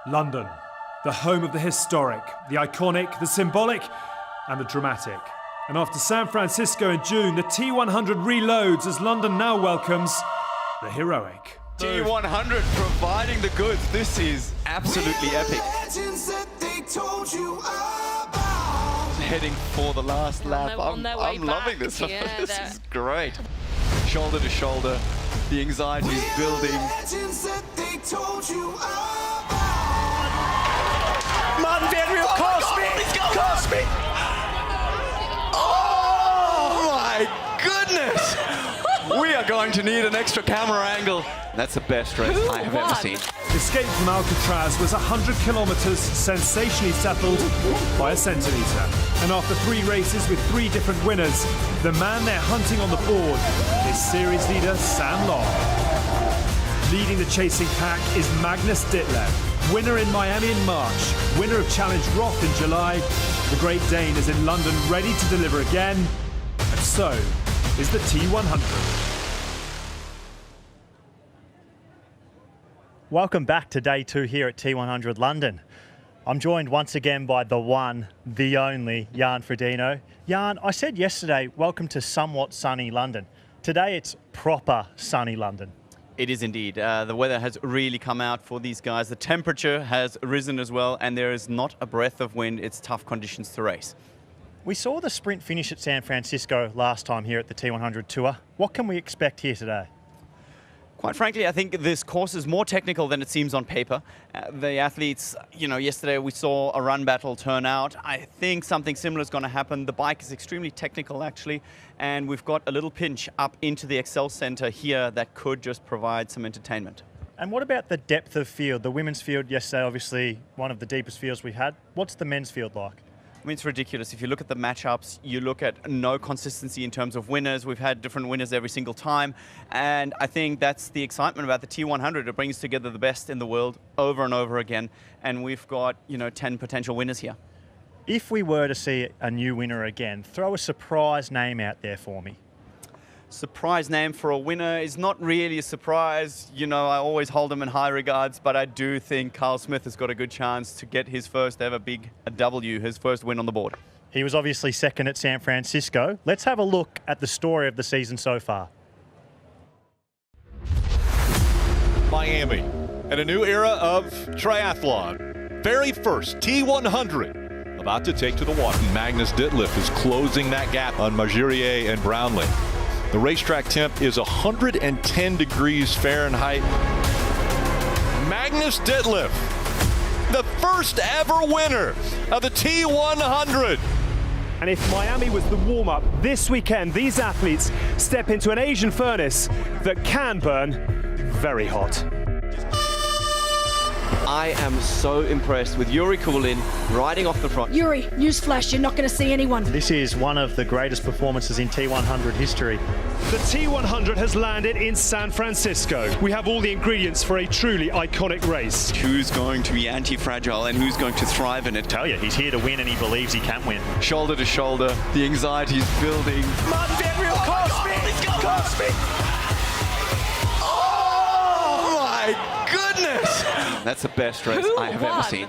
London, the home of the historic, the iconic, the symbolic, and the dramatic. And after San Francisco in June, the T100 reloads as London now welcomes the heroic. T100 providing the goods. This is absolutely epic. Heading for the last lap. I'm loving this. Yeah, this is great. Shoulder to shoulder, the anxiety is building. Martin Van Riel, cost me! Oh my goodness! We are going to need an extra camera angle. That's the best race I have ever seen. Escape from Alcatraz was 100 kilometres sensationally settled by a centimetre. And after 3 races with 3 different winners, the man they're hunting on the board is series leader Sam Long. Leading the chasing pack is Magnus Ditlev, winner in Miami in March, winner of Challenge Roth in July. The Great Dane is in London ready to deliver again, and so is the T100. Welcome back to day 2 here at T100 London. I'm joined once again by the one, the only, Jan Frodeno. Jan, I said yesterday, welcome to somewhat sunny London. Today it's proper sunny London. It is indeed. The weather has really come out for these guys. The temperature has risen as well, and there is not a breath of wind. It's tough conditions to race. We saw the sprint finish at San Francisco last time here at the T100 Tour. What can we expect here today? Quite frankly, I think this course is more technical than it seems on paper. The athletes, yesterday we saw a run battle turn out. I think something similar is going to happen. The bike is extremely technical, actually, and we've got a little pinch up into the Excel Center here that could just provide some entertainment. And what about the depth of field? The women's field yesterday, obviously one of the deepest fields we had. What's the men's field like? I mean, it's ridiculous. If you look at the matchups, you look at no consistency in terms of winners. We've had different winners every single time. And I think that's the excitement about the T100. It brings together the best in the world over and over again. And we've got, 10 potential winners here. If we were to see a new winner again, throw a surprise name out there for me. Surprise name for a winner is not really a surprise. I always hold him in high regards, but I do think Carl Smith has got a good chance to get his first ever big W, his first win on the board. He was obviously second at San Francisco. Let's have a look at the story of the season so far. Miami and a new era of triathlon. Very first T100 about to take to the water. Magnus Ditlev is closing that gap on Margirier and Brownlee. The racetrack temp is 110 degrees Fahrenheit. Magnus Ditlev, the first ever winner of the T100. And if Miami was the warm-up, this weekend these athletes step into an Asian furnace that can burn very hot. I am so impressed with Yuri Kulin riding off the front. Yuri, newsflash, you're not going to see anyone. This is one of the greatest performances in T100 history. The T100 has landed in San Francisco. We have all the ingredients for a truly iconic race. Who's going to be anti-fragile and who's going to thrive in it? Tell you, he's here to win and he believes he can win. Shoulder to shoulder, the anxiety is building. Martin Van Riel, cost me! Oh my goodness! That's the best race I have ever seen.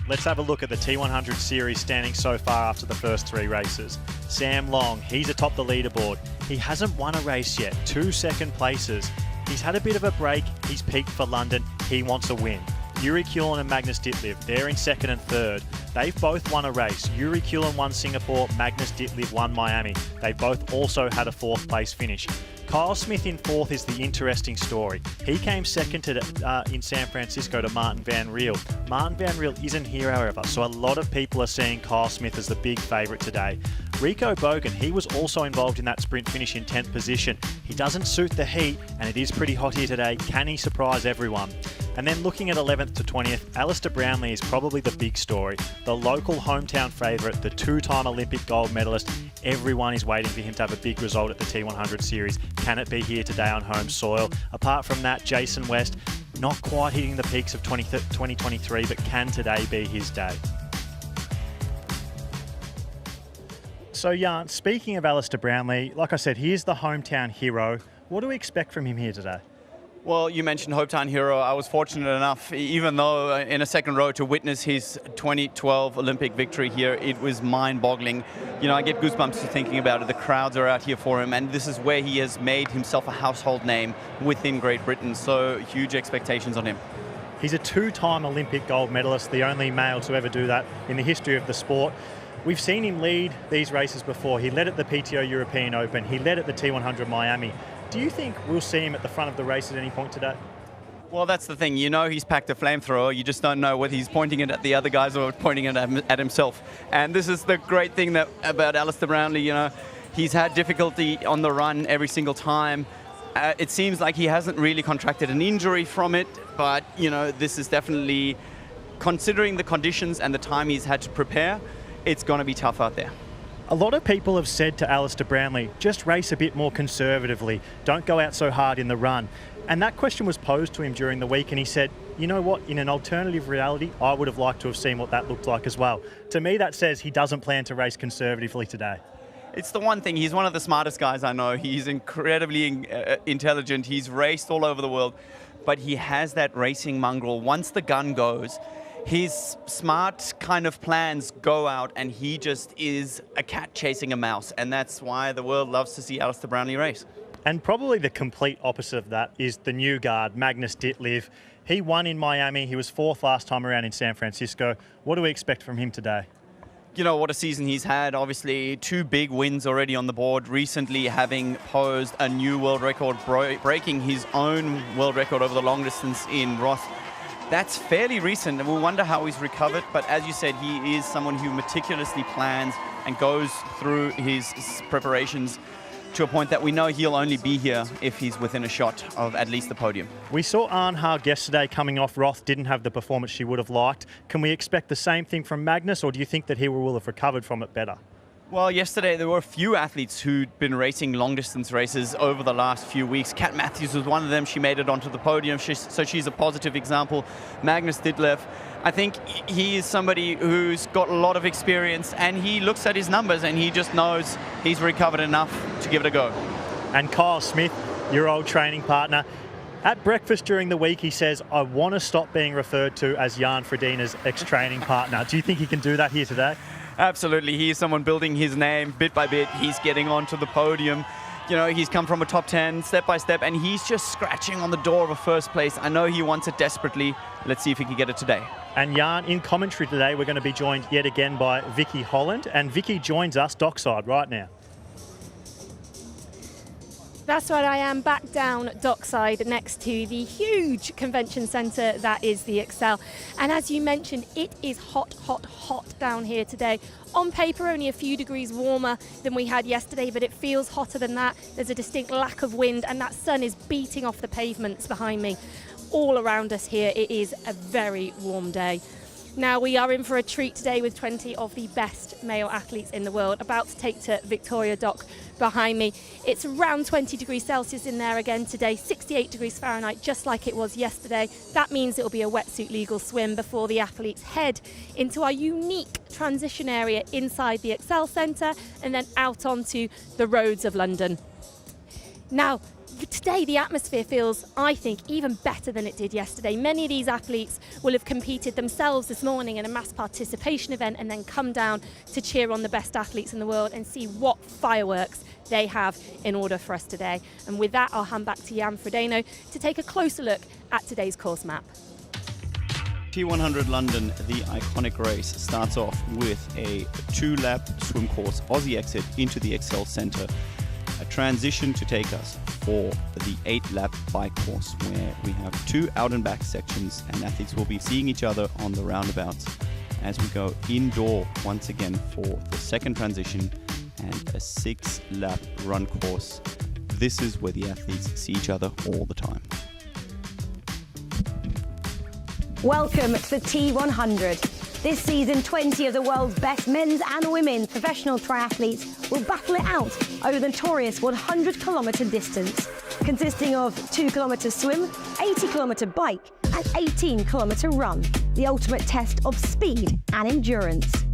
Let's have a look at the T100 series standing so far after the first 3 races. Sam Long, he's atop the leaderboard. He hasn't won a race yet, 2 second places. He's had a bit of a break, he's peaked for London, he wants a win. Yuri Kulin and Magnus Ditlev, they're in 2nd and 3rd. They've both won a race. Yuri Kulin won Singapore, Magnus Ditlev won Miami. They both also had a 4th place finish. Kyle Smith in 4th is the interesting story. He came 2nd in San Francisco to Martin Van Riel. Martin Van Riel isn't here, however, so a lot of people are seeing Kyle Smith as the big favourite today. Rico Bogan, he was also involved in that sprint finish in 10th position. He doesn't suit the heat, and it is pretty hot here today. Can he surprise everyone? And then looking at 11th to 20th, Alistair Brownlee is probably the big story. The local hometown favourite, the 2-time Olympic gold medalist. Everyone is waiting for him to have a big result at the T100 series. Can it be here today on home soil? Apart from that, Jason West, not quite hitting the peaks of 2023, but can today be his day? So Jan, speaking of Alistair Brownlee, like I said, he is the hometown hero. What do we expect from him here today? Well, you mentioned Hometown Hero. I was fortunate enough, even though in a second row, to witness his 2012 Olympic victory here. It was mind-boggling. You know, I get goosebumps just thinking about it. The crowds are out here for him, and this is where he has made himself a household name within Great Britain. So huge expectations on him. He's a two-time Olympic gold medalist, the only male to ever do that in the history of the sport. We've seen him lead these races before. He led at the PTO European Open. He led at the T100 Miami. Do you think we'll see him at the front of the race at any point today? Well, that's the thing. You know he's packed a flamethrower. You just don't know whether he's pointing it at the other guys or pointing it at himself. And this is the great thing about Alistair Brownlee. You know, he's had difficulty on the run every single time. It seems like he hasn't really contracted an injury from it, but, you know, this is definitely, considering the conditions and the time he's had to prepare, it's going to be tough out there. A lot of people have said to Alistair Brownlee, just race a bit more conservatively, don't go out so hard in the run. And that question was posed to him during the week, and he said, you know what, in an alternative reality, I would have liked to have seen what that looked like as well. To me, that says he doesn't plan to race conservatively today. It's the one thing. He's one of the smartest guys I know. He's incredibly intelligent. He's raced all over the world, but he has that racing mongrel. Once the gun goes, his smart kind of plans go out, and he just is a cat chasing a mouse, and that's why the world loves to see Alistair Brownlee race. And probably the complete opposite of that is the new guard, Magnus Ditlev. He won in Miami. He was fourth last time around in San Francisco. What do we expect from him today? You know, what a season he's had. Obviously, 2 big wins already on the board. Recently having posed a new world record, breaking his own world record over the long distance in Roth. That's fairly recent, and we'll wonder how he's recovered. But as you said, he is someone who meticulously plans and goes through his preparations to a point that we know he'll only be here if he's within a shot of at least the podium. We saw Arne Haag yesterday coming off Roth, didn't have the performance she would have liked. Can we expect the same thing from Magnus, or do you think that he will have recovered from it better? Well, yesterday there were a few athletes who'd been racing long-distance races over the last few weeks. Kat Matthews was one of them. She made it onto the podium, so she's a positive example. Magnus Ditlev, I think he is somebody who's got a lot of experience, and he looks at his numbers and he just knows he's recovered enough to give it a go. And Kyle Smith, your old training partner, at breakfast during the week he says, I want to stop being referred to as Jan Frodeno's ex-training partner. Do you think he can do that here today? Absolutely. He is someone building his name bit by bit. He's getting onto the podium. You know, he's come from a top 10 step by step, and he's just scratching on the door of a first place. I know he wants it desperately. Let's see if he can get it today. And Jan, in commentary today, we're going to be joined yet again by Vicky Holland, and Vicky joins us dockside right now. That's right, I am back down dockside next to the huge convention centre that is the Excel. And as you mentioned, it is hot, hot, hot down here today. On paper, only a few degrees warmer than we had yesterday, but it feels hotter than that. There's a distinct lack of wind, and that sun is beating off the pavements behind me. All around us here, it is a very warm day. Now, we are in for a treat today with 20 of the best male athletes in the world, about to take to Victoria Dock behind me. It's around 20 degrees Celsius in there again today, 68 degrees Fahrenheit, just like it was yesterday. That means it'll be a wetsuit legal swim before the athletes head into our unique transition area inside the Excel Centre and then out onto the roads of London. Now, today the atmosphere feels, I think, even better than it did yesterday. Many of these athletes will have competed themselves this morning in a mass participation event and then come down to cheer on the best athletes in the world and see what fireworks they have in order for us today. And with that, I'll hand back to Jan Frodeno to take a closer look at today's course map. T100 London, the iconic race, starts off with a 2-lap swim course, Aussie exit into the Excel Centre. A transition to take us for the 8-lap bike course, where we have 2 out and back sections, and athletes will be seeing each other on the roundabouts as we go indoor once again for the second transition and a 6-lap run course. This is where the athletes see each other all the time. Welcome to the T100. This season, 20 of the world's best men's and women's professional triathletes will battle it out over the notorious 100-kilometre distance, consisting of 2-kilometre swim, 80-kilometre bike and 18-kilometre run, the ultimate test of speed and endurance.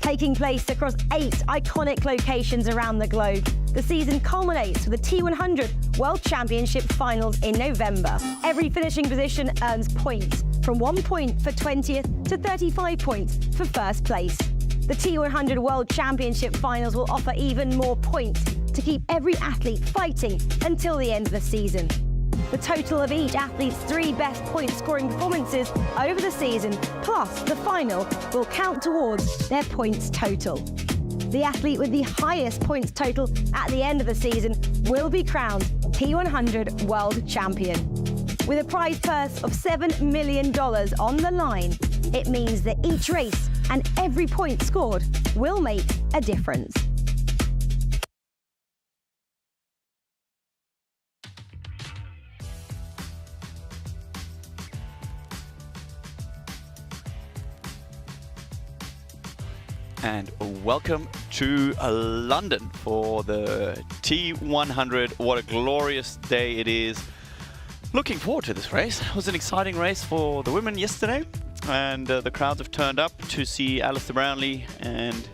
Taking place across 8 iconic locations around the globe, The season culminates with the T100 World Championship Finals in November. Every finishing position earns points, from 1 point for 20th to 35 points for first place. The T100 World Championship Finals will offer even more points to keep every athlete fighting until the end of the season. The total of each athlete's 3 best point-scoring performances over the season, plus the final, will count towards their points total. The athlete with the highest points total at the end of the season will be crowned T100 World Champion. With a prize purse of $7 million on the line, it means that each race and every point scored will make a difference. And welcome to London for the T100. What a glorious day it is. Looking forward to this race. It was an exciting race for the women yesterday, and the crowds have turned up to see Alistair Brownlee and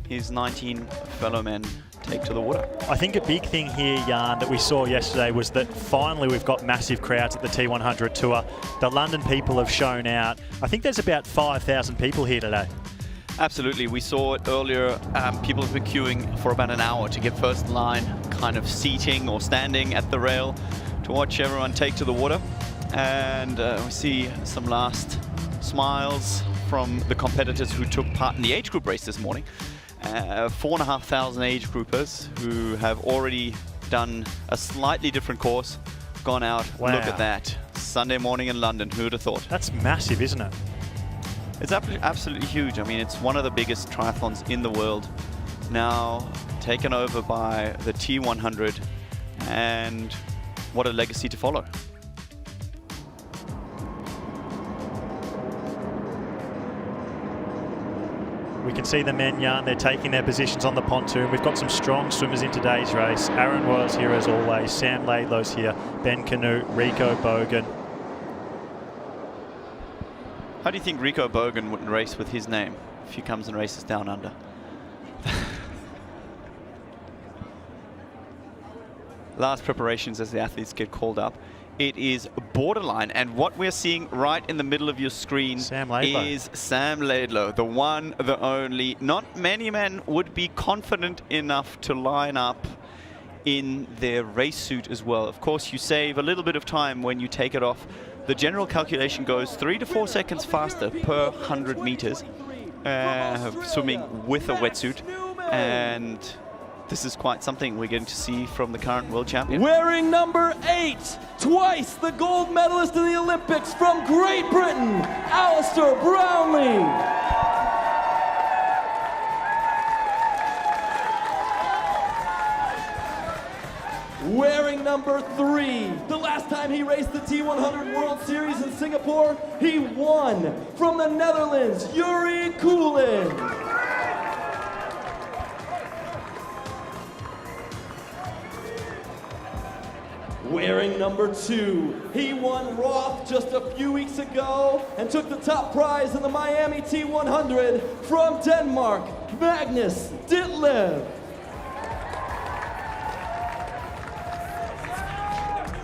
his 19 fellow men take to the water. I think a big thing here, Jan, that we saw yesterday was that finally we've got massive crowds at the T100 Tour. The London people have shown out. I think there's about 5,000 people here today. Absolutely, we saw it earlier. People have been queuing for about an hour to get first in line, kind of seating or standing at the rail to watch everyone take to the water. And we see some last smiles from the competitors who took part in the age group race this morning. 4,500 age groupers who have already done a slightly different course, gone out. Wow. Look at that. Sunday morning in London, who would have thought? That's massive, isn't it? It's absolutely huge. I mean, it's one of the biggest triathlons in the world, now taken over by the T100, and what a legacy to follow. We can see the men, Jan, they're taking their positions on the pontoon. We've got some strong swimmers in today's race. Aaron Royal's here as always, Sam Laidlow's here, Ben Canute, Rico Bogan. How do you think Rico Bogan would race with his name if he comes and races down under? Last preparations as the athletes get called up. It is borderline, and what we're seeing right in the middle of your screen is Sam Laidlow, the one, the only. Not many men would be confident enough to line up in their race suit as well. Of course, you save a little bit of time when you take it off. The general calculation goes 3 to 4 seconds faster per 100 meters swimming with a wetsuit, and this is quite something we're getting to see from the current world champion. Wearing number 8, twice the gold medalist in the Olympics from Great Britain, Alistair Brownlee. Wearing number 3, the last time he raced the T100 World Series in Singapore, he won from the Netherlands, Yuri Kulin. Wearing number 2, he won Roth just a few weeks ago and took the top prize in the Miami T100 from Denmark, Magnus Ditlev.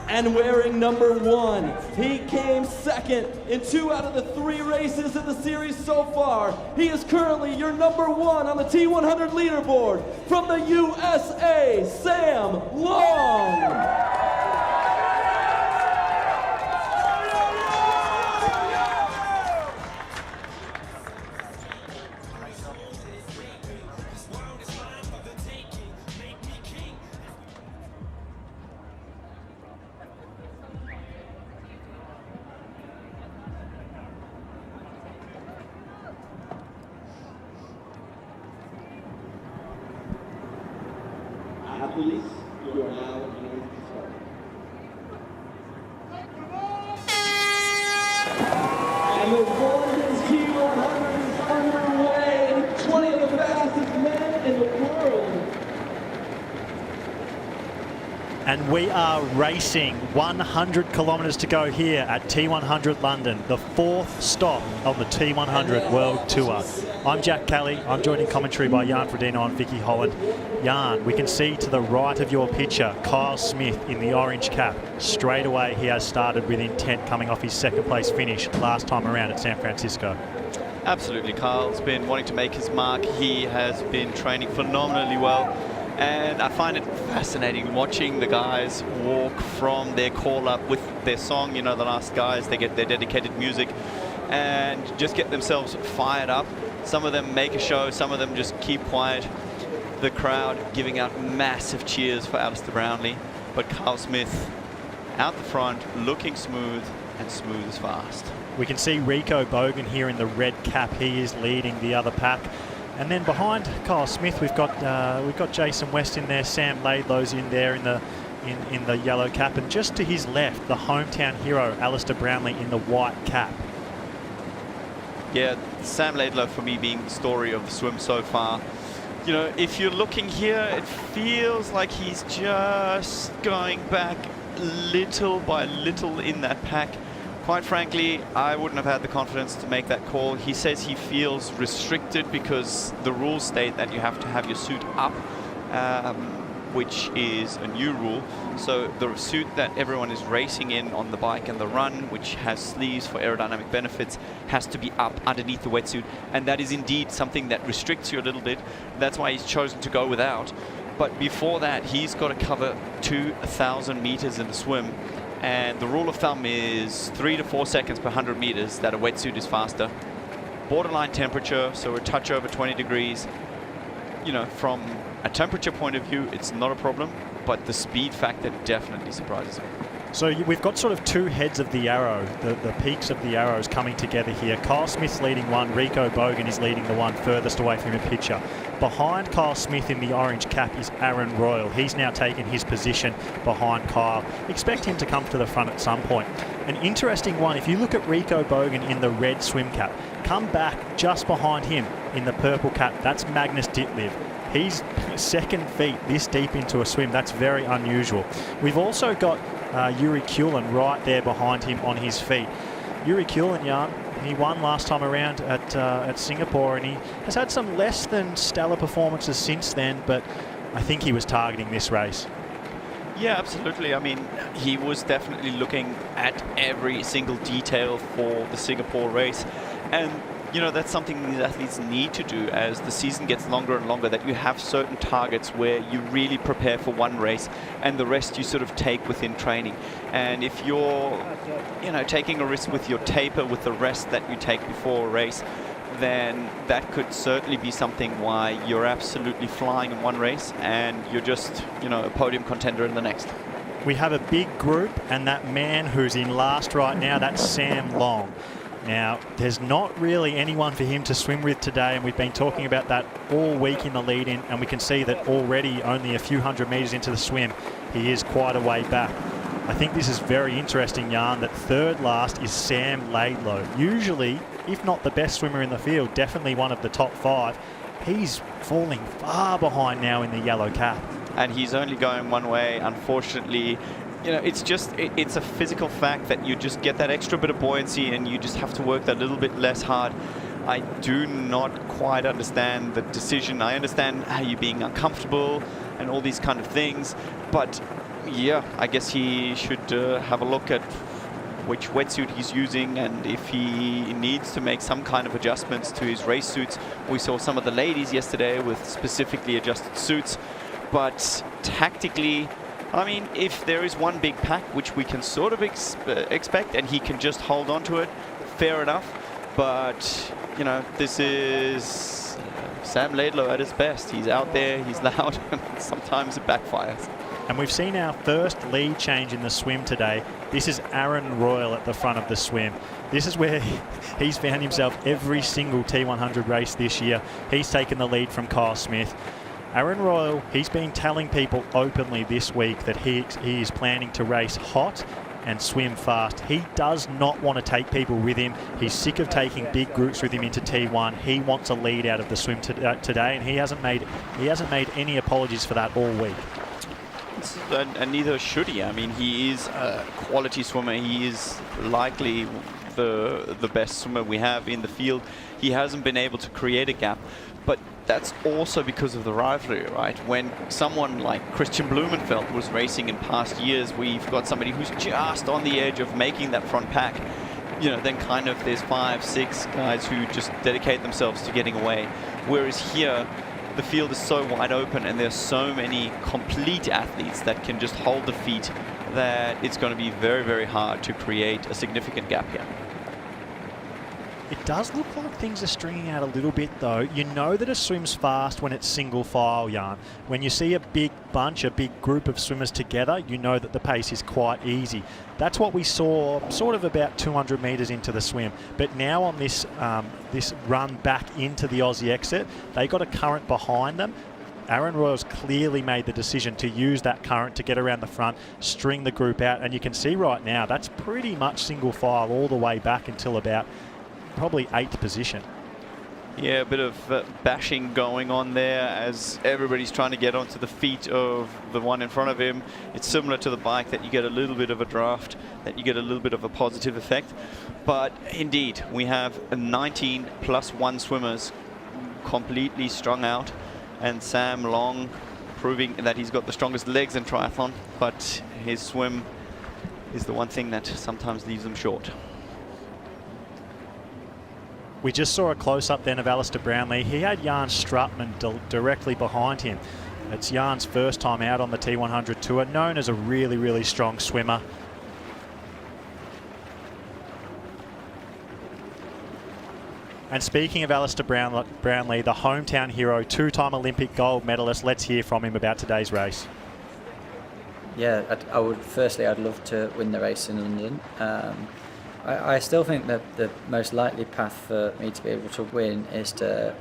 And wearing number 1, he came second in 2 out of the 3 races in the series so far. He is currently your number 1 on the T100 leaderboard from the USA, Sam Long. Athletes, you are now going to start. And the London T100 is underway. 20 of the fastest men in the world. And we are racing 100 kilometres to go here at T100 London, the 4th stop on the T100 World Tour. I'm Jack Kelly. I'm joined in commentary by Jan Frodeno and Vicky Holland. Jan, we can see to the right of your picture, Kyle Smith in the orange cap. Straight away, he has started with intent, coming off his second place finish last time around at San Francisco. Absolutely, Kyle's been wanting to make his mark. He has been training phenomenally well. And I find it fascinating watching the guys walk from their call-up with their song. You know, the last guys, they get their dedicated music and just get themselves fired up. Some of them make a show, some of them just keep quiet. The crowd giving out massive cheers for Alistair Brownlee. But Kyle Smith out the front, looking smooth, and smooth as fast. We can see Rico Bogan here in the red cap. He is leading the other pack. And then behind Kyle Smith, we've got Jason West in there, Sam Laidlow's in there in the yellow cap, and just to his left, the hometown hero Alistair Brownlee in the white cap. Yeah, Sam Laidlow for me being the story of the swim so far. You know, if you're looking here, it feels like he's just going back little by little in that pack. Quite frankly, I wouldn't have had the confidence to make that call. He says he feels restricted because the rules state that you have to have your suit up, which is a new rule. So the suit that everyone is racing in on the bike and the run, which has sleeves for aerodynamic benefits, has to be up underneath the wetsuit. And that is indeed something that restricts you a little bit. That's why he's chosen to go without. But before that, he's got to cover 2,000 meters in the swim. And the rule of thumb is 3 to 4 seconds per 100 meters that a wetsuit is faster. Borderline temperature, so a touch over 20 degrees. You know, from a temperature point of view, it's not a problem, but the speed factor definitely surprises me. So we've got sort of two heads of the arrow, the peaks of the arrows coming together here. Kyle Smith's leading one, Rico Bogan is leading the one furthest away from the picture. Behind Kyle Smith in the orange cap is Aaron Royal. He's now taken his position behind Kyle. Expect him to come to the front at some point. An interesting one, if you look at Rico Bogan in the red swim cap, come back just behind him in the purple cap, that's Magnus Ditlev. He's second feet this deep into a swim. That's very unusual. We've also got Yuri Kulin right there behind him on his feet. Yuri Kulin, Jan, he won last time around at Singapore, and he has had some less than stellar performances since then, but I think he was targeting this race. Yeah, absolutely. I mean, he was definitely looking at every single detail for the Singapore race. And you know, that's something these athletes need to do as the season gets longer and longer, that you have certain targets where you really prepare for one race and the rest you sort of take within training. And if you're, you know, taking a risk with your taper, with the rest that you take before a race, then that could certainly be something why you're absolutely flying in one race and you're just, you know, a podium contender in the next. We have a big group, and that man who's in last right now, that's Sam Long. Now, there's not really anyone for him to swim with today, and we've been talking about that all week in the lead-in, and we can see that already only a few hundred metres into the swim, he is quite a way back. I think this is very interesting, Jan, that third last is Sam Laidlow. Usually, if not the best swimmer in the field, definitely one of the top 5. He's falling far behind now in the yellow cap. And he's only going one way, unfortunately. You know, it's a physical fact that you just get that extra bit of buoyancy and you just have to work that little bit less hard. I do not quite understand the decision. I understand how you're being uncomfortable and all these kind of things, but yeah, I guess he should have a look at which wetsuit he's using and if he needs to make some kind of adjustments to his race suits. We saw some of the ladies yesterday with specifically adjusted suits, but tactically, I mean, if there is one big pack, which we can sort of expect, and he can just hold on to it, fair enough. But, you know, this is Sam Laidlow at his best. He's out there, he's loud, and sometimes it backfires. And we've seen our first lead change in the swim today. This is Aaron Royal at the front of the swim. This is where he's found himself every single T100 race this year. He's taken the lead from Kyle Smith. Aaron Royal, he's been telling people openly this week that he is planning to race hot and swim fast. He does not want to take people with him. He's sick of taking big groups with him into T1. He wants a lead out of the swim today, and he hasn't made any apologies for that all week. chance, and neither should he. I mean, he is a quality swimmer. He is likely the best swimmer we have in the field. He hasn't been able to create a gap, but that's also because of the rivalry, right? When someone like Christian Blumenfeld was racing in past years, we've got somebody who's just on the edge of making that front pack. You know, then kind of there's 5, 6 guys who just dedicate themselves to getting away. Whereas here, the field is so wide open and there's so many complete athletes that can just hold the feet that it's going to be very, very hard to create a significant gap here. It does look like things are stringing out a little bit, though. You know that it swims fast when it's single file, Jan. When you see a big bunch, a big group of swimmers together, you know that the pace is quite easy. That's what we saw sort of about 200 metres into the swim. But now on this this run back into the Aussie exit, they got a current behind them. Aaron Royals clearly made the decision to use that current to get around the front, string the group out. And you can see right now, that's pretty much single file all the way back until about probably 8th position. Yeah, a bit of bashing going on there as everybody's trying to get onto the feet of the one in front of him. It's similar to the bike that you get a little bit of a draft, that you get a little bit of a positive effect. But indeed, we have 19 plus 1 swimmers completely strung out, and Sam Long proving that he's got the strongest legs in triathlon, but his swim is the one thing that sometimes leaves him short. We just saw a close-up then of Alistair Brownlee. He had Jan Strutman directly behind him. It's Jan's first time out on the T100 Tour, known as a really, really strong swimmer. And speaking of Alistair Brownlee, the hometown hero, 2-time Olympic gold medalist, let's hear from him about today's race. Yeah, I'd love to win the race in London. I still think that the most likely path for me to be able to win is to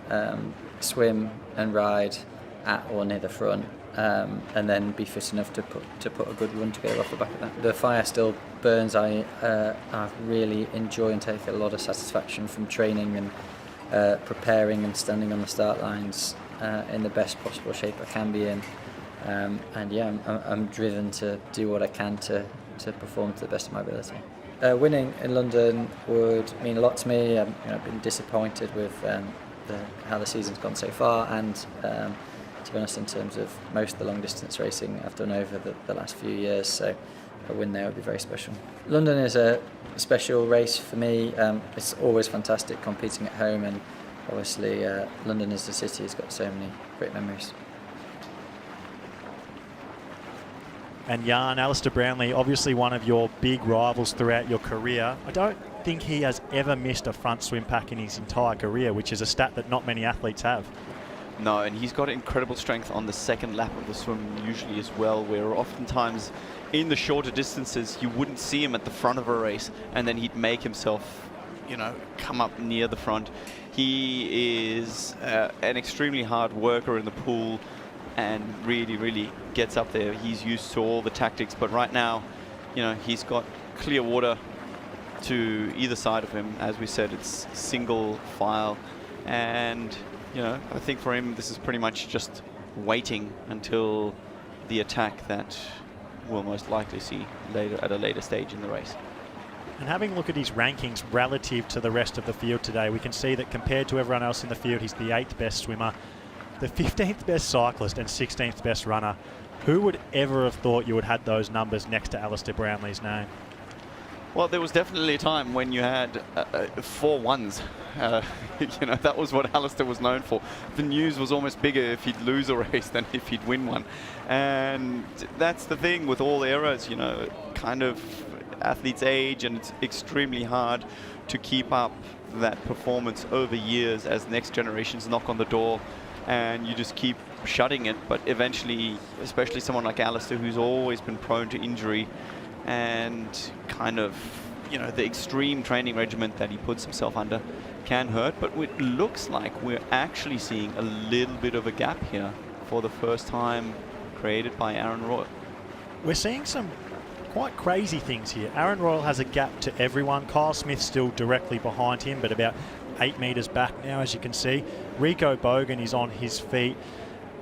swim and ride at or near the front, and then be fit enough to put a good run together off the back of that. The fire still burns. I really enjoy and take a lot of satisfaction from training and preparing and standing on the start lines in the best possible shape I can be in. And yeah, I'm driven to do what I can to perform to the best of my ability. Winning in London would mean a lot to me. I've been disappointed with how the season's gone so far, and to be honest, in terms of most of the long distance racing I've done over the last few years, so a win there would be very special. London is a special race for me. It's always fantastic competing at home, and obviously London as a city has got so many great memories. And Jan, Alistair Brownlee, obviously one of your big rivals throughout your career. I don't think he has ever missed a front swim pack in his entire career, which is a stat that not many athletes have. No, and he's got incredible strength on the second lap of the swim usually as well, where oftentimes in the shorter distances you wouldn't see him at the front of a race, and then he'd make himself, come up near the front. He is an extremely hard worker in the pool, and really, really gets up there. He's used to all the tactics, but right now, he's got clear water to either side of him. As we said, it's single file, and I think for him this is pretty much just waiting until the attack that we'll most likely see later at a later stage in the race. And having a look at his rankings relative to the rest of the field today, we can see that compared to everyone else in the field, he's the 8th best swimmer, the 15th best cyclist and 16th best runner. Who would ever have thought you would have had those numbers next to Alistair Brownlee's name? Well, there was definitely a time when you had 4 1s. That was what Alistair was known for. The news was almost bigger if he'd lose a race than if he'd win one. And that's the thing with all eras, kind of athletes age, and it's extremely hard to keep up that performance over years as next generations knock on the door. And you just keep shutting it, but eventually, especially someone like Alistair, who's always been prone to injury and kind of, the extreme training regimen that he puts himself under can hurt, but it looks like we're actually seeing a little bit of a gap here for the first time created by Aaron Royal. We're seeing some quite crazy things here. Aaron Royal has a gap to everyone. Kyle Smith still directly behind him, but about 8 metres back now, as you can see. Rico Bogan is on his feet.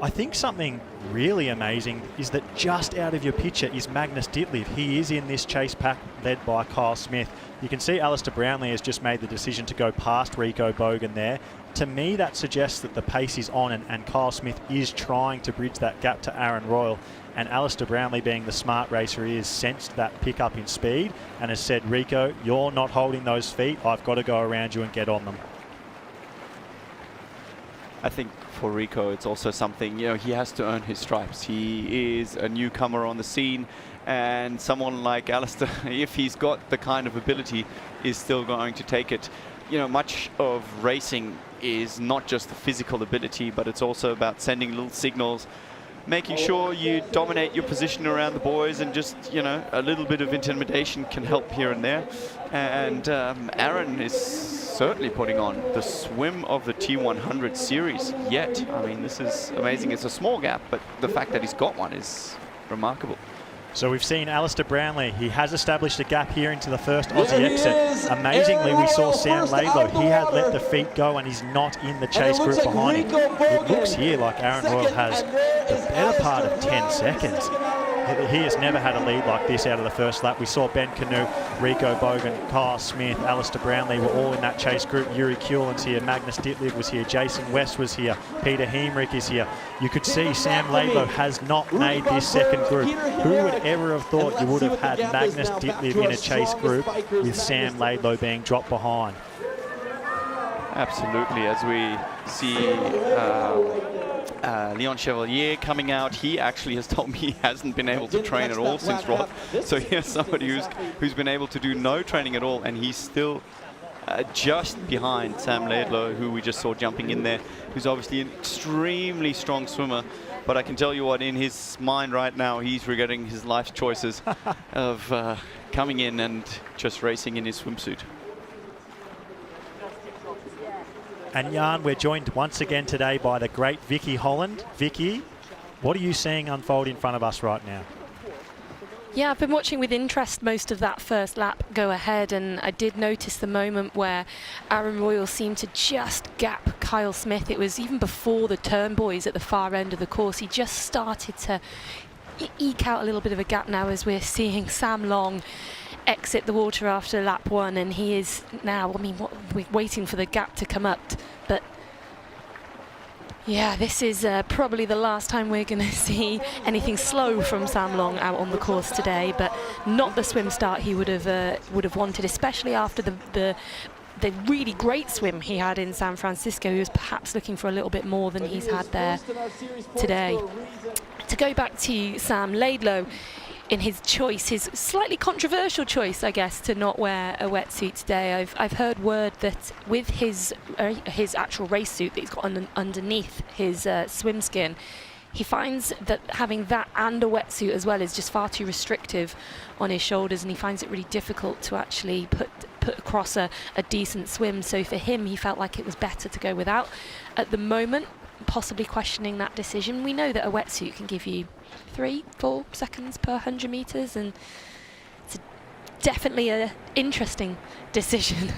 I think something really amazing is that just out of your picture is Magnus Ditlev. He is in this chase pack led by Kyle Smith. You can see Alistair Brownlee has just made the decision to go past Rico Bogan there. To me, that suggests that the pace is on, and Kyle Smith is trying to bridge that gap to Aaron Royal. And Alistair Brownlee, being the smart racer he is, sensed that pickup in speed and has said, Rico, you're not holding those feet. I've got to go around you and get on them. I think for Rico, it's also something, you know, he has to earn his stripes. He is a newcomer on the scene, and someone like Alistair, if he's got the kind of ability, is still going to take it. You know, much of racing is not just the physical ability, but it's also about sending little signals, making sure you dominate your position around the boys, and just, you know, a little bit of intimidation can help here and there. And Aaron is certainly putting on the swim of the T100 series yet. I mean, this is amazing. It's a small gap, but the fact that he's got one is remarkable. So we've seen Alistair Brownlee. He has established a gap here into the first Aussie exit. Amazingly, we saw Sam Laidlow. He had let the feet go and he's not in the chase group behind him. It looks here like Aaron Royal has the better part of 10 seconds. He has never had a lead like this out of the first lap. We saw Ben Canoe, Rico Bogan, Kyle Smith, Alistair Brownlee were all in that chase group. Yuri Kulin's here, Magnus Ditlev was here, Jason West was here, Peter Hemrick is here. You could see Sam Laidlow has not made this second group. Who would ever have thought you would have had Magnus Ditlev in a chase group with Sam Laidlow being dropped behind? Absolutely, as we see Leon Chevalier coming out, he actually has told me he hasn't been able to train at all since Roth. So here's somebody who's been able to do no training at all, and he's still just behind Sam Laidlow, who we just saw jumping in there, who's obviously an extremely strong swimmer. But I can tell you what, in his mind right now, he's regretting his life choices of coming in and just racing in his swimsuit. And Jan, we're joined once again today by the great Vicky Holland. Vicky, what are you seeing unfold in front of us right now? Yeah, I've been watching with interest most of that first lap go ahead, and I did notice the moment where Aaron Royal seemed to just gap Kyle Smith. It was even before the turn boys at the far end of the course. He just started to eke out a little bit of a gap now, as we're seeing Sam Long exit the water after lap one, and he is now, I mean, we're waiting for the gap to come up, but yeah, this is probably the last time we're going to see anything slow from Sam Long out on the course today, but not the swim start he would have wanted, especially after the really great swim he had in San Francisco. He was perhaps looking for a little bit more than he's had there today. To go back to Sam Laidlow, in his choice, his slightly controversial choice, I guess, to not wear a wetsuit today. I've heard word that with his actual race suit that he's got underneath his swim skin, he finds that having that and a wetsuit as well is just far too restrictive on his shoulders, and he finds it really difficult to actually put across a decent swim. So for him, he felt like it was better to go without at the moment, possibly questioning that decision. We know that a wetsuit can give you 3-4 seconds per 100 meters, and it's definitely an interesting decision.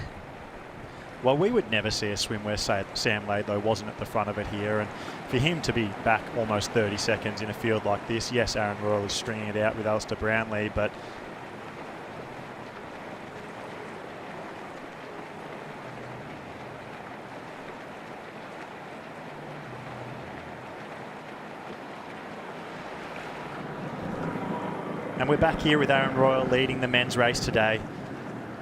Well, we would never see a swim where Sam Laidlow wasn't at the front of it here, and for him to be back almost 30 seconds in a field like this, yes, Aaron Royal is stringing it out with Alistair Brownlee, but and we're back here with Aaron Royal leading the men's race today.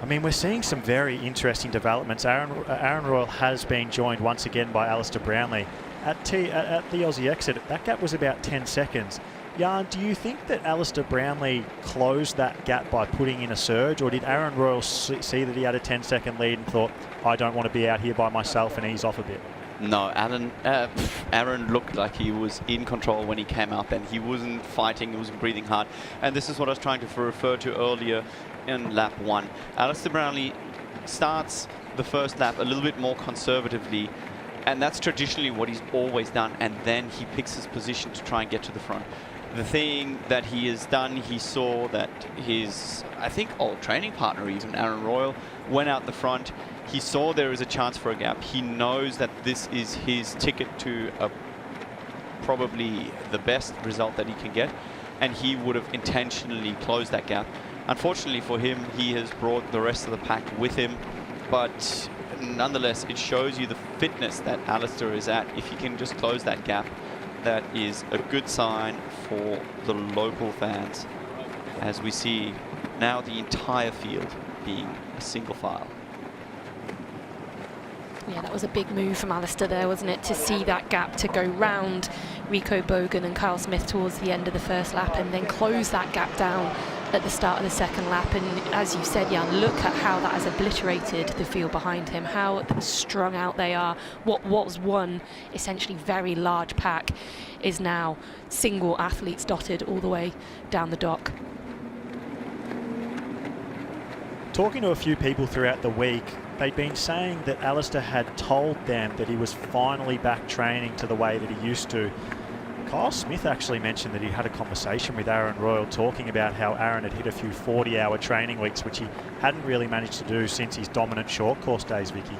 I mean, we're seeing some very interesting developments. Aaron Royal has been joined once again by Alistair Brownlee. At the Aussie exit, that gap was about 10 seconds. Jan, do you think that Alistair Brownlee closed that gap by putting in a surge, or did Aaron Royal see that he had a 10-second lead and thought, I don't want to be out here by myself, and ease off a bit? No, Aaron looked like he was in control when he came out then. He wasn't fighting, he wasn't breathing hard. And this is what I was trying to refer to earlier in lap one. Alistair Brownlee starts the first lap a little bit more conservatively, and that's traditionally what he's always done, and then he picks his position to try and get to the front. The thing that he has done, he saw that his, I think, old training partner, even Aaron Royal, went out the front. He saw there is a chance for a gap. He knows that this is his ticket to probably the best result that he can get, and he would have intentionally closed that gap. Unfortunately for him, he has brought the rest of the pack with him, but nonetheless, it shows you the fitness that Alistair is at. If he can just close that gap, that is a good sign for the local fans, as we see now the entire field being a single file. Yeah, that was a big move from Alistair there, wasn't it? To see that gap, to go round Rico Bogan and Kyle Smith towards the end of the first lap and then close that gap down at the start of the second lap. And as you said, Jan, look at how that has obliterated the field behind him, how strung out they are. What was one essentially very large pack is now single athletes dotted all the way down the dock. Talking to a few people throughout the week, they'd been saying that Alistair had told them that he was finally back training to the way that he used to. Kyle Smith actually mentioned that he had a conversation with Aaron Royal talking about how Aaron had hit a few 40-hour training weeks, which he hadn't really managed to do since his dominant short course days, Vicky.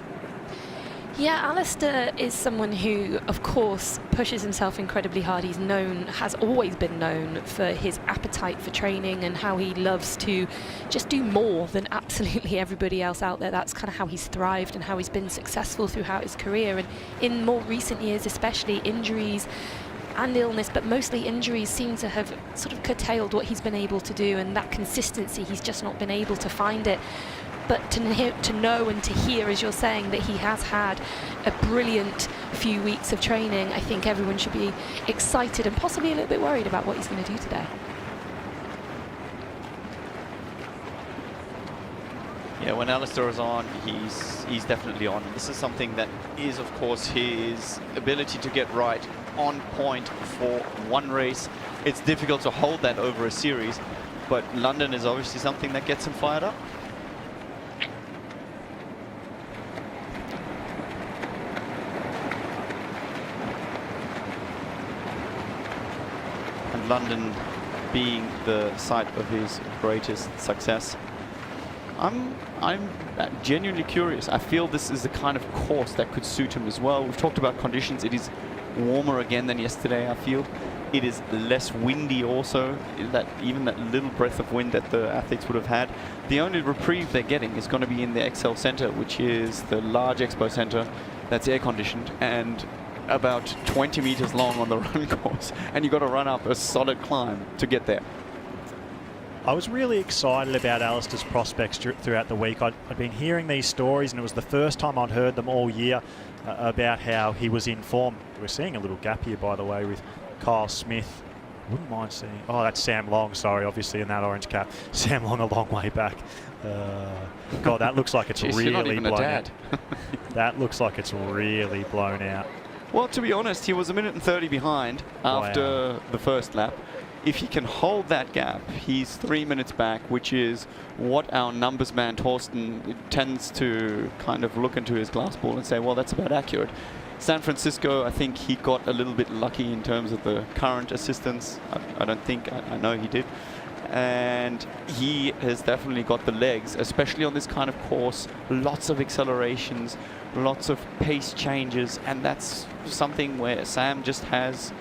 Yeah, Alistair is someone who, of course, pushes himself incredibly hard. He's known, has always been known for his appetite for training and how he loves to just do more than absolutely everybody else out there. That's kind of how he's thrived and how he's been successful throughout his career. And in more recent years, especially, injuries and illness, but mostly injuries, seem to have sort of curtailed what he's been able to do, and that consistency, he's just not been able to find it. But to know and to hear, as you're saying, that he has had a brilliant few weeks of training, I think everyone should be excited and possibly a little bit worried about what he's going to do today. Yeah, when Alistair is on, he's definitely on. This is something that is, of course, his ability to get right on point for one race. It's difficult to hold that over a series, but London is obviously something that gets him fired up. And London being the site of his greatest success. I'm genuinely curious. I feel this is the kind of course that could suit him as well. We've talked about conditions. It is warmer again than yesterday, I feel. It is less windy also, even that little breath of wind that the athletes would have had. The only reprieve they're getting is going to be in the Excel Centre, which is the large expo centre that's air conditioned and about 20 meters long on the run course. And you've got to run up a solid climb to get there. I was really excited about Alistair's prospects throughout the week. I'd been hearing these stories, and it was the first time I'd heard them all year about how he was in form. We're seeing a little gap here, by the way, with Kyle Smith. Wouldn't mind seeing... Oh, that's Sam Long, sorry, obviously, in that orange cap. Sam Long a long way back. God, that looks like it's really blown out. That looks like it's really blown out. Well, to be honest, he was a minute and 30 behind after the first lap. If he can hold that gap, he's 3 minutes back, which is what our numbers man Torsten tends to kind of look into his glass ball and say, well, that's about accurate. San Francisco, I think he got a little bit lucky in terms of the current assistance. I don't think, I know he did. And he has definitely got the legs, especially on this kind of course. Lots of accelerations, lots of pace changes, and that's something where Sam just has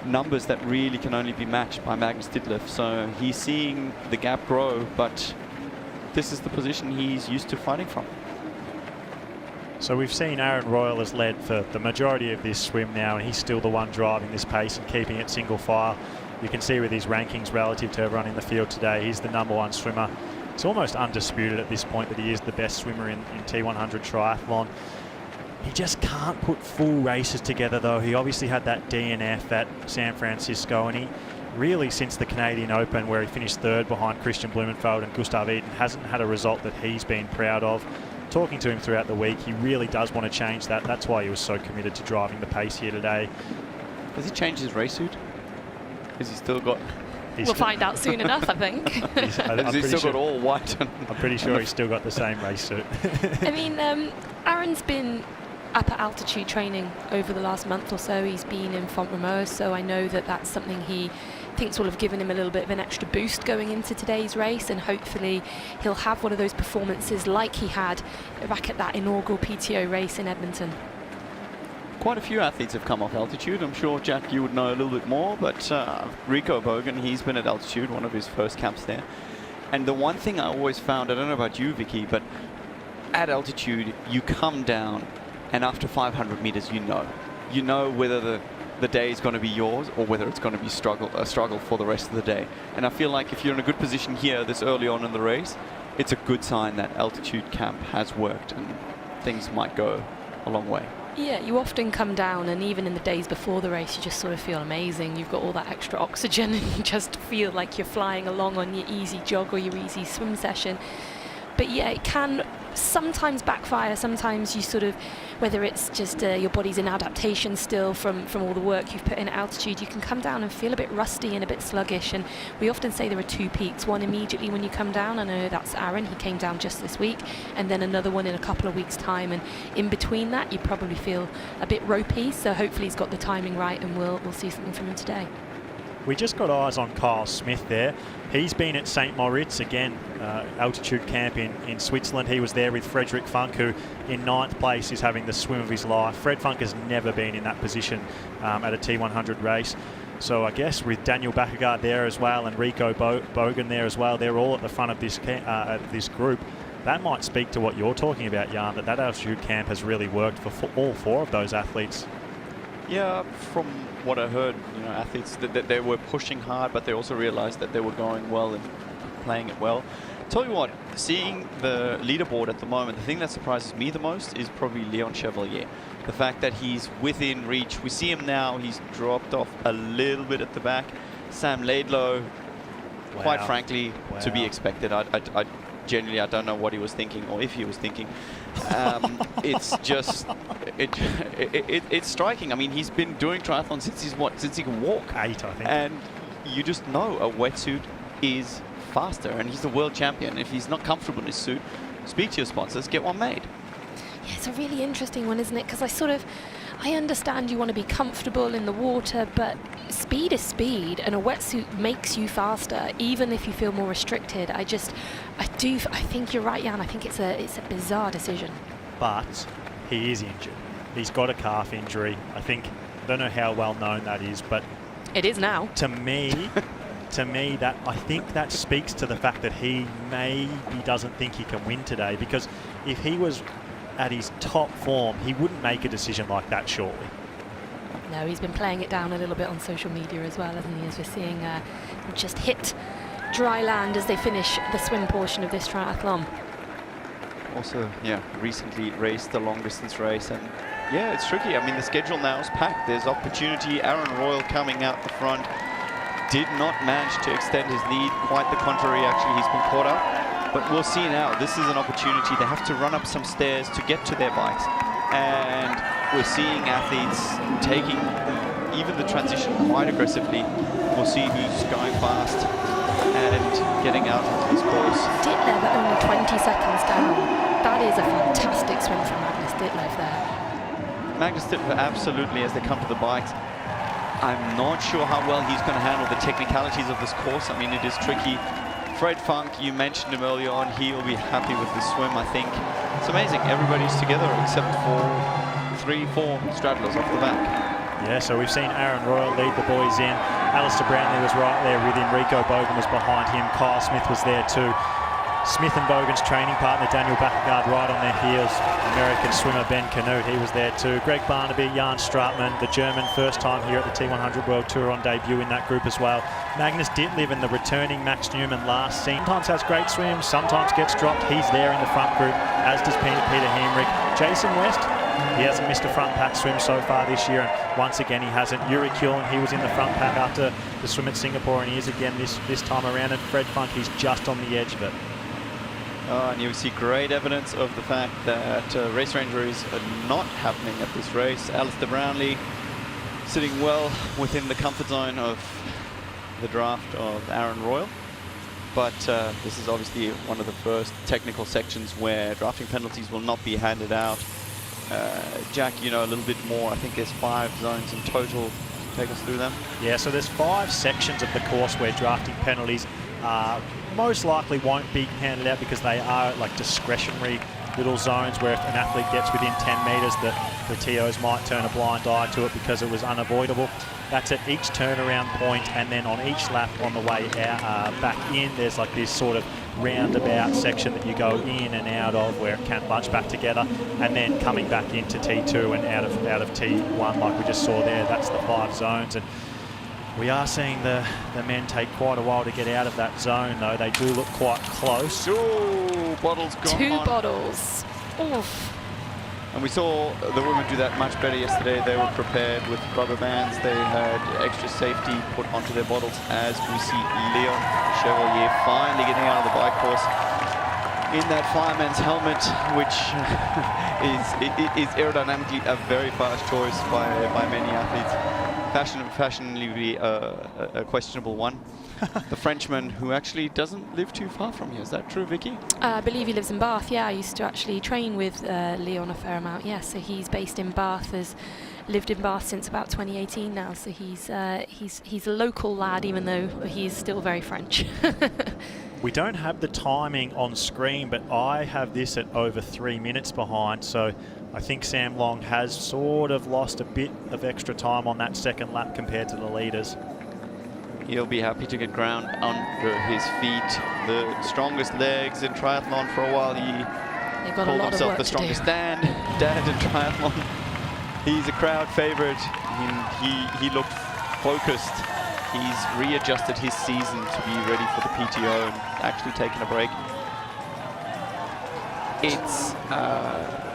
numbers that really can only be matched by Magnus Ditlev. So he's seeing the gap grow, but this is the position he's used to fighting from. So we've seen Aaron Royal has led for the majority of this swim now, and he's still the one driving this pace and keeping it single file. You can see with his rankings relative to everyone in the field today, he's the #1 swimmer. It's almost undisputed at this point that he is the best swimmer in T100 triathlon. He just can't put full races together, though. He obviously had that DNF at San Francisco, and he really, since the Canadian Open, where he finished third behind Christian Blumenfeld and Gustav Iden, hasn't had a result that he's been proud of. Talking to him throughout the week, he really does want to change that. That's why he was so committed to driving the pace here today. Has he changed his race suit? Has he still got... We'll find out soon enough, I think. Has he still got all white? I'm pretty sure he's still got the same race suit. I mean, Aaron's been up at altitude training over the last month or so. He's been in Font-Romeu, so I know that that's something he thinks will have given him a little bit of an extra boost going into today's race, and hopefully he'll have one of those performances like he had back at that inaugural PTO race in Edmonton. quite a few athletes have come off altitude. I'm sure, Jack, you would know a little bit more, but Rico Bogan, he's been at altitude, one of his first camps there. And the one thing I always found, I don't know about you, Vicky, but at altitude, you come down, and after 500 meters, you know whether the day is going to be yours or whether it's going to be a struggle for the rest of the day. And I feel like if you're in a good position here this early on in the race, it's a good sign that altitude camp has worked and things might go a long way. Yeah, you often come down, and even in the days before the race, you just sort of feel amazing. You've got all that extra oxygen, and you just feel like you're flying along on your easy jog or your easy swim session. But yeah, it can sometimes backfire. Sometimes you sort of, whether it's just your body's in adaptation still from all the work you've put in at altitude, you can come down and feel a bit rusty and a bit sluggish. And we often say there are two peaks, one immediately when you come down. I know that's Aaron, he came down just this week, and then another one in a couple of weeks' time. And in between that, you probably feel a bit ropey. So hopefully he's got the timing right, and we'll see something from him today. We just got eyes on Kyle Smith there. He's been at St. Moritz again, altitude camp in Switzerland. He was there with Frederick Funk, who in 9th place is having the swim of his life. Fred Funk has never been in that position at a T100 race. So I guess with Daniel Bakkegaard there as well and Rico Bogan there as well, they're all at the front of this group. That might speak to what you're talking about, Jan, that altitude camp has really worked for all 4 of those athletes. Yeah, from what I heard, athletes that they were pushing hard, but they also realized that they were going well and playing it well. Tell you what, seeing the leaderboard at the moment, the thing that surprises me the most is probably Leon Chevalier. The fact that he's within reach. We see him now, he's dropped off a little bit at the back. Sam Laidlow, quite frankly, to be expected. I genuinely, I don't know what he was thinking or if he was thinking. It's just, it's striking. I mean, he's been doing triathlon since he can walk. 8, I think. And you just know a wetsuit is faster, and he's the world champion. If he's not comfortable in his suit, speak to your sponsors, get one made. Yeah, it's a really interesting one, isn't it? Because I understand you want to be comfortable in the water, but speed is speed, and a wetsuit makes you faster, even if you feel more restricted. I think you're right, Jan. I think it's a bizarre decision. But he is injured. He's got a calf injury. I don't know how well known that is, but it is now. To me, that I think that speaks to the fact that he maybe doesn't think he can win today, because if he was at his top form, he wouldn't make a decision like that shortly. No, he's been playing it down a little bit on social media as well, hasn't he? As we're seeing just hit dry land as they finish the swim portion of this triathlon. Also, yeah, recently raced the long distance race, and yeah, it's tricky. I mean, the schedule now is packed. There's opportunity. Aaron Royal coming out the front. Did not manage to extend his lead. Quite the contrary, actually, he's been caught up. But we'll see now. This is an opportunity. They have to run up some stairs to get to their bikes. And we're seeing athletes taking even the transition quite aggressively. We'll see who's going fast and getting out of this course. Ditlev at only 20 seconds down. That is a fantastic swim from Magnus Ditlev there. Magnus Ditlev, absolutely, as they come to the bikes. I'm not sure how well he's going to handle the technicalities of this course. I mean, it is tricky. Fred Funk, you mentioned him earlier on. He will be happy with this swim, I think. It's amazing. Everybody's together except for 3-4 straddlers off the back. Yeah, so we've seen Aaron Royal lead the boys in. Alistair Brownlee was right there with him. Rico Bogan was behind him. Kyle Smith was there too. Smith and Bogan's training partner, Daniel Bakkegaard, right on their heels. American swimmer Ben Canute, he was there too. Greg Barnaby, Jan Stratman, the German, first time here at the T100 World Tour on debut in that group as well. Magnus Ditlev and the returning Max Newman last seen. Sometimes has great swims, sometimes gets dropped. He's there in the front group, as does Peter Hemrich. Jason West, he hasn't missed a front pack swim so far this year, and once again he hasn't. Yuri Kulen, he was in the front pack after the swim at Singapore, and he is again this time around. And Fred Funk, he's just on the edge of it. And you see great evidence of the fact that race rain injuries are not happening at this race. Alistair Brownlee sitting well within the comfort zone of the draft of Aaron Royal. But this is obviously one of the first technical sections where drafting penalties will not be handed out. Jack, you know a little bit more. I think there's 5 zones in total. Take us through them. Yeah, so there's 5 sections of the course where drafting penalties most likely won't be handed out because they are like discretionary little zones where if an athlete gets within 10 metres, the TOs might turn a blind eye to it because it was unavoidable. That's at each turnaround point, and then on each lap on the way out, back in, there's like this sort of roundabout section that you go in and out of where it can bunch back together, and then coming back into T2 and out of T1 like we just saw there. That's the 5 zones, and we are seeing the men take quite a while to get out of that zone, though. They do look quite close. Ooh, bottles gone. 2 bottles. Oof. And we saw the women do that much better yesterday. They were prepared with rubber bands. They had extra safety put onto their bottles, as we see Leon Chevalier finally getting out of the bike course in that fireman's helmet, which is aerodynamically a very fast choice by many athletes. Fashionably a questionable one. The Frenchman, who actually doesn't live too far from here. Is that true, Vicky? I believe he lives in Bath. Yeah, I used to actually train with Leon a fair amount. Yeah, so he's based in Bath, has lived in Bath since about 2018 now. So he's a local lad, even though he's still very French. We don't have the timing on screen, but I have this at over 3 minutes behind. So I think Sam Long has sort of lost a bit of extra time on that second lap compared to the leaders. He'll be happy to get ground under his feet. The strongest legs in triathlon for a while. He called himself the strongest dad in triathlon. He's a crowd favorite. He looked focused. He's readjusted his season to be ready for the PTO and actually taken a break.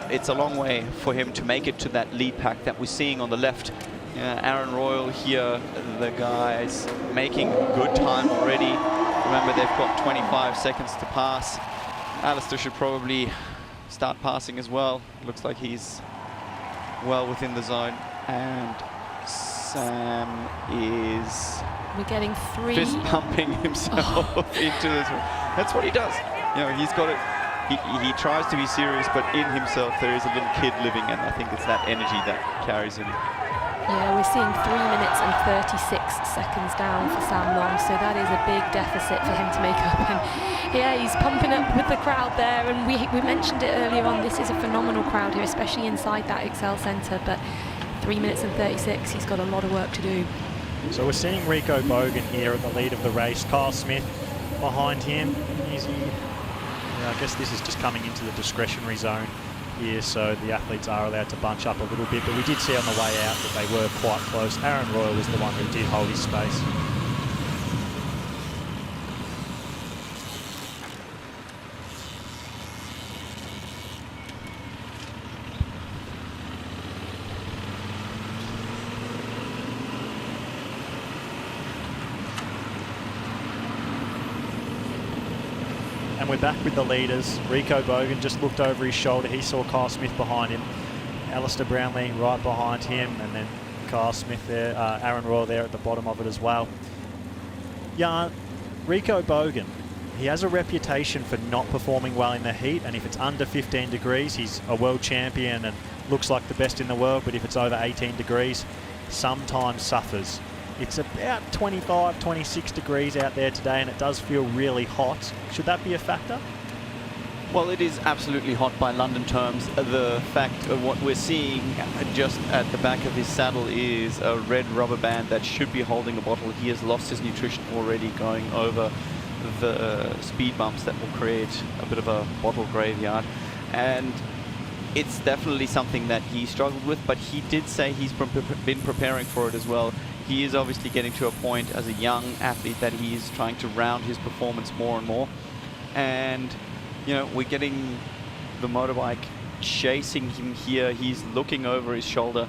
It's a long way for him to make it to that lead pack that we're seeing on the left. Aaron Royal here, the guys making good time already. Remember, they've got 25 seconds to pass. Alistair should probably start passing as well. Looks like he's well within the zone. And Sam is... We're getting 3. Fist pumping himself into this. That's what he does. You know, he's got it. He tries to be serious, but in himself there is a little kid living, and I think it's that energy that carries him. Yeah, we're seeing 3 minutes and 36 seconds down for Sam Long, so that is a big deficit for him to make up. And yeah, he's pumping up with the crowd there, and we mentioned it earlier on, this is a phenomenal crowd here, especially inside that Excel Centre, but 3 minutes and 36, he's got a lot of work to do. So we're seeing Rico Bogan here at the lead of the race. Kyle Smith behind him. I guess this is just coming into the discretionary zone here, so the athletes are allowed to bunch up a little bit, but we did see on the way out that they were quite close. Aaron Royal was the one who did hold his space. And we're back with the leaders. Rico Bogan just looked over his shoulder. He saw Kyle Smith behind him. Alistair Brownlee right behind him. And then Kyle Smith there, Aaron Royal there at the bottom of it as well. Yeah, Rico Bogan, he has a reputation for not performing well in the heat. And if it's under 15 degrees, he's a world champion and looks like the best in the world. But if it's over 18 degrees, sometimes suffers. It's about 25, 26 degrees out there today, and it does feel really hot. Should that be a factor? Well, it is absolutely hot by London terms. The fact of what we're seeing just at the back of his saddle is a red rubber band that should be holding a bottle. He has lost his nutrition already going over the speed bumps that will create a bit of a bottle graveyard. And it's definitely something that he struggled with, but he did say he's been preparing for it as well. He is obviously getting to a point as a young athlete that he's trying to round his performance more and more. And, you know, we're getting the motorbike chasing him here. He's looking over his shoulder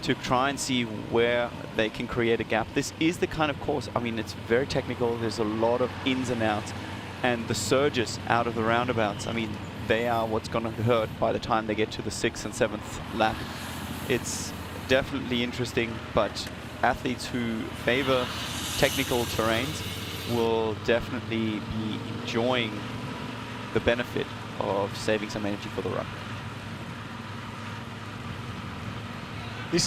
to try and see where they can create a gap. This is the kind of course, I mean, it's very technical. There's a lot of ins and outs. And the surges out of the roundabouts, I mean, they are what's going to hurt by the time they get to the 6th and 7th lap. It's definitely interesting, but athletes who favor technical terrains will definitely be enjoying the benefit of saving some energy for the run. This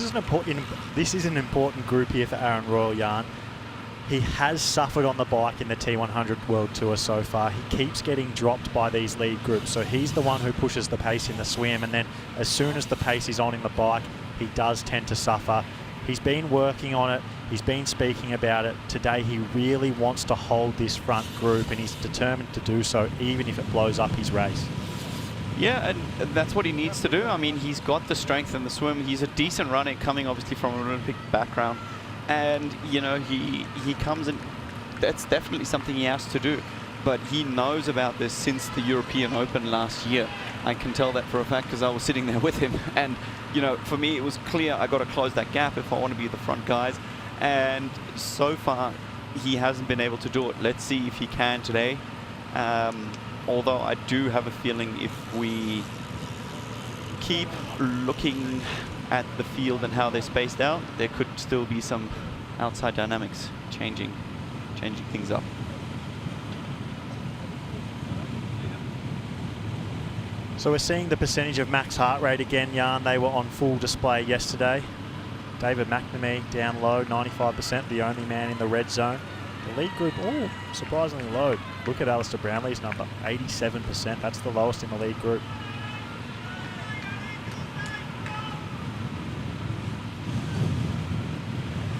is an important group here for Aaron Royal, Jan. He has suffered on the bike in the T100 World Tour so far. He keeps getting dropped by these lead groups, so he's the one who pushes the pace in the swim, and then as soon as the pace is on in the bike, he does tend to suffer. He's been working on it, he's been speaking about it. Today he really wants to hold this front group, and he's determined to do so even if it blows up his race. Yeah, and that's what he needs to do. I mean, he's got the strength in the swim. He's a decent runner, coming obviously from an Olympic background. And, you know, he comes and that's definitely something he has to do. But he knows about this since the European Open last year. I can tell that for a fact because I was sitting there with him. And, you know, for me, it was clear I got to close that gap if I want to be the front guys. And so far, he hasn't been able to do it. Let's see if he can today. Although I do have a feeling if we keep looking at the field and how they're spaced out, there could still be some outside dynamics changing things up. So we're seeing the percentage of max heart rate again, Jan. They were on full display yesterday. David McNamee down low, 95%, the only man in the red zone. The lead group, oh, surprisingly low. Look at Alistair Brownlee's number, 87%. That's the lowest in the lead group.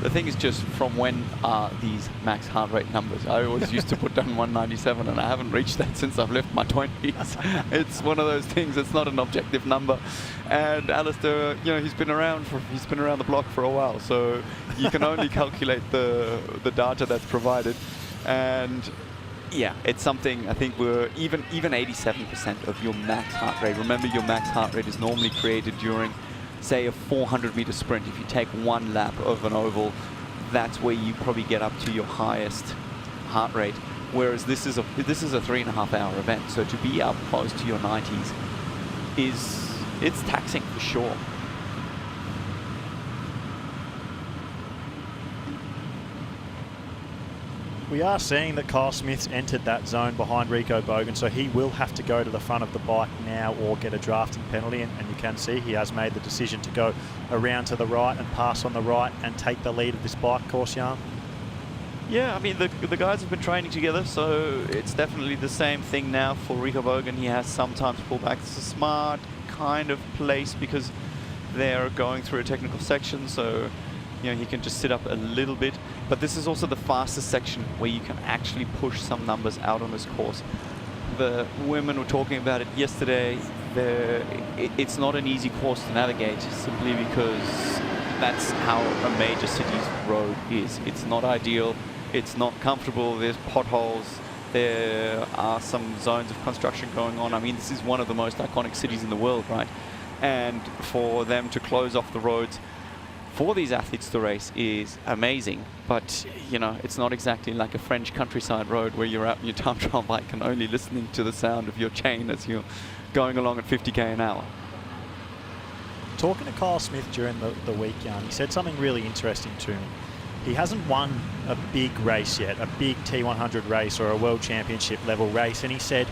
The thing is, just from when are these max heart rate numbers? I always used to put down 197, and I haven't reached that since I've left my 20s. It's one of those things. It's not an objective number. And Alistair, you know, he's been around the block for a while, so you can only calculate the data that's provided. And yeah, it's something. I think we're even 87% of your max heart rate. Remember, your max heart rate is normally created during, say, a 400-meter sprint. If you take one lap of an oval, that's where you probably get up to your highest heart rate. Whereas this is a 3.5-hour event, so to be up close to your 90s it's taxing for sure. We are seeing that Kyle Smith's entered that zone behind Rico Bogan, so he will have to go to the front of the bike now or get a drafting penalty, and you can see he has made the decision to go around to the right and pass on the right and take the lead of this bike course, Jan. Yeah, I mean, the guys have been training together, so it's definitely the same thing now for Rico Bogan. He has sometimes pulled back. It's a smart kind of place because they're going through a technical section, so you know, he can just sit up a little bit. But this is also the fastest section where you can actually push some numbers out on this course. The women were talking about it yesterday. It's not an easy course to navigate simply because that's how a major city's road is. It's not ideal. It's not comfortable. There's potholes. There are some zones of construction going on. I mean, this is one of the most iconic cities in the world, right? And for them to close off the roads for these athletes to race is amazing, but you know, it's not exactly like a French countryside road where you're out on your time trial bike and only listening to the sound of your chain as you're going along at 50k an hour. Talking to Kyle Smith during the week, Jan, he said something really interesting to me. He hasn't won a big race yet, a big T100 race or a World Championship level race, and he said,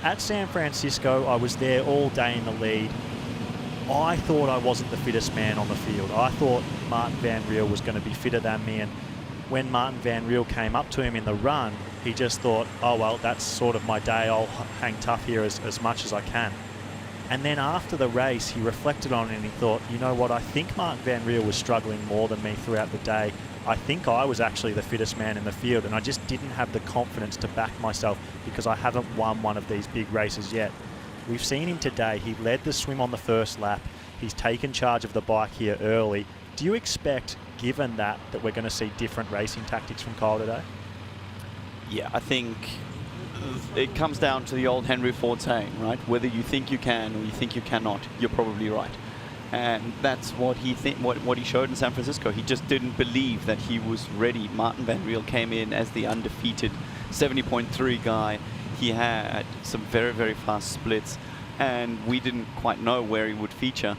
at San Francisco, I was there all day in the lead. I thought I wasn't the fittest man on the field. I thought Martin Van Riel was going to be fitter than me, and when Martin Van Riel came up to him in the run, he just thought, oh well, that's sort of my day, I'll hang tough here as much as I can. And then after the race, he reflected on it and he thought, you know what, I think Martin Van Riel was struggling more than me throughout the day. I think I was actually the fittest man in the field, and I just didn't have the confidence to back myself because I haven't won one of these big races yet. We've seen him today. He led the swim on the first lap. He's taken charge of the bike here early. Do you expect, given that we're going to see different racing tactics from Kyle today? Yeah, I think it comes down to the old Henry Ford saying, right? Whether you think you can or you think you cannot, you're probably right. And that's what he what he showed in San Francisco. He just didn't believe that he was ready. Martin Van Riel came in as the undefeated 70.3 guy. He had some very, very fast splits, and we didn't quite know where he would feature.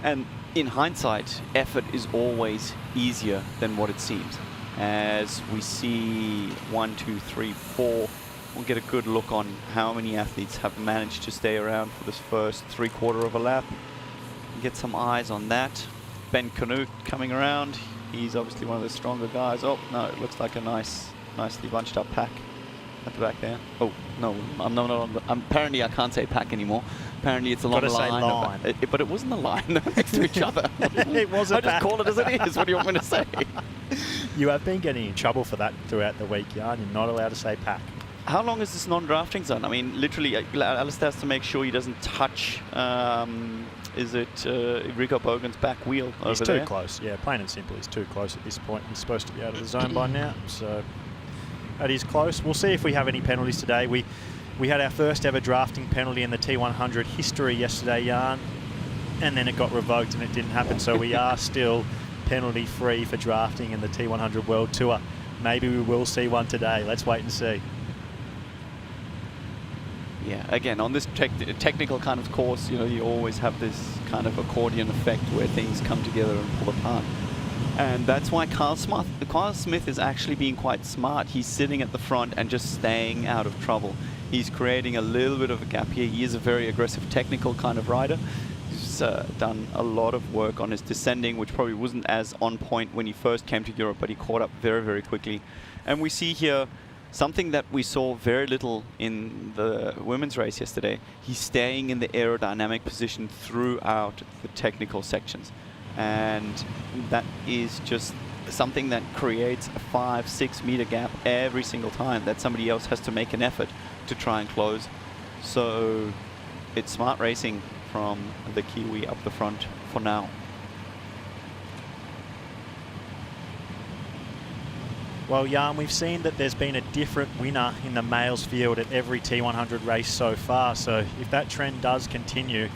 And in hindsight, effort is always easier than what it seems. As we see 1, 2, 3, 4, we'll get a good look on how many athletes have managed to stay around for this first 3/4 of a lap. Get some eyes on that. Ben Canute coming around. He's obviously one of the stronger guys. Oh, no, it looks like a nicely bunched up pack at the back there. Oh, no, I'm not on apparently I can't say pack anymore. Apparently it's a long line. But it wasn't a line next to each other. It was a I just call it as it is. What do you want me to say? You have been getting in trouble for that throughout the week, Jan. You're not allowed to say pack. How long is this non-drafting zone? I mean, literally, Alistair has to make sure he doesn't touch, is it Rico Bogan's back wheel over there? He's too close. Yeah, plain and simple, he's too close at this point. He's supposed to be out of the zone by now, so that is close. We'll see if we have any penalties today. We had our first ever drafting penalty in the T100 history yesterday, Jan, and then it got revoked and it didn't happen, so we are still penalty-free for drafting in the T100 World Tour. Maybe we will see one today. Let's wait and see. Yeah, again, on this technical kind of course, you know, you always have this kind of accordion effect where things come together and pull apart. And that's why Carl Smith is actually being quite smart. He's sitting at the front and just staying out of trouble. He's creating a little bit of a gap here. He is a very aggressive technical kind of rider. He's done a lot of work on his descending, which probably wasn't as on point when he first came to Europe, but he caught up very, very quickly. And we see here something that we saw very little in the women's race yesterday. He's staying in the aerodynamic position throughout the technical sections. And that is just something that creates a 5-6 meter gap every single time that somebody else has to make an effort to try and close. So it's smart racing from the Kiwi up the front for now. Well, Jan, we've seen that there's been a different winner in the males field at every T100 race so far. So if that trend does continue,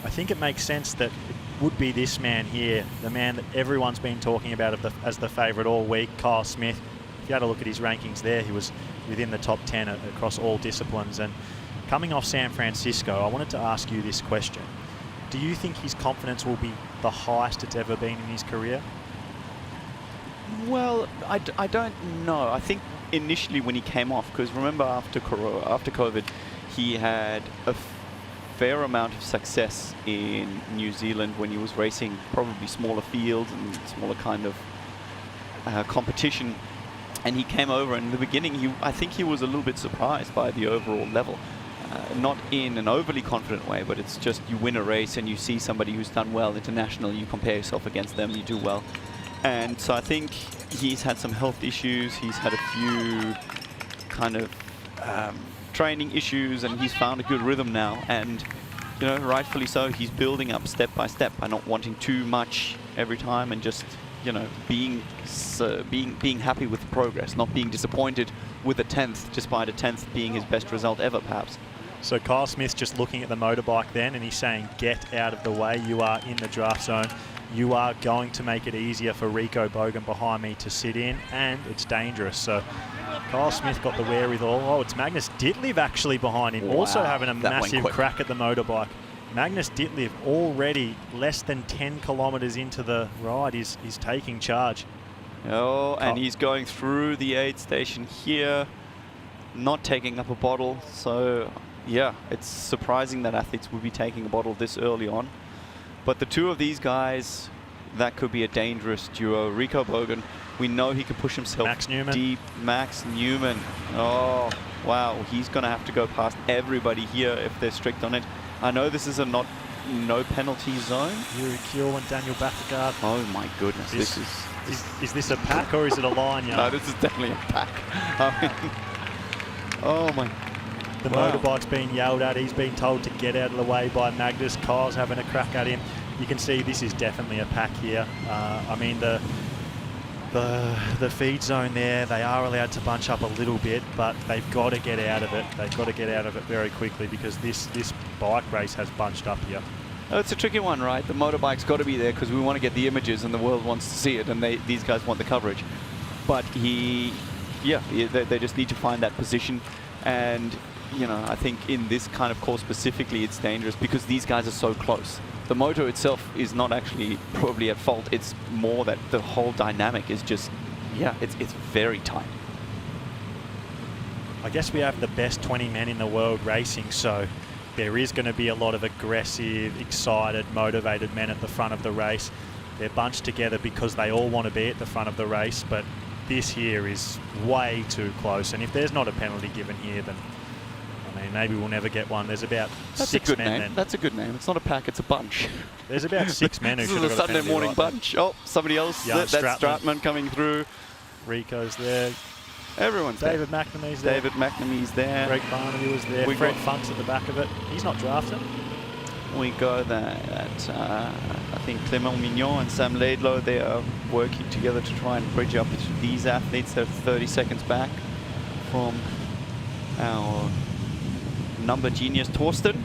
I think it makes sense that it would be this man here, the man that everyone's been talking about as the favourite all week, Kyle Smith. If you had a look at his rankings there, he was within the top 10 across all disciplines. And coming off San Francisco, I wanted to ask you this question. Do you think his confidence will be the highest it's ever been in his career? Well, I don't know. I think initially when he came off, because remember after COVID, he had a fair amount of success in New Zealand when he was racing probably smaller fields and smaller kind of competition. And he came over, and in the beginning, I think he was a little bit surprised by the overall level. Not in an overly confident way, but it's just you win a race and you see somebody who's done well international, you compare yourself against them, you do well. And so I think he's had some health issues, he's had a few kind of training issues, and he's found a good rhythm now. And, you know, rightfully so, he's building up step by step by not wanting too much every time and just, you know, being happy with the progress, not being disappointed with a 10th, despite a 10th being his best result ever, perhaps. So Kyle Smith's just looking at the motorbike then, and he's saying, get out of the way, you are in the draft zone. You are going to make it easier for Rico Bogan behind me to sit in, and it's dangerous. So Kyle Smith got the wherewithal. Oh, it's Magnus Ditlev actually behind him, also having a massive crack at the motorbike. Magnus Ditlev already less than 10 kilometres into the ride. He's taking charge. Oh, and he's going through the aid station here, not taking up a bottle. So, yeah, it's surprising that athletes would be taking a bottle this early on. But the two of these guys, that could be a dangerous duo. Rico Bogan, we know he can push himself deep. Max Newman. Oh, wow. He's going to have to go past everybody here if they're strict on it. I know this is a no penalty zone. Yuri Kuhl and Daniel Bathagard. Oh, my goodness. Is this a pack or is it a line? No, this is definitely a pack. I mean, oh, my. The motorbike's being yelled at. He's been told to get out of the way by Magnus. Kyle's having a crack at him. You can see this is definitely a pack here. I mean, the feed zone there, they are allowed to bunch up a little bit, but they've got to get out of it. They've got to get out of it very quickly because this bike race has bunched up here. Oh, it's a tricky one, right? The motorbike's got to be there because we want to get the images and the world wants to see it, and these guys want the coverage. But they just need to find that position. And, you know, I think in this kind of course specifically, it's dangerous because these guys are so close. The moto itself is not actually probably at fault. It's more that the whole dynamic is just, it's very tight. I guess we have the best 20 men in the world racing, so there is going to be a lot of aggressive, excited, motivated men at the front of the race. They're bunched together because they all want to be at the front of the race, but this here is way too close. And if there's not a penalty given here, then I mean, maybe we'll never get one. There's about six men then. That's a good name. It's not a pack, it's a bunch. There's about 6 men who should have got a Sunday penalty morning right bunch. Oh, somebody else. Yeah, That's Stratman coming through. Rico's there. Everyone's David there. McNamee's there. David McNamee's there. Greg Barnaby was there. Fred Funk's at the back of it. He's not drafted. We go there at, I think, Clement Mignon and Sam Laidlow. They are working together to try and bridge up these athletes. They're 30 seconds back from our number genius, Torsten,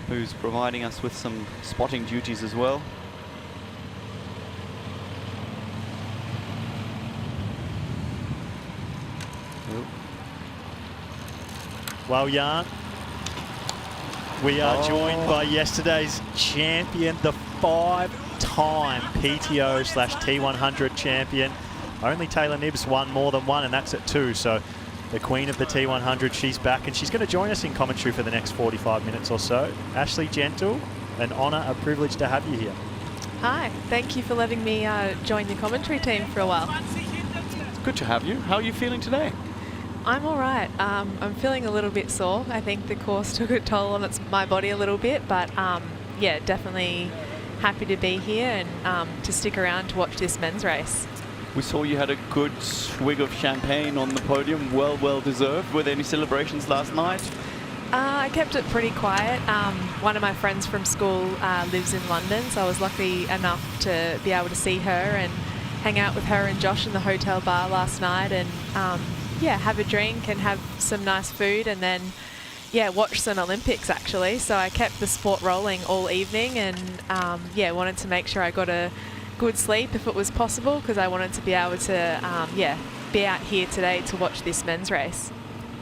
who's providing us with some spotting duties as well. Well, Jan, we are joined by yesterday's champion, the 5-time PTO/T100 champion. Only Taylor Nibbs won more than one, and that's at 2. So the queen of the T100, she's back, and she's going to join us in commentary for the next 45 minutes or so. Ashley Gentle, an honour, a privilege to have you here. Hi, thank you for letting me join the commentary team for a while. It's good to have you. How are you feeling today? I'm all right. I'm feeling a little bit sore. I think the course took a toll on my body a little bit, but yeah, definitely happy to be here and to stick around to watch this men's race. We saw you had a good swig of champagne on the podium, well deserved. Were there any celebrations last night? I kept it pretty quiet. One of my friends from school lives in London, so I was lucky enough to be able to see her and hang out with her and Josh in the hotel bar last night, and yeah, have a drink and have some nice food, and then yeah, watch some Olympics actually. So I kept the sport rolling all evening, and yeah, wanted to make sure I got a good sleep if it was possible, because I wanted to be able to yeah, be out here today to watch this men's race.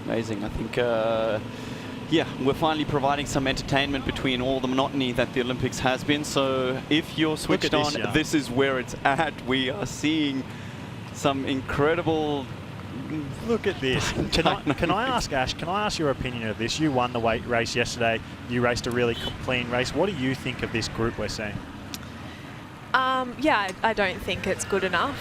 Amazing. I think yeah, we're finally providing some entertainment between all the monotony that the Olympics has been. So if you're switched on, this is where it's at. We are seeing some incredible... Look at this. Can I ask, Ash, can I ask your opinion of this? You won the weight race yesterday. You raced a really clean race. What do you think of this group we're seeing? Yeah, I don't think it's good enough.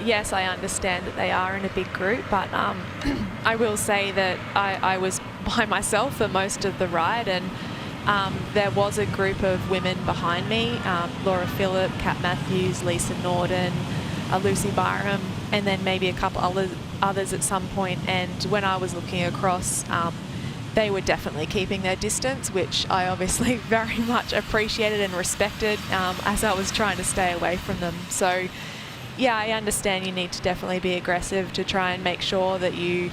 Yes, I understand that they are in a big group, but I will say that I was by myself for most of the ride, and there was a group of women behind me, Laura Phillip, Kat Matthews, Lisa Norden, Lucy Byram, and then maybe a couple others at some point. And when I was looking across, they were definitely keeping their distance, which I obviously very much appreciated and respected as I was trying to stay away from them. So yeah, I understand you need to definitely be aggressive to try and make sure that you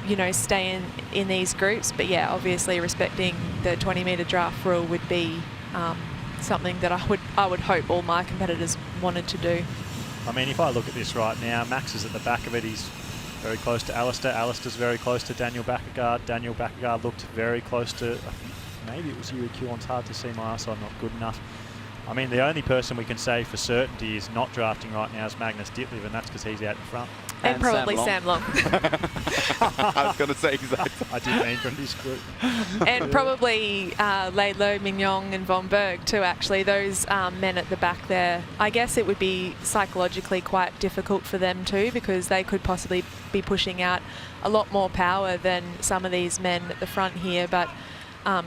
you know, stay in these groups, but yeah, obviously respecting the 20-metre draft rule would be something that I would hope all my competitors wanted to do. I mean, if I look at this right now, Max is at the back of it. He's very close to Alistair. Alistair's very close to Daniel Bakkegaard. Daniel Bakkegaard looked very close to, maybe it was Yuri Kuon. It's hard to see. My eyesight not good enough. I mean, the only person we can say for certainty is not drafting right now is Magnus Ditlev, and that's because he's out in front. And probably Sam Long. I was going to say exactly. I did mean from this group. And probably Laidlow, Mignon and Von Berg too, actually. Those men at the back there, I guess it would be psychologically quite difficult for them too, because they could possibly be pushing out a lot more power than some of these men at the front here. But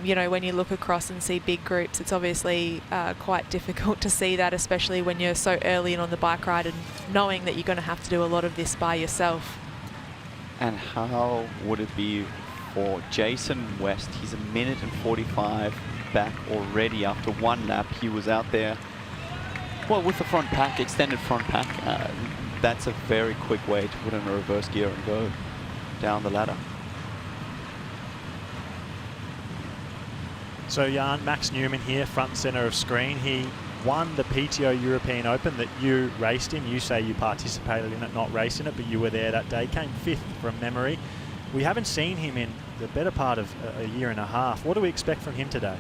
you know, when you look across and see big groups, it's obviously quite difficult to see that, especially when you're so early in on the bike ride and knowing that you're going to have to do a lot of this by yourself. And how would it be for Jason West? He's 1 minute and 45 back already after one lap. He was out there, well, with the front pack, extended front pack. That's a very quick way to put in a reverse gear and go down the ladder. So Jan, Max Newman here, front and centre of screen. He won the PTO European Open that you raced in. You say you participated in it, not racing it, but you were there that day. Came 5th from memory. We haven't seen him in the better part of a year and a half. What do we expect from him today?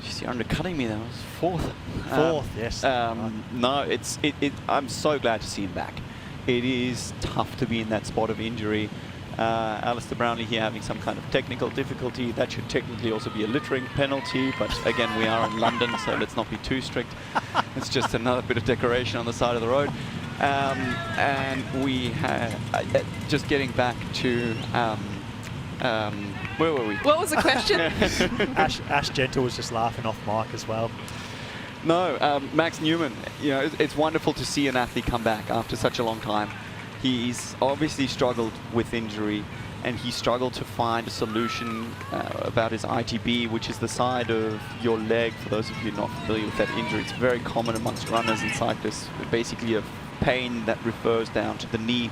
Jeez, you're undercutting me. That was 4th. 4th, yes. No, I'm so glad to see him back. It is tough to be in that spot of injury. Alistair Brownlee here having some kind of technical difficulty. That should technically also be a littering penalty, but again, we are in London, so let's not be too strict. It's just another bit of decoration on the side of the road. And we have, just getting back to, where were we? What was the question? Ash Gentle was just laughing off mic as well. No, Max Newman, you know, it's wonderful to see an athlete come back after such a long time. He's obviously struggled with injury, and he struggled to find a solution about his ITB, which is the side of your leg. For those of you not familiar with that injury, it's very common amongst runners and cyclists. Basically a pain that refers down to the knee.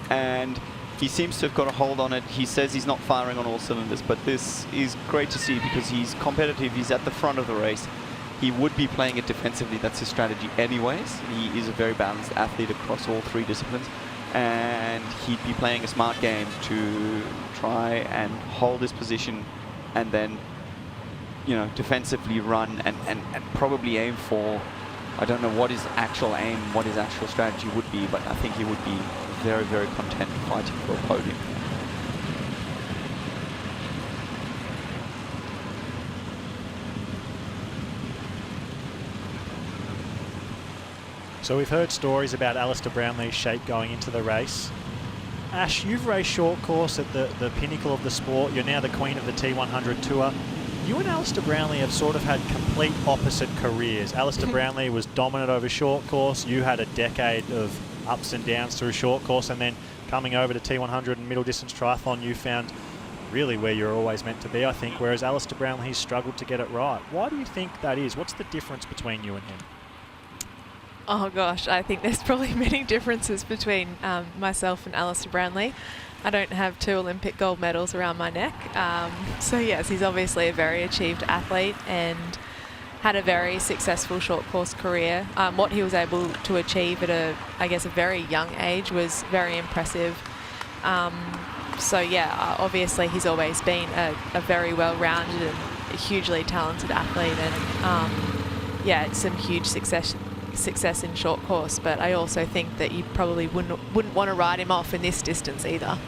And he seems to have got a hold on it. He says he's not firing on all cylinders, but this is great to see because he's competitive. He's at the front of the race. He would be playing it defensively. That's his strategy anyways. He is a very balanced athlete across all three disciplines. And he'd be playing a smart game to try and hold his position and then, you know, defensively run and probably aim for, I don't know what his actual aim, what his actual strategy would be, but I think he would be very, very content fighting for a podium. So we've heard stories about Alistair Brownlee's shape going into the race. Ash, you've raced short course at the pinnacle of the sport. You're now the queen of the T100 Tour. You and Alistair Brownlee have sort of had complete opposite careers. Alistair Brownlee was dominant over short course. You had a decade of ups and downs through short course, and then coming over to T100 and middle distance triathlon, you found really where you're always meant to be, I think, whereas Alistair Brownlee has struggled to get it right. Why do you think that is? What's the difference between you and him? Oh gosh, I think there's probably many differences between myself and Alistair Brownlee. I don't have 2 Olympic gold medals around my neck. So yes, he's obviously a very achieved athlete and had a very successful short course career. What he was able to achieve at a very young age was very impressive. So yeah, obviously he's always been a very well-rounded and a hugely talented athlete, and yeah, it's some huge success in short course, but I also think that you probably wouldn't want to ride him off in this distance either.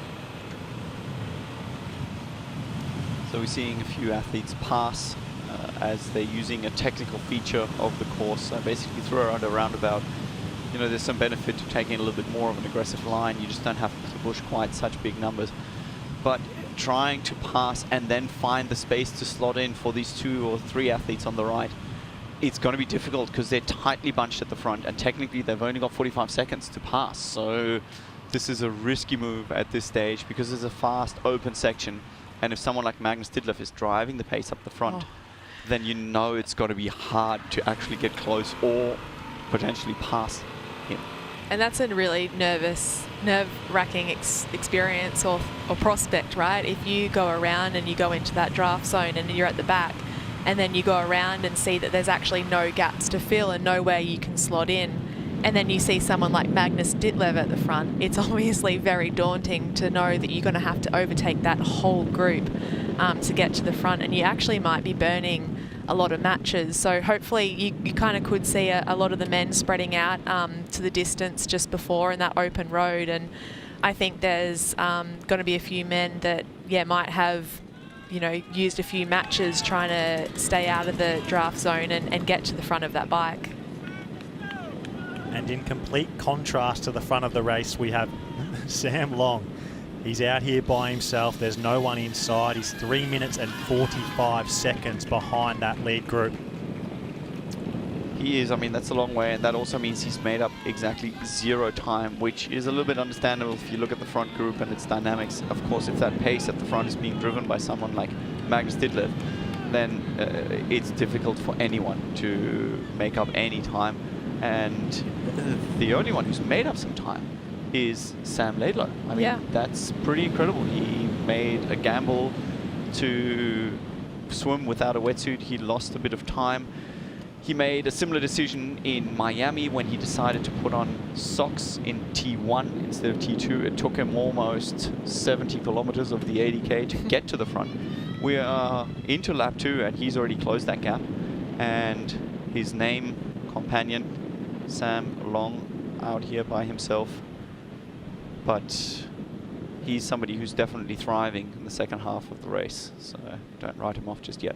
So we're seeing a few athletes pass as they're using a technical feature of the course. Basically throw around a roundabout. You know, there's some benefit to taking a little bit more of an aggressive line. You just don't have to push quite such big numbers. But trying to pass and then find the space to slot in for these 2 or 3 athletes on the right, it's going to be difficult because they're tightly bunched at the front, and technically they've only got 45 seconds to pass. So this is a risky move at this stage because it's a fast, open section. And if someone like Magnus Ditlev is driving the pace up the front, then you know it's got to be hard to actually get close or potentially pass him. And that's a really nerve-wracking experience or prospect, right? If you go around and you go into that draft zone and you're at the back, and then you go around and see that there's actually no gaps to fill and nowhere you can slot in, and then you see someone like Magnus Ditlev at the front, it's obviously very daunting to know that you're going to have to overtake that whole group to get to the front, and you actually might be burning a lot of matches. So hopefully you kind of could see a lot of the men spreading out to the distance just before in that open road, and I think there's going to be a few men that might have used a few matches trying to stay out of the draft zone and get to the front of that bike. And in complete contrast to the front of the race, we have Sam Long. He's out here by himself. There's no one inside. He's 3 minutes and 45 seconds behind that lead group. He is. I mean, that's a long way, and that also means he's made up exactly 0 time, which is a little bit understandable if you look at the front group and its dynamics. Of course, if that pace at the front is being driven by someone like Magnus Ditlev, then it's difficult for anyone to make up any time. And the only one who's made up some time is Sam Laidlow. I mean, that's pretty incredible. He made a gamble to swim without a wetsuit. He lost a bit of time. He made a similar decision in Miami when he decided to put on socks in T1 instead of T2. It took him almost 70 kilometers of the 80K to get to the front. We are into lap 2 and he's already closed that gap. And his companion, Sam Long, out here by himself. But he's somebody who's definitely thriving in the second half of the race, so don't write him off just yet.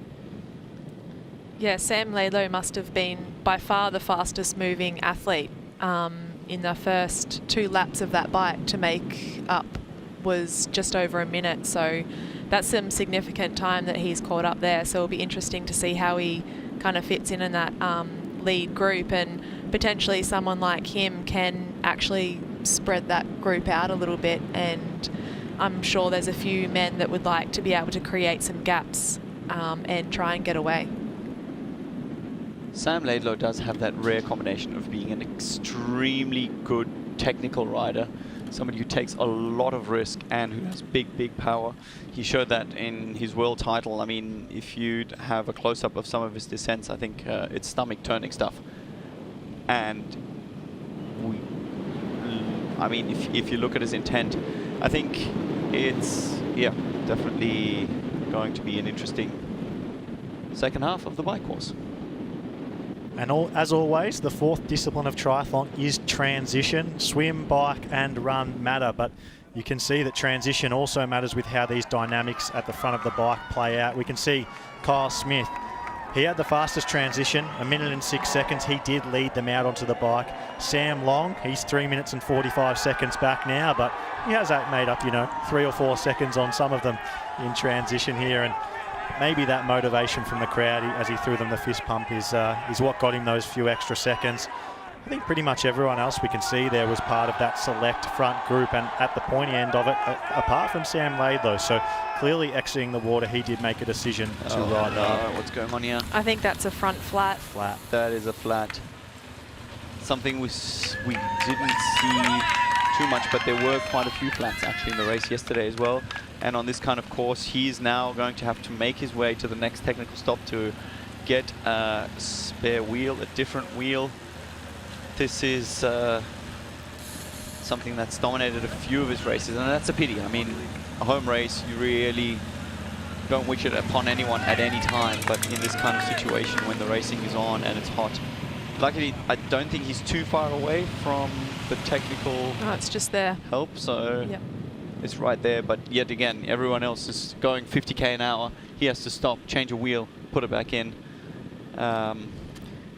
Yeah, Sam Laidlow must have been by far the fastest moving athlete in the first 2 laps of that bike. To make up was just over a minute, so that's some significant time that he's caught up there. So it'll be interesting to see how he kind of fits in that lead group, and potentially someone like him can actually spread that group out a little bit, and I'm sure there's a few men that would like to be able to create some gaps and try and get away. Sam Laidlow does have that rare combination of being an extremely good technical rider, somebody who takes a lot of risk and who has big power. He showed that in his world title. I mean, if you'd have a close-up of some of his descents, I think it's stomach-turning stuff. And I mean, if you look at his intent, I think it's, yeah, definitely going to be an interesting second half of the bike course. And as always, the 4th discipline of triathlon is transition. Swim, bike and run matter, but you can see that transition also matters with how these dynamics at the front of the bike play out. We can see Kyle Smith, he had the fastest transition, 1 minute and 6 seconds. He did lead them out onto the bike. Sam Long, he's 3 minutes and 45 seconds back now, but he has made up, 3 or 4 seconds on some of them in transition here. And maybe that motivation from the crowd as he threw them the fist pump is what got him those few extra seconds. I think pretty much everyone else we can see there was part of that select front group, and at the pointy end of it, apart from Sam Laidlow. So clearly exiting the water, he did make a decision to ride up. What's going on here? I think that's a front flat. Flat. That is a flat. Something we didn't see too much, but there were quite a few flats actually in the race yesterday as well. And on this kind of course, he's now going to have to make his way to the next technical stop to get a spare wheel, a different wheel. This is something that's dominated a few of his races, and that's a pity. I mean, a home race, you really don't wish it upon anyone at any time, but in this kind of situation when the racing is on and it's hot. Luckily, I don't think he's too far away from the technical it's just there. help, so yep. It's right there. But yet again, everyone else is going 50k an hour. He has to stop, change a wheel, put it back in.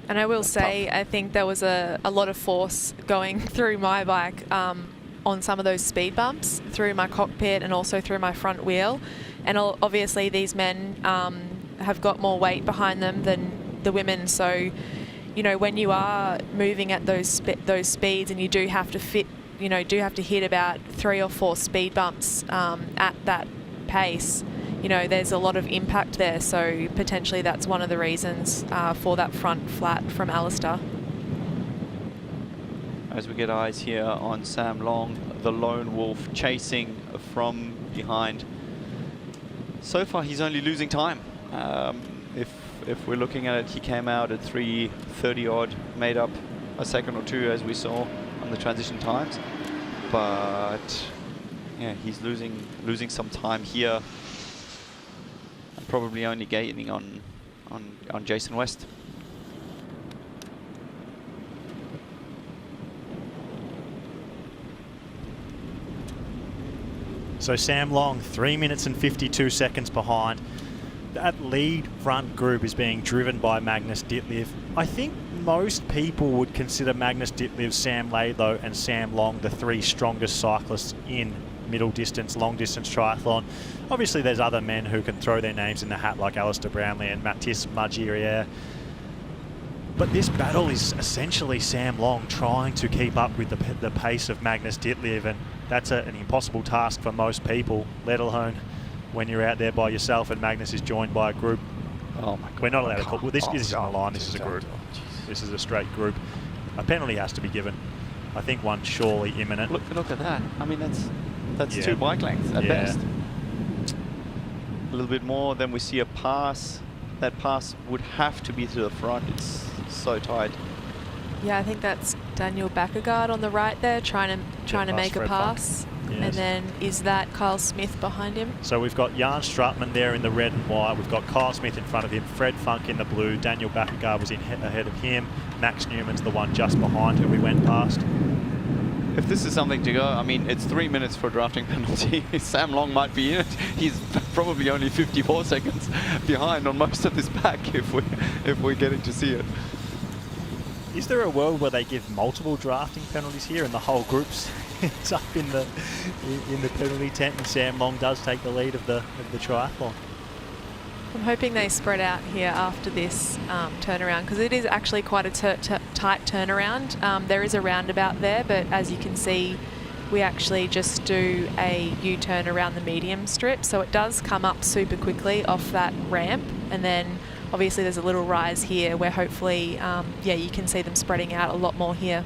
And I will say, I think there was a lot of force going through my bike on some of those speed bumps, through my cockpit and also through my front wheel. And obviously these men have got more weight behind them than the women. So, when you are moving at those speeds and you do have to hit about 3 or 4 speed bumps at that pace, there's a lot of impact there, so potentially that's one of the reasons for that front flat from Alistair. As we get eyes here on Sam Long, the lone wolf chasing from behind. So far he's only losing time. If we're looking at it, he came out at 3:30 odd, made up a second or two as we saw on the transition times. But yeah, he's losing some time here. Probably only gaining on Jason West. So Sam Long, 3 minutes and 52 seconds behind. That lead front group is being driven by Magnus Ditlev. I think most people would consider Magnus Ditlev, Sam Laidlow and Sam Long the 3 strongest cyclists in middle distance, long distance triathlon. Obviously there's other men who can throw their names in the hat like Alistair Brownlee and Mathis Margiriere. But this battle is essentially Sam Long trying to keep up with the pace of Magnus Ditlev, and that's an impossible task for most people, let alone when you're out there by yourself and Magnus is joined by a group. Oh my God. We're not allowed to call. Well, this isn't a line, this is a group. This is a straight group. A penalty has to be given. I think one surely imminent. Look at that. I mean, that's 2 bike lengths at best. A little bit more, then we see a pass. That pass would have to be to the front. It's so tight. Yeah, I think that's Daniel Backergaard on the right there, trying to make a pass. Yes. And then is that Kyle Smith behind him? So we've got Jan Strutman there in the red and white. We've got Kyle Smith in front of him, Fred Funk in the blue. Daniel Backergaard was ahead of him. Max Newman's the one just behind who we went past. If this is something to go, I mean, it's 3 minutes for a drafting penalty. Sam Long might be in it. He's probably only 54 seconds behind on most of this pack if we're getting to see it. Is there a world where they give multiple drafting penalties here and the whole group's up in the penalty tent and Sam Long does take the lead of the triathlon? I'm hoping they spread out here after this turnaround, because it is actually quite a tight turnaround. There is a roundabout there, but as you can see, we actually just do a U-turn around the medium strip, so it does come up super quickly off that ramp, and then obviously there's a little rise here where hopefully, yeah, you can see them spreading out a lot more here.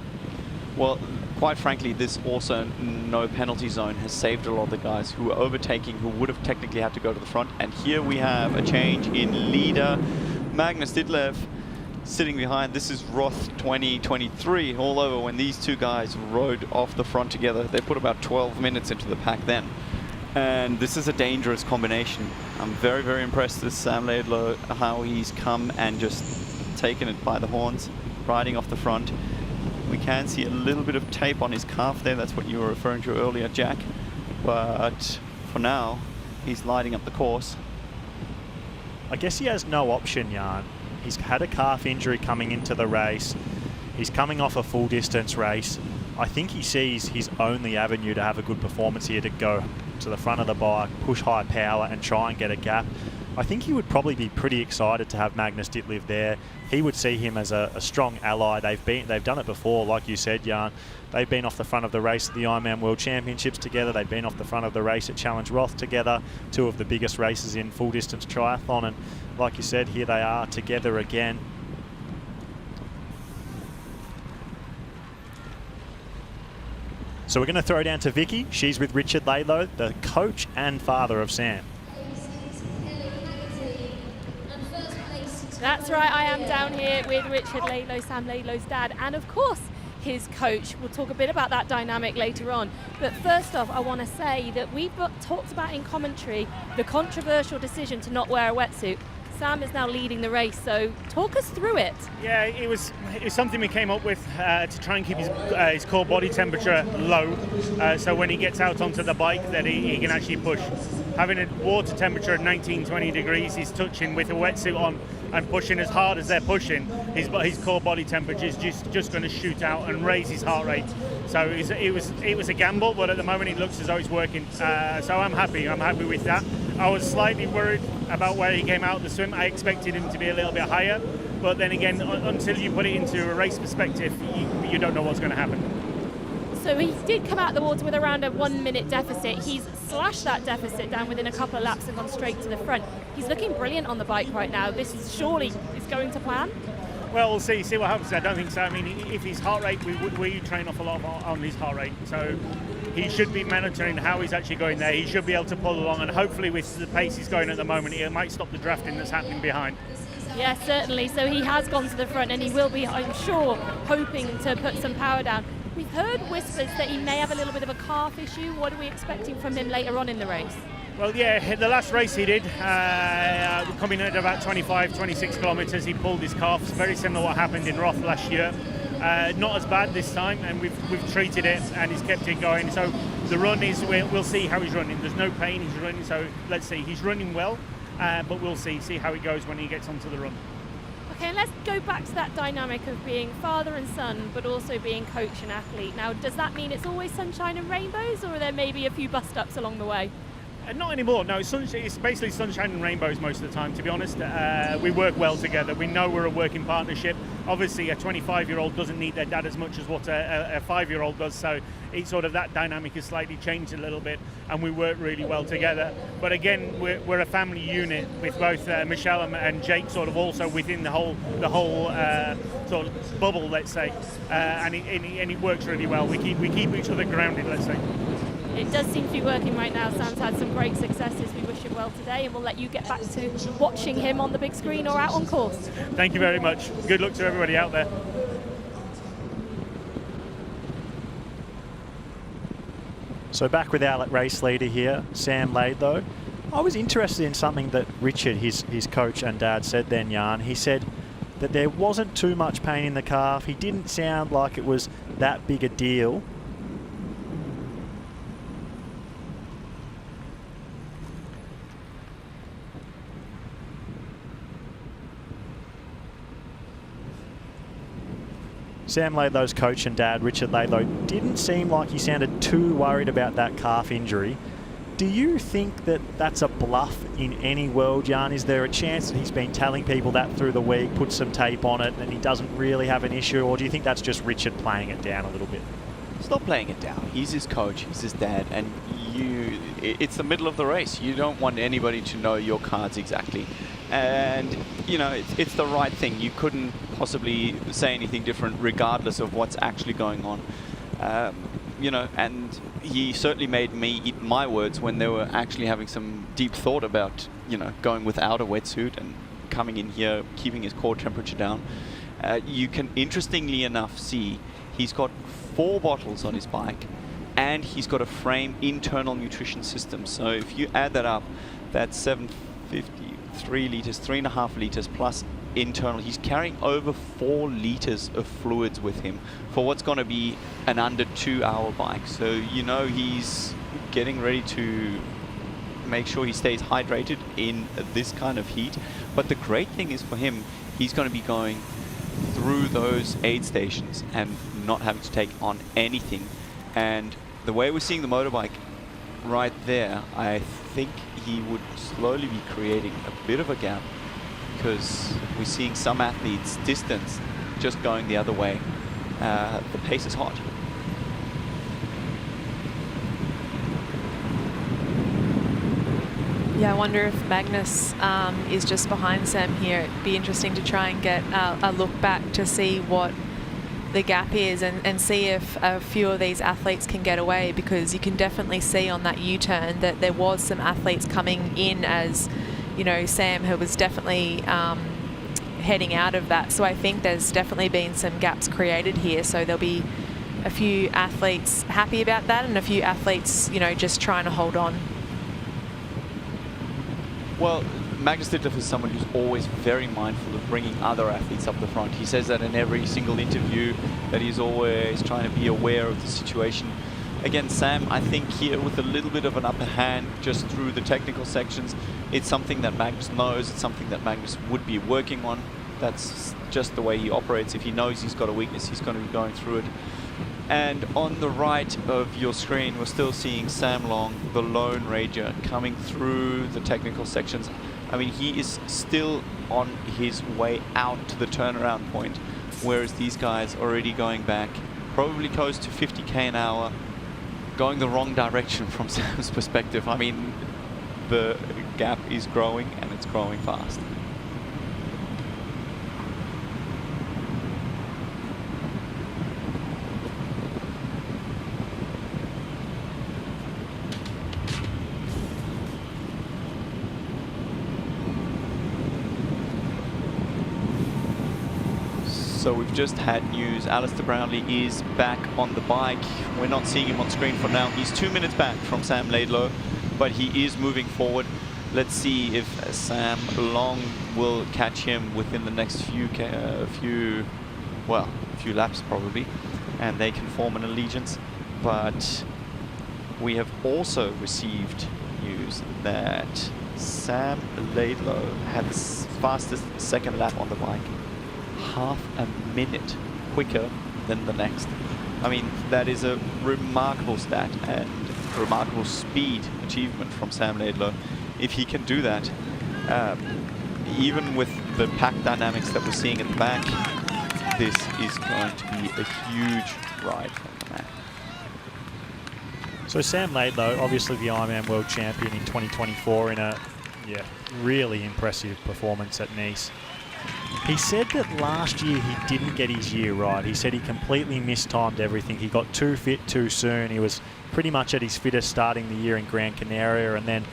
Well, quite frankly, this also no penalty zone has saved a lot of the guys who were overtaking, who would have technically had to go to the front. And here we have a change in leader. Magnus Ditlev sitting behind. This is Roth 2023 all over when these two guys rode off the front together. They put about 12 minutes into the pack then. And this is a dangerous combination. I'm very, very impressed with Sam Laidlow, how he's come and just taken it by the horns, riding off the front. We can see a little bit of tape on his calf there. That's what you were referring to earlier, Jack. But for now, he's lighting up the course. I guess he has no option, Jan. He's had a calf injury coming into the race. He's coming off a full distance race. I think he sees his only avenue to have a good performance here to go to the front of the bike, push high power and try and get a gap. I think he would probably be pretty excited to have Magnus Ditlev there. He would see him as a strong ally. They've done it before, like you said, Jan. They've been off the front of the race at the Ironman World Championships together. They've been off the front of the race at Challenge Roth together, two of the biggest races in full distance triathlon. And like you said, here they are together again. So we're going to throw down to Vicky. She's with Richard Laidlow, the coach and father of Sam. That's right, I am down here with Richard Laidlow, Sam Laidlow's dad, and of course his coach. We'll talk a bit about that dynamic later on. But first off, I want to say that we've talked about in commentary the controversial decision to not wear a wetsuit. Sam is now leading the race, so talk us through it. Yeah, it was something we came up with to try and keep his core body temperature low, so when he gets out onto the bike that he can actually push. Having a water temperature at 19-20 degrees, he's touching with a wetsuit on and pushing as hard as they're pushing, his core body temperature is just going to shoot out and raise his heart rate. So it was a gamble, but at the moment it looks as though it's working. So I'm happy with that. I was slightly worried about where he came out of the swim. I expected him to be a little bit higher, but then again, until you put it into a race perspective, you don't know what's going to happen. So he did come out of the water with around a 1 minute deficit. He's slashed that deficit down within a couple of laps and gone straight to the front. He's looking brilliant on the bike right now. This is surely going to plan. Well, we'll see what happens. I don't think so. I mean, if his heart rate, we train off a lot on his heart rate. So he should be monitoring how he's actually going there. He should be able to pull along, and hopefully with the pace he's going at the moment, it might stop the drafting that's happening behind. Yeah, certainly. So he has gone to the front, and he will be, I'm sure, hoping to put some power down. We've heard whispers that he may have a little bit of a calf issue. What are we expecting from him later on in the race? Well, yeah, the last race he did, coming at about 25, 26 kilometres, he pulled his calf. It's very similar to what happened in Roth last year. Not as bad this time, and we've treated it, and he's kept it going. So the run is, we'll see how he's running. There's no pain, he's running, so let's see. He's running well, but we'll see how it goes when he gets onto the run. Okay, let's go back to that dynamic of being father and son, but also being coach and athlete. Now, does that mean it's always sunshine and rainbows, or are there maybe a few bust-ups along the way? Not anymore. No, it's basically sunshine and rainbows most of the time, to be honest. We work well together. We know we're a working partnership. Obviously, a 25-year-old doesn't need their dad as much as what a 5-year-old does, so it's sort of that dynamic has slightly changed a little bit, and we work really well together. But again, we're a family unit with both Michelle and Jake sort of also within the whole sort of bubble, let's say, and it works really well. We keep each other grounded, let's say. It does seem to be working right now. Sam's had some great successes. We wish him well today, and we'll let you get back to watching him on the big screen or out on course. Thank you very much. Good luck to everybody out there. So back with our race leader here, Sam Laidlow. I was interested in something that Richard, his coach and dad, said then, Jan. He said that there wasn't too much pain in the calf. He didn't sound like it was that big a deal. Sam Laidlow's coach and dad, Richard Laidlow, didn't seem like he sounded too worried about that calf injury. Do you think that that's a bluff in any world, Jan? Is there a chance that he's been telling people that through the week, put some tape on it, and he doesn't really have an issue? Or do you think that's just Richard playing it down a little bit? He's not playing it down. He's his coach, he's his dad, and it's the middle of the race. You don't want anybody to know your cards exactly. And, you know, it's the right thing. You couldn't possibly say anything different regardless of what's actually going on. You know, and he certainly made me eat my words when they were actually having some deep thought about, you know, going without a wetsuit and coming in here, keeping his core temperature down. You can, interestingly enough, see he's got 4 bottles on his bike, and he's got a frame internal nutrition system. So if you add that up, that's 750, 3 liters, 3.5 liters plus internal. He's carrying over 4 liters of fluids with him for what's going to be an under 2-hour bike. So, you know, he's getting ready to make sure he stays hydrated in this kind of heat. But the great thing is for him, he's going to be going through those aid stations and not having to take on anything. And the way we're seeing the motorbike right there, I think he would slowly be creating a bit of a gap, because we're seeing some athletes distance just going the other way. The pace is hot. Yeah, I wonder if Magnus is just behind Sam here. It'd be interesting to try and get a look back to see what the gap is and see if a few of these athletes can get away, because you can definitely see on that U-turn that there was some athletes coming in as, you know, Sam, who was definitely heading out of that. So I think there's definitely been some gaps created here. So there'll be a few athletes happy about that and a few athletes, you know, just trying to hold on. Well, Magnus Ditlev is someone who's always very mindful of bringing other athletes up the front. He says that in every single interview, that he's always trying to be aware of the situation. Again, Sam, I think here with a little bit of an upper hand just through the technical sections, it's something that Magnus knows, it's something that Magnus would be working on. That's just the way he operates. If he knows he's got a weakness, he's going to be going through it. And on the right of your screen, we're still seeing Sam Long, the Lone Ranger, coming through the technical sections. I mean, he is still on his way out to the turnaround point, whereas these guys already going back, probably close to 50k an hour, going the wrong direction from Sam's perspective. I mean, the gap is growing, and it's growing fast. So we've just had news. Alistair Brownlee is back on the bike. We're not seeing him on screen for now. He's 2 minutes back from Sam Laidlow, but he is moving forward. Let's see if Sam Long will catch him within the next few laps probably, and they can form an allegiance. But we have also received news that Sam Laidlow had the fastest second lap on the bike, half a minute quicker than the next. I mean, that is a remarkable stat and a remarkable speed achievement from Sam Laidlow. If he can do that, even with the pack dynamics that we're seeing at the back, this is going to be a huge ride from the man. So Sam Laidlow, obviously the Ironman World Champion in 2024 in a really impressive performance at Nice. He said that last year he didn't get his year right. He said he completely mistimed everything. He got too fit too soon. He was pretty much at his fittest starting the year in Gran Canaria, and then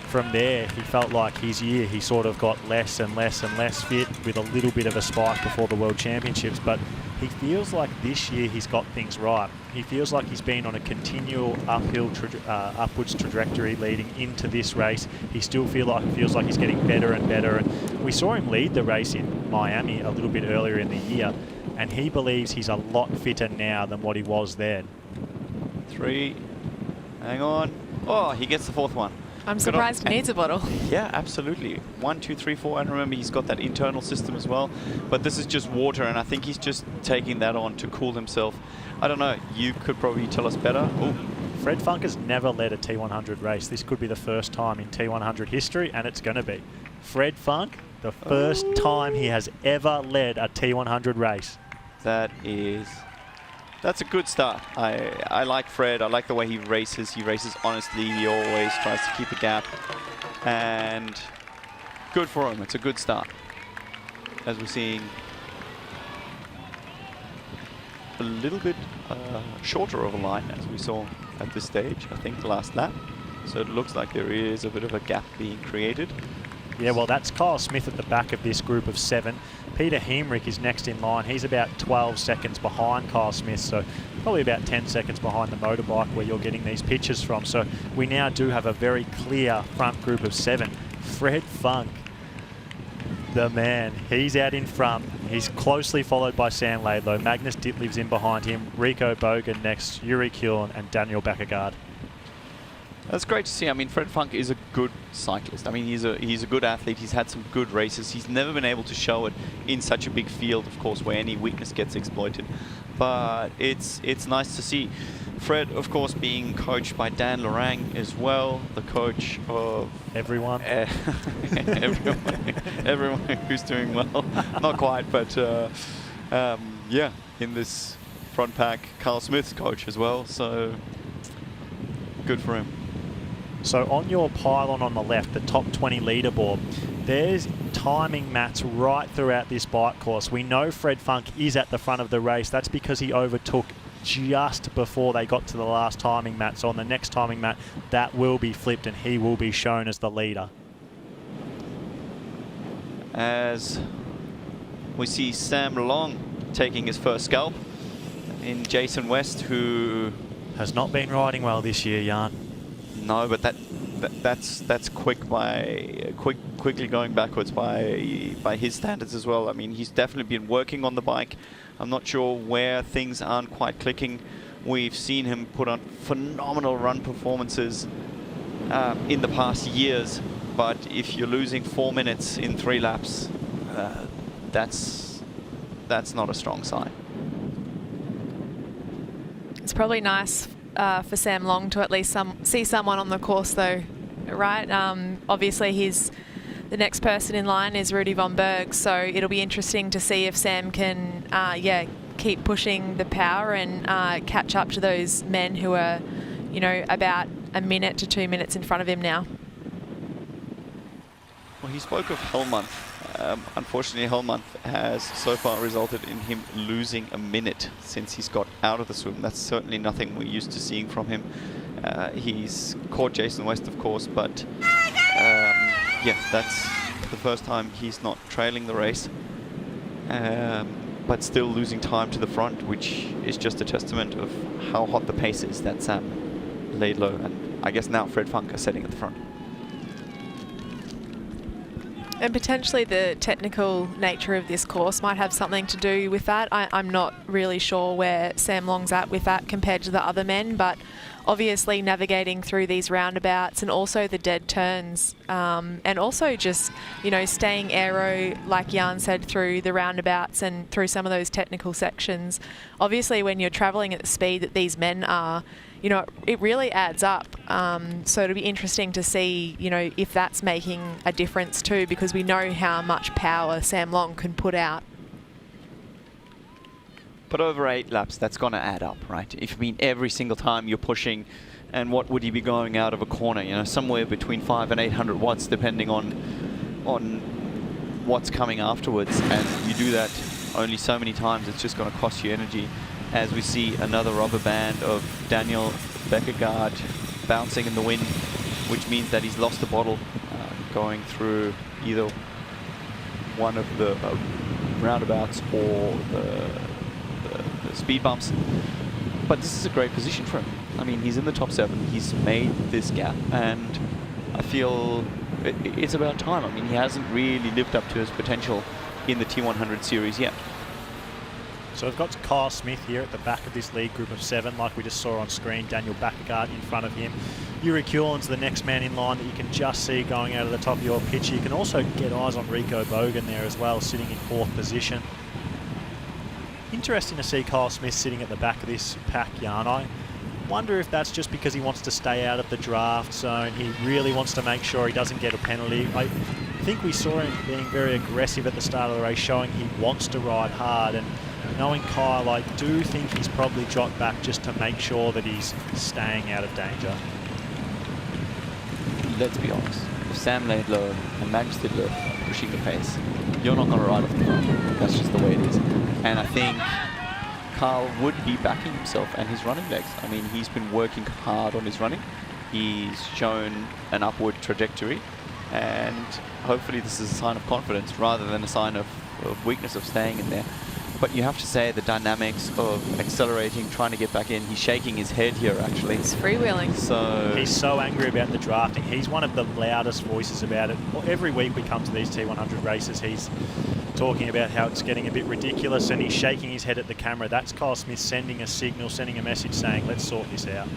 from there he felt like his year he sort of got less and less and less fit, with a little bit of a spike before the World Championships. But he feels like this year he's got things right. He feels like he's been on a continual upwards trajectory leading into this race. He still feels like he's getting better and better. And we saw him lead the race in Miami a little bit earlier in the year, and he believes he's a lot fitter now than what he was then. 3, hang on. Oh, he gets the 4th one. I'm surprised he needs a bottle. Yeah, absolutely. 1, 2, 3, 4. And remember, he's got that internal system as well. But this is just water, and I think he's just taking that on to cool himself. I don't know. You could probably tell us better. Ooh. Fred Funk has never led a T100 race. This could be the first time in T100 history, and it's going to be. Fred Funk, the first time he has ever led a T100 race. That's a good start. I like Fred. I like the way he races. He races honestly. He always tries to keep a gap. And good for him. It's a good start. As we're seeing a little bit shorter of a line as we saw at this stage, I think, the last lap. So it looks like there is a bit of a gap being created. Yeah, well, that's Kyle Smith at the back of this group of 7. Peter Hemrich is next in line. He's about 12 seconds behind Kyle Smith, so probably about 10 seconds behind the motorbike where you're getting these pictures from. So we now do have a very clear front group of 7. Fred Funk, the man, he's out in front. He's closely followed by Sam Laidlow. Magnus Ditlev's in behind him. Rico Bogan next, Yuri Kuhn and Daniel Bakkegaard. That's great to see. I mean, Fred Funk is a good cyclist. I mean, he's a good athlete. He's had some good races. He's never been able to show it in such a big field, of course, where any weakness gets exploited. But it's nice to see. Fred, of course, being coached by Dan Lorang as well, the coach of everyone. Everyone who's doing well. Not quite, but yeah, in this front pack, Carl Smith's coach as well. So good for him. So on your pylon on the left, the top 20 leaderboard, there's timing mats right throughout this bike course. We know Fred Funk is at the front of the race. That's because he overtook just before they got to the last timing mat. So on the next timing mat, that will be flipped and he will be shown as the leader. As we see Sam Long taking his first scalp in Jason West, who has not been riding well this year, Jan. No, but that's quickly going backwards by his standards as well. I mean, he's definitely been working on the bike. I'm not sure where things aren't quite clicking. We've seen him put on phenomenal run performances in the past years, but if you're losing 4 minutes in 3 laps, that's not a strong sign. It's probably nice for Sam Long to at least see someone on the course, though, right? Obviously, the next person in line is Rudy von Berg, so it'll be interesting to see if Sam can, keep pushing the power and catch up to those men who are, about a minute to 2 minutes in front of him now. Well, he spoke of Hellmonth. Unfortunately, Hellmonth has so far resulted in him losing a minute since he's got out of the swim. That's certainly nothing we're used to seeing from him. He's caught Jason West, of course, but yeah, that's the first time he's not trailing the race, but still losing time to the front, which is just a testament of how hot the pace is that Sam Laidlow and I guess now Fred Funk are setting at the front. And potentially the technical nature of this course might have something to do with that. I'm not really sure where Sam Long's at with that compared to the other men, but obviously navigating through these roundabouts and also the dead turns, and also just, staying aero, like Jan said, through the roundabouts and through some of those technical sections. Obviously, when you're travelling at the speed that these men are, it really adds up. So it'll be interesting to see, if that's making a difference too, because we know how much power Sam Long can put out. But over 8 laps, that's going to add up, right? Every single time you're pushing, and what would he be going out of a corner? Somewhere between 500 and 800 watts, depending on what's coming afterwards. And you do that only so many times, it's just going to cost you energy. As we see another rubber band of Daniel Bakkegaard bouncing in the wind, which means that he's lost the bottle going through either one of the roundabouts or the speed bumps. But this is a great position for him. He's in the top 7. He's made this gap, and I feel it's about time. He hasn't really lived up to his potential in the T100 series yet. So we've got Kyle Smith here at the back of this lead group of 7, like we just saw on screen. Daniel Backergaard in front of him. Yuri Kulin's the next man in line that you can just see going out of the top of your picture. You can also get eyes on Rico Bogan there as well, sitting in 4th position. Interesting to see Kyle Smith sitting at the back of this pack, Jan. I wonder if that's just because he wants to stay out of the draft zone. He really wants to make sure he doesn't get a penalty. I think we saw him being very aggressive at the start of the race, showing he wants to ride hard. And knowing Kyle, I do think he's probably dropped back just to make sure that he's staying out of danger. Let's be honest. If Sam Laidlow and Magnus Ditlev are pushing the pace, you're not going to ride off the front. That's just the way it is. And I think Kyle would be backing himself and his running legs. I mean, he's been working hard on his running. He's shown an upward trajectory. And hopefully this is a sign of confidence rather than a sign of weakness of staying in there. But you have to say the dynamics of accelerating, trying to get back in. He's shaking his head here, actually. He's freewheeling. So he's so angry about the drafting. He's one of the loudest voices about it. Well, every week we come to these T100 races, he's talking about how it's getting a bit ridiculous, and he's shaking his head at the camera. That's Kyle Smith sending a signal, sending a message saying, let's sort this out.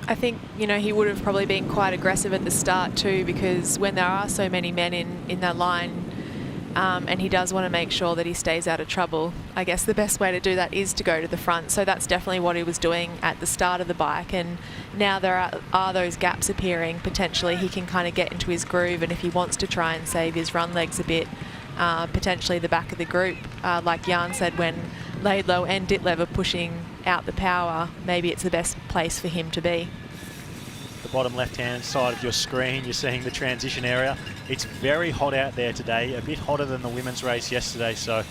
I think, you know, he would have probably been quite aggressive at the start too, because when there are so many men in that line, and he does want to make sure that he stays out of trouble, I guess the best way to do that is to go to the front. So that's definitely what he was doing at the start of the bike, and now there are those gaps appearing. Potentially he can kind of get into his groove, and if he wants to try and save his run legs a bit, potentially the back of the group, like Jan said, when Laidlow and Ditlev are pushing out the power, maybe it's the best place for him to be. The bottom left-hand side of your screen, you're seeing the transition area. It's very hot out there today, a bit hotter than the women's race yesterday, so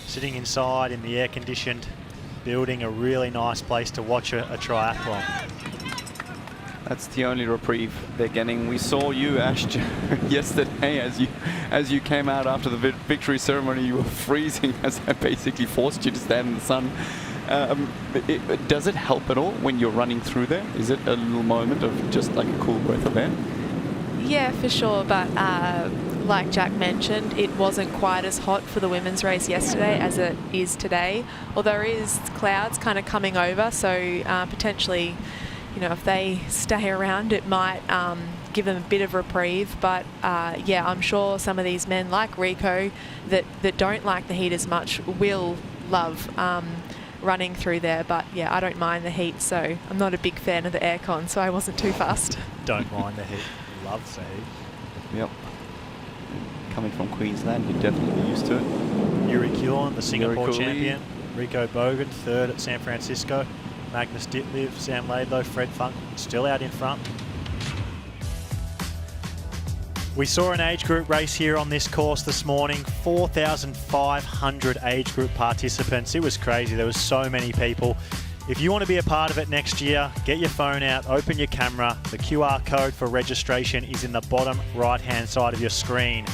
sitting inside in the air-conditioned building, a really nice place to watch a triathlon. That's the only reprieve they're getting. We saw you, Ash, yesterday as you came out after the victory ceremony. You were freezing as I basically forced you to stand in the sun. Does it help at all when you're running through there? Is it a little moment of just like a cool breath of air? Yeah, for sure, but like Jack mentioned, it wasn't quite as hot for the women's race yesterday as it is today. Although there is clouds kind of coming over, so potentially, you know, if they stay around, it might give them a bit of reprieve. But yeah, I'm sure some of these men like Rico that don't like the heat as much will love running through there. But yeah, I don't mind the heat, so I'm not a big fan of the aircon, so I wasn't too fast. Don't mind the heat. Loves the heat. Yep. Coming from Queensland, you're definitely used to it. Yuri Kulin, the Singapore champion. Rico Bogan, 3rd at San Francisco. Magnus Ditlev, Sam Laidlow, Fred Funk still out in front. We saw an age group race here on this course this morning. 4,500 age group participants. It was crazy. There was so many people. If you want to be a part of it next year, get your phone out, open your camera. The QR code for registration is in the bottom right-hand side of your screen.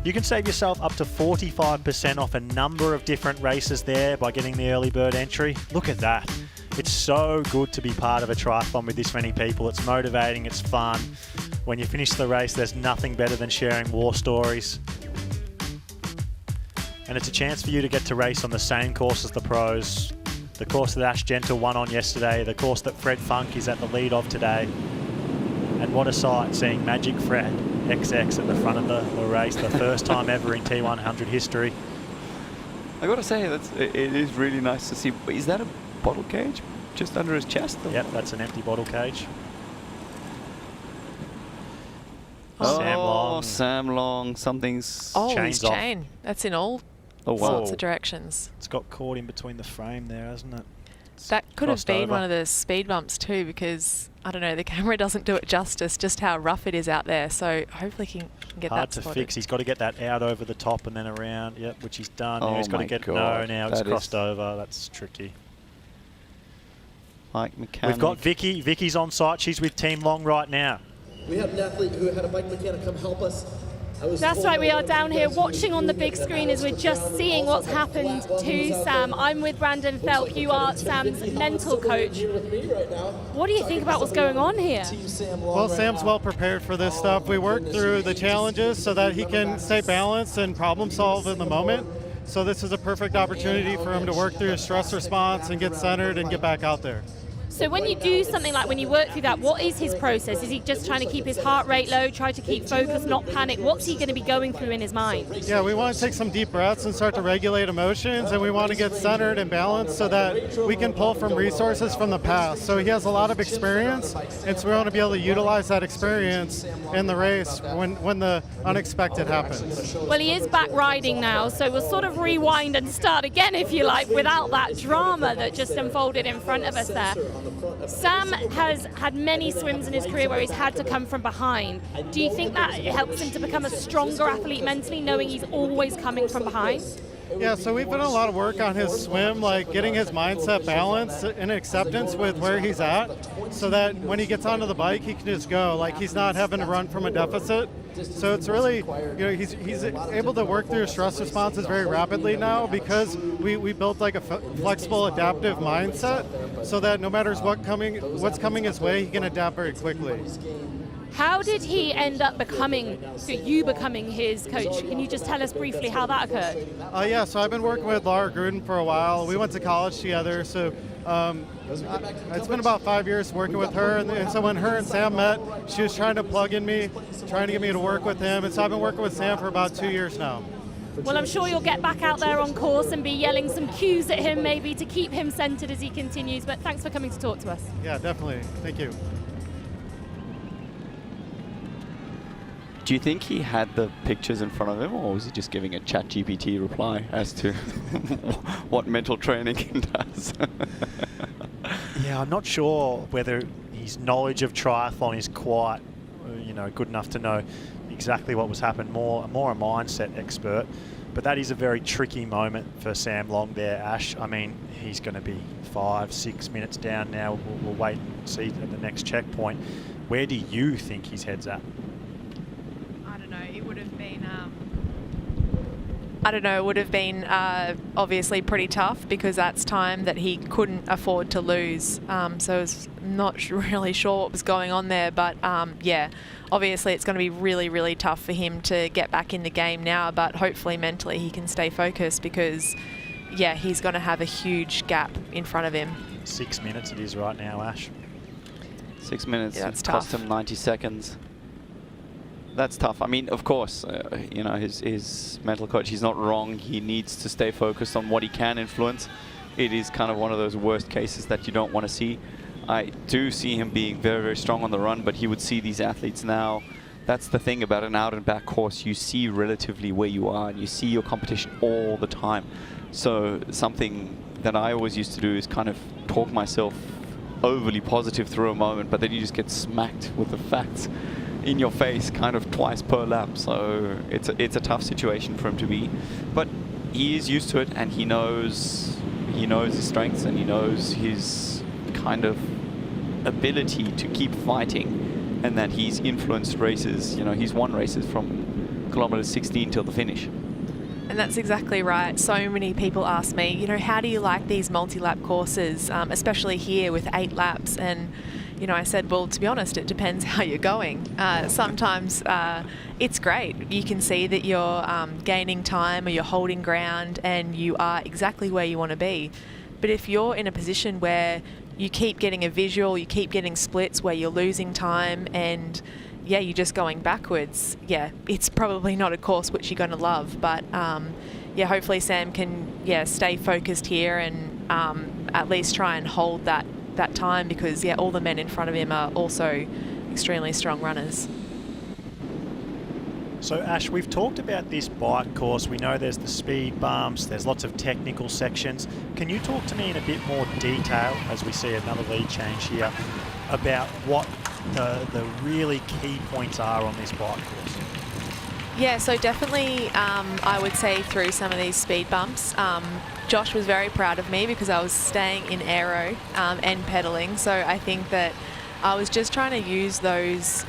You can save yourself up to 45% off a number of different races there by getting the early bird entry. Look at that. It's so good to be part of a triathlon with this many people. It's motivating, it's fun. When you finish the race, there's nothing better than sharing war stories. And it's a chance for you to get to race on the same course as the pros. The course that Ash Gentle won on yesterday, the course that Fred Funk is at the lead of today. And what a sight seeing Magic Fred XX at the front of the race, the first time ever in T100 history. I gotta say, it is really nice to see. Is that a bottle cage just under his chest? Yep, that's an empty bottle cage. Oh, Sam Long, something's his chain. That's in all sorts of directions. It's got caught in between the frame there, hasn't it? That could have been one of the speed bumps too, because I don't know, the camera doesn't do it justice just how rough it is out there. So hopefully he can get hard that to spotted. fix. He's got to get that out over the top and then around. Yep, which he's done. Oh, he's got to get now it's crossed over. That's tricky. Bike mechanic. We've got Vicky. Vicky's on site. She's with Team Long right now. We had an athlete who had a bike mechanic come help us. That's right, we are down here watching on the big screen as we're just seeing what's happened to Sam. I'm with Brandon Felk, you are Sam's mental coach. What do you think about what's going on here? Well, Sam's well prepared for this stuff. We worked through the challenges so that he can stay balanced and problem solve in the moment. So this is a perfect opportunity for him to work through his stress response and get centered and get back out there. So when you do something like when you work through that, what is his process? Is he just trying to keep his heart rate low, try to keep focus, not panic? What's he going to be going through in his mind? Yeah, we want to take some deep breaths and start to regulate emotions, and we want to get centered and balanced so that we can pull from resources from the past. So he has a lot of experience, and so we want to be able to utilize that experience in the race when the unexpected happens. Well, he is back riding now, so we'll sort of rewind and start again, if you like, without that drama that just unfolded in front of us there. Sam has had many swims in his career where he's had to come from behind. Do you think that helps him to become a stronger athlete mentally, knowing he's always coming from behind? Yeah, so we've done a lot of work on his swim, like getting his mindset balanced and acceptance with where he's at, so that when he gets onto the bike, he can just go, like he's not having to run from a deficit. So it's really, he's able to work through his stress responses very rapidly now because we built like a flexible, adaptive mindset, so that no matter what's coming his way, he can adapt very quickly. How did he end up becoming his coach? Can you just tell us briefly how that occurred? Yeah, so I've been working with Laura Gruden for a while. We went to college together, so it's been about 5 years working with her, and so when her and Sam met, she was trying to plug in me, trying to get me to work with him, and so I've been working with Sam for about 2 years now. Well, I'm sure you'll get back out there on course and be yelling some cues at him maybe to keep him centered as he continues, but thanks for coming to talk to us. Yeah, definitely. Thank you. Do you think he had the pictures in front of him, or was he just giving a ChatGPT reply as to what mental training he does? Yeah, I'm not sure whether his knowledge of triathlon is quite, good enough to know exactly what was happening. More a mindset expert, but that is a very tricky moment for Sam Long there, Ash. I mean, he's going to be 5-6 minutes down now. We'll wait and see at the next checkpoint. Where do you think his head's at? It would have been obviously pretty tough because that's time that he couldn't afford to lose. So I was not really sure what was going on there. But yeah, obviously it's going to be really, really tough for him to get back in the game now. But hopefully mentally he can stay focused because, yeah, he's going to have a huge gap in front of him. 6 minutes it is right now, Ash. 6 minutes, yeah, that's cost tough. him 90 seconds. That's tough. I mean, of course, his mental coach, he's not wrong. He needs to stay focused on what he can influence. It is kind of one of those worst cases that you don't want to see. I do see him being very, very strong on the run, but he would see these athletes now. That's the thing about an out and back course. You see relatively where you are, and you see your competition all the time. So something that I always used to do is kind of talk myself overly positive through a moment, but then you just get smacked with the facts in your face kind of twice per lap. So it's a tough situation for him to be, but he is used to it, and he knows his strengths, and he knows his kind of ability to keep fighting, and that he's influenced races. He's won races from kilometer 16 till the finish. And that's exactly right. So many people ask me, how do you like these multi-lap courses, especially here with 8 laps? And I said, well, to be honest, it depends how you're going. Sometimes it's great. You can see that you're gaining time or you're holding ground and you are exactly where you want to be. But if you're in a position where you keep getting a visual, you keep getting splits where you're losing time and, yeah, you're just going backwards, yeah, it's probably not a course which you're going to love. But, yeah, hopefully Sam can, stay focused here and at least try and hold that time because, yeah, all the men in front of him are also extremely strong runners. So Ash, we've talked about this bike course. We know there's the speed bumps, there's lots of technical sections. Can you talk to me in a bit more detail, as we see another lead change here, about what the really key points are on this bike course? Yeah, so definitely I would say through some of these speed bumps, Josh was very proud of me because I was staying in aero and pedaling. So I think that I was just trying to use those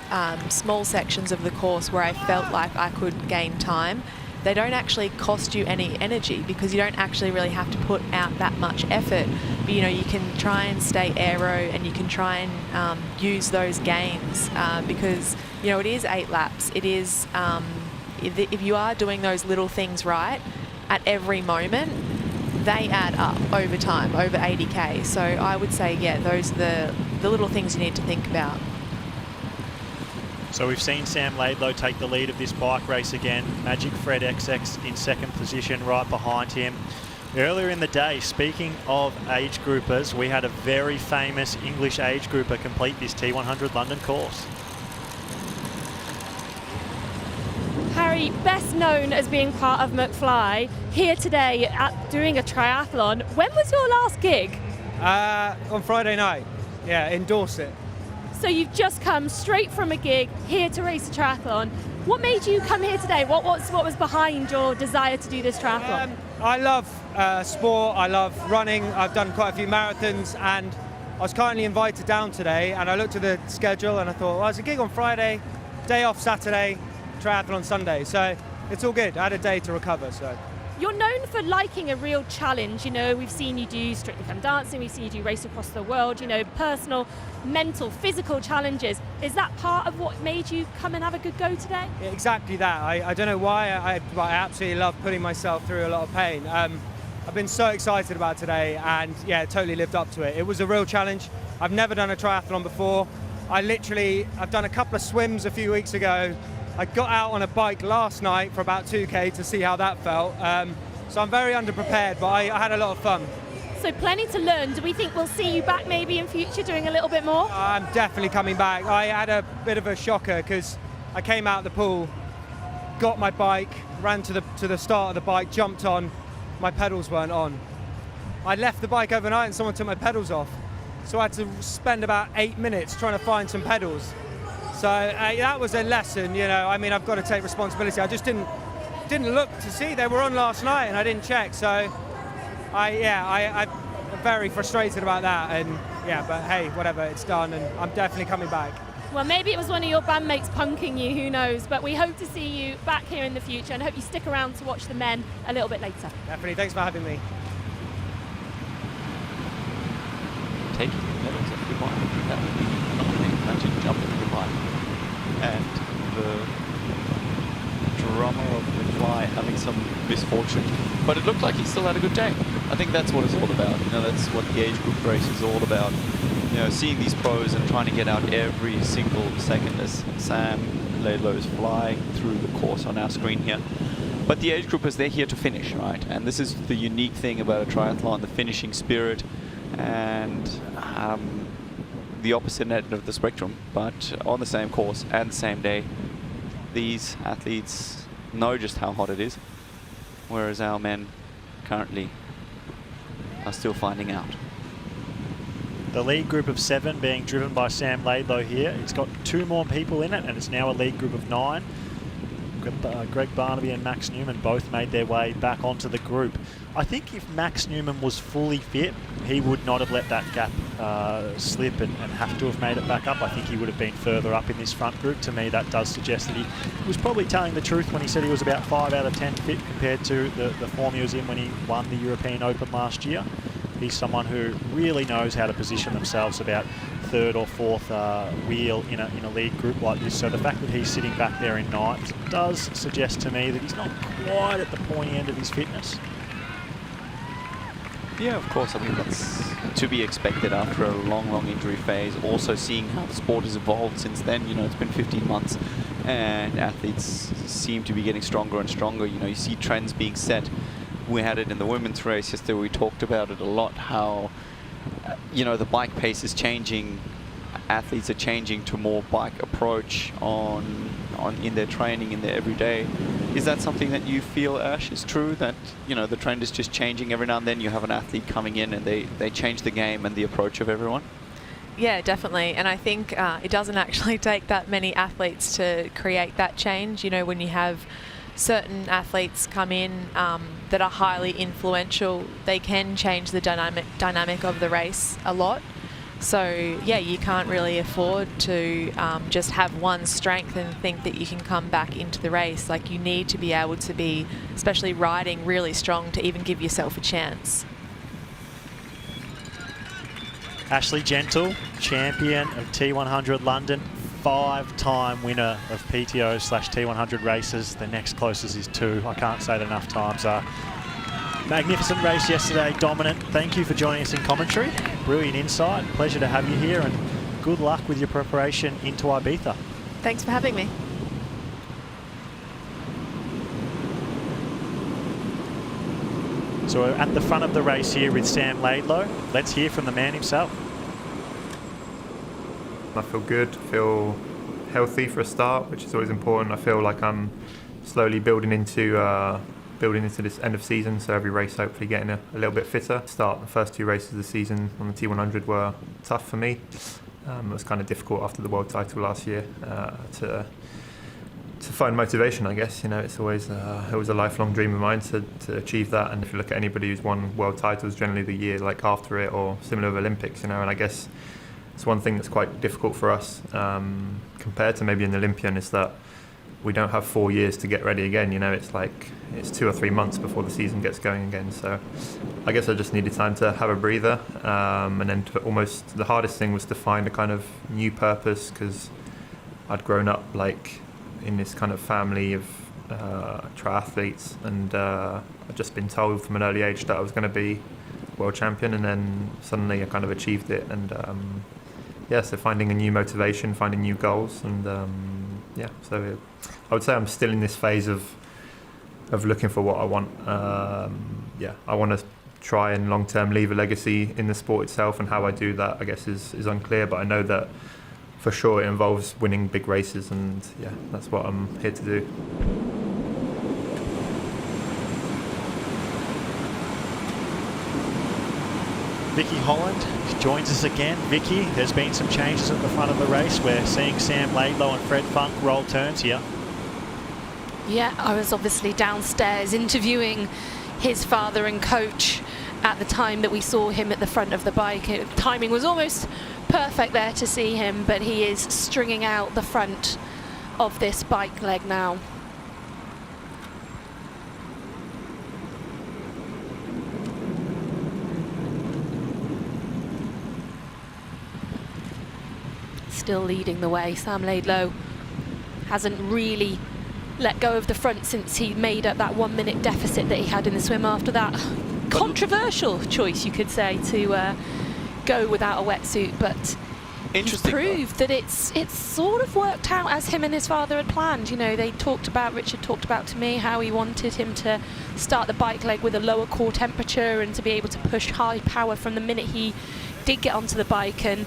small sections of the course where I felt like I could gain time. They don't actually cost you any energy because you don't actually really have to put out that much effort. But, you can try and stay aero and you can try and use those gains because, it is 8 laps. It is, if you are doing those little things right, at every moment, they add up over time, over 80k. So I would say, yeah, those are the little things you need to think about. So we've seen Sam Laidlow take the lead of this bike race again. Magic Fred XX in second position right behind him. Earlier in the day, speaking of age groupers, we had a very famous English age grouper complete this T100 London course. Harry, best known as being part of McFly, here today at doing a triathlon. When was your last gig? On Friday night, yeah, in Dorset. So you've just come straight from a gig here to race a triathlon. What made you come here today? What was behind your desire to do this triathlon? I love sport, I love running, I've done quite a few marathons, and I was kindly invited down today, and I looked at the schedule and I thought, well, there's a gig on Friday, day off Saturday, triathlon Sunday, so it's all good. I had a day to recover. So you're known for liking a real challenge. You know, we've seen you do Strictly Come Dancing, we've seen you do Race Across the World, you know, personal, mental, physical challenges. Is that part of what made you come and have a good go today? Yeah, exactly that. I don't know why, I absolutely love putting myself through a lot of pain. I've been so excited about today, and yeah, totally lived up to it. It was a real challenge. I've never done a triathlon before. I've done a couple of swims a few weeks ago. I got out on a bike last night for about 2k to see how that felt. So I'm very underprepared, but I had a lot of fun. So plenty to learn. Do we think we'll see you back maybe in future doing a little bit more? I'm definitely coming back. I had a bit of a shocker because I came out of the pool, got my bike, ran to the start of the bike, jumped on, my pedals weren't on. I left the bike overnight and someone took my pedals off. So I had to spend about 8 minutes trying to find some pedals. So that was a lesson, you know. I mean, I've got to take responsibility. I just didn't look to see they were on last night, and I didn't check. So I'm very frustrated about that. And yeah, but hey, whatever, it's done, and I'm definitely coming back. Well, maybe it was one of your bandmates punking you, who knows? But we hope to see you back here in the future, and hope you stick around to watch the men a little bit later. Definitely, thanks for having me. Taking the medals off your bike, that would be amazing. Imagine jumping your bike and the drummer of the fly having some misfortune, but it looked like he still had a good day. I think that's what it's all about. You know, that's what the age group race is all about. You know, seeing these pros and trying to get out every single second as Sam Laidlow is flying through the course on our screen here. But the age groupers, they're here to finish, right? And this is the unique thing about a triathlon, the finishing spirit, and the opposite end of the spectrum, but on the same course and the same day. These athletes know just how hot it is, whereas our men currently are still finding out. The lead group of 7 being driven by Sam Laidlow here. It's got 2 more people in it, and it's now a lead group of 9. Greg Barnaby and Max Newman both made their way back onto the group. I think if Max Newman was fully fit, he would not have let that gap slip and have to have made it back up. I think he would have been further up in this front group. To me, that does suggest that he was probably telling the truth when he said he was about 5 out of 10 fit compared to the form he was in when he won the European Open last year. He's someone who really knows how to position themselves about 3rd or 4th wheel in a lead group like this. So the fact that he's sitting back there in 9th does suggest to me that he's not quite at the pointy end of his fitness. Yeah, of course. I mean, that's to be expected after a long injury phase. Also seeing how the sport has evolved since then. You know, it's been 15 months and athletes seem to be getting stronger and stronger. You know, you see trends being set. We had it in the women's race yesterday. We talked about it a lot, how, you know, the bike pace is changing. Athletes are changing to more bike approach in their training, in their everyday. Is that something that you feel, Ash, is true? That, you know, the trend is just changing every now and then? You have an athlete coming in and they change the game and the approach of everyone? Yeah, definitely. And I think it doesn't actually take that many athletes to create that change. You know, when you have certain athletes come in that are highly influential, they can change the dynamic of the race a lot. So yeah, you can't really afford to just have one strength and think that you can come back into the race. Like, you need to be able to be, especially riding, really strong to even give yourself a chance. Ashley Gentle, champion of T100 London, 5-time winner of PTO/T100 races. The next closest is 2. I can't say it enough times. Magnificent race yesterday, dominant. Thank you for joining us in commentary. Brilliant insight. Pleasure to have you here, and good luck with your preparation into Ibiza. Thanks for having me. So we're at the front of the race here with Sam Laidlow. Let's hear from the man himself. I feel good, feel healthy for a start, which is always important. I feel like I'm slowly building into this end of season, so every race hopefully getting a little bit fitter. The first 2 races of the season on the T100 were tough for me. It was kind of difficult after the world title last year to find motivation, I guess. You know, it's always it was a lifelong dream of mine to achieve that. And if you look at anybody who's won world titles, generally the year like after it, or similar with Olympics, you know, and I guess it's one thing that's quite difficult for us compared to maybe an Olympian, is that we don't have 4 years to get ready again. You know, it's like it's 2 or 3 months before the season gets going again. So I guess I just needed time to have a breather, and then almost the hardest thing was to find a kind of new purpose, because I'd grown up like in this kind of family of triathletes, and I'd just been told from an early age that I was going to be world champion, and then suddenly I kind of achieved it. And so finding a new motivation, finding new goals, and so I would say I'm still in this phase of looking for what I want. I want to try and long-term leave a legacy in the sport itself, and how I do that, I guess, is unclear, but I know that for sure it involves winning big races, and that's what I'm here to do. Vicky Holland joins us again. Vicky, there's been some changes at the front of the race. We're seeing Sam Laidlow and Fred Funk roll turns here. Yeah, I was obviously downstairs interviewing his father and coach at the time that we saw him at the front of the bike. Timing was almost perfect there to see him, but he is stringing out the front of this bike leg now. Still leading the way. Sam Laidlow hasn't really let go of the front since he made up that 1 minute deficit that he had in the swim after that controversial choice, you could say, to go without a wetsuit, but he's proved that it's sort of worked out as him and his father had planned. You know, Richard talked about to me how he wanted him to start the bike leg with a lower core temperature and to be able to push high power from the minute he did get onto the bike, and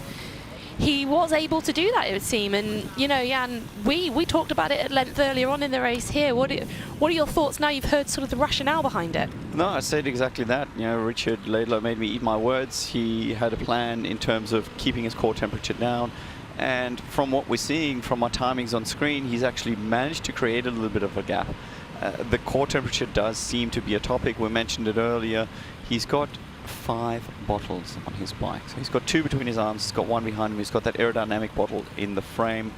he was able to do that, it would seem. And you know, Jan, we talked about it at length earlier on in the race here. What are your thoughts now you've heard sort of the rationale behind it? No, I said exactly that. You know, Richard Laidlow made me eat my words. He had a plan in terms of keeping his core temperature down, and from what we're seeing from our timings on screen, he's actually managed to create a little bit of a gap. The core temperature does seem to be a topic. We mentioned it earlier. He's got 5 bottles on his bike. So he's got 2 between his arms, he's got 1 behind him, he's got that aerodynamic bottle in the frame,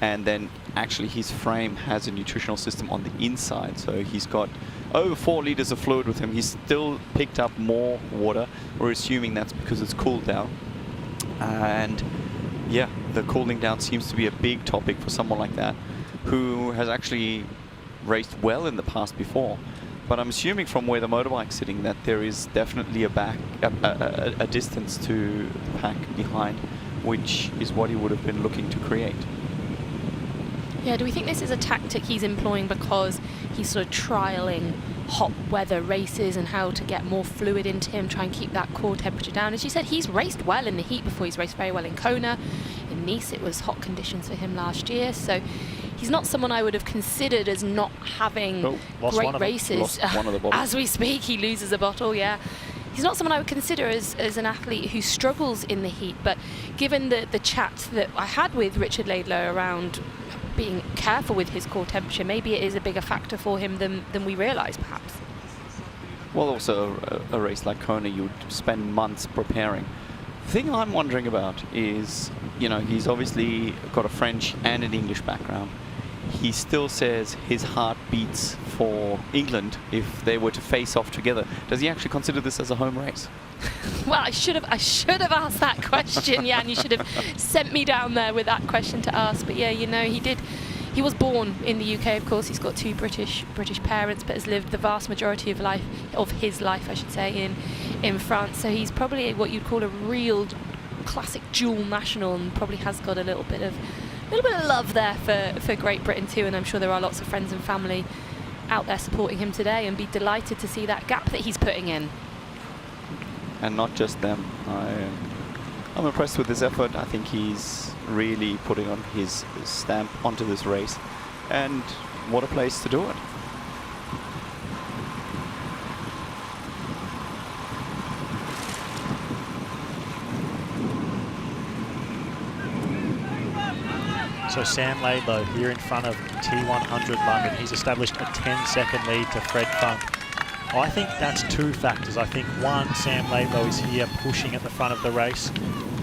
and then actually his frame has a nutritional system on the inside. So he's got over 4 liters of fluid with him. He's still picked up more water. We're assuming that's because it's cooled down. And yeah, the cooling down seems to be a big topic for someone like that, who has actually raced well in the past before. But I'm assuming from where the motorbike's sitting that there is definitely a distance to the pack behind, which is what he would have been looking to create. Yeah, do we think this is a tactic he's employing because he's sort of trialling hot weather races and how to get more fluid into him, try and keep that core temperature down? As you said, he's raced well in the heat before. He's raced very well in Kona. In Nice, it was hot conditions for him last year. So he's not someone I would have considered as not having great races. As we speak, he loses a bottle, yeah. He's not someone I would consider as an athlete who struggles in the heat, but given the chat that I had with Richard Laidlow around being careful with his core temperature, maybe it is a bigger factor for him than we realise, perhaps. Well, also a race like Kona, you'd spend months preparing. The thing I'm wondering about is, you know, he's obviously got a French and an English background. He still says his heart beats for England if they were to face off together. Does he actually consider this as a home race? Well, I should have asked that question, yeah, and you should have sent me down there with that question to ask. But yeah, you know, he was born in the UK, of course. He's got two British parents, but has lived the vast majority of his life, I should say, in France. So he's probably what you'd call a real classic dual national, and probably has got a little bit of love there for Great Britain too. And I'm sure there are lots of friends and family out there supporting him today, and be delighted to see that gap that he's putting in. And not just them. I'm impressed with his effort. I think he's really putting on his stamp onto this race, and what a place to do it. So Sam Laidlow here in front of T100 London. He's established a 10-second lead to Fred Funk. I think that's two factors. I think one, Sam Laidlow is here pushing at the front of the race,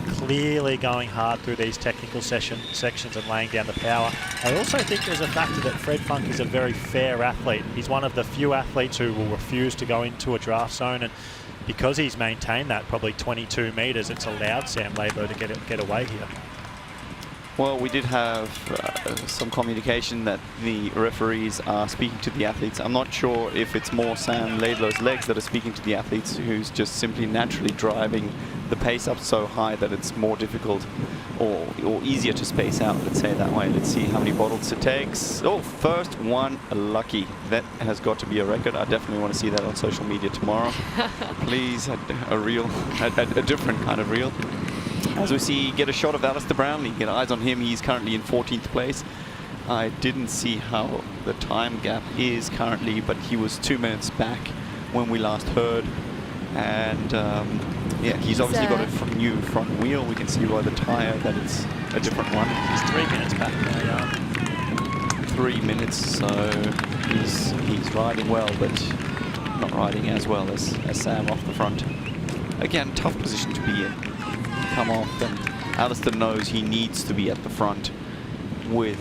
clearly going hard through these technical sections and laying down the power. I also think there's a factor that Fred Funk is a very fair athlete. He's one of the few athletes who will refuse to go into a draft zone, and because he's maintained that probably 22 metres, it's allowed Sam Laidlow to get away here. Well, we did have some communication that the referees are speaking to the athletes. I'm not sure if it's more Sam Laidlow's legs that are speaking to the athletes, who's just simply naturally driving the pace up so high that it's more difficult or easier to space out, let's say it that way. Let's see how many bottles it takes. Oh, first one, lucky. That has got to be a record. I definitely want to see that on social media tomorrow. Please, a reel, a different kind of reel. As we see, get a shot of Alistair Brownlee, get eyes on him. He's currently in 14th place. I didn't see how the time gap is currently, but he was 2 minutes back when we last heard. And yeah, he's obviously got a new front wheel. We can see by the tyre that it's a different one. He's 3 minutes back now, yeah. 3 minutes, so he's riding well, but not riding as well as Sam off the front. Again, tough position to be in. Come off, and Alistair knows he needs to be at the front with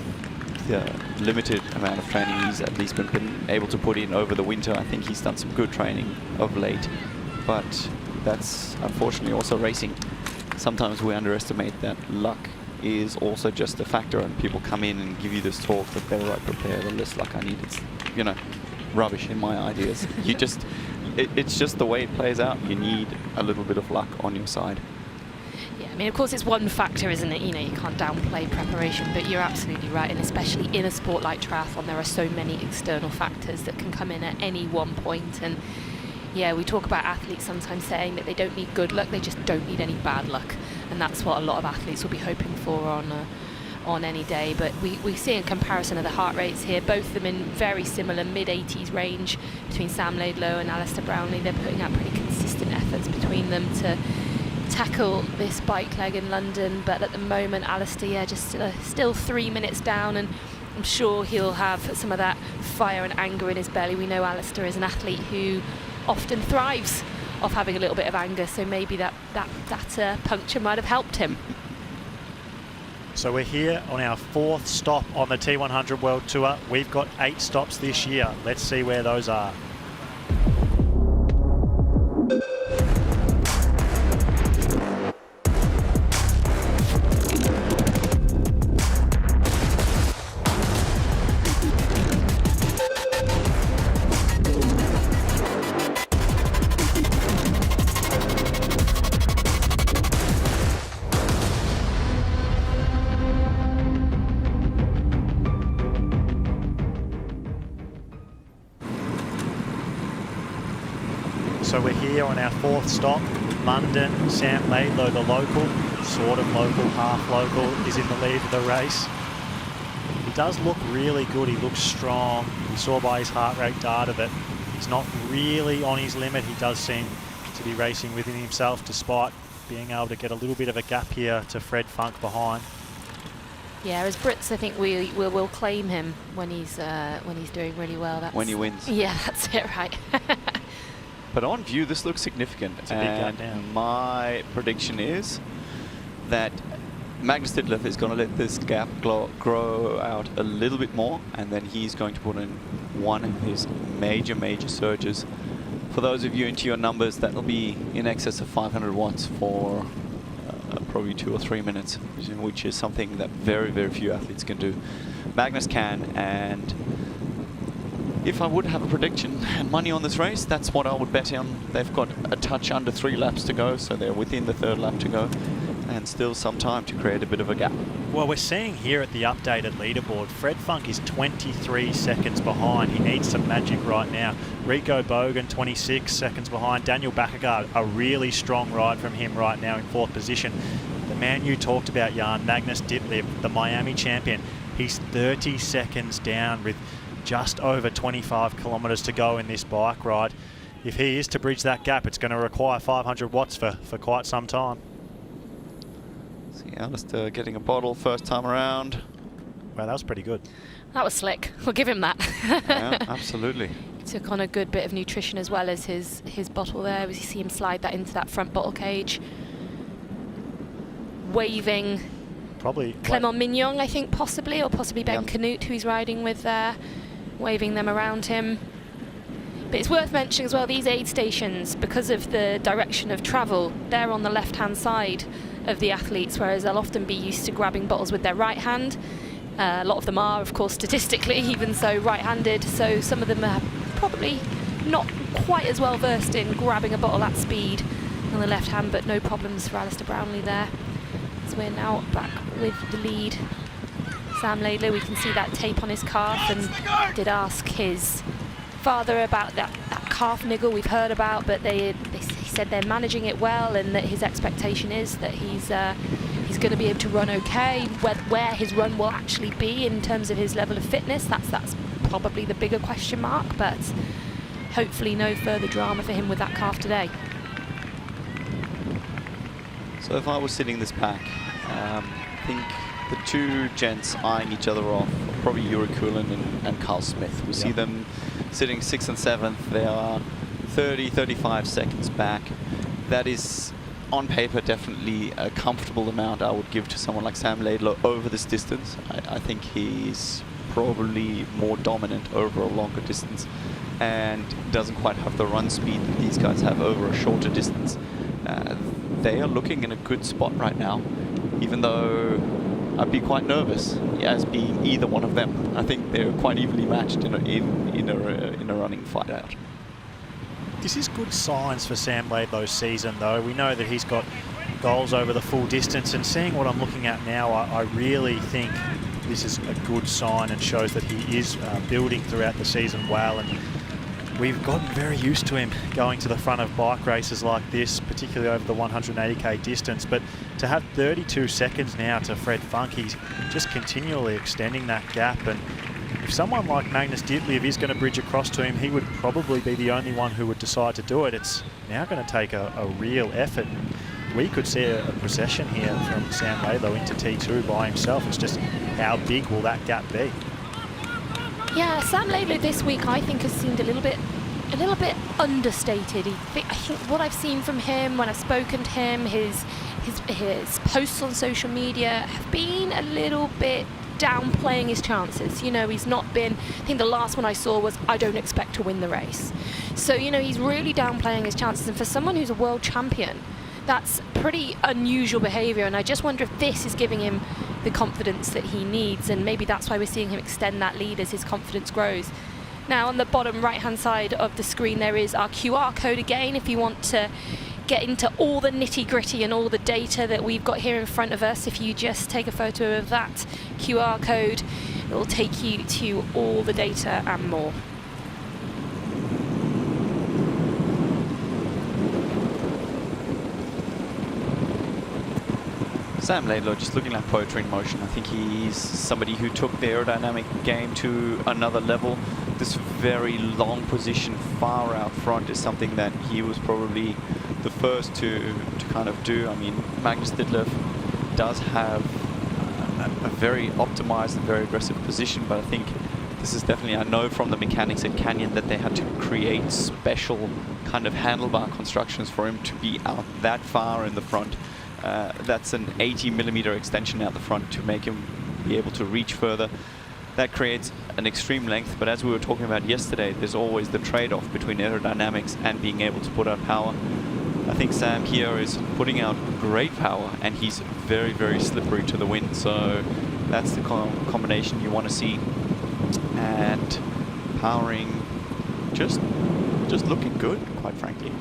the limited amount of training he's at least been able to put in over the winter. I think he's done some good training of late, but that's unfortunately also racing. Sometimes we underestimate that luck is also just a factor, and people come in and give you this talk that better I prepare, the less luck I need. It's, you know, rubbish in my ideas. You just, it's just the way it plays out. You need a little bit of luck on your side. I mean, of course, it's one factor, isn't it? You know, you can't downplay preparation, but you're absolutely right. And especially in a sport like triathlon, there are so many external factors that can come in at any one point. And yeah, we talk about athletes sometimes saying that they don't need good luck, they just don't need any bad luck. And that's what a lot of athletes will be hoping for on any day. But we see in comparison of the heart rates here, both of them in very similar mid-80s range between Sam Laidlow and Alistair Brownlee. They're putting out pretty consistent efforts between them to tackle this bike leg in London, but at the moment Alistair, just still 3 minutes down, and I'm sure he'll have some of that fire and anger in his belly. We know Alistair is an athlete who often thrives off having a little bit of anger, so maybe that puncture might have helped him. So we're here on our 4th stop on the T100 World Tour. We've got 8 stops this year. Let's see where those are. So we're here on our 4th stop, London. Sam Laidlow, the local, sort of local, half local, is in the lead of the race. He does look really good, he looks strong. We saw by his heart rate data that he's not really on his limit. He does seem to be racing within himself, despite being able to get a little bit of a gap here to Fred Funk behind. Yeah, as Brits, I think we'll claim him when he's doing really well. That's, when he wins. Yeah, that's it, right. But on view, this looks significant. It's a big gap down. My prediction is that Magnus Ditlev is going to let this gap grow out a little bit more, and then he's going to put in one of his major surges For those of you into your numbers, that will be in excess of 500 watts for probably 2 or 3 minutes, which is something that very, very few athletes can do. Magnus can, and if I would have a prediction and money on this race, that's what I would bet on. They've got a touch under 3 laps to go, so they're within the 3rd lap to go, and still some time to create a bit of a gap. Well, we're seeing here at the updated leaderboard, Fred Funk is 23 seconds behind. He needs some magic right now. Rico Bogan, 26 seconds behind. Daniel Bakkegaard, a really strong ride from him right now in 4th position. The man you talked about, Jan, Magnus Ditlev, the Miami champion, he's 30 seconds down with just over 25 kilometres to go in this bike ride. If he is to bridge that gap, it's going to require 500 watts for quite some time. See Alistair getting a bottle first time around. Well, that was pretty good. That was slick. We'll give him that. Yeah, absolutely. He took on a good bit of nutrition as well as his bottle there. You see him slide that into that front bottle cage. Waving probably Clement Mignon, I think, possibly, or possibly Ben Canute, who he's riding with there, waving them around him. But it's worth mentioning as well, these aid stations, because of the direction of travel, they're on the left-hand side of the athletes, whereas they'll often be used to grabbing bottles with their right hand. A lot of them are, of course, statistically, even so, right-handed, so some of them are probably not quite as well versed in grabbing a bottle at speed on the left hand, but no problems for Alistair Brownlee there. So we're now back with the lead. Sam Laidler, we can see that tape on his calf, and did ask his father about that calf niggle we've heard about, but he said they're managing it well, and that his expectation is that he's going to be able to run okay. Where his run will actually be in terms of his level of fitness, that's probably the bigger question mark, but hopefully no further drama for him with that calf today. So if I was sitting this pack, I think the two gents eyeing each other off are probably Yuri Kulin and Carl Smith. We see them sitting 6th and 7th. They are 30, 35 seconds back. That is, on paper, definitely a comfortable amount I would give to someone like Sam Laidler over this distance. I think he's probably more dominant over a longer distance and doesn't quite have the run speed that these guys have over a shorter distance. They are looking in a good spot right now, even though I'd be quite nervous as being either one of them. I think they're quite evenly matched in a running fight out. This is good signs for Sam Laidlow's season, though. We know that he's got goals over the full distance, and seeing what I'm looking at now, I really think this is a good sign and shows that he is building throughout the season well. And we've gotten very used to him going to the front of bike races like this, particularly over the 180k distance. But to have 32 seconds now to Fred Funk, he's just continually extending that gap. And if someone like Magnus Ditlev is going to bridge across to him, he would probably be the only one who would decide to do it. It's now going to take a real effort. We could see a procession here from Sam Laidlow into T2 by himself. It's just how big will that gap be? Yeah, Sam Laidlow this week I think has seemed a little bit understated. I think what I've seen from him when I've spoken to him, his posts on social media have been a little bit downplaying his chances. You know, he's not been, I think the last one I saw was, I don't expect to win the race. So, you know, he's really downplaying his chances, and for someone who's a world champion, that's pretty unusual behaviour, and I just wonder if this is giving him the confidence that he needs, and maybe that's why we're seeing him extend that lead as his confidence grows. Now on the bottom right hand side of the screen there is our QR code again if you want to get into all the nitty gritty and all the data that we've got here in front of us. If you just take a photo of that QR code, it will take you to all the data and more. Sam Laidlow just looking like poetry in motion. I think he's somebody who took the aerodynamic game to another level. This very long position far out front is something that he was probably the first to kind of do. I mean, Magnus Ditlev does have a very optimized and very aggressive position, but I think this is definitely, I know from the mechanics at Canyon that they had to create special kind of handlebar constructions for him to be out that far in the front. That's an 80mm extension out the front to make him be able to reach further. that creates an extreme length. But as we were talking about yesterday, there's always the trade-off between aerodynamics and being able to put out power. I think Sam here is putting out great power, and he's very, very slippery to the wind. So that's the combination you want to see. And powering, just looking good, quite frankly.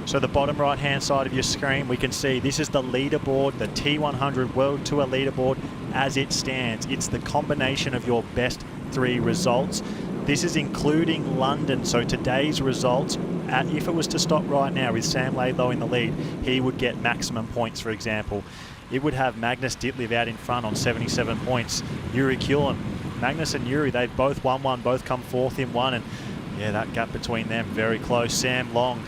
So the bottom right-hand side of your screen, we can see this is the leaderboard, the T100 World Tour leaderboard as it stands. It's the combination of your best 3 results. This is including London, so today's results, if it was to stop right now with Sam Laidlow in the lead, he would get maximum points, for example. It would have Magnus Ditlev out in front on 77 points. Yuri Kulen, Magnus and Yuri, they've both won one, both come 4th in one, and yeah, that gap between them, very close. Sam Long,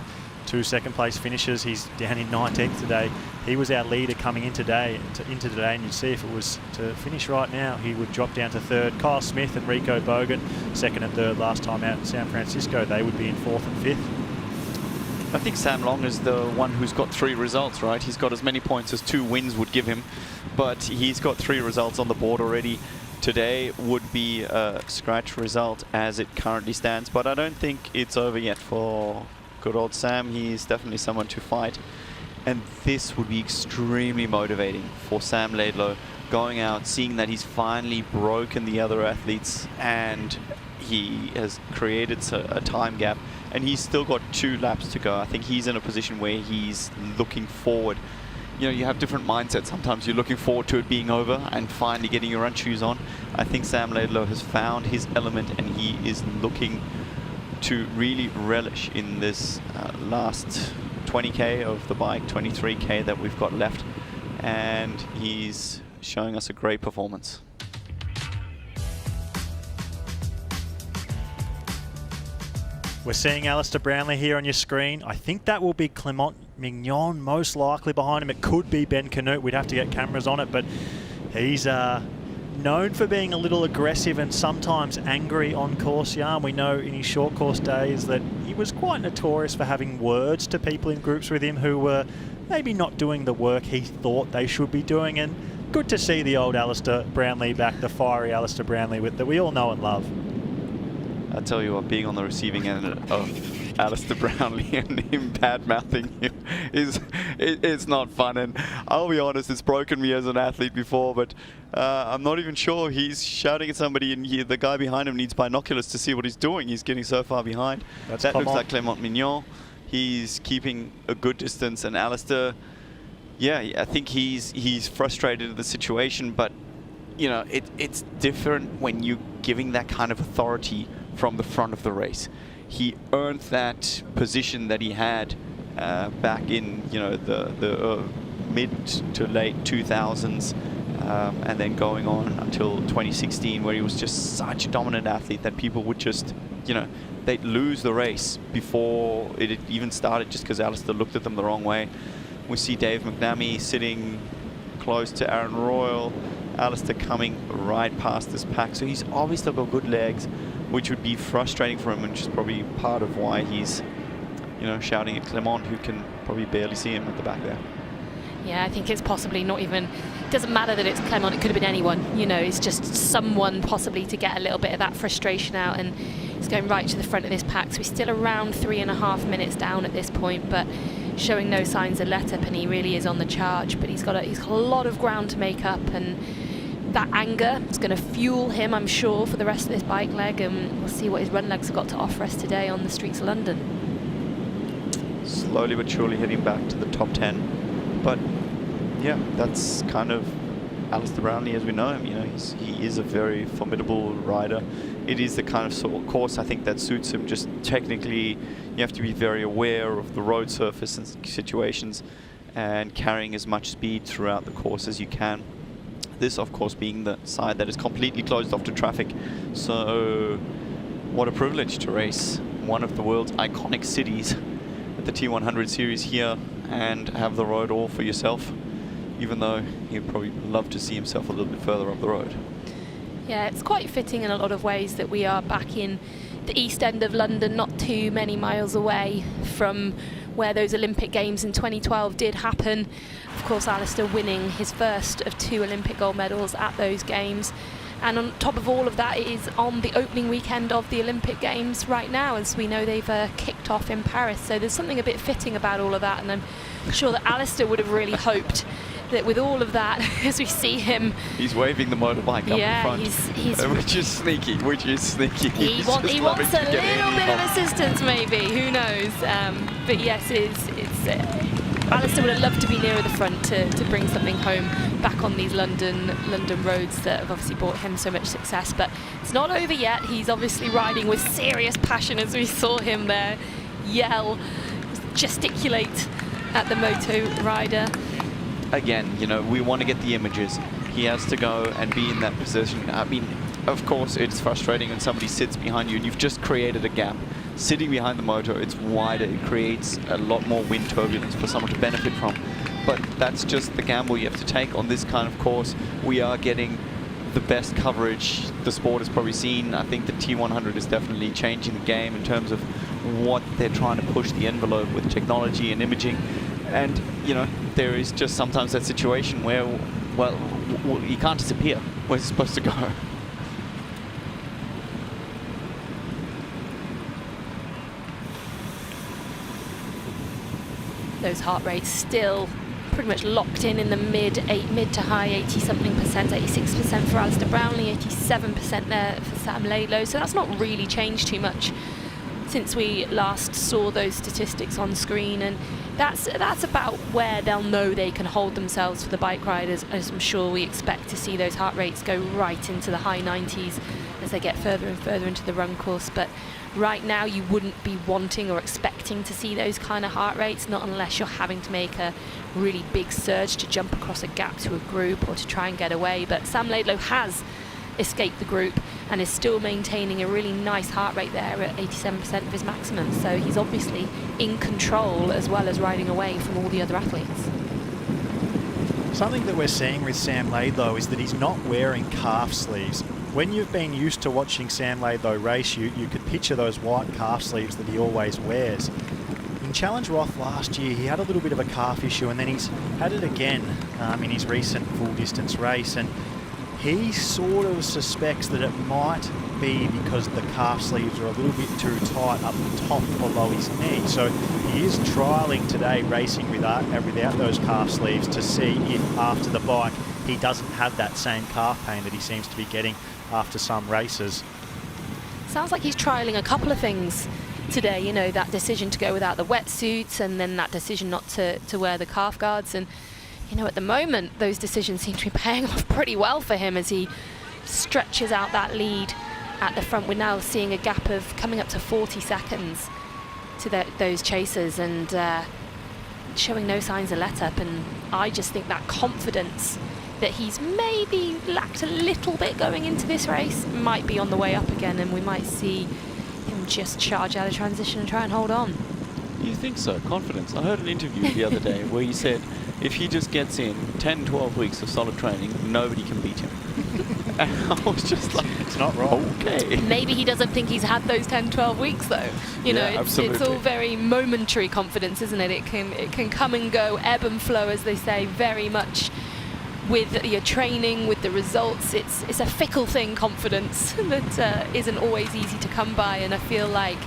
2 second-place finishes. He's down in 19th today. He was our leader coming in today, and you'd see if it was to finish right now, he would drop down to 3rd. Kyle Smith and Rico Bogan, 2nd and 3rd last time out in San Francisco. They would be in 4th and 5th. I think Sam Long is the one who's got 3 results, right? He's got as many points as 2 wins would give him, but he's got 3 results on the board already. Today would be a scratch result as it currently stands, but I don't think it's over yet for good old Sam. He's definitely someone to fight, and this would be extremely motivating for Sam Laidlow, going out, seeing that he's finally broken the other athletes and he has created a time gap, and he's still got 2 laps to go. I think he's in a position where he's looking forward. You know, you have different mindsets. Sometimes you're looking forward to it being over and finally getting your run shoes on. I think Sam Laidlow has found his element, and he is looking to really relish in this last 20k of the bike, 23k that we've got left, and he's showing us a great performance. We're seeing Alistair Brownlee here on your screen. I think that will be Clement Mignon most likely behind him. It could be Ben Canute. We'd have to get cameras on it, but he's known for being a little aggressive and sometimes angry on course, Jan. We know in his short course days that he was quite notorious for having words to people in groups with him who were maybe not doing the work he thought they should be doing. And good to see the old Alistair Brownlee back, the fiery Alistair Brownlee that we all know and love. I tell you what, being on the receiving end of Alistair Brownlee and him bad-mouthing him it's not fun. And I'll be honest, it's broken me as an athlete before, but I'm not even sure he's shouting at somebody, and the guy behind him needs binoculars to see what he's doing. He's getting so far behind. That looks like Clement Mignon. He's keeping a good distance, and Alistair, yeah, I think he's frustrated at the situation, but you know, it's different when you're giving that kind of authority from the front of the race. He earned that position that he had back in, you know, the mid to late 2000s, and then going on until 2016, where he was just such a dominant athlete that people would just, you know, they'd lose the race before it had even started just because Alistair looked at them the wrong way. We see Dave McNamee sitting close to Aaron Royal, Alistair coming right past this pack, so he's obviously got good legs, which would be frustrating for him, and just probably part of why he's, you know, shouting at Clement, who can probably barely see him at the back there. Yeah, I think it's possibly not even, it doesn't matter that it's Clement, it could have been anyone, you know, it's just someone possibly to get a little bit of that frustration out, and it's going right to the front of this pack. So he's still around 3.5 minutes down at this point, but showing no signs of let up, and he really is on the charge, but he's got a lot of ground to make up, and that anger is going to fuel him, I'm sure, for the rest of this bike leg, and we'll see what his run legs have got to offer us today on the streets of London. Slowly but surely heading back to the top 10, but yeah, that's kind of Alistair Brownlee as we know him. You know, he is a very formidable rider. It is the kind of sort of course I think that suits him. Just technically, you have to be very aware of the road surface and situations, and carrying as much speed throughout the course as you can. This, of course, being the side that is completely closed off to traffic. So what a privilege to race one of the world's iconic cities at the T100 series here and have the road all for yourself, even though he'd probably love to see himself a little bit further up the road. Yeah, it's quite fitting in a lot of ways that we are back in the east end of London, not too many miles away from where those Olympic Games in 2012 did happen. Of course, Alistair winning his first of 2 Olympic gold medals at those games. And on top of all of that, it is on the opening weekend of the Olympic Games right now, as we know they've kicked off in Paris. So there's something a bit fitting about all of that, and I'm sure that Alistair would have really hoped that with all of that, as we see him... He's waving the motorbike up in front. He's which is sneaky, He wants a little bit of assistance, maybe, who knows. But yes, Alistair would have loved to be nearer the front to bring something home back on these London roads that have obviously brought him so much success. But it's not over yet. He's obviously riding with serious passion, as we saw him there yell, gesticulate at the moto rider. Again, you know, we want to get the images. He has to go and be in that position. I mean, of course, it's frustrating when somebody sits behind you and you've just created a gap. Sitting behind the motor, it's wider. It creates a lot more wind turbulence for someone to benefit from. But that's just the gamble you have to take on this kind of course. We are getting the best coverage the sport has probably seen. I think the T100 is definitely changing the game in terms of what they're trying to push the envelope with technology and imaging. And, you know, there is just sometimes that situation where, well, you can't disappear. Where's it supposed to go? Those heart rates still pretty much locked in the mid to high 80-something%, 86% for Alistair Brownlee, 87% there for Sam Laidlow. So that's not really changed too much since we last saw those statistics on screen, and that's about where they'll know they can hold themselves for the bike riders, as I'm sure we expect to see those heart rates go right into the high 90s as they get further and further into the run course. But right now you wouldn't be wanting or expecting to see those kind of heart rates, not unless you're having to make a really big surge to jump across a gap to a group or to try and get away. But Sam Laidlow has escaped the group and is still maintaining a really nice heart rate there at 87% of his maximum. So he's obviously in control as well as riding away from all the other athletes. Something that we're seeing with Sam Laidlow is that he's not wearing calf sleeves. When you've been used to watching Sam Laidlow race, you could picture those white calf sleeves that he always wears. In Challenge Roth last year, he had a little bit of a calf issue, and then he's had it again in his recent full distance race. And he sort of suspects that it might be because the calf sleeves are a little bit too tight up the top below his knee. So he is trialling today, racing without those calf sleeves, to see if after the bike he doesn't have that same calf pain that he seems to be getting after some races. Sounds like he's trialling a couple of things today, you know, that decision to go without the wetsuits and then that decision not to wear the calf guards. And you know, at the moment, those decisions seem to be paying off pretty well for him as he stretches out that lead at the front. We're now seeing a gap of coming up to 40 seconds to those chasers, and showing no signs of let up. And I just think that confidence that he's maybe lacked a little bit going into this race might be on the way up again, and we might see him just charge out of transition and try and hold on. You think so? Confidence. I heard an interview the other day where he said if he just gets in 10, 12 weeks of solid training, nobody can beat him. And I was just like, it's not wrong. Okay. Maybe he doesn't think he's had those 10, 12 weeks though. You know, it's all very momentary confidence, isn't it? It can come and go, ebb and flow, as they say, very much with your training, with the results. It's a fickle thing, confidence, that isn't always easy to come by. And I feel like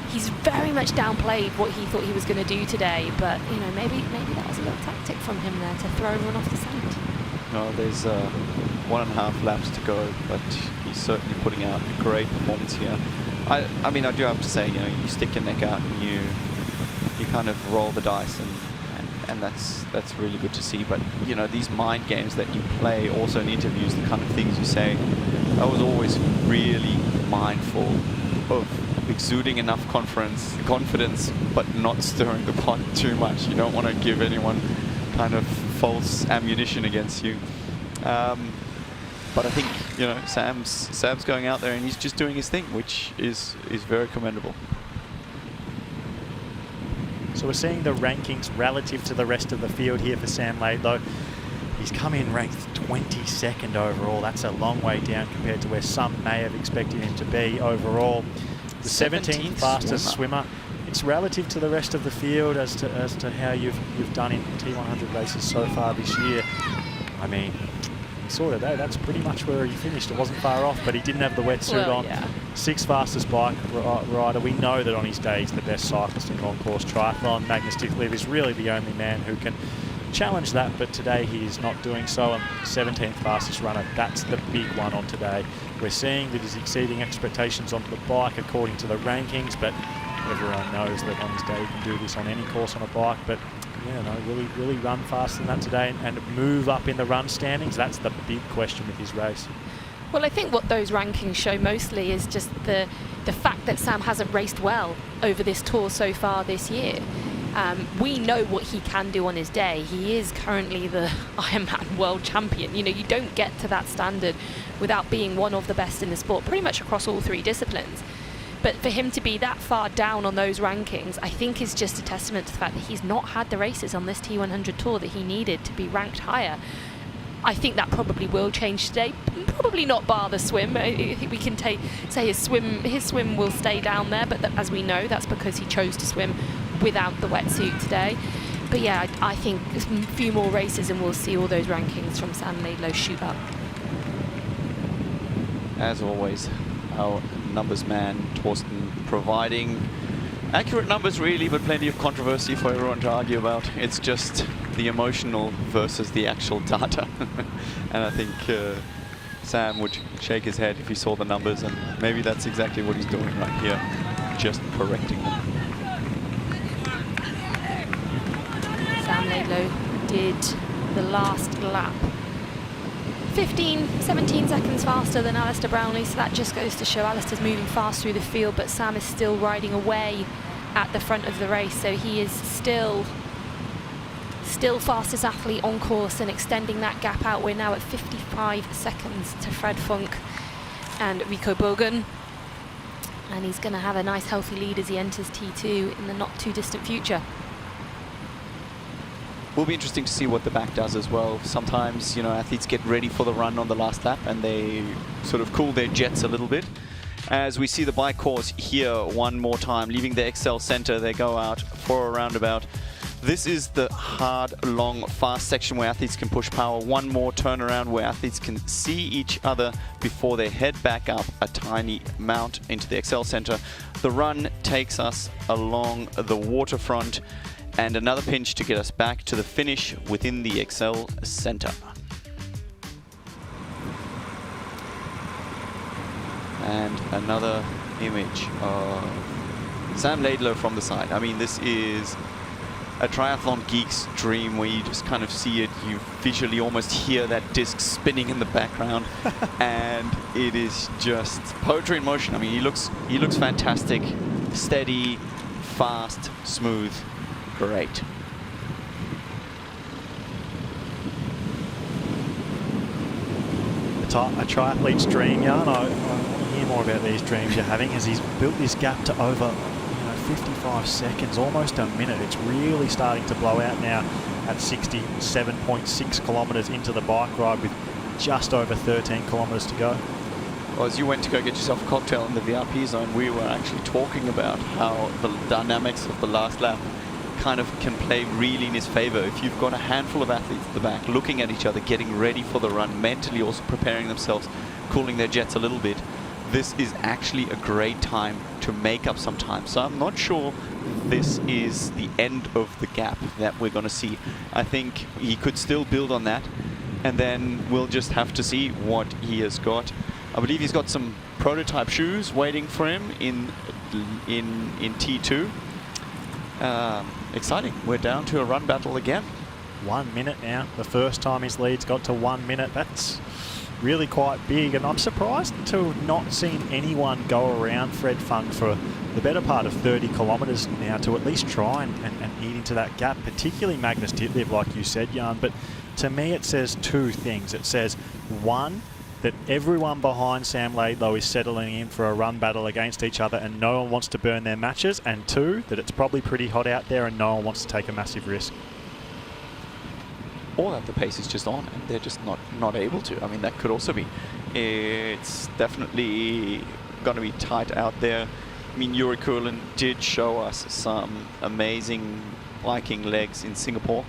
he's very much downplayed what he thought he was going to do today, but you know, maybe that was a little tactic from him there to throw everyone off the scent. No, there's 1.5 laps to go, but he's certainly putting out a great performance here. I mean, I do have to say, you know, you stick your neck out and you kind of roll the dice, and that's really good to see. But you know, these mind games that you play, also in interviews, the kind of things you say, I was always really mindful of exuding enough confidence, but not stirring the pot too much. You don't want to give anyone kind of false ammunition against you. But I think, you know, Sam's going out there and he's just doing his thing, which is very commendable. So we're seeing the rankings relative to the rest of the field here for Sam Laidlow. He's come in ranked 22nd overall. That's a long way down compared to where some may have expected him to be overall. The 17th fastest swimmer. It's relative to the rest of the field as to how you've done in T100 races so far this year. I mean, saw today, that's pretty much where he finished. It wasn't far off, but he didn't have the wetsuit on. Yeah. 6th fastest bike rider. We know that on his day he's the best cyclist in on-course triathlon. Magnus Ditlev is really the only man who can challenge that, but today he is not doing so. And 17th fastest runner, that's the big one on today. We're seeing that he's exceeding expectations on the bike according to the rankings, but everyone knows that on his day he can do this on any course on a bike. But yeah, no, really run faster than that today and move up in the run standings. That's the big question with his race. Well, I think what those rankings show mostly is just the fact that Sam hasn't raced well over this tour so far this year. We know what he can do on his day. He is currently the Ironman world champion. You know, you don't get to that standard without being one of the best in the sport, pretty much across all 3 disciplines. But for him to be that far down on those rankings, I think is just a testament to the fact that he's not had the races on this T100 tour that he needed to be ranked higher. I think that probably will change today. Probably not bar the swim. I think we can say his swim will stay down there, but as we know, that's because he chose to swim without the wetsuit today. But yeah, I think a few more races and we'll see all those rankings from Sam Laidlow shoot up. As always, our numbers man, Torsten, providing accurate numbers really, but plenty of controversy for everyone to argue about. It's just the emotional versus the actual data. And I think Sam would shake his head if he saw the numbers, and maybe that's exactly what he's doing right here, just correcting them. Sam Laidlow did the last lap 17 seconds faster than Alistair Brownlee, so that just goes to show Alistair's moving fast through the field, but Sam is still riding away at the front of the race, so he is still fastest athlete on course and extending that gap out. We're now at 55 seconds to Fred Funk and Rico Bogan, and he's going to have a nice healthy lead as he enters T2 in the not too distant future. Will be interesting to see what the back does as well. Sometimes, you know, athletes get ready for the run on the last lap and they sort of cool their jets a little bit. As we see the bike course here one more time, leaving the Excel Center, they go out for a roundabout. This is the hard, long, fast section where athletes can push power. One more turnaround where athletes can see each other before they head back up a tiny mount into the Excel Center. The run takes us along the waterfront, and another pinch to get us back to the finish within the Excel Center. And another image of Sam Laidlow from the side. I mean, this is a triathlon geek's dream where you just kind of see it, you visually almost hear that disc spinning in the background, and it is just poetry in motion. I mean, he looks fantastic, steady, fast, smooth. Great. A triathlete's dream, Jan. I hear more about these dreams you're having, as he's built this gap to over 55 seconds, almost a minute. It's really starting to blow out now at 67.6 kilometres into the bike ride with just over 13 kilometres to go. Well, as you went to go get yourself a cocktail in the VIP zone, we were actually talking about how the dynamics of the last lap kind of can play really in his favor. If you've got a handful of athletes at the back looking at each other, getting ready for the run, mentally also preparing themselves, cooling their jets a little bit, this is actually a great time to make up some time. So I'm not sure this is the end of the gap that we're going to see. I think he could still build on that, and then we'll just have to see what he has got. I believe he's got some prototype shoes waiting for him in T2. Exciting. We're down to a run battle again. 1 minute now. The first time his lead's got to 1 minute. That's really quite big, and I'm surprised to have not seen anyone go around Fred Funk for the better part of 30 kilometres now to at least try and eat into that gap, particularly Magnus Ditlev, like you said, Jan. But to me it says two things. It says, one, that everyone behind Sam Laidlow is settling in for a run battle against each other and no one wants to burn their matches, and two, that it's probably pretty hot out there and no one wants to take a massive risk. Or that the pace is just on and they're just not able to. I mean, that could also be. It's definitely going to be tight out there. I mean, Yuri Kulin did show us some amazing biking legs in Singapore.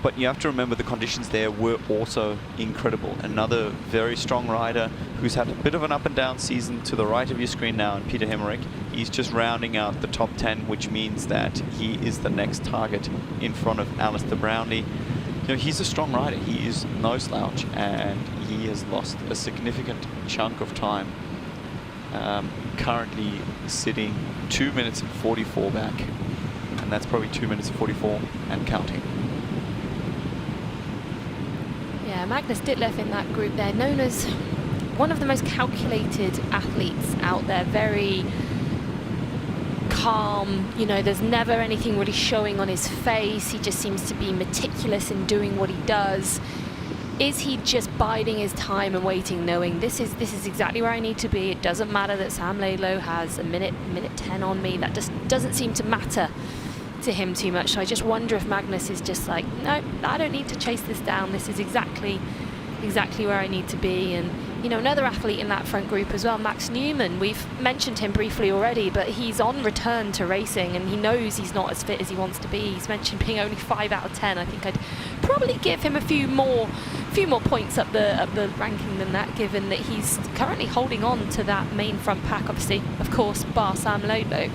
But you have to remember the conditions there were also incredible. Another very strong rider who's had a bit of an up and down season to the right of your screen now, and Peter Hemmerich. He's just rounding out the top 10, which means that he is the next target in front of Alistair Brownlee. You know, he's a strong rider. He is no slouch, and he has lost a significant chunk of time. Currently sitting 2 minutes and 44 back, and that's probably 2 minutes and 44 and counting. Yeah, Magnus Ditlev in that group there, known as one of the most calculated athletes out there, very calm, you know, there's never anything really showing on his face. He just seems to be meticulous in doing what he does. Is he just biding his time and waiting, knowing this is exactly where I need to be? It doesn't matter that Sam Laidlow has a minute 10 on me. That just doesn't seem to matter to him too much. So I just wonder if Magnus is just like, no, I don't need to chase this down. This is exactly where I need to be. And you know, another athlete in that front group as well, Max Newman. We've mentioned him briefly already, but he's on return to racing, and he knows he's not as fit as he wants to be. He's mentioned being only 5 out of 10. I think I'd probably give him a few more points up the ranking than that, given that he's currently holding on to that main front pack, obviously, of course, bar Sam Laidlow.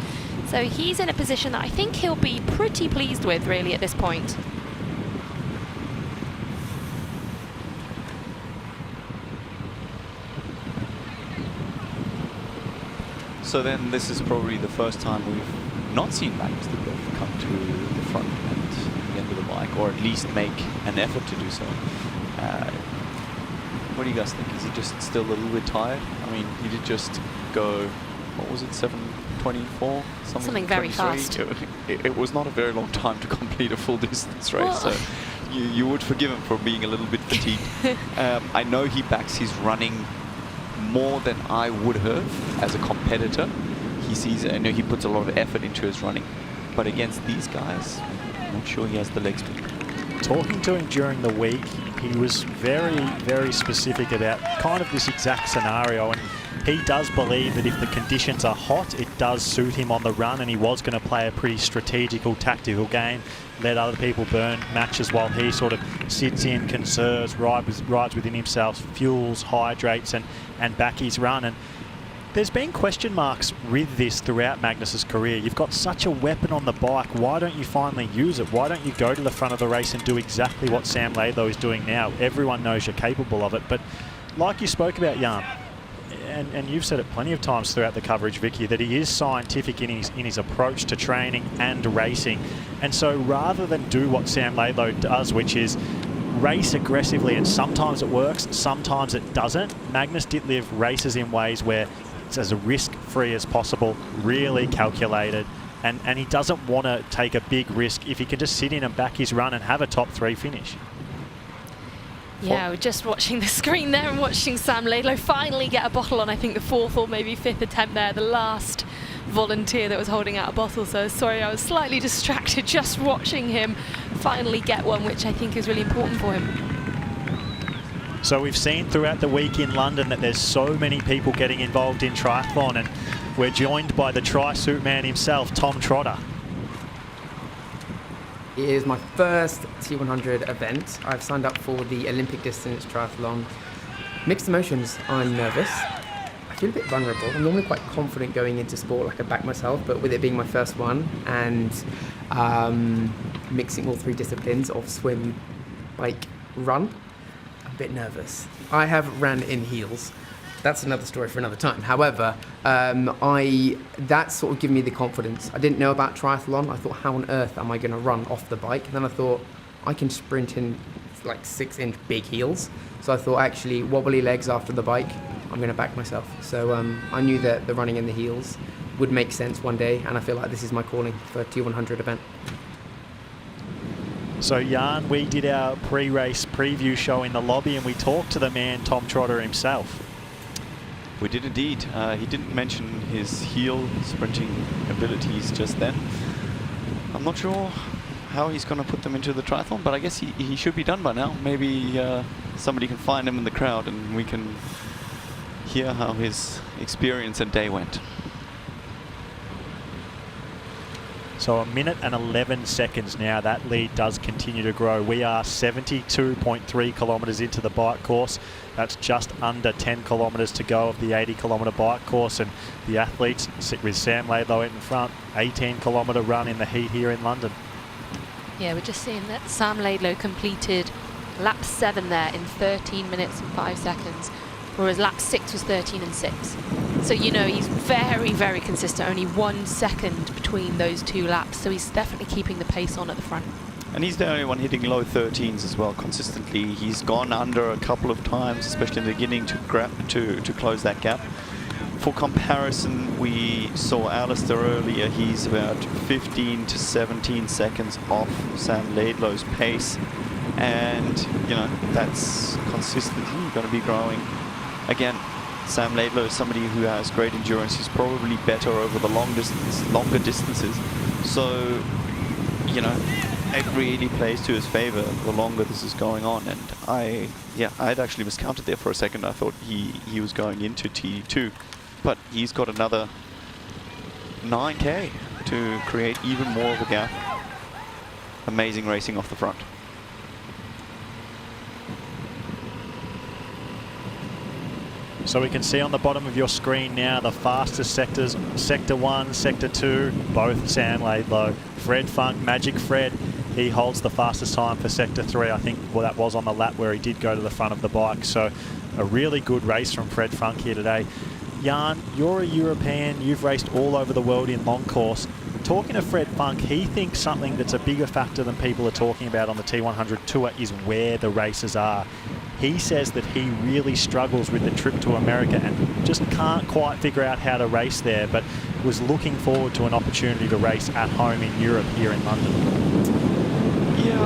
So he's in a position that I think he'll be pretty pleased with, really, at this point. So then this is probably the first time we've not seen Magnus Ditlev come to the front and the end of the bike, or at least make an effort to do so. What do you guys think? Is he just still a little bit tired? I mean, he did just go, what was it, 7:24? Something very fast. It was not a very long time to complete a full distance race, so you would forgive him for being a little bit fatigued. I know he backs his running more than I would have as a competitor. I know he puts a lot of effort into his running, but against these guys, I'm not sure he has the legs to. Talking to him during the week, he was very, very specific about kind of this exact scenario, and he does believe that if the conditions are hot, it does suit him on the run, and he was going to play a pretty strategical, tactical game, let other people burn matches while he sort of sits in, conserves, rides within himself, fuels, hydrates, and back his run. And there's been question marks with this throughout Magnus's career. You've got such a weapon on the bike. Why don't you finally use it? Why don't you go to the front of the race and do exactly what Sam Laidlow is doing now? Everyone knows you're capable of it. But like you spoke about, Jan, and you've said it plenty of times throughout the coverage, Vicky, that he is scientific in his approach to training and racing. And so rather than do what Sam Laidlow does, which is race aggressively, and sometimes it works, sometimes it doesn't, Magnus Ditlev races in ways where it's as risk-free as possible, really calculated, and he doesn't want to take a big risk if he can just sit in and back his run and have a top 3 finish. Yeah, we're just watching the screen there and watching Sam Laidlow finally get a bottle on, I think, the 4th or maybe 5th attempt there, the last volunteer that was holding out a bottle. So sorry, I was slightly distracted just watching him finally get one, which I think is really important for him. So we've seen throughout the week in London that there's so many people getting involved in triathlon, and we're joined by the tri-suit man himself, Tom Trotter. It is my first T100 event. I've signed up for the Olympic distance triathlon. Mixed emotions. I'm nervous. I feel a bit vulnerable. I'm normally quite confident going into sport, like I back myself, but with it being my first one and mixing all 3 disciplines of swim, bike, run, I'm a bit nervous. I have ran in heels. That's another story for another time. However, that sort of gave me the confidence. I didn't know about triathlon. I thought, how on earth am I going to run off the bike? And then I thought, I can sprint in like 6-inch big heels. So I thought, actually, wobbly legs after the bike, I'm going to back myself. So I knew that the running in the heels would make sense one day, and I feel like this is my calling for a T100 event. So Jan, we did our pre-race preview show in the lobby, and we talked to the man, Tom Trotter himself. We did indeed. He didn't mention his heel sprinting abilities just then. I'm not sure how he's going to put them into the triathlon, but I guess he should be done by now. Maybe somebody can find him in the crowd and we can hear how his experience and day went. So 1 minute and 11 seconds now. That lead does continue to grow. We are 72.3 kilometres into the bike course. That's just under 10 kilometres to go of the 80-kilometre bike course. And the athletes sit with Sam Laidlow in front. 18-kilometre run in the heat here in London. Yeah, we're just seeing that Sam Laidlow completed lap 7 there in 13 minutes and 5 seconds, whereas lap 6 was 13 and 6. So, you know, he's very, very consistent, only 1 second between those 2 laps, so he's definitely keeping the pace on at the front. And he's the only one hitting low 13s as well consistently. He's gone under a couple of times, especially in the beginning, to close that gap. For comparison, we saw Alistair earlier. He's about 15 to 17 seconds off Sam Laidlow's pace. And, you know, that's consistently going to be growing. Again, Sam Laidlow is somebody who has great endurance. He's probably better over the longer distances. So, you know, it really plays to his favor the longer this is going on. And I'd actually miscounted there for a second. I thought he was going into T2, but he's got another 9K to create even more of a gap. Amazing racing off the front. So we can see on the bottom of your screen now the fastest sectors, Sector 1, Sector 2, both Sam Laidlow. Fred Funk, Magic Fred, he holds the fastest time for Sector 3. I think that was on the lap where he did go to the front of the bike. So a really good race from Fred Funk here today. Jan, you're a European, you've raced all over the world in long course. Talking to Fred Funk, he thinks something that's a bigger factor than people are talking about on the T100 Tour is where the races are. He says that he really struggles with the trip to America and just can't quite figure out how to race there, but was looking forward to an opportunity to race at home in Europe here in London. Yeah,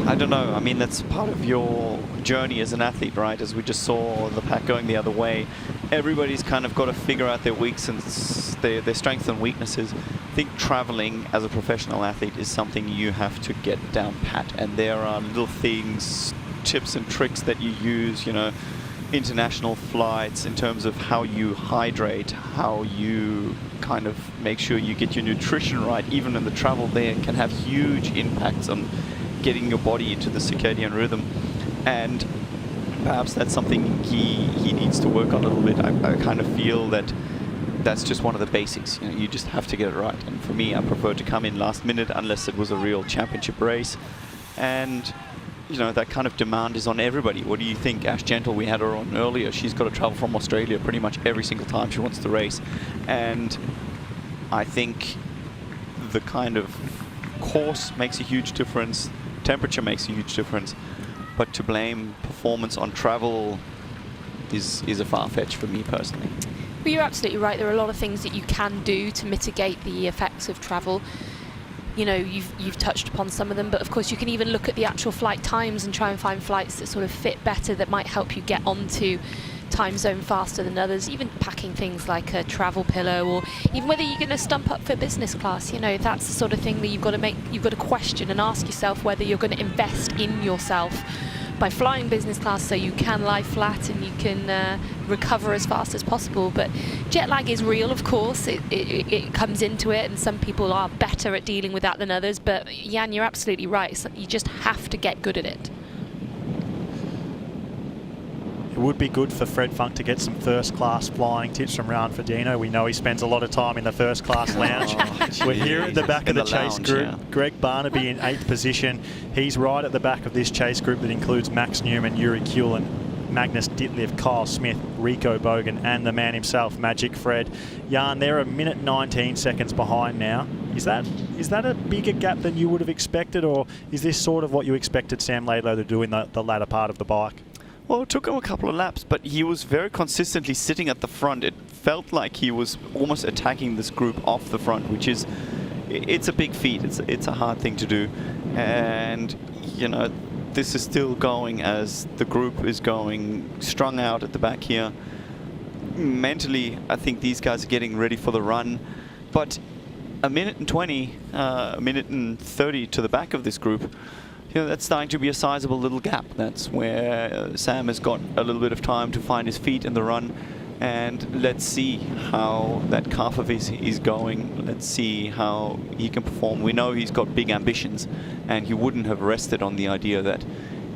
I don't know. I mean, that's part of your journey as an athlete, right? As we just saw the pack going the other way, everybody's kind of got to figure out their weaknesses, their strengths and weaknesses. I think traveling as a professional athlete is something you have to get down pat, and there are little things, tips and tricks that you use, you know, international flights in terms of how you hydrate, how you kind of make sure you get your nutrition right. Even in the travel there can have huge impacts on getting your body into the circadian rhythm, and perhaps that's something he needs to work on a little bit. I kind of feel that that's just one of the basics. You know, you just have to get it right. And for me, I prefer to come in last minute unless it was a real championship race. And you know, that kind of demand is on everybody. What do you think? Ash Gentle, we had her on earlier. She's got to travel from Australia pretty much every single time she wants to race. And I think the kind of course makes a huge difference. Temperature makes a huge difference. But to blame performance on travel is a far-fetched for me personally. Well, you're absolutely right. There are a lot of things that you can do to mitigate the effects of travel. You know, you've touched upon some of them, but of course you can even look at the actual flight times and try and find flights that sort of fit better, that might help you get onto time zone faster than others. Even packing things like a travel pillow, or even whether you're going to stump up for business class. You know, that's the sort of thing that you've got to question and ask yourself whether you're going to invest in yourself by flying business class so you can lie flat and you can recover as fast as possible. But jet lag is real, of course. It comes into it, and some people are better at dealing with that than others. But Jan, you're absolutely right. So you just have to get good at it. It would be good for Fred Funk to get some first-class flying tips from Rayan Frodeno. We know he spends a lot of time in the first-class lounge. We're here at the back of the chase group. Yeah. Greg Barnaby in 8th position. He's right at the back of this chase group that includes Max Newman, Yuri Kuhlin, Magnus Ditlev, Kyle Smith, Rico Bogan, and the man himself, Magic Fred. Jan, they're 1 minute 19 seconds behind now. Is that a bigger gap than you would have expected, or is this sort of what you expected Sam Laidlow to do in the latter part of the bike? Well, it took him a couple of laps, but he was very consistently sitting at the front. It felt like he was almost attacking this group off the front, which is, it's a big feat. It's a hard thing to do. And, you know, this is still going as the group is going strung out at the back here. Mentally, I think these guys are getting ready for the run. But 1 minute and 20, 1 minute and 30 to the back of this group, you know, that's starting to be a sizable little gap. That's where Sam has got a little bit of time to find his feet in the run. And let's see how that calf of his is going. Let's see how he can perform. We know he's got big ambitions, and he wouldn't have rested on the idea that,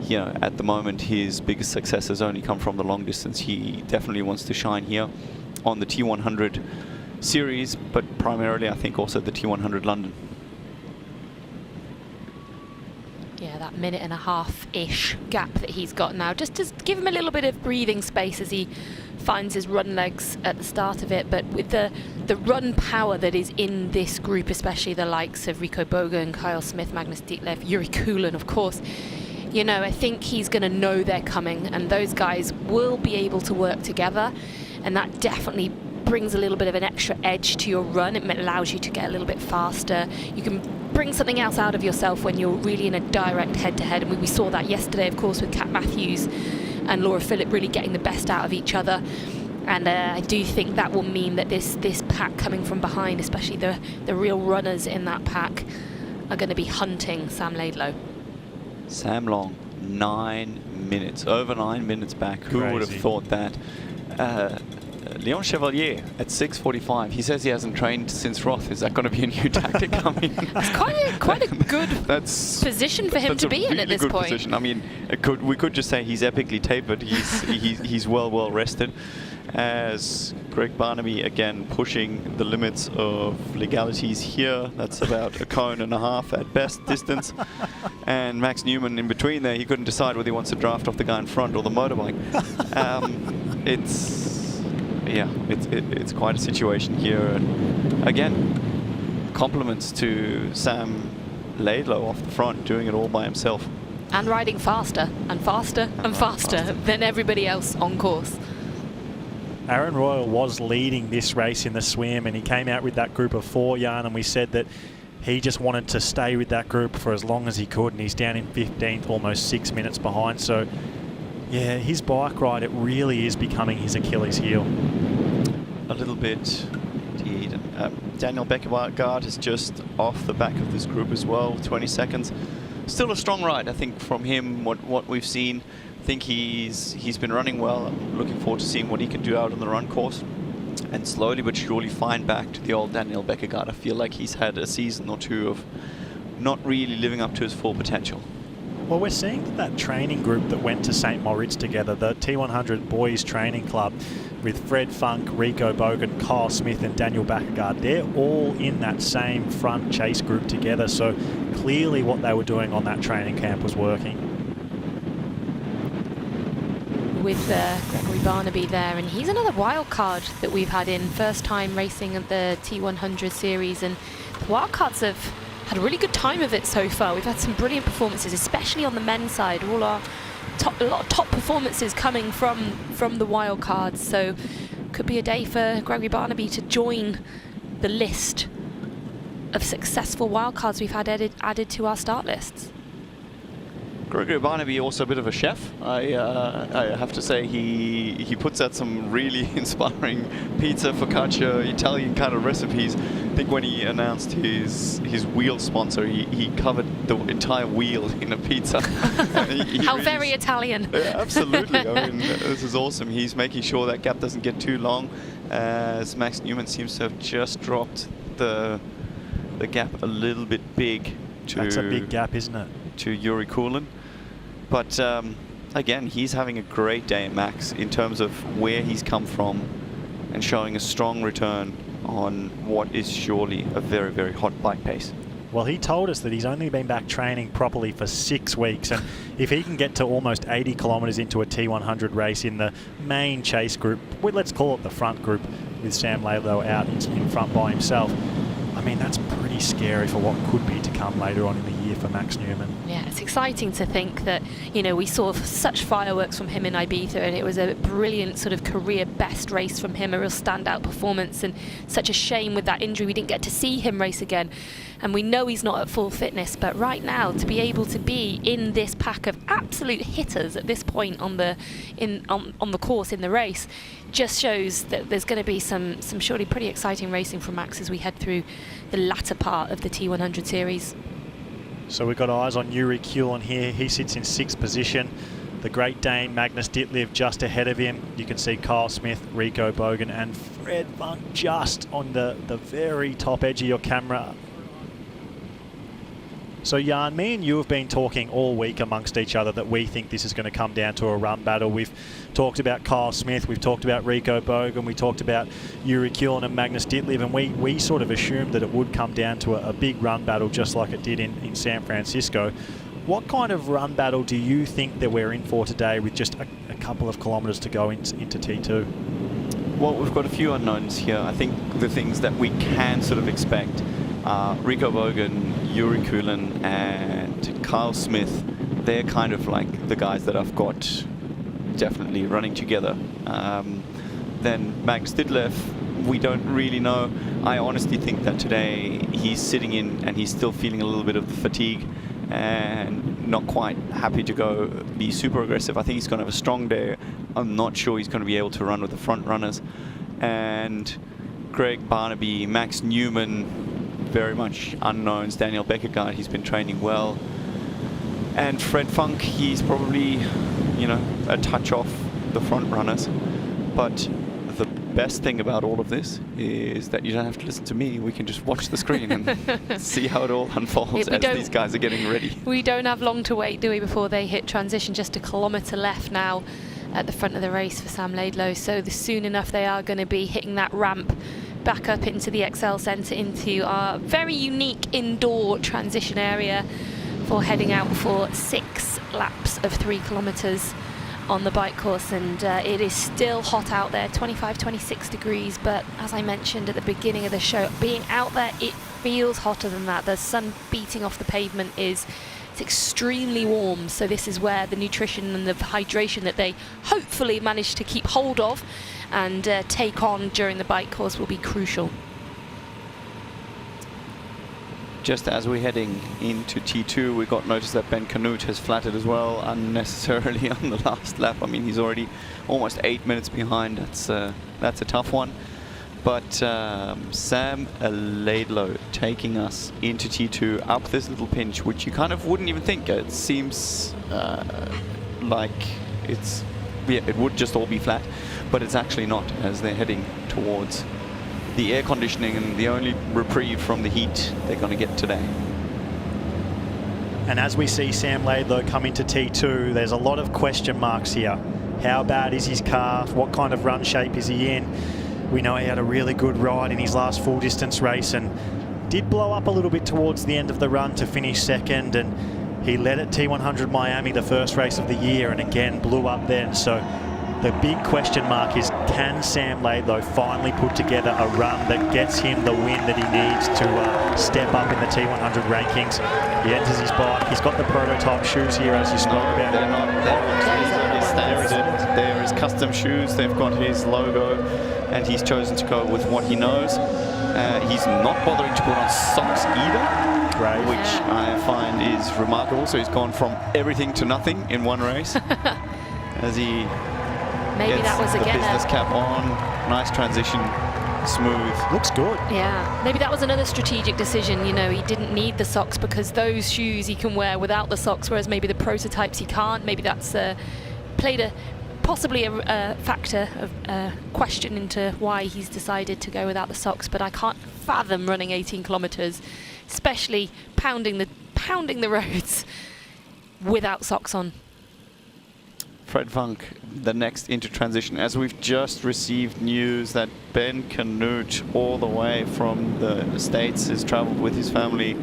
you know, at the moment his biggest success has only come from the long distance. He definitely wants to shine here on the T100 series, but primarily I think also the T100 London. Yeah, that minute and a half-ish gap that he's got now, just to give him a little bit of breathing space as he finds his run legs at the start of it. But with the run power that is in this group, especially the likes of Rico Bogen, Kyle Smith, Magnus Ditlev, Yuri Kulin, of course, you know, I think he's going to know they're coming, and those guys will be able to work together, and that definitely brings a little bit of an extra edge to your run. It allows you to get a little bit faster. You can bring something else out of yourself when you're really in a direct head-to-head, and we saw that yesterday, of course, with Kat Matthews and Laura Philipp really getting the best out of each other. And I do think that will mean that this pack coming from behind, especially the real runners in that pack, are going to be hunting Sam Laidlow. Sam Long, 9 minutes, over 9 minutes back. Crazy. Who would have thought that? Leon Chevalier at 6:45. He says he hasn't trained since Roth. Is that going to be a new tactic coming? It's quite a good position for him to be in at this point. Position. I mean, we could just say he's epically tapered. He's well rested. As Greg Barnaby again pushing the limits of legalities here. That's about a cone and a half at best distance. And Max Newman in between there. He couldn't decide whether he wants to draft off the guy in front or the motorbike. It's quite a situation here. And again, compliments to Sam Laidlow off the front, doing it all by himself. And riding faster and faster and faster than everybody else on course. Aaron Royal was leading this race in the swim, and he came out with that group of 4, Jan, and we said that he just wanted to stay with that group for as long as he could, and he's down in 15th, almost 6 minutes behind. So yeah, his bike ride, it really is becoming his Achilles heel. A little bit, indeed. Daniel Beckergaard is just off the back of this group as well, 20 seconds. Still a strong ride, I think, from him, what we've seen. I think he's been running well. I'm looking forward to seeing what he can do out on the run course. And slowly but surely find back to the old Daniel Beckergaard. I feel like he's had a season or two of not really living up to his full potential. Well, we're seeing that training group that went to St. Moritz together, the T100 Boys Training Club, with Fred Funk, Rico Bogen, Kyle Smith and Daniel Beckergaard. They're all in that same front chase group together, so clearly what they were doing on that training camp was working. With Gregory Barnaby there, and he's another wild card that we've had in, first time racing at the T100 series, and the wild cards have had a really good time of it so far. We've had some brilliant performances, especially on the men's side. A lot of top performances coming from the wild cards, so could be a day for Gregory Barnaby to join the list of successful wild cards we've had added to our start lists. Gregory Barnaby also a bit of a chef. I have to say he puts out some really inspiring pizza, focaccia, Italian kind of recipes. I think when he announced his wheel sponsor, he covered the entire wheel in a pizza. How really very Italian. Yeah, absolutely. I mean, this is awesome. He's making sure that gap doesn't get too long, as Max Newman seems to have just dropped the gap a little bit big. That's a big gap, isn't it? To Yuri Kulin. But again, he's having a great day, Max, in terms of where he's come from and showing a strong return on what is surely a very, very hot bike pace. Well, he told us that he's only been back training properly for 6 weeks, and if he can get to almost 80 kilometres into a T100 race in the main chase group, well, let's call it the front group, with Sam Laidlow out in front by himself, I mean, that's pretty scary for what could be to come later on in the year for Max Newman. Yeah, it's exciting to think that, you know, we saw such fireworks from him in Ibiza, and it was a brilliant sort of career best race from him, a real standout performance, and such a shame with that injury we didn't get to see him race again. And we know he's not at full fitness, but right now to be able to be in this pack of absolute hitters at this point on the course in the race just shows that there's going to be some surely pretty exciting racing from Max as we head through the latter part of the T100 series. So we've got eyes on Yuri Kulin here. He sits in 6th position. The Great Dane, Magnus Ditlev, just ahead of him. You can see Kyle Smith, Rico Bogan, and Fred Funk just on the very top edge of your camera. So, Jan, me and you have been talking all week amongst each other that we think this is going to come down to a run battle. We've talked about Kyle Smith, we've talked about Rico Bogan, we talked about Yuri Kulin and Magnus Ditlev, and we sort of assumed that it would come down to a big run battle just like it did in San Francisco. What kind of run battle do you think that we're in for today with just a couple of kilometres to go into T2? Well, we've got a few unknowns here. I think the things that we can sort of expect, Rico Bogan, Yuri Kulin and Kyle Smith, they're kind of like the guys that I've got definitely running together. Then Magnus Ditlev, we don't really know. I honestly think that today he's sitting in and he's still feeling a little bit of the fatigue and not quite happy to go be super aggressive. I think he's going to have a strong day. I'm not sure he's going to be able to run with the front runners. And Greg Barnaby, Max Newman, very much unknowns. Daniel Beckergaard, he's been training well. And Fred Funk, he's probably, you know, a touch off the front runners. But the best thing about all of this is that you don't have to listen to me. We can just watch the screen and see how it all unfolds as these guys are getting ready. We don't have long to wait, do we, before they hit transition? Just a kilometre left now at the front of the race for Sam Laidlow. So soon enough they are going to be hitting that ramp back up into the Excel Centre, into our very unique indoor transition area for heading out for 6 laps of 3 kilometres on the bike course. And it is still hot out there, 25, 26 degrees, but as I mentioned at the beginning of the show, being out there, it feels hotter than that. The sun beating off the pavement it's extremely warm, so this is where the nutrition and the hydration that they hopefully manage to keep hold of and take on during the bike course will be crucial. Just as we're heading into T2, we got notice that Ben Canute has flattered as well unnecessarily on the last lap. I mean, he's already almost 8 minutes behind. That's a tough one. But Sam Laidlow taking us into T2 up this little pinch, which you kind of wouldn't even think. It seems like it would just all be flat, but it's actually not, as they're heading towards the air conditioning and the only reprieve from the heat they're going to get today. And as we see Sam Laidlow come into T2, there's a lot of question marks here. How bad is his car? What kind of run shape is he in? We know he had a really good ride in his last full distance race and did blow up a little bit towards the end of the run to finish second, and he led at T100 Miami, the first race of the year, and again blew up then. So the big question mark is, can Sam Laidlow finally put together a run that gets him the win that he needs to step up in the T100 rankings? He enters his bike. He's got the prototype shoes here, as you spoke about. They're not. They're his custom shoes. They've got his logo, and he's chosen to go with what he knows. He's not bothering to put on socks either, which I find is remarkable. So he's gone from everything to nothing in one race. As he Maybe that was the again business cap on, nice transition, smooth. Looks good. Yeah, maybe that was another strategic decision. You know, he didn't need the socks because those shoes he can wear without the socks, whereas maybe the prototypes he can't. Maybe that's played possibly a factor of question into why he's decided to go without the socks. But I can't fathom running 18 kilometres, especially pounding the roads without socks on. Fred Funk, the next into transition, as we've just received news that Ben Canute, all the way from the States, has traveled with his family,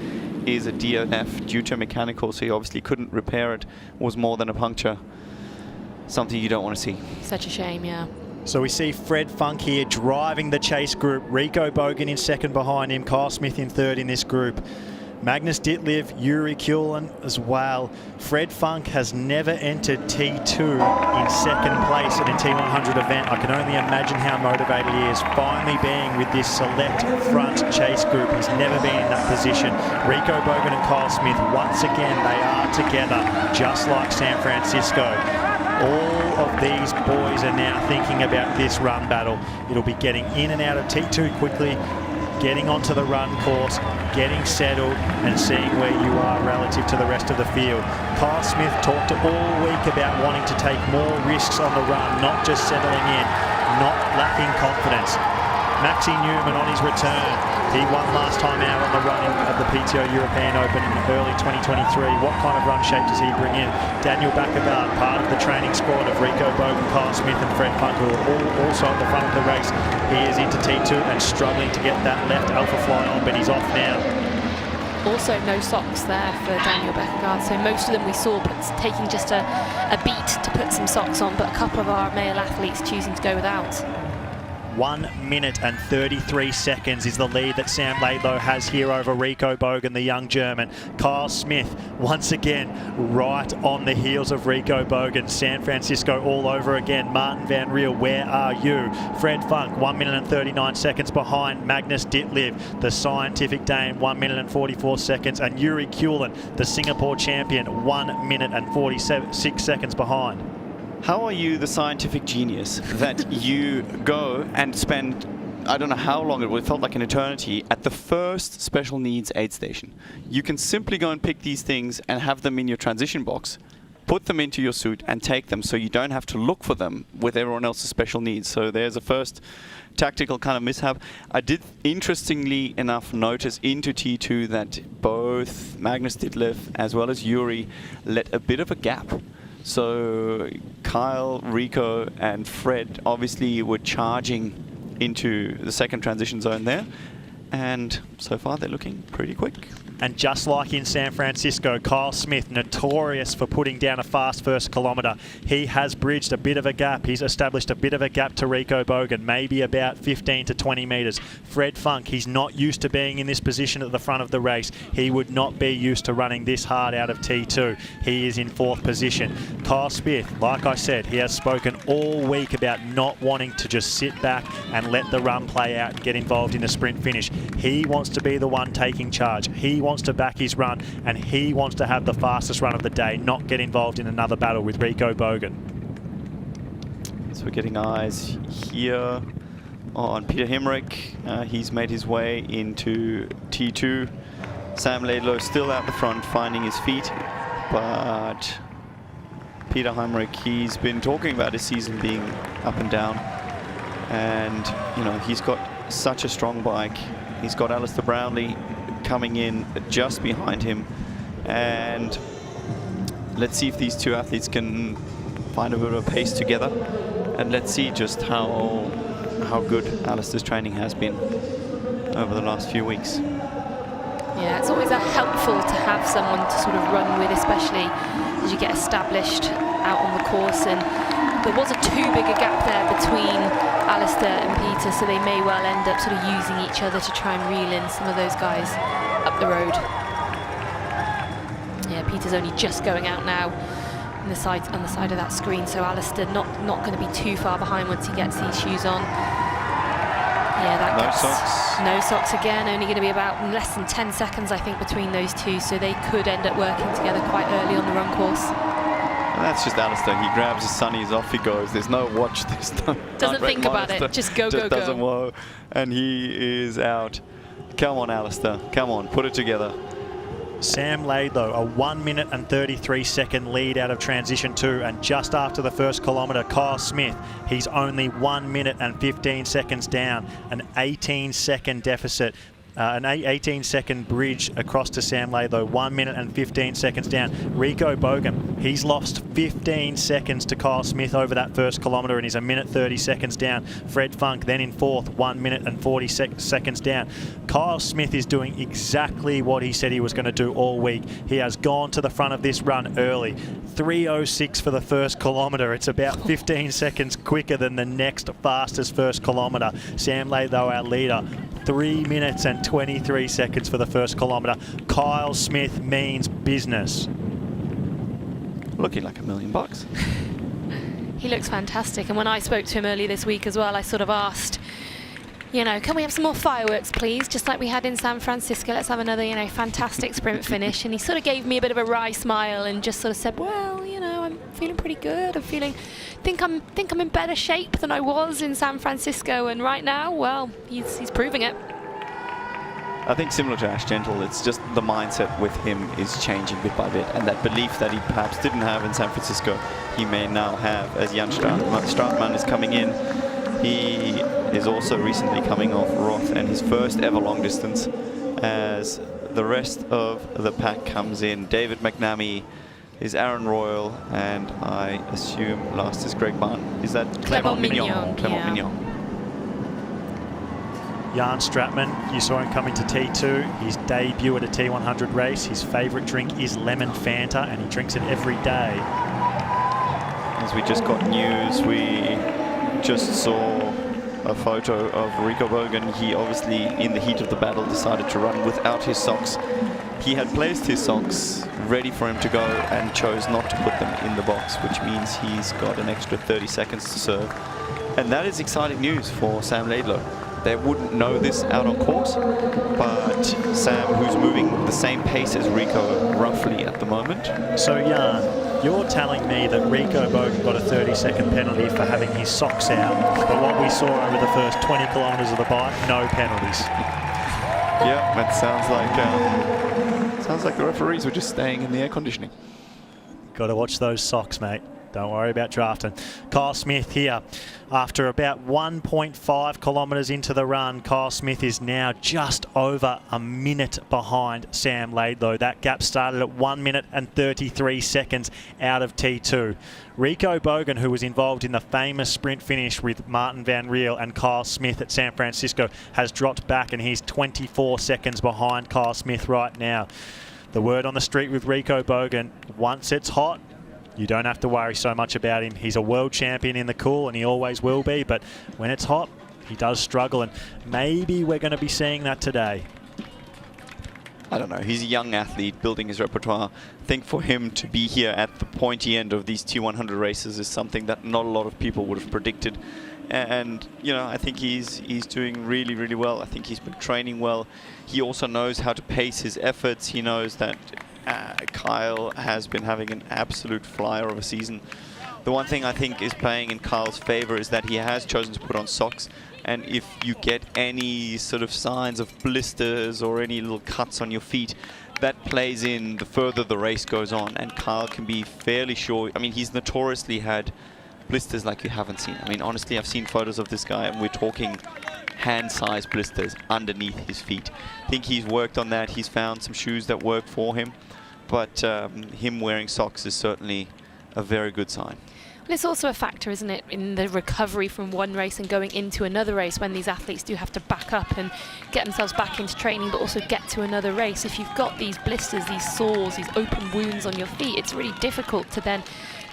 is a DNF due to mechanical, so he obviously couldn't repair it, was more than a puncture. Something you don't want to see. Such a shame, yeah. So we see Fred Funk here driving the chase group. Rico Bogan in second behind him. Kyle Smith in third in this group. Magnus Ditlev, Yuri Kulin as well. Fred Funk has never entered T2 in second place at a T100 event. I can only imagine how motivated he is finally being with this select front chase group. He's never been in that position. Rico Bogan and Kyle Smith, once again, they are together, just like San Francisco. All of these boys are now thinking about this run battle. It'll be getting in and out of T2 quickly. getting onto the run course, getting settled and seeing where you are relative to the rest of the field. Kyle Smith talked all week about wanting to take more risks on the run, not just settling in, not lacking confidence. Maxi Newman on his return. He won last time out on the run of the PTO European Open in early 2023. What kind of run shape does he bring in? Daniel Backergaard, part of the training squad of Rico Bogan, Kyle Smith and Fred Funk, who are all also at the front of the race. He is into T2 and struggling to get that left alpha fly on, but he's off now. Also no socks there for Daniel Backergaard, so most of them we saw taking just a beat to put some socks on, but a couple of our male athletes choosing to go without. 1 minute and 33 seconds is the lead that Sam Laidlow has here over Rico Bogan, the young German. Kyle Smith, once again, right on the heels of Rico Bogan. San Francisco all over again. Martin Van Riel, where are you? Fred Funk, 1 minute and 39 seconds behind Magnus Ditlev, the scientific Dane, 1 minute and 44 seconds. And Yuri Kulin, the Singapore champion, 1 minute and 46 seconds behind. How are you the scientific genius that you go and spend, I don't know how long it felt like an eternity, at the first special needs aid station? You can simply go and pick these things and have them in your transition box, put them into your suit and take them, so you don't have to look for them with everyone else's special needs. So there's a first tactical kind of mishap. I did, interestingly enough, notice into T2 that both Magnus Ditlev as well as Yuri let a bit of a gap. So Kyle, Rico and Fred obviously were charging into the second transition zone there, and so far they're looking pretty quick. And just like in San Francisco, Kyle Smith, notorious for putting down a fast first kilometre, he has bridged a bit of a gap. He's established a bit of a gap to Rico Bogan, maybe about 15 to 20 metres. Fred Funk, he's not used to being in this position at the front of the race. He would not be used to running this hard out of T2. He is in fourth position. Kyle Smith, like I said, he has spoken all week about not wanting to just sit back and let the run play out and get involved in the sprint finish. He wants to be the one taking charge. He wants to back his run, and he wants to have the fastest run of the day, not get involved in another battle with Rico Bogan. So we're getting eyes here on Peter Hemrick. He's made his way into T2. Sam Laidlow still out the front, finding his feet, but Peter Hemrick, he's been talking about his season being up and down, and you know, he's got such a strong bike. He's got Alistair Brownlee coming in just behind him, and let's see if these two athletes can find a bit of a pace together, and let's see just how good Alistair's training has been over the last few weeks. Yeah, it's always helpful to have someone to sort of run with, especially as you get established out on the course, and there wasn't too big a gap there between Alistair and Peter, so they may well end up sort of using each other to try and reel in some of those guys up the road. Yeah, Peter's only just going out now on the side of that screen, so Alistair not going to be too far behind once he gets these shoes on. Yeah, that no gets socks. No socks again, only going to be about less than 10 seconds, I think, between those two, so they could end up working together quite early on the run course. And that's just Alistair. He grabs his sunnies, off he goes. There's no watch. There's no doesn't think about it. Just go, just go, doesn't go. Whoa, and he is out. Come on, Alistair. Come on, put it together. Sam Laidlow, a 1 minute and 33 second lead out of transition 2, and just after the first kilometre, Kyle Smith, he's only 1 minute and 15 seconds down, an 18 second deficit. An 18-second bridge across to Sam Laidlow, 1 minute and 15 seconds down. Rico Bogan, he's lost 15 seconds to Kyle Smith over that first kilometre, and he's a minute 30 seconds down. Fred Funk then in fourth, 1 minute and 40 seconds down. Kyle Smith is doing exactly what he said he was going to do all week. He has gone to the front of this run early. 3:06 for the first kilometre. It's about 15 seconds quicker than the next fastest first kilometre. Sam Laidlow, our leader, 3 minutes and 23 seconds for the first kilometre. Kyle Smith means business. Looking like $1 million. He looks fantastic, and when I spoke to him earlier this week as well, I sort of asked, you know, can we have some more fireworks, please? Just like we had in San Francisco. Let's have another, you know, fantastic sprint finish. And he sort of gave me a bit of a wry smile and just sort of said, well, you know, I'm feeling pretty good. Think I'm in better shape than I was in San Francisco. And right now, well, he's proving it. I think similar to Ash Gentle, it's just the mindset with him is changing bit by bit, and that belief that he perhaps didn't have in San Francisco, he may now have as Jan Straatman is coming in. He is also recently coming off Roth and his first ever long distance as the rest of the pack comes in. David McNamee is Aaron Royal, and I assume last is Greg Martin. Is that Clement Mignon? Clement Mignon. Jan Straatman, you saw him coming to T2, his debut at a T100 race. His favourite drink is lemon Fanta, and he drinks it every day. As we just got news, we just saw a photo of Rico Bogan. He obviously, in the heat of the battle, decided to run without his socks. He had placed his socks ready for him to go and chose not to put them in the box, which means he's got an extra 30 seconds to serve. And that is exciting news for Sam Laidlow. They wouldn't know this out on course, but Sam, who's moving the same pace as Rico roughly at the moment. So Jan, you're telling me that Rico Bogan got a 30-second penalty for having his socks out, but what we saw over the first 20 kilometres of the bike, no penalties. Yeah, that sounds like the referees were just staying in the air conditioning. Got to watch those socks, mate. Don't worry about drafting. Kyle Smith here. After about 1.5 kilometres into the run, Kyle Smith is now just over a minute behind Sam Laidlow. That gap started at 1 minute and 33 seconds out of T2. Rico Bogan, who was involved in the famous sprint finish with Martin Van Riel and Kyle Smith at San Francisco, has dropped back, and he's 24 seconds behind Kyle Smith right now. The word on the street with Rico Bogan, once it's hot, you don't have to worry so much about him. He's a world champion in the cool, and he always will be, but when it's hot, he does struggle, and maybe we're going to be seeing that today. I don't know. He's a young athlete building his repertoire. I think for him to be here at the pointy end of these T100 races is something that not a lot of people would have predicted. And, you know, I think he's doing really, really well. I think he's been training well. He also knows how to pace his efforts. He knows that Kyle has been having an absolute flyer of a season. The one thing I think is playing in Kyle's favor is that he has chosen to put on socks. And if you get any sort of signs of blisters or any little cuts on your feet, that plays in the further the race goes on. And Kyle can be fairly sure. I mean, he's notoriously had blisters like you haven't seen. I mean, honestly, I've seen photos of this guy, and we're talking hand-sized blisters underneath his feet. I think he's worked on that. He's found some shoes that work for him. But him wearing socks is certainly a very good sign. Well, it's also a factor, isn't it, in the recovery from one race and going into another race, when these athletes do have to back up and get themselves back into training, but also get to another race. If you've got these blisters, these sores, these open wounds on your feet, it's really difficult to then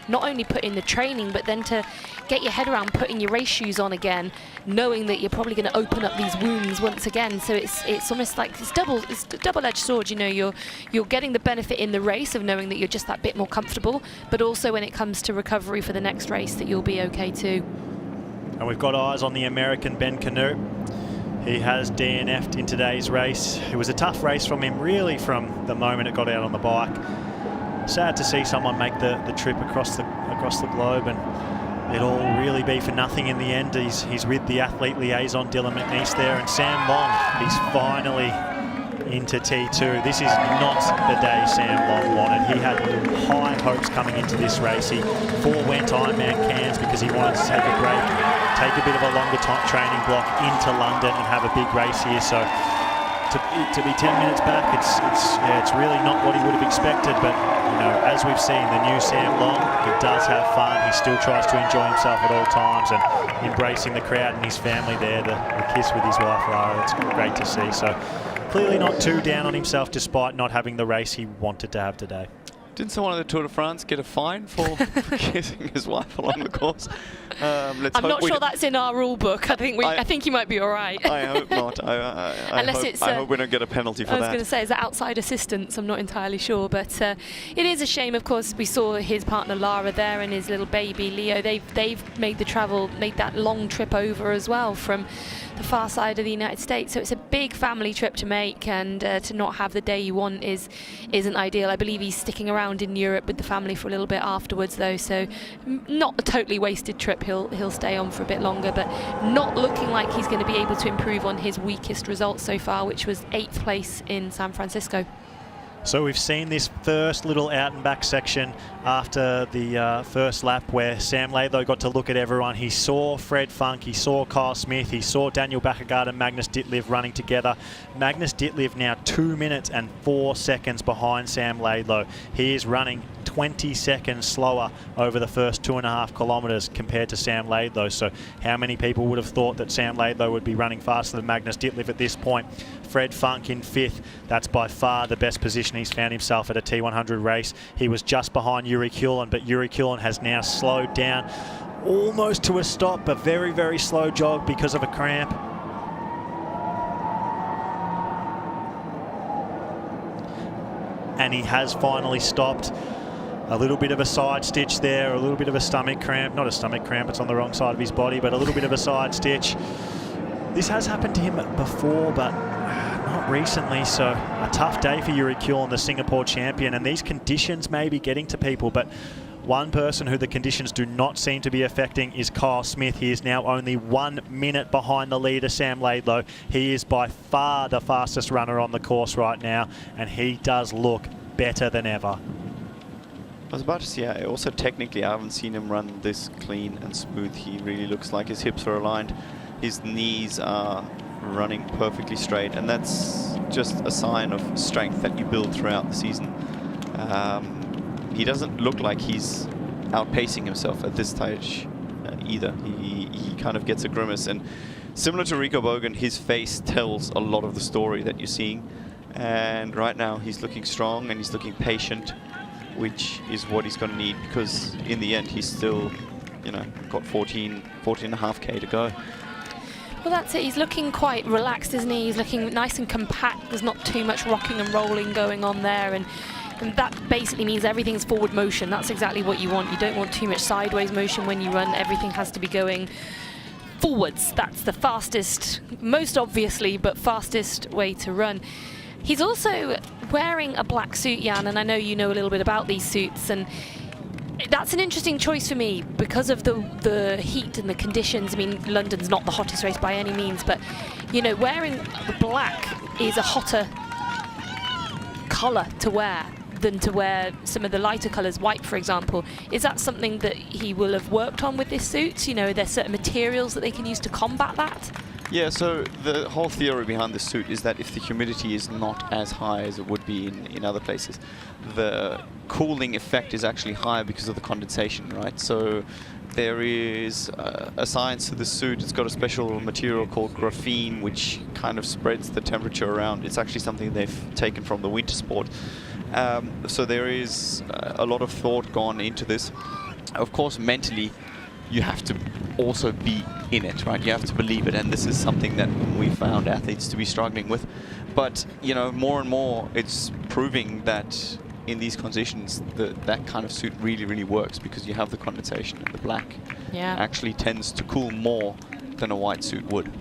not only put in the training, but then to get your head around putting your race shoes on again, knowing that you're probably going to open up these wounds once again. So it's almost like it's a double-edged sword. You know, you're getting the benefit in the race of knowing that you're just that bit more comfortable, but also when it comes to recovery for the next race, that you'll be okay too. And we've got eyes on the American Ben Canoe. He has DNF'd in today's race. It was a tough race from him, really, from the moment it got out on the bike. Sad to see someone make the trip across the globe, and it'll really be for nothing in the end. He's with the athlete liaison, Dylan McNeice there, and Sam Long, he's finally into T2. This is not the day Sam Long wanted. He had high hopes coming into this race. He forewent Ironman Cairns because he wanted to take a break, take a bit of a longer training block into London and have a big race here. So to be 10 minutes back, it's really not what he would have expected. But you know, as we've seen, the new Sam Long, he does have fun. He still tries to enjoy himself at all times, and embracing the crowd and his family there, the kiss with his wife Lara, it's great to see. So clearly not too down on himself despite not having the race he wanted to have today. Didn't someone at the Tour de France get a fine for kissing his wife along the course? I'm not sure that's in our rule book. I think you might be all right. I hope not. I hope we don't get a penalty for that. I was going to say, is that outside assistance? I'm not entirely sure, but it is a shame. Of course, we saw his partner Lara there and his little baby Leo. They've made that long trip over as well from the far side of the United States. So it's a big family trip to make, and to not have the day you want isn't ideal. I believe he's sticking around in Europe with the family for a little bit afterwards, though, so not a totally wasted trip. He'll stay on for a bit longer, but not looking like he's going to be able to improve on his weakest result so far, which was 8th place in San Francisco. So we've seen this first little out and back section after the first lap where Sam Laidlow got to look at everyone. He saw Fred Funk, he saw Kyle Smith, he saw Daniel Bakkegaard and Magnus Ditlev running together. Magnus Ditlev now 2 minutes and 4 seconds behind Sam Laidlow. He is running 20 seconds slower over the first 2.5 kilometres compared to Sam Laidlow. So how many people would have thought that Sam Laidlow would be running faster than Magnus Ditlev at this point? Fred Funk in 5th. That's by far the best position he's found himself at a T100 race. He was just behind Yuri Kulin, but Yuri Kulin has now slowed down almost to a stop, a very, very slow jog because of a cramp. And he has finally stopped. A little bit of a side stitch there, a little bit of a stomach cramp. Not a stomach cramp, it's on the wrong side of his body, but a little bit of a side stitch. This has happened to him before, but not recently, so a tough day for Yuri Kulin, the Singapore champion, and these conditions may be getting to people, but one person who the conditions do not seem to be affecting is Kyle Smith. He is now only 1 minute behind the leader, Sam Laidlow. He is by far the fastest runner on the course right now, and he does look better than ever. I was about to say, also technically, I haven't seen him run this clean and smooth. He really looks like his hips are aligned. His knees are running perfectly straight, and that's just a sign of strength that you build throughout the season. He doesn't look like he's outpacing himself at this stage either. He kind of gets a grimace, and similar to Rico Bogan, his face tells a lot of the story that you're seeing. And right now he's looking strong and he's looking patient, which is what he's going to need, because in the end he's still, you know, got 14.5k to go. Well, that's it. He's looking quite relaxed, isn't he? He's looking nice and compact. There's not too much rocking and rolling going on there, and that basically means everything's forward motion. That's exactly what you want. You don't want too much sideways motion when you run. Everything has to be going forwards. That's the fastest, most obviously, but fastest way to run. He's also wearing a black suit, Jan, and I know you know a little bit about these suits, and that's an interesting choice for me because of the heat and the conditions. I mean, London's not the hottest race by any means, but, you know, wearing black is a hotter colour to wear than to wear some of the lighter colours, white, for example. Is that something that he will have worked on with this suit? You know, are there certain materials that they can use to combat that? Yeah, so the whole theory behind the suit is that if the humidity is not as high as it would be in other places, the cooling effect is actually higher because of the condensation, right? So there is a science to the suit. It's got a special material called graphene, which kind of spreads the temperature around. It's actually something they've taken from the winter sport. So there is a lot of thought gone into this. Of course, mentally, you have to also be in it, right? You have to believe it, and this is something that we found athletes to be struggling with. But, you know, more and more it's proving that in these conditions that kind of suit really, really works, because you have the condensation, and the black actually tends to cool more than a white suit would.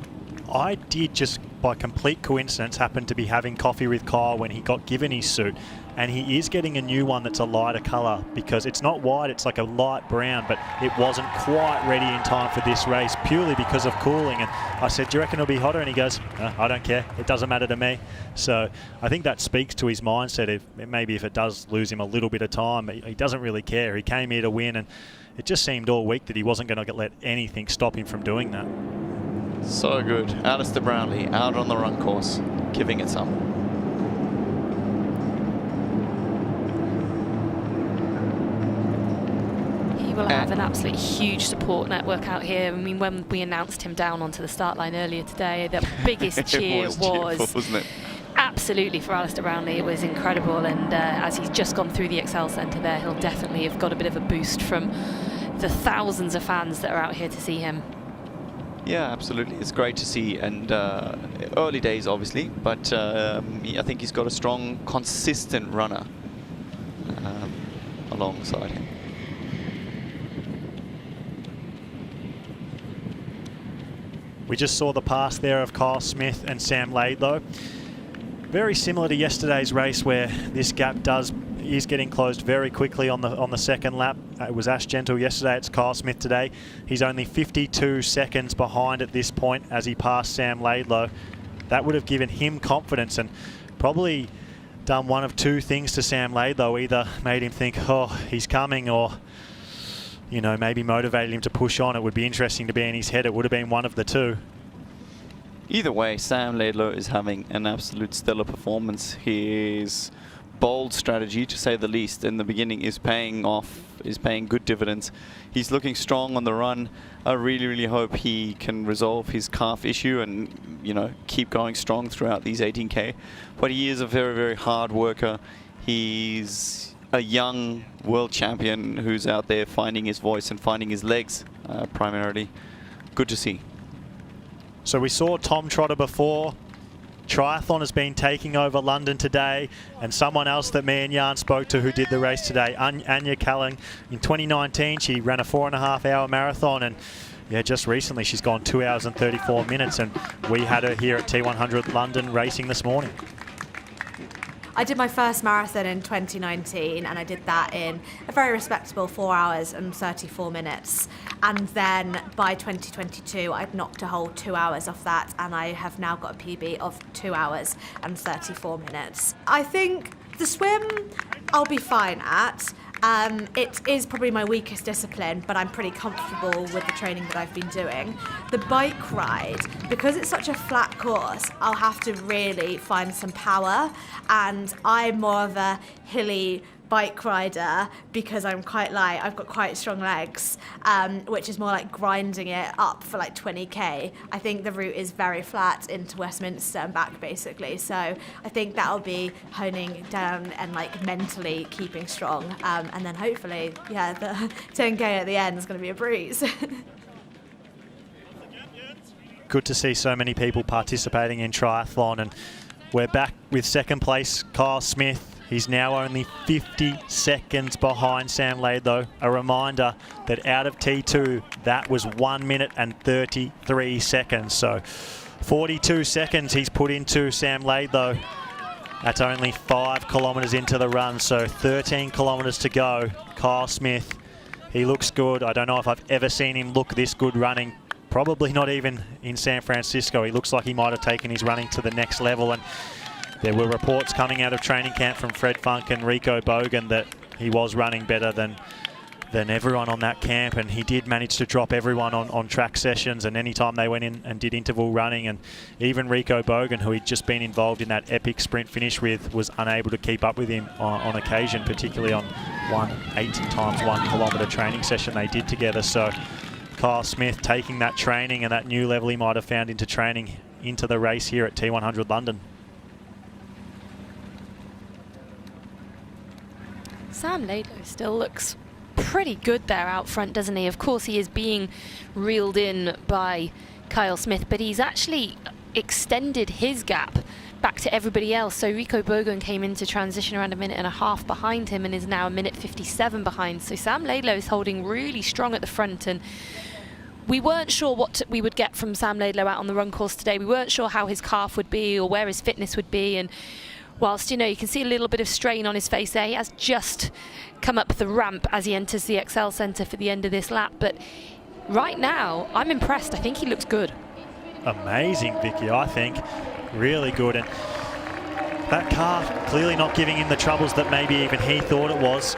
I did, just by complete coincidence, happen to be having coffee with Kyle when he got given his suit, and he is getting a new one that's a lighter colour, because it's not white, it's like a light brown, but it wasn't quite ready in time for this race purely because of cooling. And I said, do you reckon it'll be hotter? And he goes, I don't care, it doesn't matter to me. So I think that speaks to his mindset. Maybe if it does lose him a little bit of time, he doesn't really care. He came here to win, and it just seemed all week that he wasn't going to let anything stop him from doing that. So good. Alistair Brownlee out on the run course, giving it some. He will have an absolutely huge support network out here. I mean, when we announced him down onto the start line earlier today, the biggest cheer was wasn't it? Absolutely, for Alistair Brownlee. It was incredible, and as he's just gone through the Excel Centre there, he'll definitely have got a bit of a boost from the thousands of fans that are out here to see him. Yeah, absolutely. It's great to see, and early days, obviously, but I think he's got a strong, consistent runner alongside him. We just saw the pass there of Kyle Smith and Sam Laidlow. Very similar to yesterday's race, where this gap is getting closed very quickly on the second lap. It was Ash Gentle yesterday, it's Kyle Smith today. He's only 52 seconds behind at this point as he passed Sam Laidlow. That would have given him confidence and probably done one of two things to Sam Laidlow. Either made him think, oh, he's coming, or maybe motivated him to push on. It would be interesting to be in his head. It would have been one of the two. Either way, Sam Laidlow is having an absolute stellar performance. His bold strategy, to say the least, in the beginning is paying off, is paying good dividends. He's looking strong on the run. I really, really hope he can resolve his calf issue and, keep going strong throughout these 18K. But he is a very, very hard worker. He's a young world champion who's out there finding his voice and finding his legs, primarily. Good to see. So we saw Tom Trotter before. Triathlon has been taking over London today, and someone else that me and Jan spoke to who did the race today, Anya Callan. In 2019, she ran a 4.5-hour marathon, and just recently she's gone 2 hours and 34 minutes, and we had her here at T100 London racing this morning. I did my first marathon in 2019, and I did that in a very respectable 4 hours and 34 minutes. And then by 2022, I'd knocked a whole 2 hours off that, and I have now got a PB of 2 hours and 34 minutes. I think the swim I'll be fine at. It is probably my weakest discipline, but I'm pretty comfortable with the training that I've been doing. The bike ride, because it's such a flat course, I'll have to really find some power, and I'm more of a hilly bike rider because I'm quite light. I've got quite strong legs, which is more like grinding it up for like 20k. I think the route is very flat into Westminster and back, basically. So I think that'll be honing down and like mentally keeping strong, and then hopefully, the 10k at the end is going to be a breeze. Good to see so many people participating in triathlon, and we're back with second place Kyle Smith. He's now only 50 seconds behind Sam Laidlow. A reminder that out of T2, that was 1 minute and 33 seconds. So 42 seconds he's put into Sam Laidlow. That's only 5 kilometres into the run, so 13 kilometres to go. Kyle Smith, he looks good. I don't know if I've ever seen him look this good running. Probably not even in San Francisco. He looks like he might have taken his running to the next level. And there were reports coming out of training camp from Fred Funk and Rico Bogan that he was running better than everyone on that camp, and he did manage to drop everyone on track sessions, and anytime they went in and did interval running, and even Rico Bogan, who he'd just been involved in that epic sprint finish with, was unable to keep up with him on occasion, particularly on one 80 times 1 kilometre training session they did together. So Kyle Smith taking that training and that new level he might have found into training into the race here at T100 London. Sam Laidlow still looks pretty good there out front, doesn't he? Of course, he is being reeled in by Kyle Smith, but he's actually extended his gap back to everybody else. So Rico Bogan came into transition around 1.5 minutes behind him and is now 1:57 minutes behind. So Sam Laidlow is holding really strong at the front, and we weren't sure what we would get from Sam Laidlow out on the run course today. We weren't sure how his calf would be or where his fitness would be, and whilst, you can see a little bit of strain on his face there, he has just come up the ramp as he enters the Excel Centre for the end of this lap. But right now, I'm impressed. I think he looks good. Amazing, Vicky, I think. Really good. And that calf clearly not giving him the troubles that maybe even he thought it was.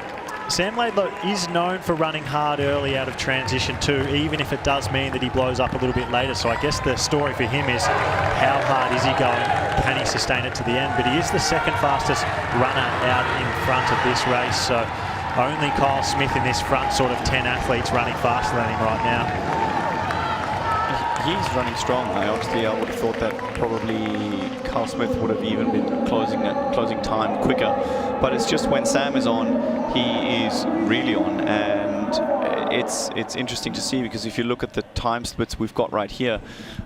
Sam Laidlow is known for running hard early out of transition too, even if it does mean that he blows up a little bit later. So I guess the story for him is how hard is he going? Can he sustain it to the end? But he is the second fastest runner out in front of this race. So only Kyle Smith in this front sort of 10 athletes running faster than him right now. He's running strong. I would have thought that probably Kyle Smith would have even been closing time quicker. But it's just when Sam is on, he is really on, and it's interesting to see, because if you look at the time splits we've got right here,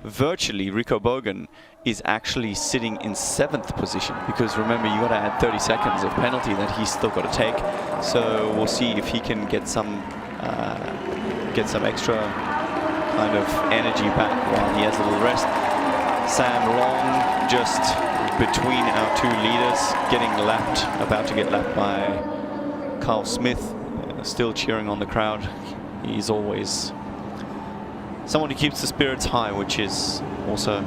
virtually Rico Bogan is actually sitting in 7th position, because remember, you got to add 30 seconds of penalty that he's still got to take. So we'll see if he can get some extra kind of energy back while he has a little rest. Sam Long just between our two leaders, getting lapped, about to get lapped by Carl Smith, still cheering on the crowd. He's always someone who keeps the spirits high, which is also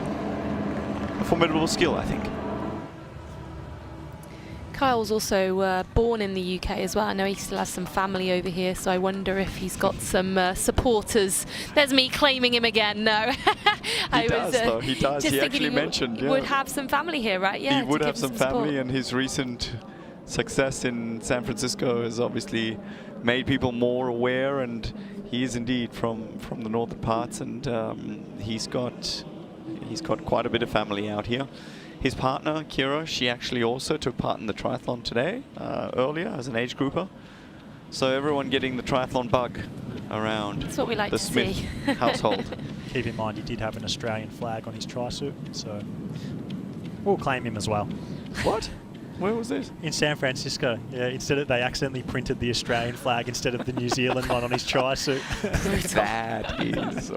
a formidable skill, I think. Kyle's also born in the UK as well. I know he still has some family over here, so I wonder if he's got some supporters. There's me claiming him again. No. He does, though. He does. He actually mentioned, he would have some family here, right? Yeah. He would have some family, and his recent success in San Francisco has obviously made people more aware, and he is indeed from the northern parts, and he's got quite a bit of family out here. His partner, Kira, she actually also took part in the triathlon today, earlier, as an age grouper. So everyone getting the triathlon bug around That's what we like the to Smith see. household. Keep in mind, he did have an Australian flag on his tri-suit, so we'll claim him as well. What? Where was this? In San Francisco. Yeah, they accidentally printed the Australian flag instead of the New Zealand one on his tri-suit. That is...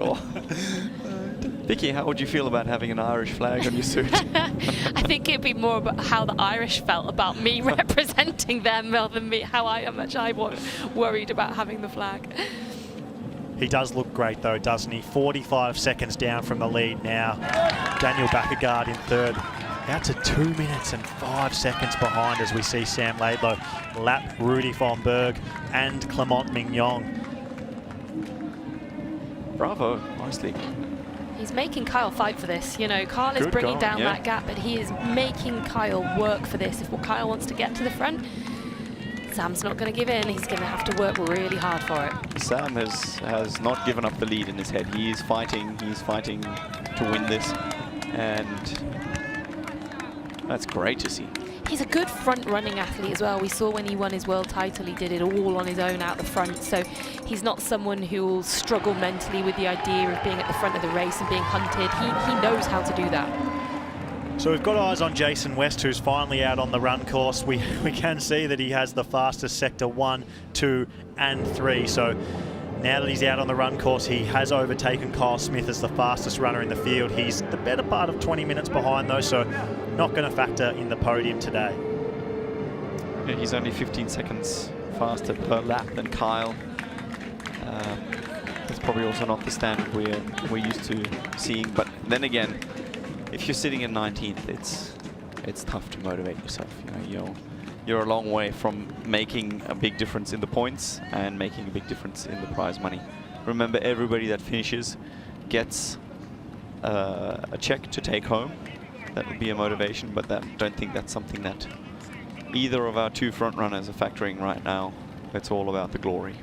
Vicky, how would you feel about having an Irish flag on your suit? I think it'd be more about how the Irish felt about me representing them rather than how much I worried about having the flag. He does look great though, doesn't he? 45 seconds down from the lead now. Daniel Bakkegaard in third. Out to 2 minutes and 5 seconds behind as we see Sam Laidlow lap Rudy von Berg and Clement Mignon. Bravo, honestly. He's making Kyle fight for this. You know, Kyle is bringing down that gap, but he is making Kyle work for this. If Kyle wants to get to the front, Sam's not going to give in. He's going to have to work really hard for it. Sam has not given up the lead in his head. He is fighting. He's fighting to win this, and that's great to see. He's a good front-running athlete as well. We saw when he won his world title, he did it all on his own out the front. So he's not someone who will struggle mentally with the idea of being at the front of the race and being hunted. He knows how to do that. So we've got eyes on Jason West, who's finally out on the run course. We can see that he has the fastest sector 1, 2 and 3. So now that he's out on the run course, he has overtaken Kyle Smith as the fastest runner in the field. He's the better part of 20 minutes behind though, so not going to factor in the podium today. Yeah, he's only 15 seconds faster per lap than Kyle. That's probably also not the standard we're used to seeing. But then again, if you're sitting in 19th, it's tough to motivate yourself. You know, you're a long way from making a big difference in the points and making a big difference in the prize money. Remember, everybody that finishes gets a check to take home. That would be a motivation, but I don't think that's something that either of our two front runners are factoring right now. It's all about the glory.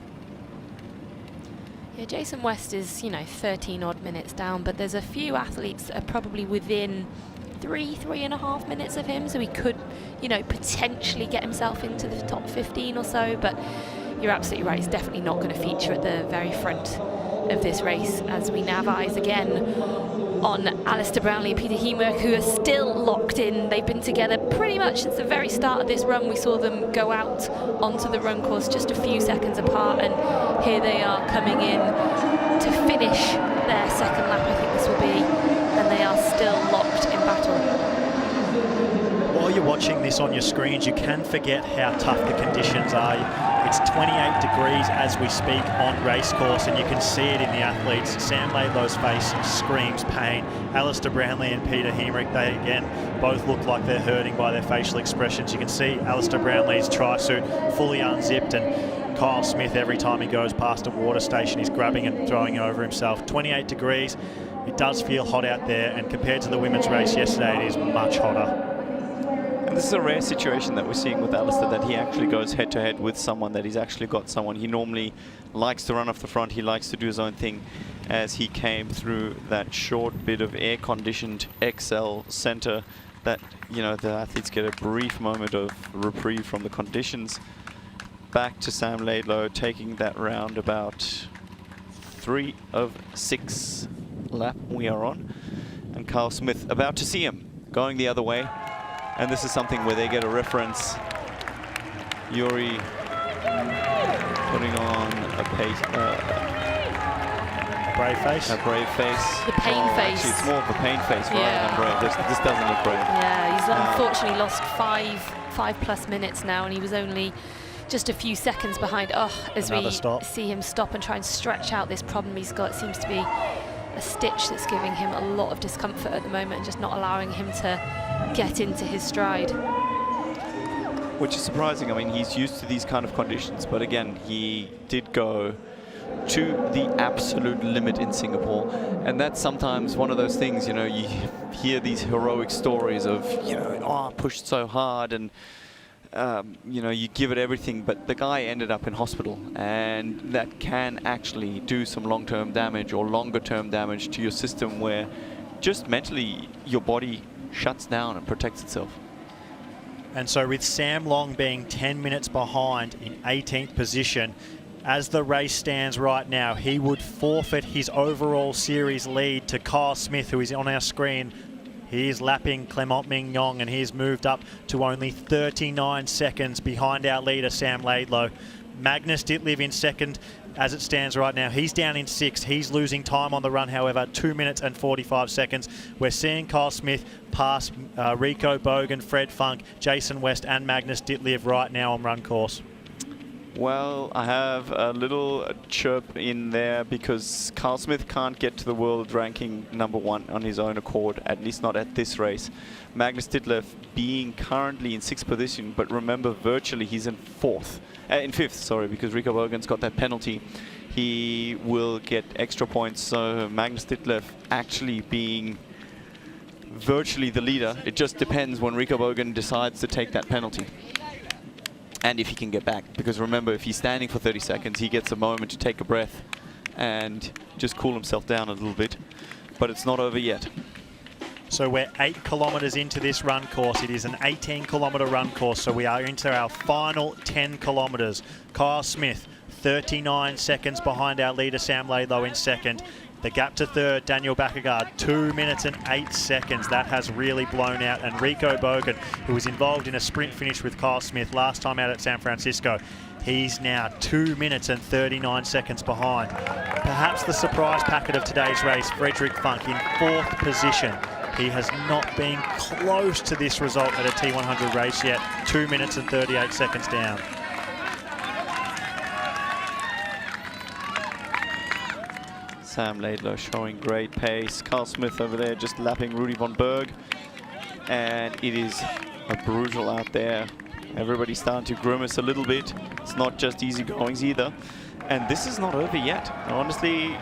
Yeah, Jason West is, 13 odd minutes down, but there's a few athletes that are probably within 3.5 minutes of him, so he could, potentially get himself into the top 15 or so, but you're absolutely right, he's definitely not going to feature at the very front of this race, as we now have eyes again on Alistair Brownlee and Peter Hemerick, who are still locked in. They've been together pretty much since the very start of this run. We saw them go out onto the run course just a few seconds apart, and here they are coming in to finish their second lap, I think this will be, and they are still locked in battle. While you're watching this on your screens, you can forget how tough the conditions are. It's 28 degrees as we speak on race course, and you can see it in the athletes. Sam Laidlow's face screams pain. Alistair Brownlee and Peter Hemerick, they again both look like they're hurting by their facial expressions. You can see Alistair Brownlee's tri-suit fully unzipped, and Kyle Smith, every time he goes past a water station, he's grabbing and throwing it over himself. 28 degrees, it does feel hot out there, and compared to the women's race yesterday, it is much hotter. And this is a rare situation that we're seeing with Alistair, that he actually goes head-to-head with someone, that he's actually got someone. He normally likes to run off the front. He likes to do his own thing, as he came through that short bit of air-conditioned XL center that, the athletes get a brief moment of reprieve from the conditions. Back to Sam Laidlow, taking that round about 3 of 6 lap we are on. And Kyle Smith about to see him going the other way. And this is something where they get a reference. Yuri putting on a pace, brave face. A brave face. The pain face. Actually, it's more of a pain face rather Yeah. than brave. This doesn't look brave. Yeah, he's unfortunately lost five plus minutes now, and he was only just a few seconds behind. As Another we stop. see him stop and try and stretch out this problem he's got, it seems to be a stitch that's giving him a lot of discomfort at the moment and just not allowing him to get into his stride. Which is surprising. I mean, he's used to these kind of conditions, but again, he did go to the absolute limit in Singapore, and that's sometimes one of those things, you know, you hear these heroic stories of, you know, pushed so hard and you know, you give it everything, but the guy ended up in hospital, and that can actually do some long-term damage or longer-term damage to your system, where just mentally your body shuts down and protects itself. And so with Sam Long being 10 minutes behind in 18th position, as the race stands right now, he would forfeit his overall series lead to Kyle Smith, who is on our screen. He is lapping Clement Mignon, and he's moved up to only 39 seconds behind our leader, Sam Laidlow. Magnus Ditlev in second as it stands right now. He's down in sixth. He's losing time on the run, however, 2 minutes and 45 seconds. We're seeing Kyle Smith pass Rico Bogan, Fred Funk, Jason West and Magnus Ditlev right now on run course. Well, I have a little chirp in there because Carl Smith can't get to the world ranking #1 on his own accord, at least not at this race. Magnus Ditlev being currently in 6th position, but remember, virtually he's in 5th, sorry, because Rico Bogan's got that penalty. He will get extra points, so Magnus Ditlev actually being virtually the leader. It just depends when Rico Bogan decides to take that penalty. And if he can get back, because remember, if he's standing for 30 seconds, he gets a moment to take a breath and just cool himself down a little bit. But it's not over yet. So we're 8 kilometres into this run course. It is an 18-kilometre run course, so we are into our final 10 kilometres. Kyle Smith, 39 seconds behind our leader, Sam Laidlow, in second. The gap to third, Daniel Bakkegaard, 2 minutes and 8 seconds. That has really blown out. And Rico Bogan, who was involved in a sprint finish with Kyle Smith last time out at San Francisco, he's now 2 minutes and 39 seconds behind. Perhaps the surprise packet of today's race, Frederick Funk in 4th position. He has not been close to this result at a T100 race yet. 2 minutes and 38 seconds down. Sam Laidlow showing great pace. Carl Smith over there just lapping Rudy von Berg. And it is a brutal out there. Everybody's starting to grimace a little bit. It's not just easy goings either. And this is not over yet. Honestly,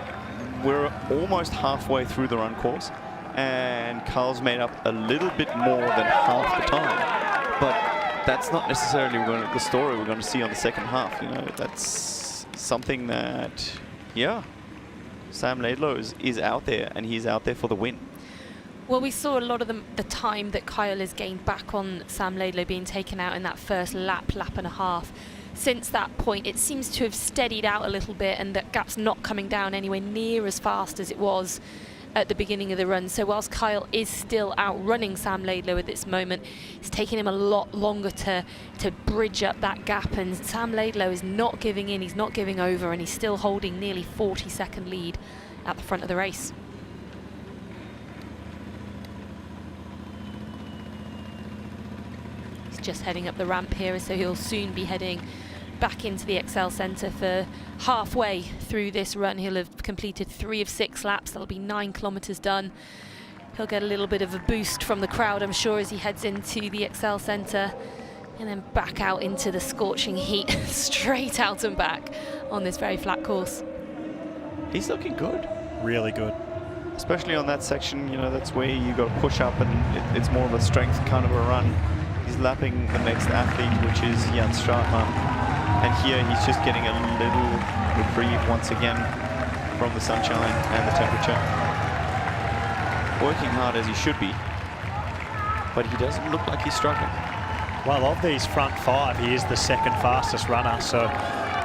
we're almost halfway through the run course. And Carl's made up a little bit more than half the time. But that's not necessarily the story we're going to see on the second half. You know, that's something that, yeah, Sam Laidlow is out there, and he's out there for the win. Well, we saw a lot of the time that Kyle has gained back on Sam Laidlow being taken out in that first lap and a half. Since that point, it seems to have steadied out a little bit, and that gap's not coming down anywhere near as fast as it was at the beginning of the run. So whilst Kyle is still outrunning Sam Laidlow at this moment, it's taking him a lot longer to bridge up that gap, and Sam Laidlow is not giving in, he's not giving over, and he's still holding nearly 40-second lead at the front of the race. He's just heading up the ramp here, so he'll soon be heading back into the Excel Centre for halfway through this run. He'll have completed 3 of 6 laps. That'll be 9 kilometres done. He'll get a little bit of a boost from the crowd, I'm sure, as he heads into the Excel Centre and then back out into the scorching heat, straight out and back on this very flat course. He's looking good. Really good. Especially on that section, you know, that's where you got to push up, and it's more of a strength kind of a run. He's lapping the next athlete, which is Jan Straatman. And here he's just getting a little reprieve once again from the sunshine and the temperature. Working hard as he should be, but he doesn't look like he's struggling. Well, of these front 5, he is the second fastest runner, so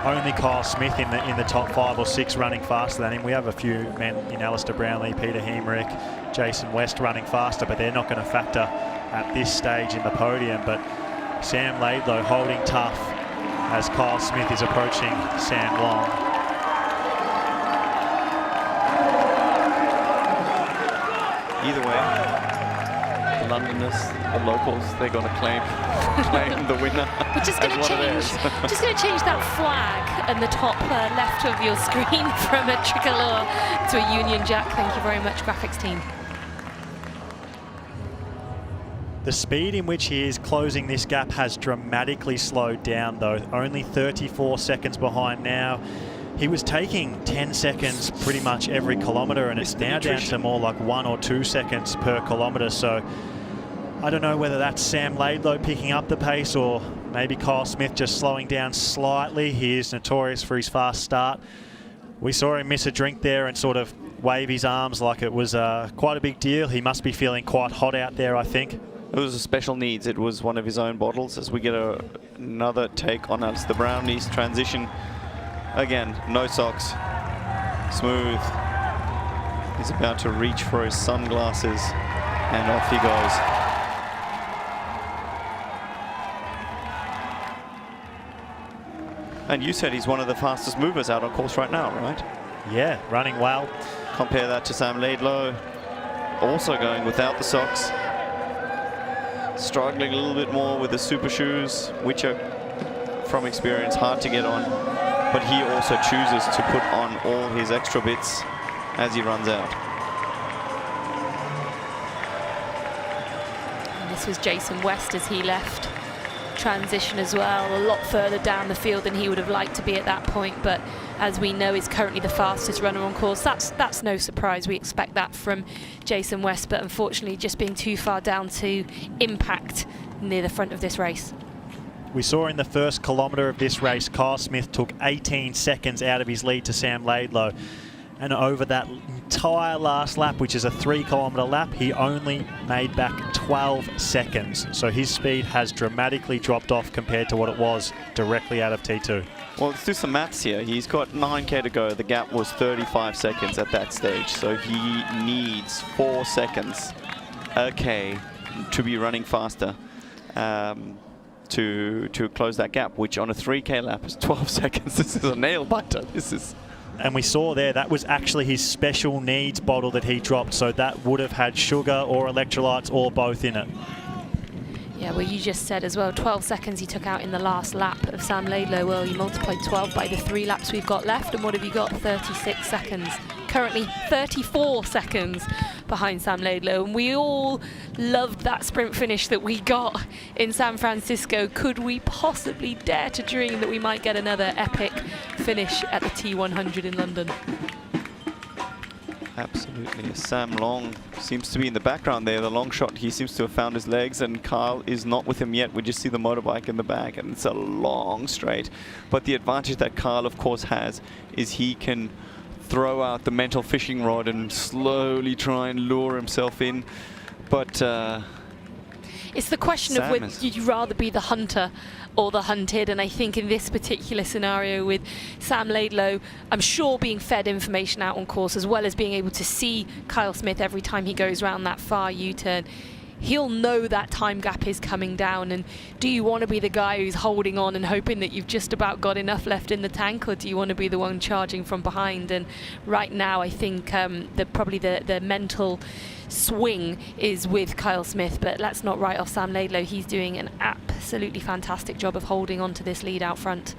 only Kyle Smith in the top 5 or 6 running faster than him. We have a few men in Alistair Brownlee, Peter Hemerick, Jason West running faster, but they're not going to factor at this stage in the podium. But Sam Laidlow holding tough as Kyle Smith is approaching Sam Long. Either way, the Londoners, the locals, they're going to claim the winner. We're just going to change that flag in the top left of your screen from a tricolor to a Union Jack. Thank you very much, graphics team. The speed in which he is closing this gap has dramatically slowed down, though. Only 34 seconds behind now. He was taking 10 seconds pretty much every kilometre, and it's now down to more like 1 or 2 seconds per kilometre. So I don't know whether that's Sam Laidlow picking up the pace or maybe Kyle Smith just slowing down slightly. He is notorious for his fast start. We saw him miss a drink there and sort of wave his arms like it was quite a big deal. He must be feeling quite hot out there, I think. It was a special needs. It was one of his own bottles. As we get another take on Alistair Brownlee's transition. Again, no socks. Smooth. He's about to reach for his sunglasses, and off he goes. And you said he's one of the fastest movers out on course right now, right? Yeah, running well. Compare that to Sam Laidlow, also going without the socks. Struggling a little bit more with the super shoes, which are, from experience, hard to get on. But he also chooses to put on all his extra bits as he runs out. And this was Jason West as he left transition as well, a lot further down the field than he would have liked to be at that point, but as we know is currently the fastest runner on course. That's no surprise. We expect that from Jason West, but unfortunately just being too far down to impact near the front of this race. We saw in the first kilometre of this race, Kyle Smith took 18 seconds out of his lead to Sam Laidlow. And over that entire last lap, which is a 3-kilometre lap, he only made back 12 seconds. So his speed has dramatically dropped off compared to what it was directly out of T2. Well, let's do some maths here. He's got 9K to go. The gap was 35 seconds at that stage. So he needs 4 seconds, okay, to be running faster. To close that gap, which on a 3K lap is 12 seconds. This is a nail biter. This is. And we saw there, that was actually his special needs bottle that he dropped. So that would have had sugar or electrolytes or both in it. Yeah, well, you just said as well, 12 seconds he took out in the last lap of Sam Laidlow. Well, you multiplied 12 by the 3 laps we've got left, and what have you got? 36 seconds. Currently 34 seconds behind Sam Laidlow, and we all loved that sprint finish that we got in San Francisco. Could we possibly dare to dream that we might get another epic finish at the T100 in London? Absolutely. Sam Long seems to be in the background there. The long shot, he seems to have found his legs, and Kyle is not with him yet. We just see the motorbike in the back, and it's a long straight. But the advantage that Kyle, of course, has is he can throw out the mental fishing rod and slowly try and lure himself in. But it's the question Sam of whether you'd rather be the hunter or the hunted, and I think in this particular scenario with Sam Laidlow, I'm sure being fed information out on course as well as being able to see Kyle Smith every time he goes around that far U-turn, he'll know that time gap is coming down. And do you want to be the guy who's holding on and hoping that you've just about got enough left in the tank, or do you want to be the one charging from behind? And right now I think probably the mental swing is with Kyle Smith, but let's not write off Sam Laidlow. He's doing an absolutely fantastic job of holding on to this lead out front.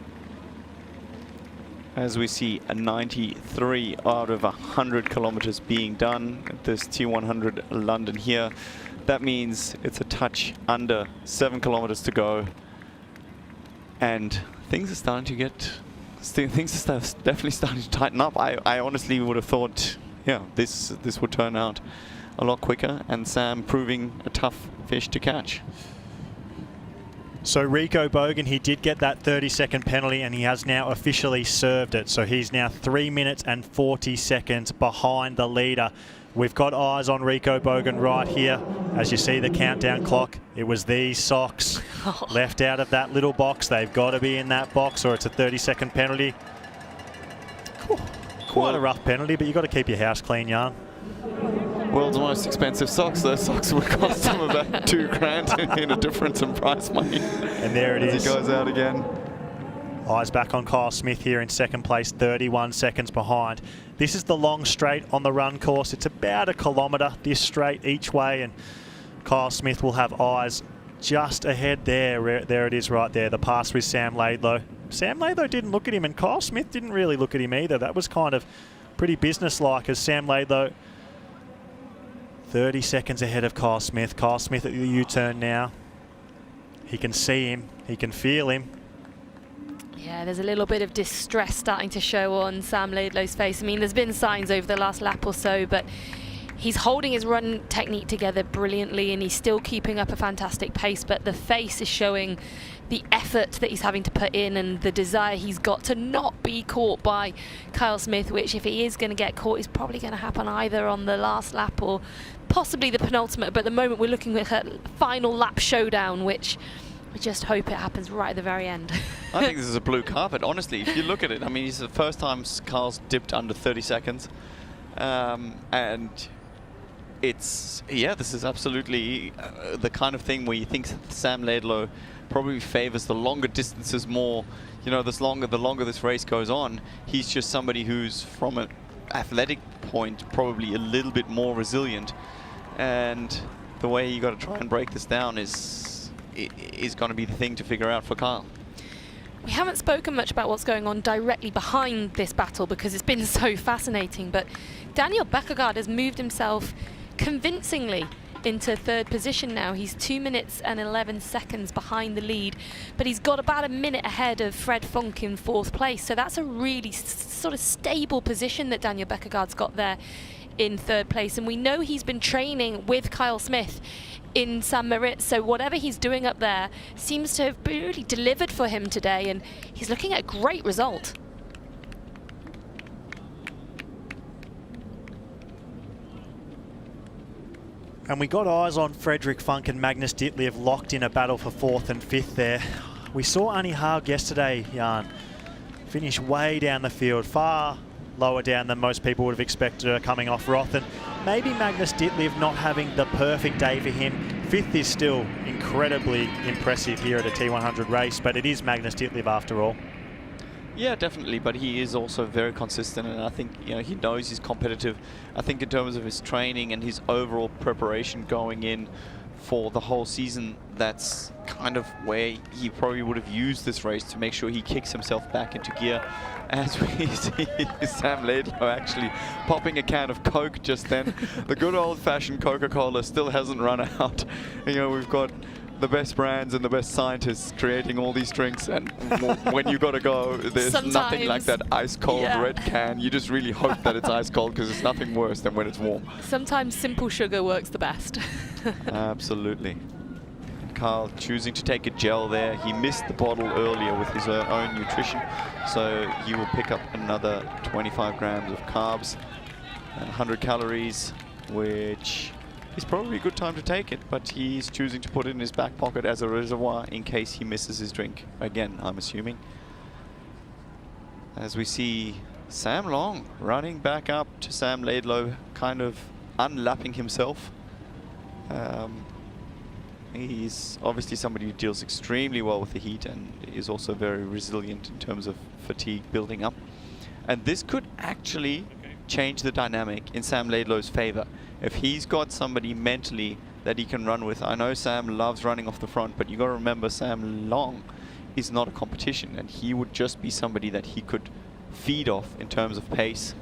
as we see a 93 out of 100 kilometers being done at this T100 London here, that means it's a touch under 7 kilometers to go, and things are starting to get definitely starting to tighten up. I honestly would have thought, yeah, this would turn out a lot quicker, and Sam proving a tough fish to catch. So Rico Bogan, he did get that 30-second penalty, and he has now officially served it. So he's now 3 minutes and 40 seconds behind the leader. We've got eyes on Rico Bogan right here. As you see the countdown clock, it was these socks left out of that little box. They've got to be in that box, or it's a 30-second penalty. Quite a rough penalty, but you've got to keep your house clean, Jan. World's most expensive socks. Those socks would cost him about $2 grand in a difference in price money. And there it is. He goes out again. Eyes back on Kyle Smith here in second place, 31 seconds behind. This is the long straight on the run course. It's about 1 kilometre this straight each way, and Kyle Smith will have eyes just ahead there. There it is right there, the pass with Sam Laidlow. Sam Laidlow didn't look at him, and Kyle Smith didn't really look at him either. That was kind of pretty businesslike as Sam Laidlow 30 seconds ahead of Kyle Smith. Kyle Smith at the U-turn now. He can see him, he can feel him. Yeah, there's a little bit of distress starting to show on Sam Laidlow's face. I mean, there's been signs over the last lap or so, but he's holding his run technique together brilliantly and he's still keeping up a fantastic pace, but the face is showing the effort that he's having to put in and the desire he's got to not be caught by Kyle Smith, which if he is going to get caught is probably going to happen either on the last lap or possibly the penultimate. But at the moment we're looking at a final lap showdown, which we just hope it happens right at the very end. I think this is a blue carpet, honestly. If you look at it, I mean, it's the first time Carl's dipped under 30 seconds. And it's, yeah, this is absolutely the kind of thing where you think Sam Laidlow probably favors the longer distances more. You know, the longer this race goes on, he's just somebody who's, from an athletic point, probably a little bit more resilient. And the way you got to try and break this down is going to be the thing to figure out for Kyle. We haven't spoken much about what's going on directly behind this battle because it's been so fascinating, but Daniel Bekkegaard has moved himself convincingly into third position now. He's 2 minutes and 11 seconds behind the lead, but he's got about a minute ahead of Fred Funk in fourth place. So that's a really sort of stable position that Daniel Bekkegaard's got there in third place. And we know he's been training with Kyle Smith in St. Moritz, so whatever he's doing up there seems to have really delivered for him today, and he's looking at a great result. And we got eyes on Frederick Funk and Magnus Ditlev locked in a battle for fourth and fifth there. We saw Annie Haug yesterday, Jan, finish way down the field, far lower down than most people would have expected her coming off Roth. And maybe Magnus Ditlev not having the perfect day for him. Fifth is still incredibly impressive here at a T100 race, but it is Magnus Ditlev after all. Yeah, definitely, but he is also very consistent, and I think, you know, he knows he's competitive. I think in terms of his training and his overall preparation going in for the whole season, that's kind of where he probably would have used this race to make sure he kicks himself back into gear. As we see Sam Laidlow actually popping a can of Coke just then. The good old-fashioned Coca-Cola still hasn't run out. You know, we've got the best brands and the best scientists creating all these drinks, and when you gotta go, there's nothing like that ice cold red can. You just really hope that it's ice cold, because it's nothing worse than when it's warm. Sometimes simple sugar works the best. Absolutely. And Carl choosing to take a gel there. He missed the bottle earlier with his own nutrition, so he will pick up another 25 grams of carbs and 100 calories, which is probably a good time to take it, but he's choosing to put it in his back pocket as a reservoir in case he misses his drink again, I'm assuming. As we see Sam Long running back up to Sam Laidlow, kind of unlapping himself. He's obviously somebody who deals extremely well with the heat and is also very resilient in terms of fatigue building up. And this could actually change the dynamic in Sam Laidlow's favor. If he's got somebody mentally that he can run with. I know Sam loves running off the front, but you got to remember Sam Long is not a competition, and he would just be somebody that he could feed off in terms of pace.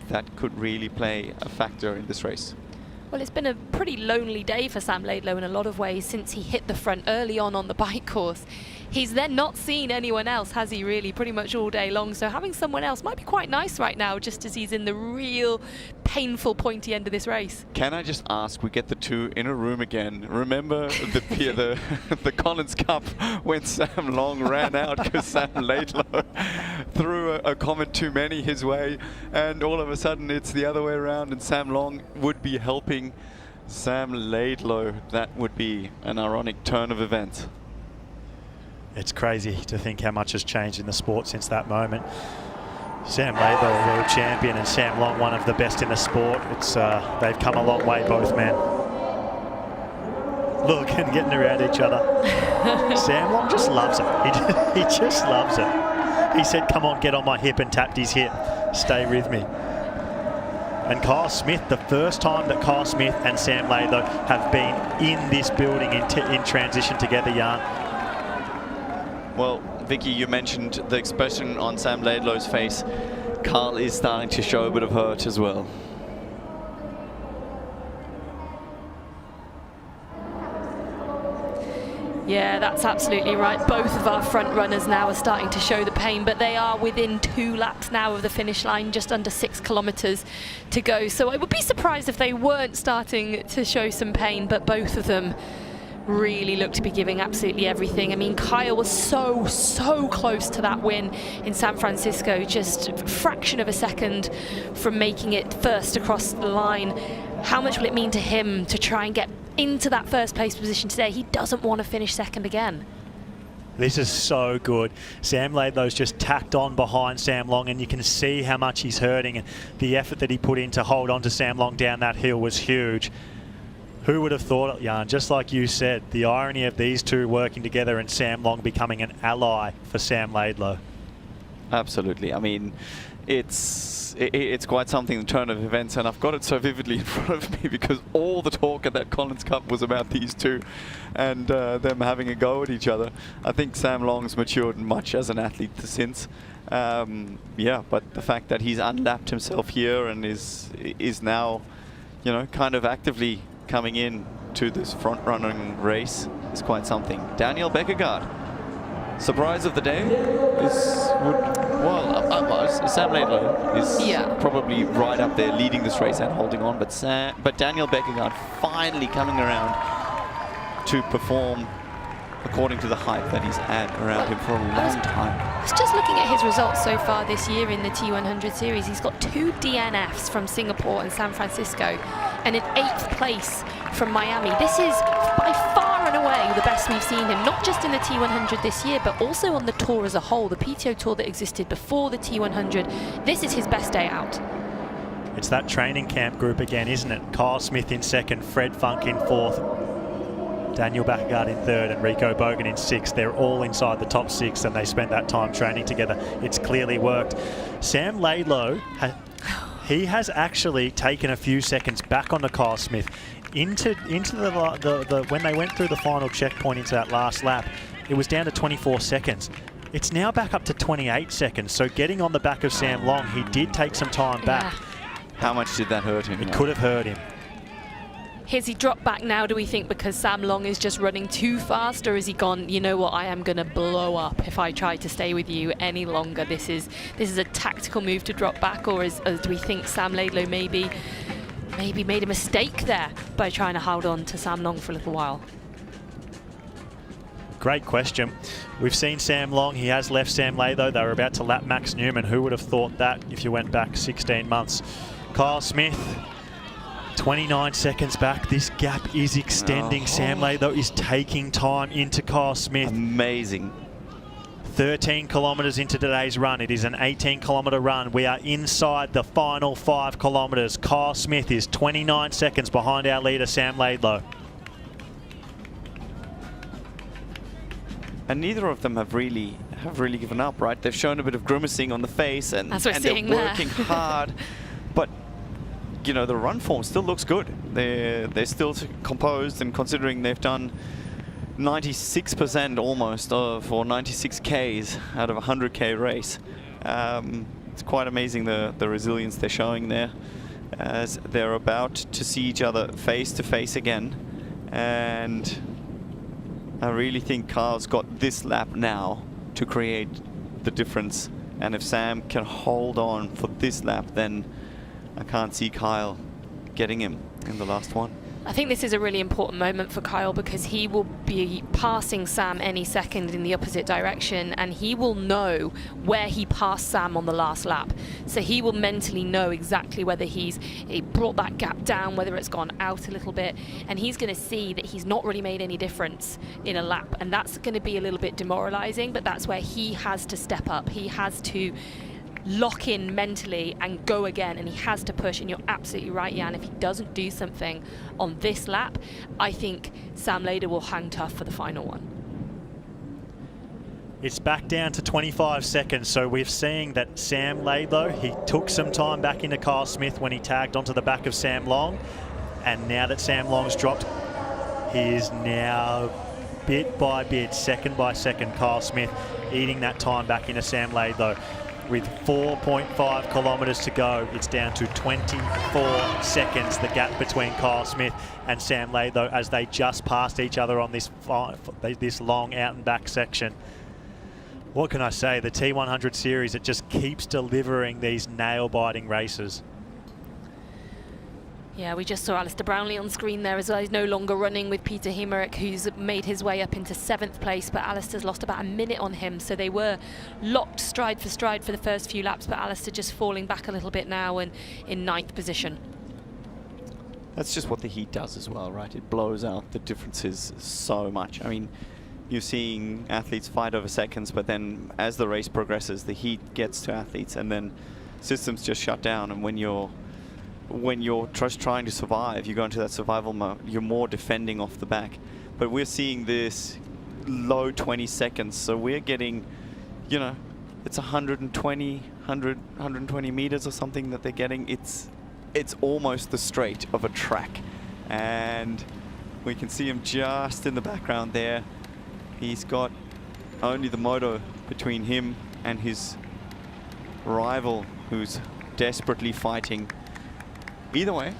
That could really play a factor in this race. Well, it's been a pretty lonely day for Sam Laidlow in a lot of ways since he hit the front early on the bike course. He's then not seen anyone else, has he, really, pretty much all day long. So having someone else might be quite nice right now, just as he's in the real painful, pointy end of this race. Can I just ask, we get the two in a room again. Remember the Collins Cup when Sam Long ran out because Sam Laidlow threw a comment too many his way, and all of a sudden it's the other way around and Sam Long would be helping Sam Laidlow. That would be an ironic turn of events. It's crazy to think how much has changed in the sport since that moment. Sam Laidlow, world champion, and Sam Long, one of the best in the sport. It's they've come a long way, both men. look and getting around each other. Sam Long just loves it. He just loves it. He said, come on, get on my hip, and tapped his hip. Stay with me. And Kyle Smith, the first time that Kyle Smith and Sam Laidlow have been in this building in transition together, Jan. Well, Vicky, you mentioned the expression on Sam Laidlow's face. Kyle is starting to show a bit of hurt as well. Yeah, that's absolutely right. Both of our front runners now are starting to show the pain, but they are within 2 laps now of the finish line, just under 6 kilometres to go. So I would be surprised if they weren't starting to show some pain, but both of them really look to be giving absolutely everything. I mean, Kyle was so close to that win in San Francisco, just a fraction of a second from making it first across the line. How much will it mean to him to try and get into that first place position today? He doesn't want to finish second again. This is so good. Sam Laidlow's just tacked on behind Sam Long, and you can see how much he's hurting. The effort that he put in to hold on to Sam Long down that hill was huge. Who would have thought it, Jan? Just like you said, the irony of these two working together and Sam Long becoming an ally for Sam Laidlow. Absolutely. I mean, it's quite something, the turn of events, and I've got it so vividly in front of me because all the talk at that Collins Cup was about these two and them having a go at each other. I think Sam Long's matured much as an athlete since. Yeah, but the fact that he's unlapped himself here and is now, you know, kind of actively coming in to this front-running race is quite something. Daniel Beckergaard, surprise of the day is Sam Laidlow is probably right up there leading this race and holding on, but Daniel Beckergaard finally coming around to perform according to the hype that he's had around him for a long time. I was just looking at his results so far this year in the T100 series. He's got 2 DNFs from Singapore and San Francisco and an 8th place from Miami. This is by far and away the best we've seen him, not just in the T100 this year, but also on the tour as a whole, the PTO tour that existed before the T100. This is his best day out. It's that training camp group again, isn't it? Kyle Smith in 2nd, Fred Funk in 4th, Daniel Beckergaard in 3rd, and Rico Bogan in 6th. They're all inside the top 6, and they spent that time training together. It's clearly worked. Sam Laidlow, he has actually taken a few seconds back onto Kyle Smith. Into the when they went through the final checkpoint into that last lap, it was down to 24 seconds. It's now back up to 28 seconds. So getting on the back of Sam Long, he did take some time back. How much did that hurt him? It could have hurt him. Has he dropped back now, do we think, because Sam Long is just running too fast, or has he gone, you know what, I am going to blow up if I try to stay with you any longer? This is a tactical move to drop back, or do we think Sam Laidlow maybe made a mistake there by trying to hold on to Sam Long for a little while? Great question. We've seen Sam Long. He has left Sam Laidlow. They were about to lap Max Newman. Who would have thought that if you went back 16 months? Kyle Smith, 29 seconds back. This gap is extending. Sam Laidlow is taking time into Kyle Smith. Amazing. 13 kilometres into today's run. It is an 18-kilometre run. We are inside the final 5 kilometres. Kyle Smith is 29 seconds behind our leader, Sam Laidlow. And neither of them have really given up, right? They've shown a bit of grimacing on the face, and they're working hard. But you know, the run form still looks good. They're still composed, and considering they've done 96% almost of, or 96 Ks out of a 100K race. It's quite amazing the resilience they're showing there as they're about to see each other face to face again. And I really think Kyle's got this lap now to create the difference. And if Sam can hold on for this lap, then I can't see Kyle getting him in the last one. I think this is a really important moment for Kyle, because he will be passing Sam any second in the opposite direction, and he will know where he passed Sam on the last lap. So he will mentally know exactly whether he brought that gap down, whether it's gone out a little bit, and he's going to see that he's not really made any difference in a lap, and that's going to be a little bit demoralizing, but that's where he has to step up. He has to lock in mentally and go again, and he has to push. And you're absolutely right, Jan, if he doesn't do something on this lap, I think Sam Lader will hang tough for the final one. It's back down to 25 seconds, so we're seeing that Sam Laidlow, he took some time back into Kyle Smith when he tagged onto the back of Sam Long, and now that Sam Long's dropped, he is now bit by bit, second by second, Kyle Smith eating that time back into Sam Laidlow. With 4.5 kilometres to go, it's down to 24 seconds, the gap between Kyle Smith and Sam Laidlow, as they just passed each other on this long out and back section. What can I say? The T100 series, it just keeps delivering these nail-biting races. Yeah, we just saw Alistair Brownlee on screen there as well. He's no longer running with Peter Hemerick, who's made his way up into 7th place, but Alistair's lost about a minute on him, so they were locked stride for the first few laps, but Alistair just falling back a little bit now and in 9th position. That's just what the heat does as well, right? It blows out the differences so much. I mean, you're seeing athletes fight over seconds, but then as the race progresses, the heat gets to athletes, and then systems just shut down. And when you're just trying to survive, you go into that survival mode, you're more defending off the back. But we're seeing this low 20 seconds, so we're getting, you know, it's 120 meters or something that they're getting. It's almost the straight of a track, and we can see him just in the background there. He's got only the moto between him and his rival, who's desperately fighting. Either way,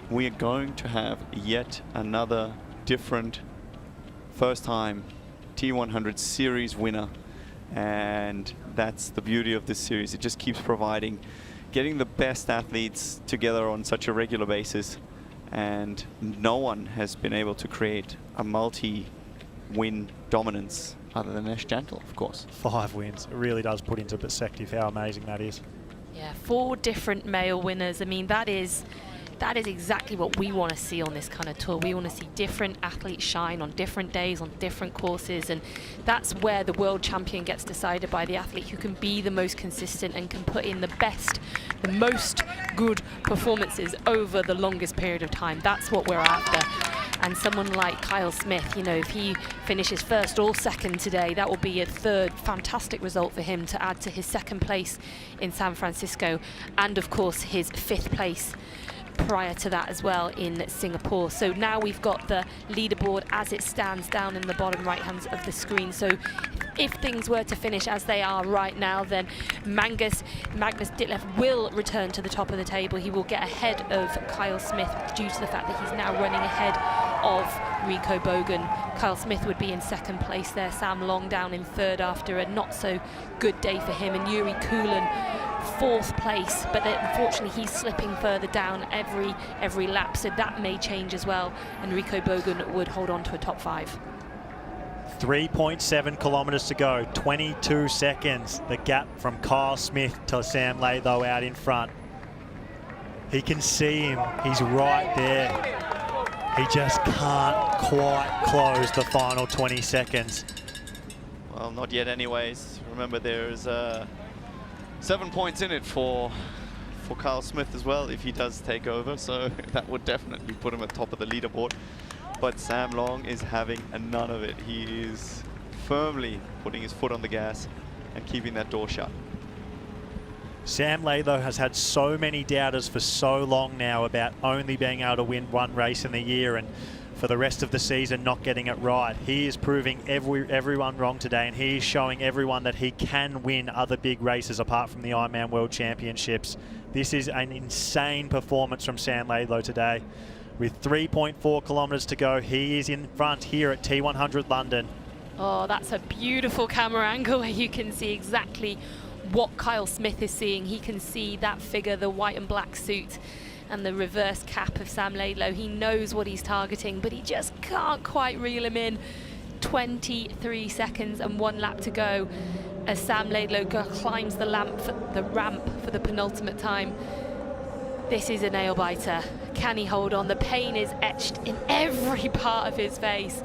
we are going to have yet another different first-time T100 series winner, and that's the beauty of this series. It just keeps providing, getting the best athletes together on such a regular basis, and no one has been able to create a multi-win dominance other than Ash Jankel, of course. 5 wins. It really does put into perspective how amazing that is. Yeah, 4 different male winners. I mean, that is exactly what we want to see on this kind of tour. We want to see different athletes shine on different days, on different courses, and that's where the world champion gets decided by the athlete who can be the most consistent and can put in the best, the most good performances over the longest period of time. That's what we're after. And someone like Kyle Smith, you know, if he finishes first or second today, that will be a 3rd fantastic result for him to add to his 2nd place in San Francisco, and of course his 5th place prior to that as well in Singapore. So now we've got the leaderboard as it stands down in the bottom right hand of the screen. So if things were to finish as they are right now, then Magnus Ditlev will return to the top of the table. He will get ahead of Kyle Smith due to the fact that he's now running ahead of Rico Bogan. Kyle Smith would be in 2nd place there. Sam Long down in 3rd after a not so good day for him, and Yuri Kulin 4th place, but unfortunately he's slipping further down every lap, so that may change as well, and Rico Bogan would hold on to a top 5. 3.7 kilometres to go, 22 seconds, the gap from Kyle Smith to Sam Laidlow out in front. He can see him, he's right there. He just can't quite close the final 20 seconds. Well, not yet anyways. Remember, there's 7 points in it for Kyle Smith as well if he does take over, so that would definitely put him at top of the leaderboard. But Sam Long is having none of it. He is firmly putting his foot on the gas and keeping that door shut. Sam Laidlow has had so many doubters for so long now about only being able to win 1 race in the year, and for the rest of the season not getting it right. He is proving everyone wrong today, and he is showing everyone that he can win other big races apart from the Ironman World Championships. This is an insane performance from Sam Laidlow today. With 3.4 kilometres to go, he is in front here at T100 London. Oh, that's a beautiful camera angle where you can see exactly what Kyle Smith is seeing. He can see that figure, the white and black suit and the reverse cap of Sam Laidlow. He knows what he's targeting, but he just can't quite reel him in. 23 seconds and 1 lap to go as Sam Laidlow climbs the ramp for the penultimate time. This is a nail biter. Can he hold on? The pain is etched in every part of his face.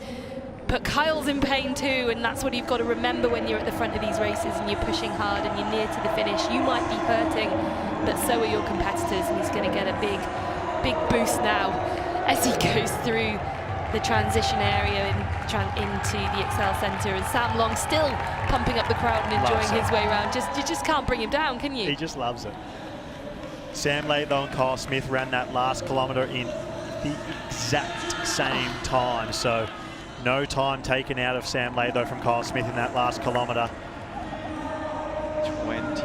But Kyle's in pain too, and that's what you've got to remember when you're at the front of these races and you're pushing hard and you're near to the finish. You might be hurting, but so are your competitors, and he's going to get a big boost now as he goes through the transition area into the Excel Centre. And Sam Long still pumping up the crowd and enjoying his way around. You just can't bring him down, can you? He just loves it. Sam Laidlaw and Kyle Smith ran that last kilometre in the exact same time, so no time taken out of Sam Laidlaw from Kyle Smith in that last kilometre. 22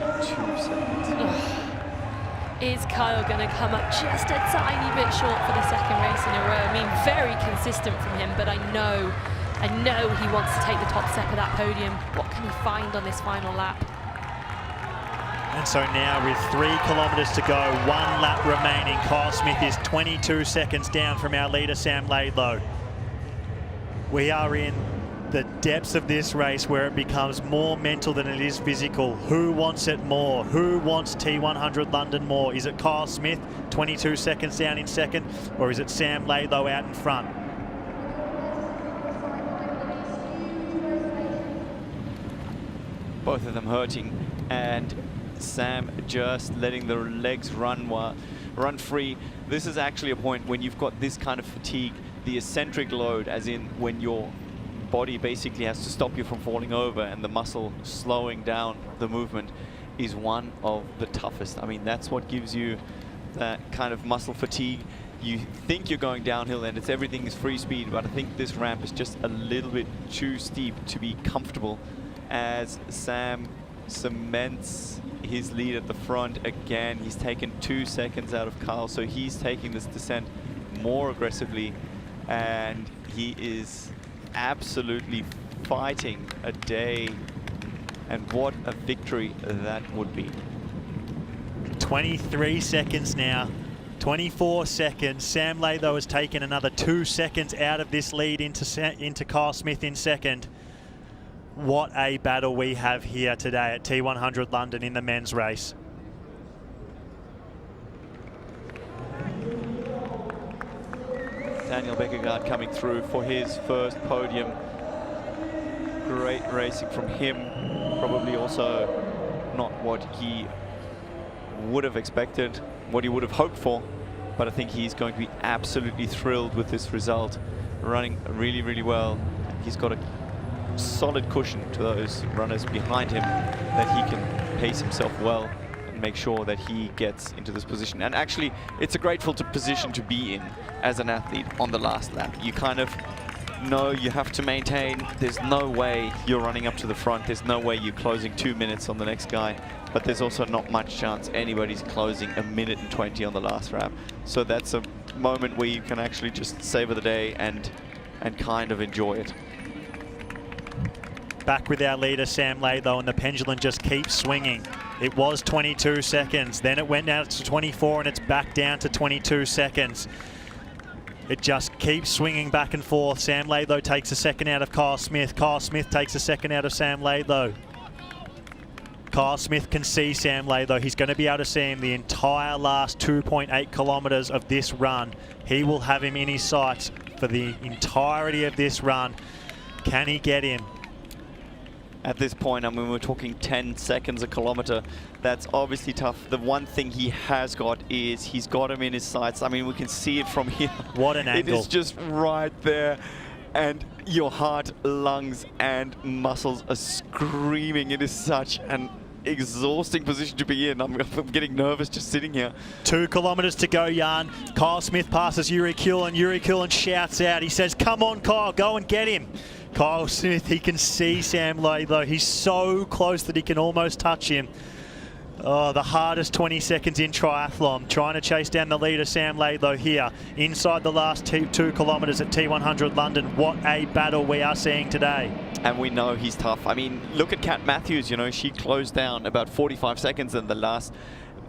seconds. Is Kyle going to come up just a tiny bit short for the second race in a row? I mean, very consistent from him, but I know he wants to take the top step of that podium. What can he find on this final lap? And so now with 3 kilometres to go, 1 lap remaining, Kyle Smith is 22 seconds down from our leader, Sam Laidlaw. We are in the depths of this race where it becomes more mental than it is physical. Who wants it more? Who wants T100 London more? Is it Kyle Smith, 22 seconds down in second, or is it Sam Laidlaw out in front? Both of them hurting, and Sam just letting the legs run free. This is actually a point when you've got this kind of fatigue, the eccentric load, as in when your body basically has to stop you from falling over and the muscle slowing down the movement, is one of the toughest. I mean, that's what gives you that kind of muscle fatigue. You think you're going downhill and everything is free speed, but I think this ramp is just a little bit too steep to be comfortable, as Sam cements his lead at the front again. He's taken 2 seconds out of Kyle, so he's taking this descent more aggressively, and he is absolutely fighting a day, and what a victory that would be. 23 seconds now, 24 seconds. Sam Laidlaw has taken another 2 seconds out of this lead into Kyle Smith in second. What a battle we have here today at T100 London in the men's race. Daniel Beckergaard coming through for his first podium. Great racing from him. Probably also not what he would have expected, what he would have hoped for, but I think he's going to be absolutely thrilled with this result. Running really, really well. He's got a solid cushion to those runners behind him that he can pace himself well and make sure that he gets into this position. And actually, it's a grateful position to be in as an athlete on the last lap. You kind of know you have to maintain. There's no way you're running up to the front. There's no way you're closing 2 minutes on the next guy, but there's also not much chance anybody's closing 1 minute and 20 on the last lap. So that's a moment where you can actually just savor the day and kind of enjoy it. Back with our leader, Sam Laidlaw, and the pendulum just keeps swinging. It was 22 seconds, then it went down to 24, and it's back down to 22 seconds. It just keeps swinging back and forth. Sam Laidlaw takes a second out of Kyle Smith. Kyle Smith takes a second out of Sam Laidlaw. Kyle Smith can see Sam Laidlaw. He's going to be able to see him the entire last 2.8 kilometres of this run. He will have him in his sights for the entirety of this run. Can he get him? At this point, I mean, we're talking 10 seconds a kilometre. That's obviously tough. The one thing he has got is he's got him in his sights. I mean, we can see it from here. What an angle. It is just right there. And your heart, lungs, and muscles are screaming. It is such an exhausting position to be in. I'm getting nervous just sitting here. 2 kilometres to go, Jan. Kyle Smith passes Yuri Kulin. Yuri Kulin shouts out. He says, "Come on, Kyle, go and get him." Kyle Smith, he can see Sam Laidlaw. He's so close that he can almost touch him. Oh, the hardest 20 seconds in triathlon. Trying to chase down the leader, Sam Laidlaw, here inside the last 2 kilometres at T100 London. What a battle we are seeing today. And we know he's tough. I mean, look at Kat Matthews, you know, she closed down about 45 seconds in the last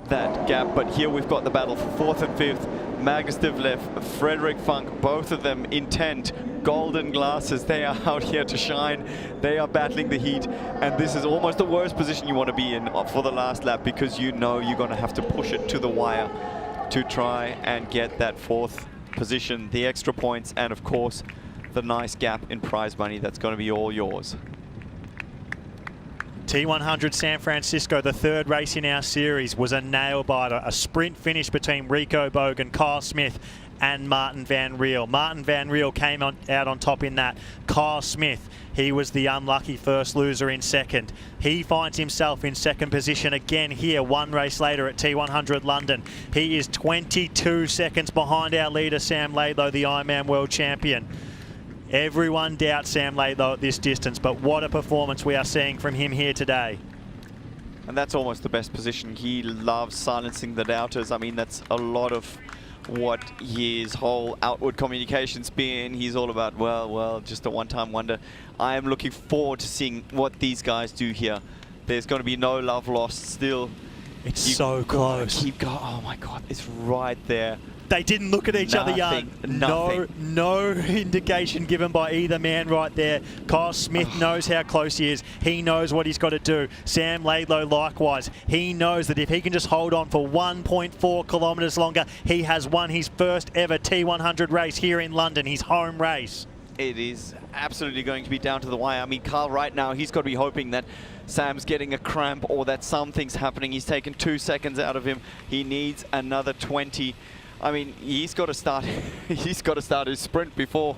that gap. But here we've got the battle for 4th and 5th. Magnus Divlev, Frederick Funk, both of them intent, golden glasses. They are out here to shine. They are battling the heat. And this is almost the worst position you want to be in for the last lap, because you know you're going to have to push it to the wire to try and get that 4th position, the extra points, and of course the nice gap in prize money that's going to be all yours. T100 San Francisco, the third race in our series, was a nail-biter. A sprint finish between Rico Bogan, Kyle Smith and Martin Van Riel. Martin Van Riel came out on top in that. Kyle Smith, he was the unlucky first loser in second. He finds himself in second position again here, one race later at T100 London. He is 22 seconds behind our leader, Sam Laidlow, the Ironman World Champion. Everyone doubts Sam Laidlow at this distance, but what a performance we are seeing from him here today. And that's almost the best position. He loves silencing the doubters. I mean, that's a lot of what his whole outward communication's been. He's all about, well, just a one-time wonder. I am looking forward to seeing what these guys do here. There's going to be no love lost still. It's so close. Keep going. Oh my God, it's right there. They didn't look at each other, Jan. No indication given by either man right there. Kyle Smith knows how close he is. He knows what he's got to do. Sam Laidlow likewise. He knows that if he can just hold on for 1.4 kilometres longer, he has won his first ever T100 race here in London, his home race. It is absolutely going to be down to the wire. I mean, Carl right now, he's got to be hoping that Sam's getting a cramp or that something's happening. He's taken 2 seconds out of him. He needs another 20. I mean, he's got to start. He's got to start his sprint before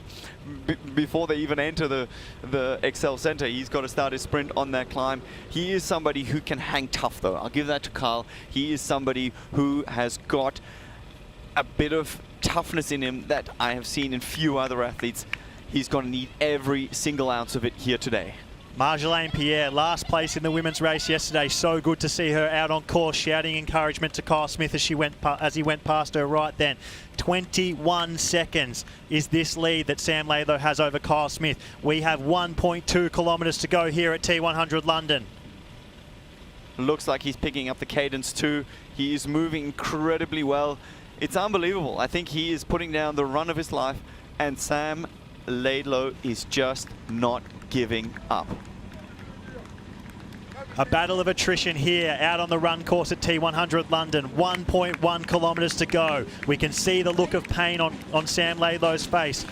they even enter the Excel Centre. He's got to start his sprint on that climb. He is somebody who can hang tough, though. I'll give that to Carl. He is somebody who has got a bit of toughness in him that I have seen in few other athletes. He's going to need every single ounce of it here today. Marjolaine Pierre, last place in the women's race yesterday. So good to see her out on course, shouting encouragement to Kyle Smith as he went past her right then. 21 seconds is this lead that Sam Laidlow has over Kyle Smith. We have 1.2 kilometres to go here at T100 London. Looks like he's picking up the cadence too. He is moving incredibly well. It's unbelievable. I think he is putting down the run of his life, and Sam Laidlow is just not giving up. A battle of attrition here out on the run course at T100 London. 1.1 kilometres to go. We can see the look of pain on Sam Laidlow's face.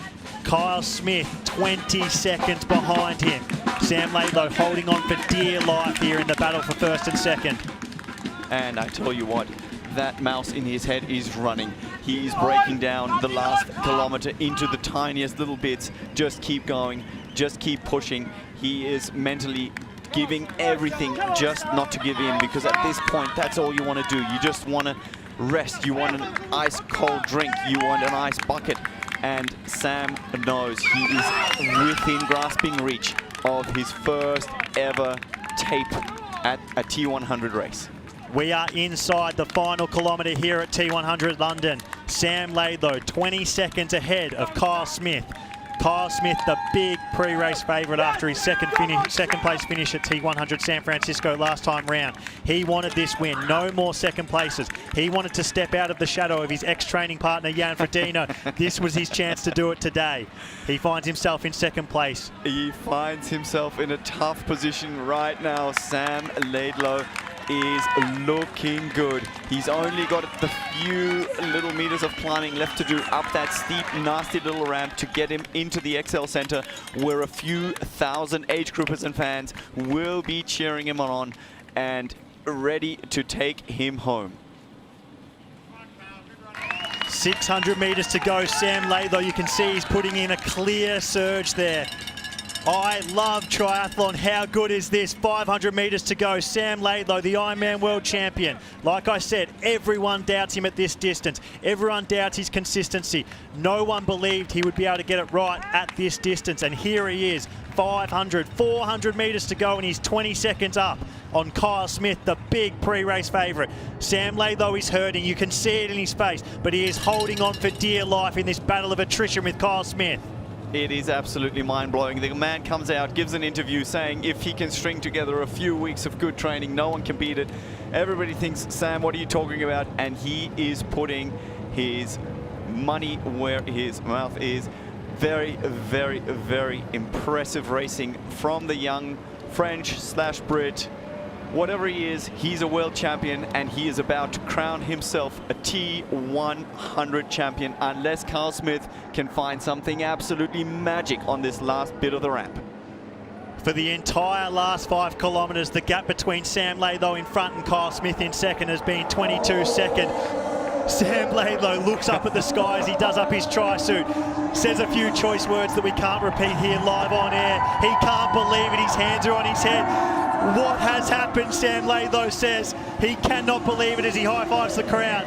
Kyle Smith 20 seconds behind him. Sam Laidlow holding on for dear life here in the battle for first and second. And I tell you what, that mouse in his head is running. He's breaking down the last kilometre into the tiniest little bits. Just keep going, just keep pushing. He is mentally giving everything just not to give in, because at this point, that's all you want to do. You just want to rest. You want an ice cold drink. You want an ice bucket. And Sam knows he is within grasping reach of his first ever tape at a T100 race. We are inside the final kilometre here at T100 London. Sam Laidlow 20 seconds ahead of Kyle Smith. Kyle Smith, the big pre-race favourite after his second place finish at T100 San Francisco last time round. He wanted this win, no more second places. He wanted to step out of the shadow of his ex-training partner, Jan Frodeno. This was his chance to do it today. He finds himself in second place. He finds himself in a tough position right now. Sam Laidlow is looking good. He's only got the few little meters of climbing left to do up that steep, nasty little ramp to get him into the Excel Centre, where a few thousand age groupers and fans will be cheering him on and ready to take him home. 600 metres to go. Sam Laidlow, you can see he's putting in a clear surge there. I love triathlon. How good is this? 500 metres to go. Sam Laidlow, the Ironman World Champion. Like I said, everyone doubts him at this distance. Everyone doubts his consistency. No one believed he would be able to get it right at this distance. And here he is, 400 metres to go, and he's 20 seconds up on Kyle Smith, the big pre-race favourite. Sam Laidlow is hurting. You can see it in his face, but he is holding on for dear life in this battle of attrition with Kyle Smith. It is absolutely mind-blowing. The man comes out, gives an interview saying if he can string together a few weeks of good training, no one can beat it. Everybody thinks, Sam, what are you talking about? And he is putting his money where his mouth is. Very, very, very impressive racing from the young French/Brit Whatever he is, he's a world champion, and he is about to crown himself a T100 champion unless Carl Smith can find something absolutely magic on this last bit of the ramp. For the entire last 5 kilometres, the gap between Sam Laidlow in front and Kyle Smith in second has been 22 seconds. Sam Laidlow looks up at the sky as he does up his tri-suit, says a few choice words that we can't repeat here live on air. He can't believe it, his hands are on his head. What has happened, Sam Laidlow says. He cannot believe it as he high-fives the crowd.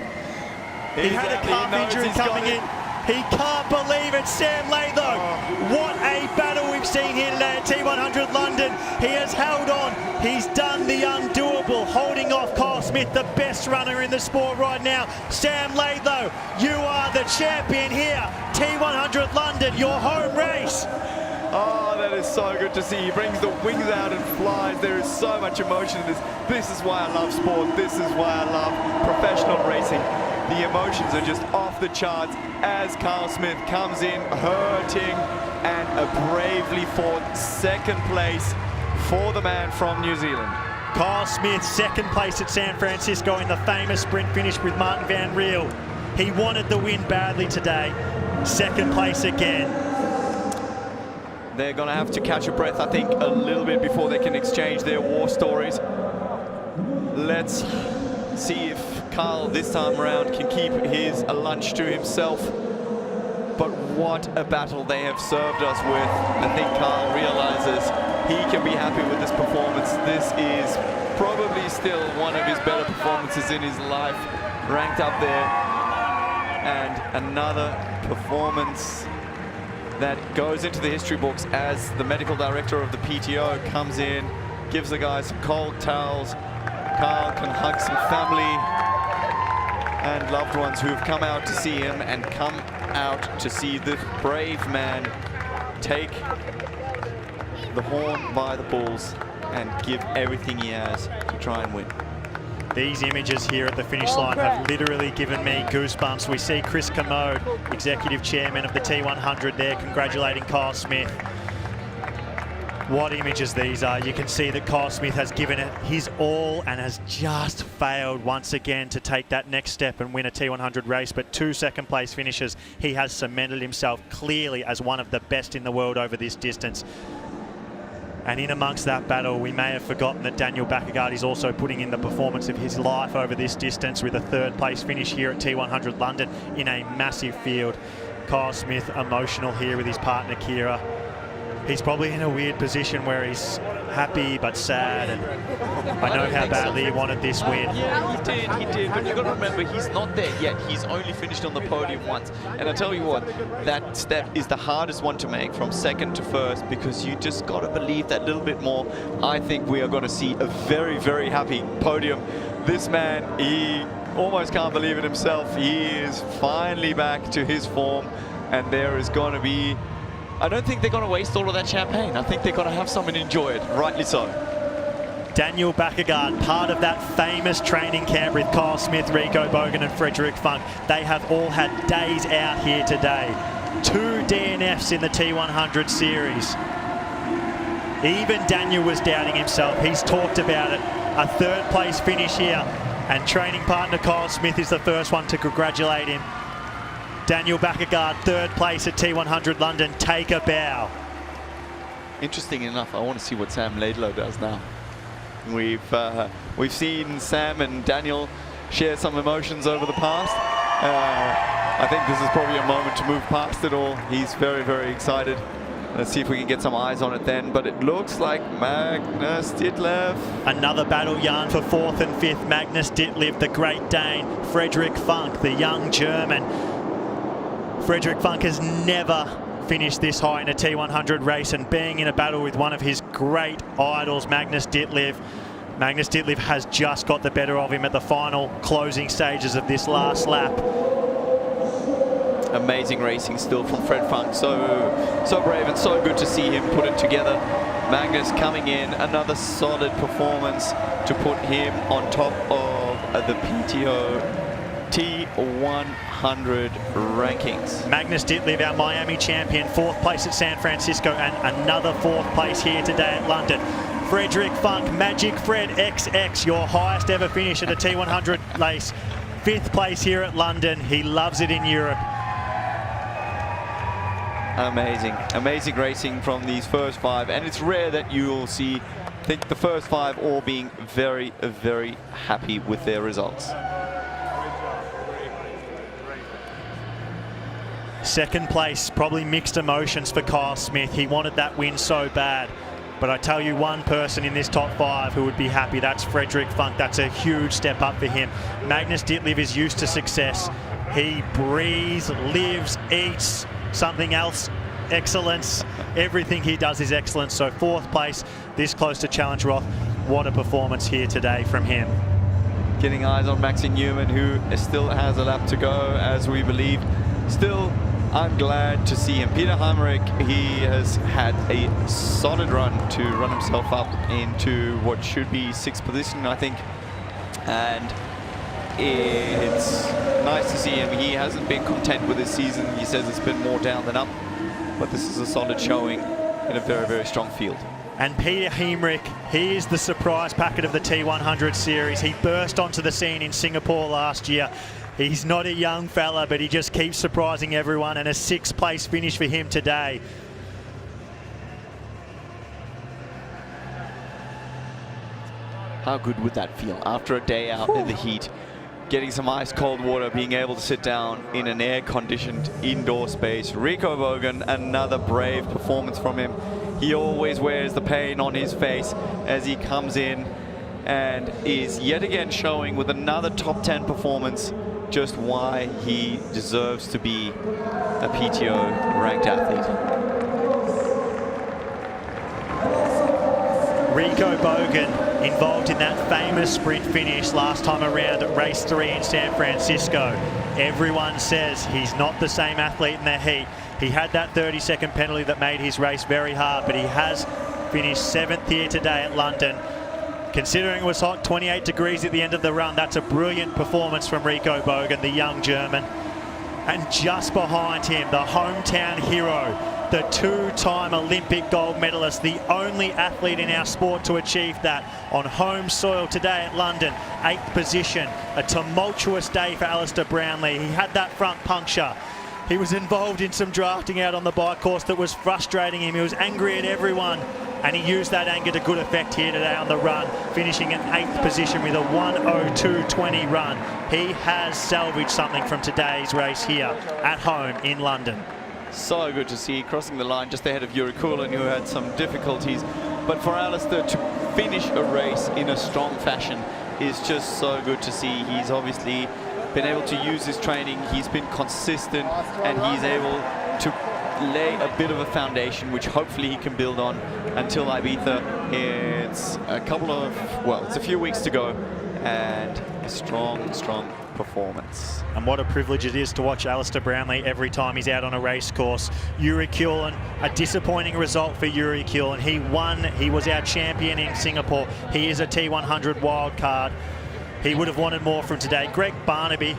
He had a calf injury coming in. He can't believe it, Sam Laidlow. What a battle we've seen here today at T100 London. He has held on. He's done the undoable, holding off Kyle Smith, the best runner in the sport right now. Sam Laidlow, you are the champion here. T100 London, your home race. Oh, that is so good to see. He brings the wings out and flies. There is so much emotion in this. This is why I love sport. This is why I love professional racing. The emotions are just off the charts as Carl Smith comes in hurting and bravely fought second place for the man from New Zealand. Kyle Smith, second place at San Francisco in the famous sprint finish with Martin Van Riel. He wanted the win badly today. Second place again. They're going to have to catch a breath, I think, a little bit before they can exchange their war stories. Let's see if Carl this time around can keep his lunch to himself. But what a battle they have served us with. I think Carl realizes he can be happy with this performance. This is probably still one of his better performances in his life, ranked up there. And another performance that goes into the history books as the medical director of the PTO comes in, gives the guys some cold towels. Carl can hug some family and loved ones who have come out to see him and come out to see the brave man take the horn by the balls and give everything he has to try and win. These images here at the finish line have literally given me goosebumps. We see Chris Commode, executive chairman of the T100 there, congratulating Kyle Smith. What images these are. You can see that Kyle Smith has given it his all and has just failed once again to take that next step and win a T100 race, but 2 second place finishes. He has cemented himself clearly as one of the best in the world over this distance. And in amongst that battle, we may have forgotten that Daniel Bakkegaard is also putting in the performance of his life over this distance with a third place finish here at T100 London in a massive field. Kyle Smith emotional here with his partner Kira. He's probably in a weird position where he's happy but sad, and I know how badly he wanted this win. Yeah, he did, but you've got to remember, he's not there yet. He's only finished on the podium once. And I tell you what, that step is the hardest one to make from second to first, because you just got to believe that little bit more. I think we are going to see a very, very happy podium. This man, he almost can't believe it himself. He is finally back to his form, and there is going to be... I don't think they're going to waste all of that champagne. I think they're going to have some and enjoy it, rightly so. Daniel Bakkegaard, part of that famous training camp with Kyle Smith, Rico Bogan and Frederick Funk. They have all had days out here today. 2 DNFs in the T100 series. Even Daniel was doubting himself. He's talked about it. A third place finish here, and training partner Kyle Smith is the first one to congratulate him. Daniel Bakkegaard, third place at T100 London. Take a bow. Interesting enough, I want to see what Sam Laidlow does now. We've seen Sam and Daniel share some emotions over the past. I think this is probably a moment to move past it all. He's very, very excited. Let's see if we can get some eyes on it then. But it looks like Magnus Ditlev. Another battle yarn for 4th and 5th. Magnus Ditlev, the Great Dane. Frederick Funk, the young German. Frederick Funk has never finished this high in a T100 race, and being in a battle with one of his great idols, Magnus Ditlev. Magnus Ditlev has just got the better of him at the final closing stages of this last lap. Amazing racing still from Fred Funk. So brave and so good to see him put it together. Magnus coming in, another solid performance to put him on top of the PTO T100 rankings. Magnus Ditlev, our Miami champion, 4th place at San Francisco, and another 4th place here today at London. Frederick Funk, Magic Fred XX, your highest ever finish at a T100 race. 5th place here at London. He loves it in Europe. Amazing racing from these first 5, and it's rare that you will see, I think, the first 5 all being very, very happy with their results. 2nd place, probably mixed emotions for Kyle Smith. He wanted that win so bad. But I tell you, one person in this top 5 who would be happy, that's Frederick Funk. That's a huge step up for him. Magnus Ditlev is used to success. He breathes, lives, eats something else. Excellence. Everything he does is excellence. So 4th place, this close to Challenge Roth. What a performance here today from him. Getting eyes on Maxi Newman, who still has a lap to go, as we believe. Still, I'm glad to see him. Peter Heinrich, he has had a solid run to run himself up into what should be 6th position, I think. And it's nice to see him. He hasn't been content with his season. He says it's been more down than up. But this is a solid showing in a very, very strong field. And Peter Heinrich, he is the surprise packet of the T100 series. He burst onto the scene in Singapore last year. He's not a young fella, but he just keeps surprising everyone, and a 6th place finish for him today. How good would that feel after a day out in the heat, getting some ice cold water, being able to sit down in an air-conditioned indoor space? Rico Bogan, another brave performance from him. He always wears the pain on his face as he comes in and is yet again showing with another top 10 performance just why he deserves to be a PTO ranked athlete. Rico Bogan involved in that famous sprint finish last time around at race 3 in San Francisco. Everyone says he's not the same athlete in the heat. He had that 30-second penalty that made his race very hard, but he has finished 7th here today at London. Considering it was hot, 28 degrees at the end of the run, that's a brilliant performance from Rico Bogan, the young German. And just behind him, the hometown hero, the 2-time Olympic gold medalist, the only athlete in our sport to achieve that on home soil today at London, 8th position. A tumultuous day for Alistair Brownlee. He had that front puncture. He was involved in some drafting out on the bike course that was frustrating him. He was angry at everyone, and he used that anger to good effect here today on the run, finishing in 8th position with a 1:02.20 run. He has salvaged something from today's race here at home in London. So good to see, crossing the line just ahead of Yuri Kulin, who had some difficulties. But for Alistair to finish a race in a strong fashion is just so good to see. He's obviously been able to use his training, he's been consistent, and he's able to lay a bit of a foundation which hopefully he can build on until Ibiza. It's it's a few weeks to go, and a strong performance. And what a privilege it is to watch Alistair Brownlee every time he's out on a race course. Yuri Kulin, a disappointing result for Yuri Kulin. He won, he was our champion in Singapore. He is a T100 wild card. He would have wanted more from today. Greg Barnaby,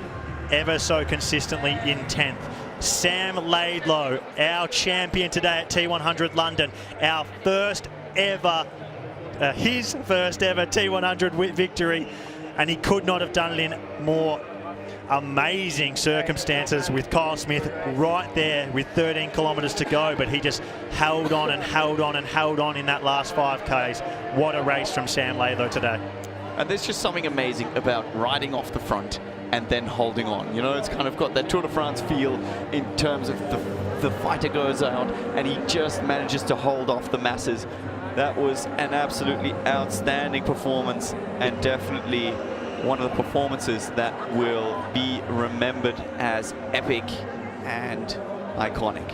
ever so consistently in 10th. Sam Laidlow, our champion today at T100 London, our his first ever T100 victory, and he could not have done it in more amazing circumstances with Kyle Smith right there with 13 kilometres to go, but he just held on and held on and held on in that last 5Ks. What a race from Sam Laidlow today. And there's just something amazing about riding off the front and then holding on. You know, it's kind of got that Tour de France feel in terms of the fighter goes out and he just manages to hold off the masses. That was an absolutely outstanding performance, and definitely one of the performances that will be remembered as epic and iconic.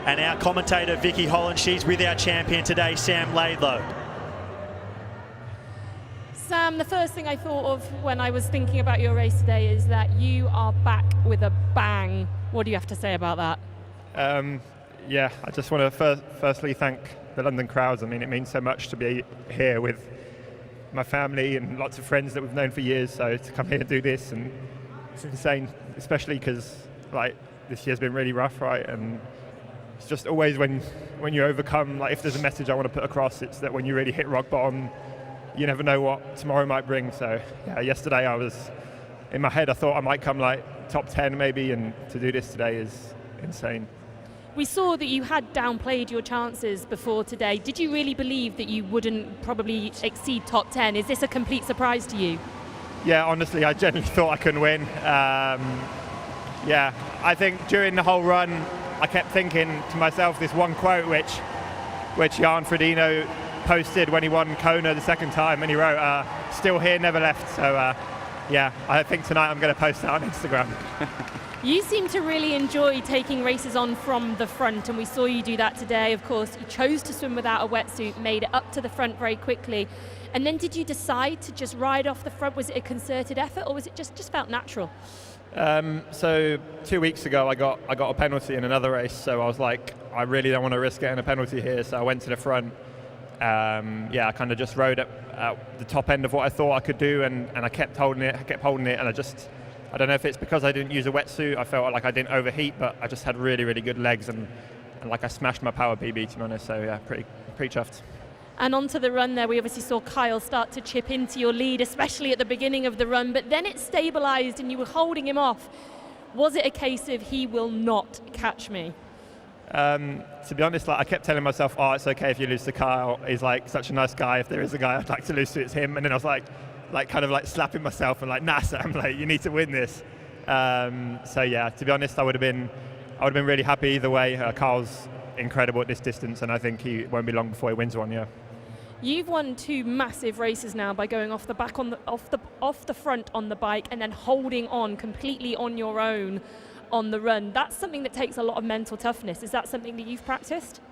And our commentator, Vicky Holland, she's with our champion today, Sam Laidlow. Sam, the first thing I thought of when I was thinking about your race today is that you are back with a bang. What do you have to say about that? Yeah, I just want to firstly thank the London crowds. I mean, it means so much to be here with my family and lots of friends that we've known for years. So to come here and do this, and it's insane, especially because like this year's been really rough, right? And it's just always when you overcome, like if there's a message I want to put across, it's that when you really hit rock bottom, you never know what tomorrow might bring. So yeah, yesterday I was, in my head I thought I might come like top 10 maybe, and to do this today is insane. We saw that you had downplayed your chances before today. Did you really believe that you wouldn't probably exceed top 10? Is this a complete surprise to you? Yeah, honestly, I genuinely thought I couldn't win. Yeah, I think during the whole run, I kept thinking to myself this one quote which Jan Frodeno posted when he won Kona the second time, and he wrote, "Still here, never left." So yeah, I think tonight I'm going to post that on Instagram. You seem to really enjoy taking races on from the front, and we saw you do that today. Of course, you chose to swim without a wetsuit, made it up to the front very quickly. And then did you decide to just ride off the front? Was it a concerted effort, or was it just felt natural? So 2 weeks ago I got a penalty in another race, so I was like, I really don't want to risk getting a penalty here, so I went to the front. Yeah, I kind of just rode at the top end of what I thought I could do, and I kept holding it, and I don't know if it's because I didn't use a wetsuit, I felt like I didn't overheat, but I just had really, really good legs, and like I smashed my power PB, to be honest, so yeah, pretty chuffed. And onto the run there, we obviously saw Kyle start to chip into your lead, especially at the beginning of the run, but then it stabilised and you were holding him off. Was it a case of he will not catch me? To be honest, like I kept telling myself, oh, it's okay if you lose to Kyle. He's like such a nice guy. If there is a guy I'd like to lose to, it's him. And then I was like kind of like slapping myself and like, nah, Sam, like you need to win this. So yeah, to be honest, I would have been really happy either way. Kyle's incredible at this distance, and I think he won't be long before he wins one. Yeah. You've won 2 massive races now by going off the back off the front on the bike and then holding on completely on your own on the run. That's something that takes a lot of mental toughness. Is that something that you've practiced?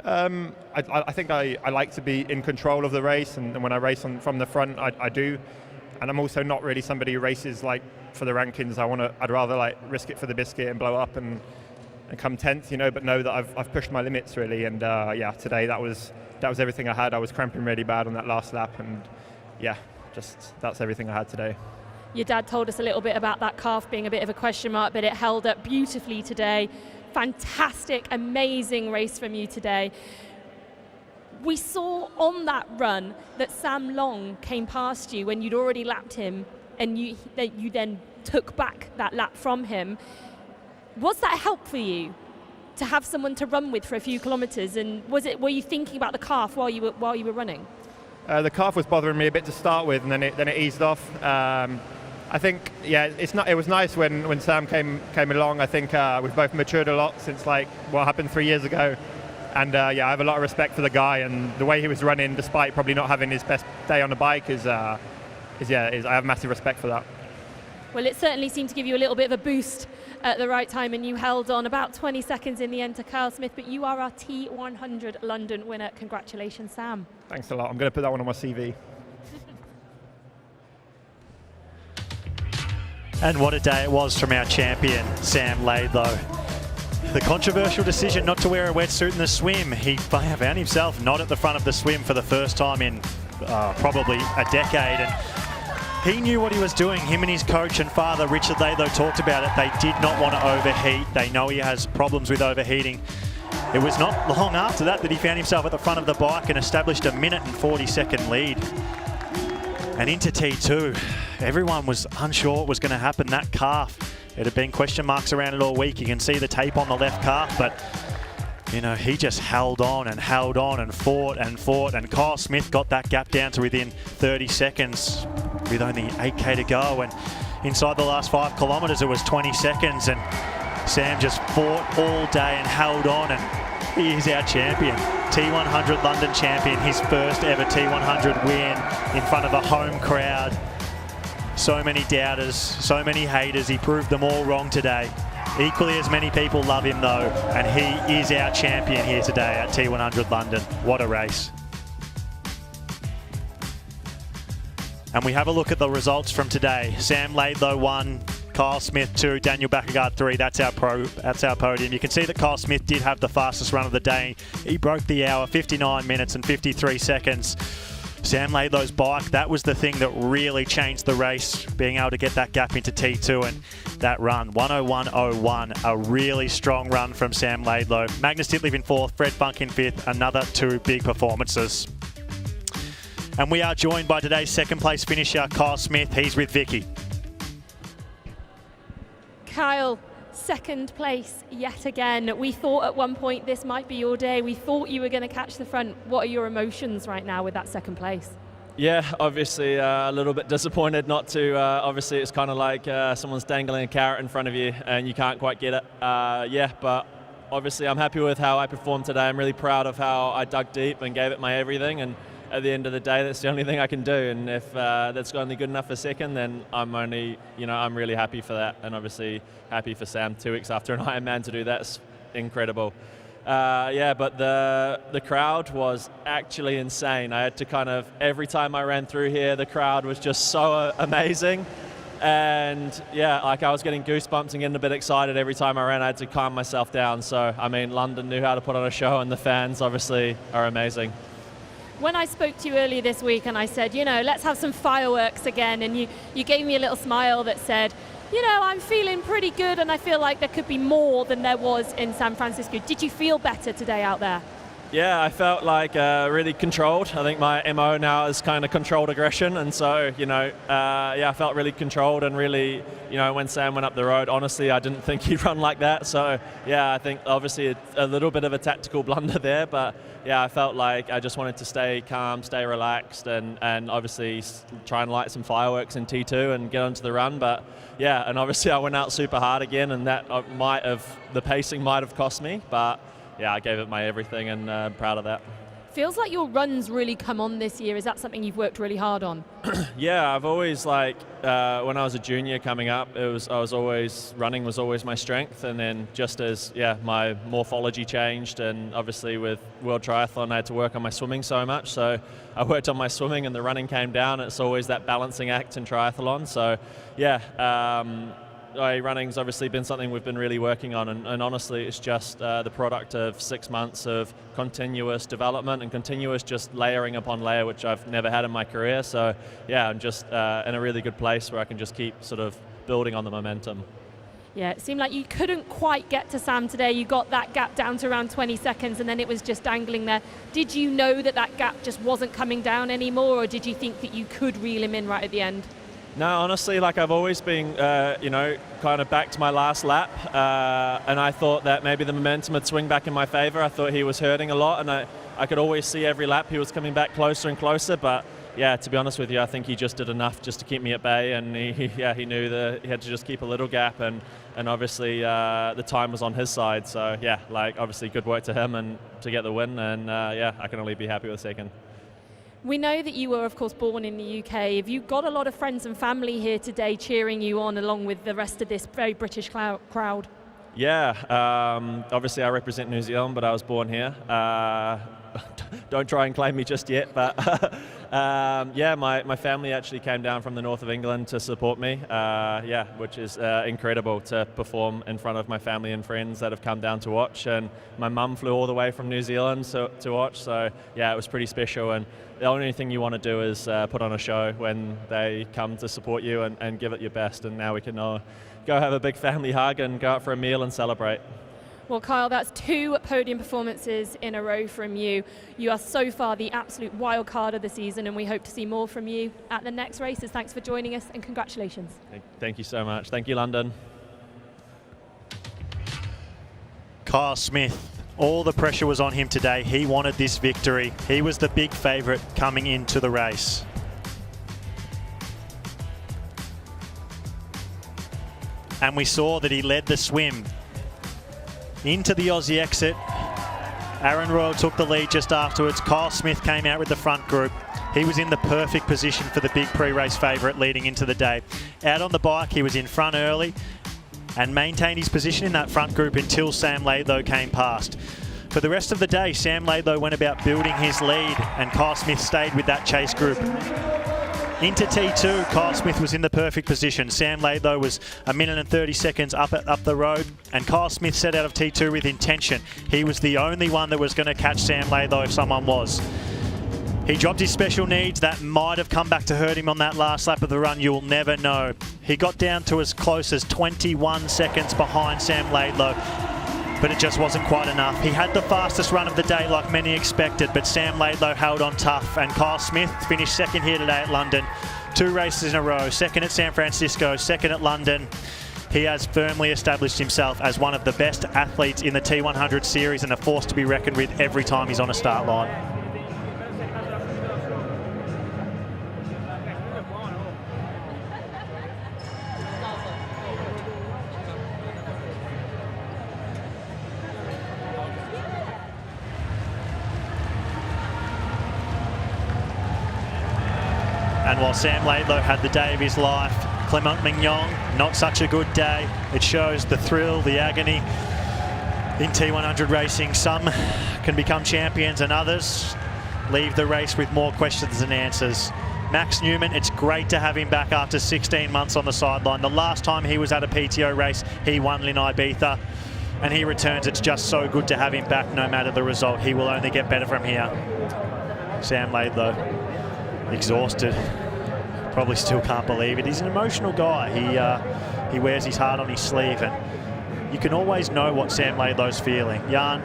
I think I like to be in control of the race, and when I race from the front, I do. And I'm also not really somebody who races like for the rankings. I'd rather like risk it for the biscuit and blow up and come 10th, you know, but know that I've pushed my limits really. And yeah, today that was everything I had. I was cramping really bad on that last lap, and yeah, that's everything I had today. Your dad told us a little bit about that calf being a bit of a question mark, but it held up beautifully today. Fantastic, amazing race from you today. We saw on that run that Sam Long came past you when you'd already lapped him, and you then took back that lap from him. Was that a help for you to have someone to run with for a few kilometres? And were you thinking about the calf while you were running? The calf was bothering me a bit to start with, and then it eased off. I think it was nice when Sam came along. I think we've both matured a lot since like what happened 3 years ago, and I have a lot of respect for the guy, and the way he was running, despite probably not having his best day on the bike, I have massive respect for that. Well, it certainly seemed to give you a little bit of a boost at the right time, and you held on about 20 seconds in the end to Kyle Smith, but you are our T100 London winner. Congratulations, Sam. Thanks a lot. I'm going to put that one on my CV. And what a day it was from our champion, Sam Laidlow. The controversial decision not to wear a wetsuit in the swim. He found himself not at the front of the swim for the first time in probably a decade. And he knew what he was doing. Him and his coach and father, Richard Laidlow, talked about it. They did not want to overheat. They know he has problems with overheating. It was not long after that he found himself at the front of the bike and established a 1:40 lead. And into T2, everyone was unsure what was going to happen. That calf, it had been question marks around it all week. You can see the tape on the left calf, but you know, he just held on and fought, and Kyle Smith got that gap down to within 30 seconds with only 8k to go, and inside the last 5 kilometres it was 20 seconds, and Sam just fought all day and held on, and he is our champion. T100 London champion, his first ever T100 win in front of a home crowd. So many doubters, so many haters. He proved them all wrong today. Equally as many people love him though, and he is our champion here today at T100 London. What a race. And we have a look at the results from today. Sam Laidlow 1, Kyle Smith 2, Daniel Bakkegaard 3. That's our podium. You can see that Kyle Smith did have the fastest run of the day. He broke the hour, 59 minutes and 53 seconds. Sam Laidlow's bike, that was the thing that really changed the race, being able to get that gap into T2 and that run. 101.01, a really strong run from Sam Laidlow. Magnus Ditlev in 4th, Fred Funk in 5th, another 2 big performances. And we are joined by today's second place finisher, Kyle Smith. He's with Vicky. Kyle, second place yet again. We thought at one point this might be your day. We thought you were going to catch the front. What are your emotions right now with that second place? Yeah, obviously a little bit disappointed not to. Obviously, it's kind of like someone's dangling a carrot in front of you and you can't quite get it. Yeah, but obviously I'm happy with how I performed today. I'm really proud of how I dug deep and gave it my everything. And at the end of the day, that's the only thing I can do. And if that's only good enough for second, then I'm only, I'm really happy for that. And obviously happy for Sam 2 weeks after an Ironman to do that's incredible. Yeah, but the crowd was actually insane. I had to every time I ran through here, the crowd was just so amazing. And yeah, I was getting goosebumps and getting a bit excited every time I ran. I had to calm myself down. So, London knew how to put on a show, and the fans obviously are amazing. When I spoke to you earlier this week and I said, let's have some fireworks again, and you gave me a little smile that said, I'm feeling pretty good and I feel like there could be more than there was in San Francisco. Did you feel better today out there? Yeah, I felt like really controlled. I think my MO now is kind of controlled aggression, and so I felt really controlled and really, when Sam went up the road, honestly, I didn't think he'd run like that. So yeah, I think obviously a little bit of a tactical blunder there, but yeah, I felt like I just wanted to stay calm, stay relaxed, and obviously try and light some fireworks in T2 and get onto the run. But yeah, and obviously I went out super hard again, and that the pacing might have cost me, but yeah, I gave it my everything, and I'm proud of that. Feels like your runs really come on this year. Is that something you've worked really hard on? Yeah, I've always when I was a junior coming up, running was always my strength, and then just as my morphology changed, and obviously with World Triathlon I had to work on my swimming so much, so I worked on my swimming and the running came down. It's always that balancing act in triathlon. So yeah. Running's obviously been something we've been really working on, and honestly it's just the product of 6 months of continuous development and continuous just layering upon layer, which I've never had in my career. So yeah, I'm just in a really good place where I can just keep sort of building on the momentum. Yeah, it seemed like you couldn't quite get to Sam today. You got that gap down to around 20 seconds and then it was just dangling there. Did you know that gap just wasn't coming down anymore, or did you think that you could reel him in right at the end? No, honestly, I've always been, kind of back to my last lap, and I thought that maybe the momentum would swing back in my favour. I thought he was hurting a lot, and I could always see every lap he was coming back closer and closer, but yeah, to be honest with you, I think he just did enough just to keep me at bay, and he knew that he had to just keep a little gap, and obviously the time was on his side, so yeah, obviously good work to him and to get the win, and I can only be happy with second. We know that you were, of course, born in the UK. Have you got a lot of friends and family here today cheering you on along with the rest of this very British crowd? Yeah, obviously I represent New Zealand, but I was born here. Don't try and claim me just yet, but my family actually came down from the north of England to support me, which is incredible to perform in front of my family and friends that have come down to watch, and my mum flew all the way from New Zealand to watch, so yeah, it was pretty special, and the only thing you want to do is put on a show when they come to support you and give it your best, and now we can go have a big family hug and go out for a meal and celebrate. Well, Kyle, that's 2 podium performances in a row from you. You are so far the absolute wild card of the season, and we hope to see more from you at the next races. Thanks for joining us, and congratulations. Thank you so much. Thank you, London. Kyle Smith, all the pressure was on him today. He wanted this victory. He was the big favourite coming into the race. And we saw that he led the swim into the Aussie exit. Aaron Royal took the lead just afterwards. Kyle Smith came out with the front group. He was in the perfect position for the big pre-race favourite leading into the day. Out on the bike, he was in front early and maintained his position in that front group until Sam Laidlow came past. For the rest of the day, Sam Laidlow went about building his lead, and Kyle Smith stayed with that chase group. Into T2, Kyle Smith was in the perfect position. Sam Laidlow was 1 minute and 30 seconds up the road, and Kyle Smith set out of T2 with intention. He was the only one that was going to catch Sam Laidlow if someone was. He dropped his special needs. That might have come back to hurt him on that last lap of the run. You'll never know. He got down to as close as 21 seconds behind Sam Laidlow, but it just wasn't quite enough. He had the fastest run of the day like many expected, but Sam Laidlow held on tough, and Kyle Smith finished second here today at London. 2 races in a row, second at San Francisco, second at London. He has firmly established himself as one of the best athletes in the T100 series and a force to be reckoned with every time he's on a start line. And while Sam Laidlow had the day of his life, Clement Mignon, not such a good day. It shows the thrill, the agony in T100 racing. Some can become champions and others leave the race with more questions than answers. Max Newman, it's great to have him back after 16 months on the sideline. The last time he was at a PTO race, he won in Ibiza, and he returns. It's just so good to have him back no matter the result. He will only get better from here. Sam Laidlow, exhausted. Probably still can't believe it. He's an emotional guy. He wears his heart on his sleeve, and you can always know what Sam Laidlow's feeling. Jan,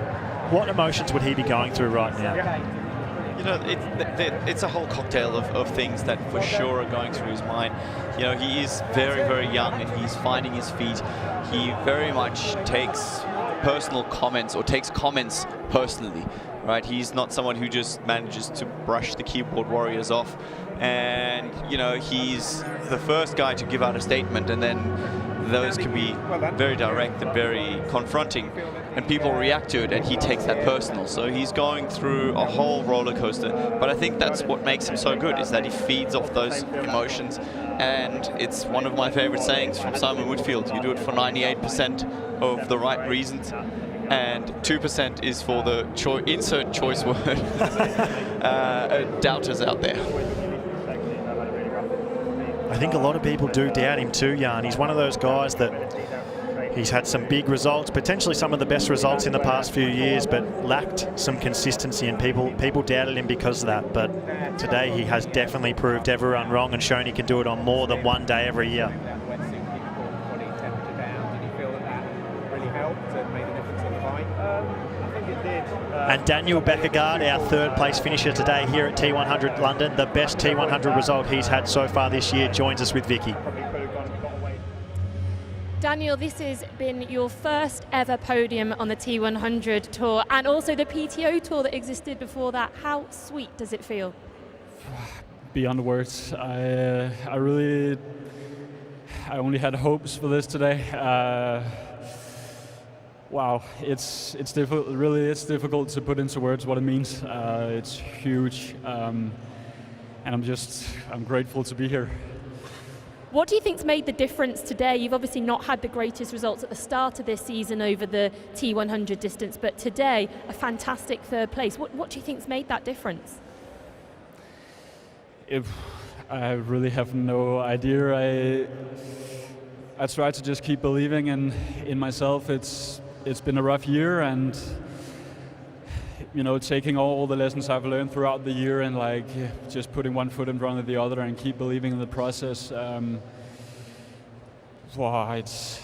what emotions would he be going through right now? You know, it's a whole cocktail of things that for sure are going through his mind. You know, he is very, very young and he's finding his feet. He very much takes personal comments or takes comments personally, right? He's not someone who just manages to brush the keyboard warriors off. And, you know, he's the first guy to give out a statement, and then those can be very direct and very confronting, and people react to it, and he takes that personal. So he's going through a whole roller coaster. But I think that's what makes him so good, is that he feeds off those emotions. And it's one of my favorite sayings from Simon Whitfield: you do it for 98% of the right reasons, and 2% is for the insert choice word doubters out there. I think a lot of people do doubt him too, Jan. He's one of those guys that he's had some big results, potentially some of the best results in the past few years, but lacked some consistency, and people doubted him because of that. But today he has definitely proved everyone wrong and shown he can do it on more than one day every year. And Daniel Beckergaard, our third place finisher today here at T100 London, the best T100 result he's had so far this year, joins us with Vicky. Daniel, this has been your first ever podium on the T100 tour, and also the PTO tour that existed before that. How sweet does it feel? Beyond words. I only had hopes for this today. Wow, it's difficult. Really, it's difficult to put into words what it means. It's huge, and I'm grateful to be here. What do you think's made the difference today? You've obviously not had the greatest results at the start of this season over the T100 distance, but today a fantastic third place. What do you think's made that difference? I really have no idea. I try to just keep believing in myself. It's been a rough year, and you know, taking all the lessons I've learned throughout the year and just putting one foot in front of the other and keep believing in the process. Wow, it's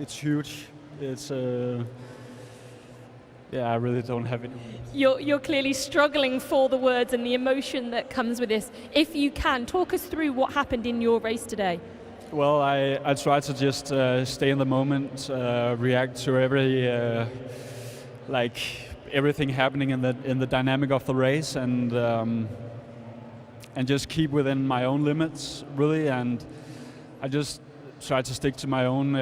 huge. Yeah, I really don't have it. You're clearly struggling for the words and the emotion that comes with this. If you can, talk us through what happened in your race today. Well, I try to just stay in the moment, react to everything happening in the dynamic of the race, and just keep within my own limits, really. And I just try to stick to my own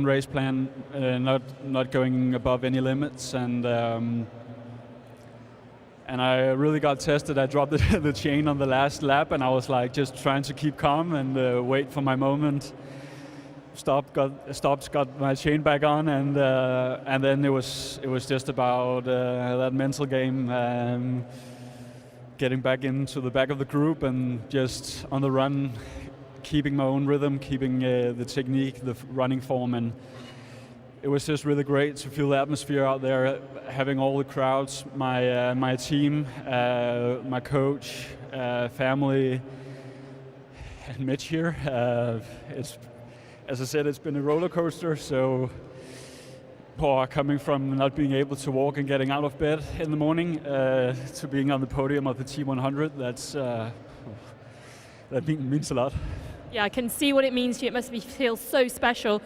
race plan, not going above any limits. And I really got tested. I dropped the chain on the last lap, and I was just trying to keep calm and wait for my moment. Got my chain back on, and then it was just about that mental game, getting back into the back of the group and just on the run, keeping my own rhythm, keeping the technique, the running form, and it was just really great to feel the atmosphere out there, having all the crowds, my team, my coach, family, and Mitch here. It's, as I said, it's been a roller coaster. So, coming from not being able to walk and getting out of bed in the morning to being on the podium of the T100, that means a lot. Yeah, I can see what it means to you. It must feel so special.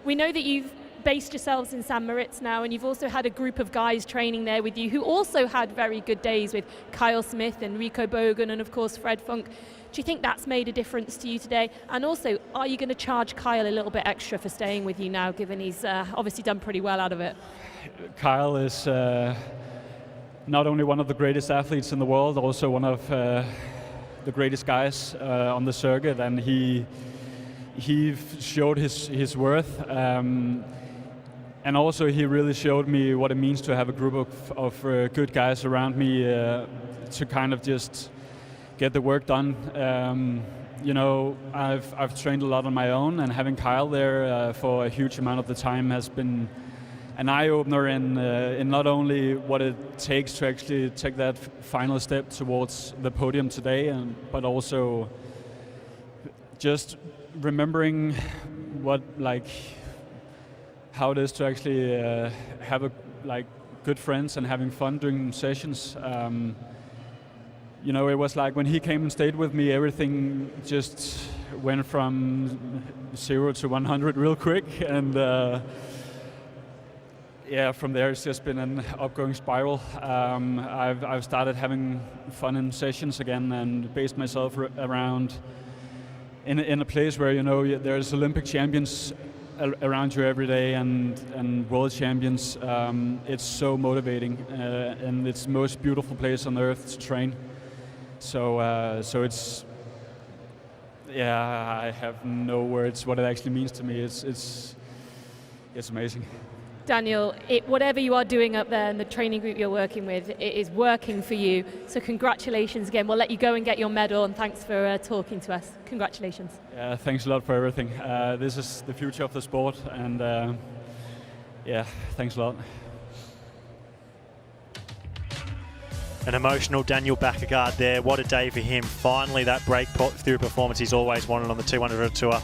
We know that you've based yourselves in St. Moritz now, and you've also had a group of guys training there with you who also had very good days with Kyle Smith and Rico Bogan and of course Fred Funk. Do you think that's made a difference to you today? And also, are you going to charge Kyle a little bit extra for staying with you now, given he's obviously done pretty well out of it? Kyle is not only one of the greatest athletes in the world, also one of the greatest guys on the circuit, and he showed his worth. And also he really showed me what it means to have a group of good guys around me to kind of just get the work done. You know, I've trained a lot on my own, and having Kyle there for a huge amount of the time has been an eye-opener in not only what it takes to actually take that final step towards the podium today, but also just remembering how it is to actually have good friends and having fun during sessions. You know, it was like when he came and stayed with me, everything just went from 0 to 100 real quick, and from there it's just been an upgoing spiral. I've started having fun in sessions again and based myself around in a place where, you know, there's Olympic champions around you every day and world champions. It's so motivating, and it's the most beautiful place on earth to train. So it's, I have no words what it actually means to me. It's amazing. Daniel, whatever you are doing up there and the training group you're working with, it is working for you. So congratulations again. We'll let you go and get your medal, and thanks for talking to us. Congratulations. Yeah, thanks a lot for everything. This is the future of the sport, and thanks a lot. An emotional Daniel Baekkegard there. What a day for him. Finally, that breakthrough performance he's always wanted on the 200 Tour.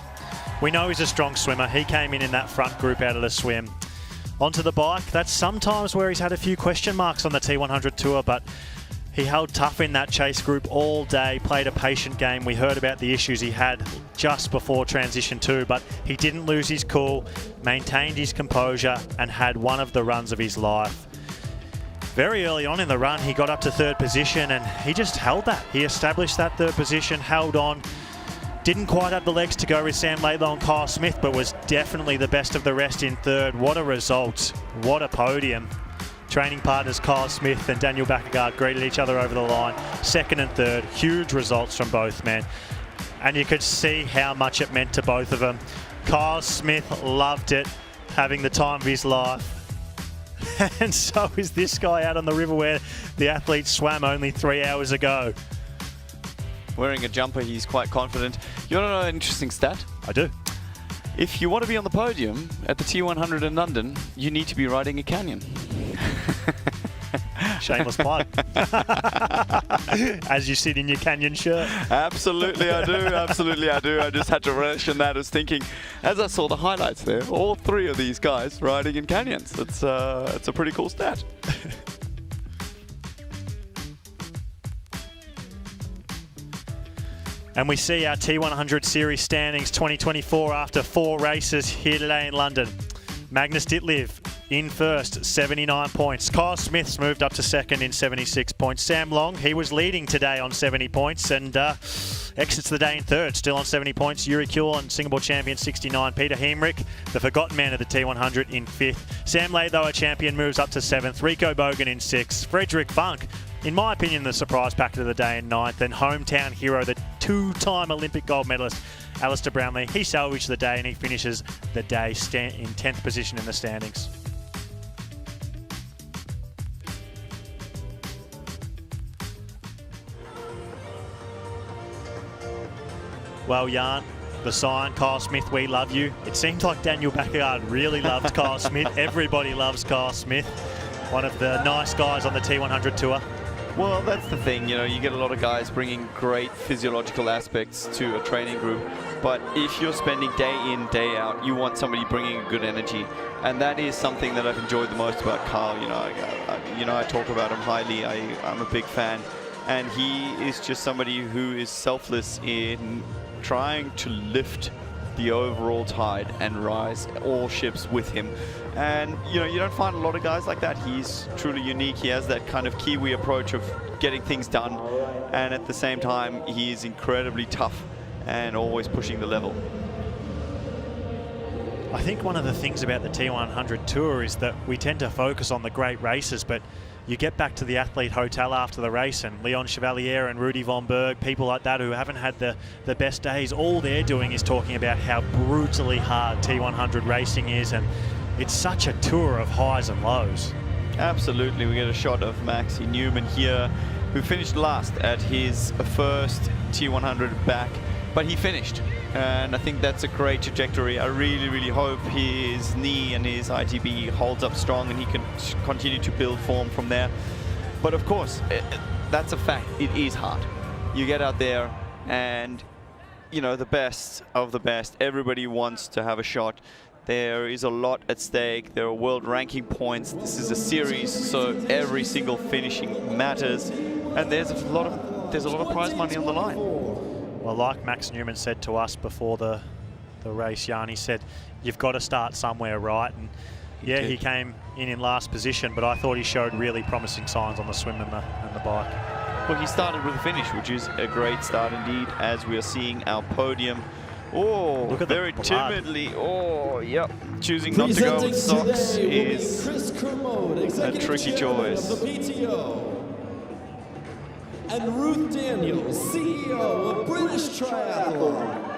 We know he's a strong swimmer. He came in that front group out of the swim. Onto the bike, that's sometimes where he's had a few question marks on the T100 Tour, but he held tough in that chase group all day, played a patient game. We heard about the issues he had just before transition 2, but he didn't lose his cool, maintained his composure, and had one of the runs of his life. Very early on in the run, he got up to 3rd position, and he just held that. He established that 3rd position, held on. Didn't quite have the legs to go with Sam Laidlaw and Kyle Smith, but was definitely the best of the rest in 3rd. What a result. What a podium. Training partners Kyle Smith and Daniel Baekkegard greeted each other over the line. 2nd and 3rd. Huge results from both men. And you could see how much it meant to both of them. Kyle Smith loved it, having the time of his life. And so is this guy out on the river where the athlete swam only 3 hours ago. Wearing a jumper, he's quite confident. You want to know an interesting stat? I do. If you want to be on the podium at the T100 in London, you need to be riding a canyon. Shameless plug. As you sit in your canyon shirt. Absolutely I do, absolutely I do. I just had to mention that. I was thinking, as I saw the highlights there, all 3 of these guys riding in canyons. It's a pretty cool stat. And we see our T100 Series standings 2024 after 4 races here today in London. Magnus Ditlev in first, 79 points. Kyle Smith's moved up to second in 76 points. Sam Long, he was leading today on 70 points and exits the day in third, still on 70 points. Yuri Kuhlin, Singapore champion, 69. Peter Hemrich, the forgotten man of the T100, in fifth. Sam Laidlaw, a champion, moves up to seventh. Rico Bogan in sixth. Frederick Funk, in my opinion, the surprise packet of the day in ninth. And hometown hero, the two-time Olympic gold medalist, Alistair Brownlee, he salvaged the day and he finishes the day in 10th position in the standings. Well, Jan, the sign, Kyle Smith, we love you. It seems like Daniel Backyard really loves Kyle Smith. Everybody loves Kyle Smith. One of the nice guys on the T100 tour. Well, that's the thing, you know, you get a lot of guys bringing great physiological aspects to a training group, but if you're spending day in, day out, you want somebody bringing good energy, and that is something that I've enjoyed the most about Carl. I talk about him highly. I'm a big fan, and he is just somebody who is selfless in trying to lift the overall tide and rise all ships with him. And you don't find a lot of guys like that. He's truly unique. He has that kind of Kiwi approach of getting things done, and at the same time he is incredibly tough and always pushing the level. I think one of the things about the T100 tour is that we tend to focus on the great races, but you get back to the athlete hotel after the race and Leon Chevalier and Rudy Von Berg, people like that who haven't had the best days, all they're doing is talking about how brutally hard T100 racing is, and it's such a tour of highs and lows. Absolutely. We get a shot of Maxi Newman here, who finished last at his first T100 back, but he finished. And I think that's a great trajectory. I really, really hope his knee and his ITB holds up strong and he can continue to build form from there. But of course, that's a fact. It is hard. You get out there and, the best of the best. Everybody wants to have a shot. There is a lot at stake. There are world ranking points. This is a series, so every single finishing matters. And there's a lot of prize money on the line. Well, like Max Newman said to us before the race, Jan, he said, you've got to start somewhere, right? And yeah, he came in last position, but I thought he showed really promising signs on the swim and the bike. Well, he started with a finish, which is a great start indeed, as we are seeing our podium. Oh, look at very timidly. Oh, yep. Choosing not to go with socks is a tricky choice. And Ruth Daniels, CEO of British Triathlon.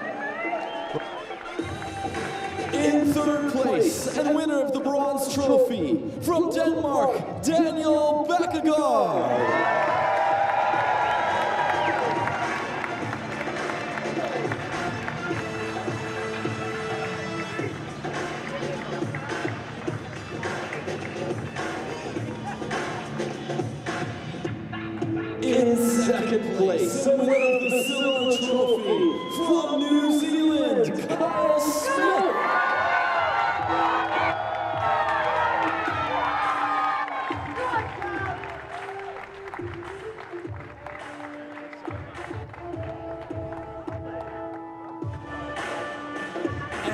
In third place and winner of the bronze trophy from Denmark, Daniel Bækkegaard. In second place, and winner of the silver trophy from New Zealand, Kyle Smith.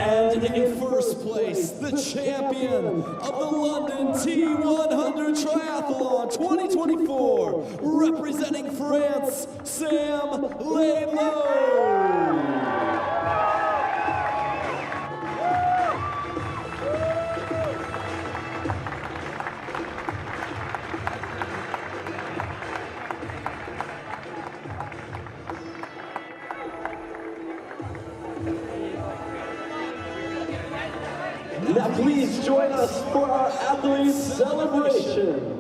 And in first place, the champion of the London T100 Triathlon 2024, representing France, Sam Lalo. Now please join us for our athlete celebration.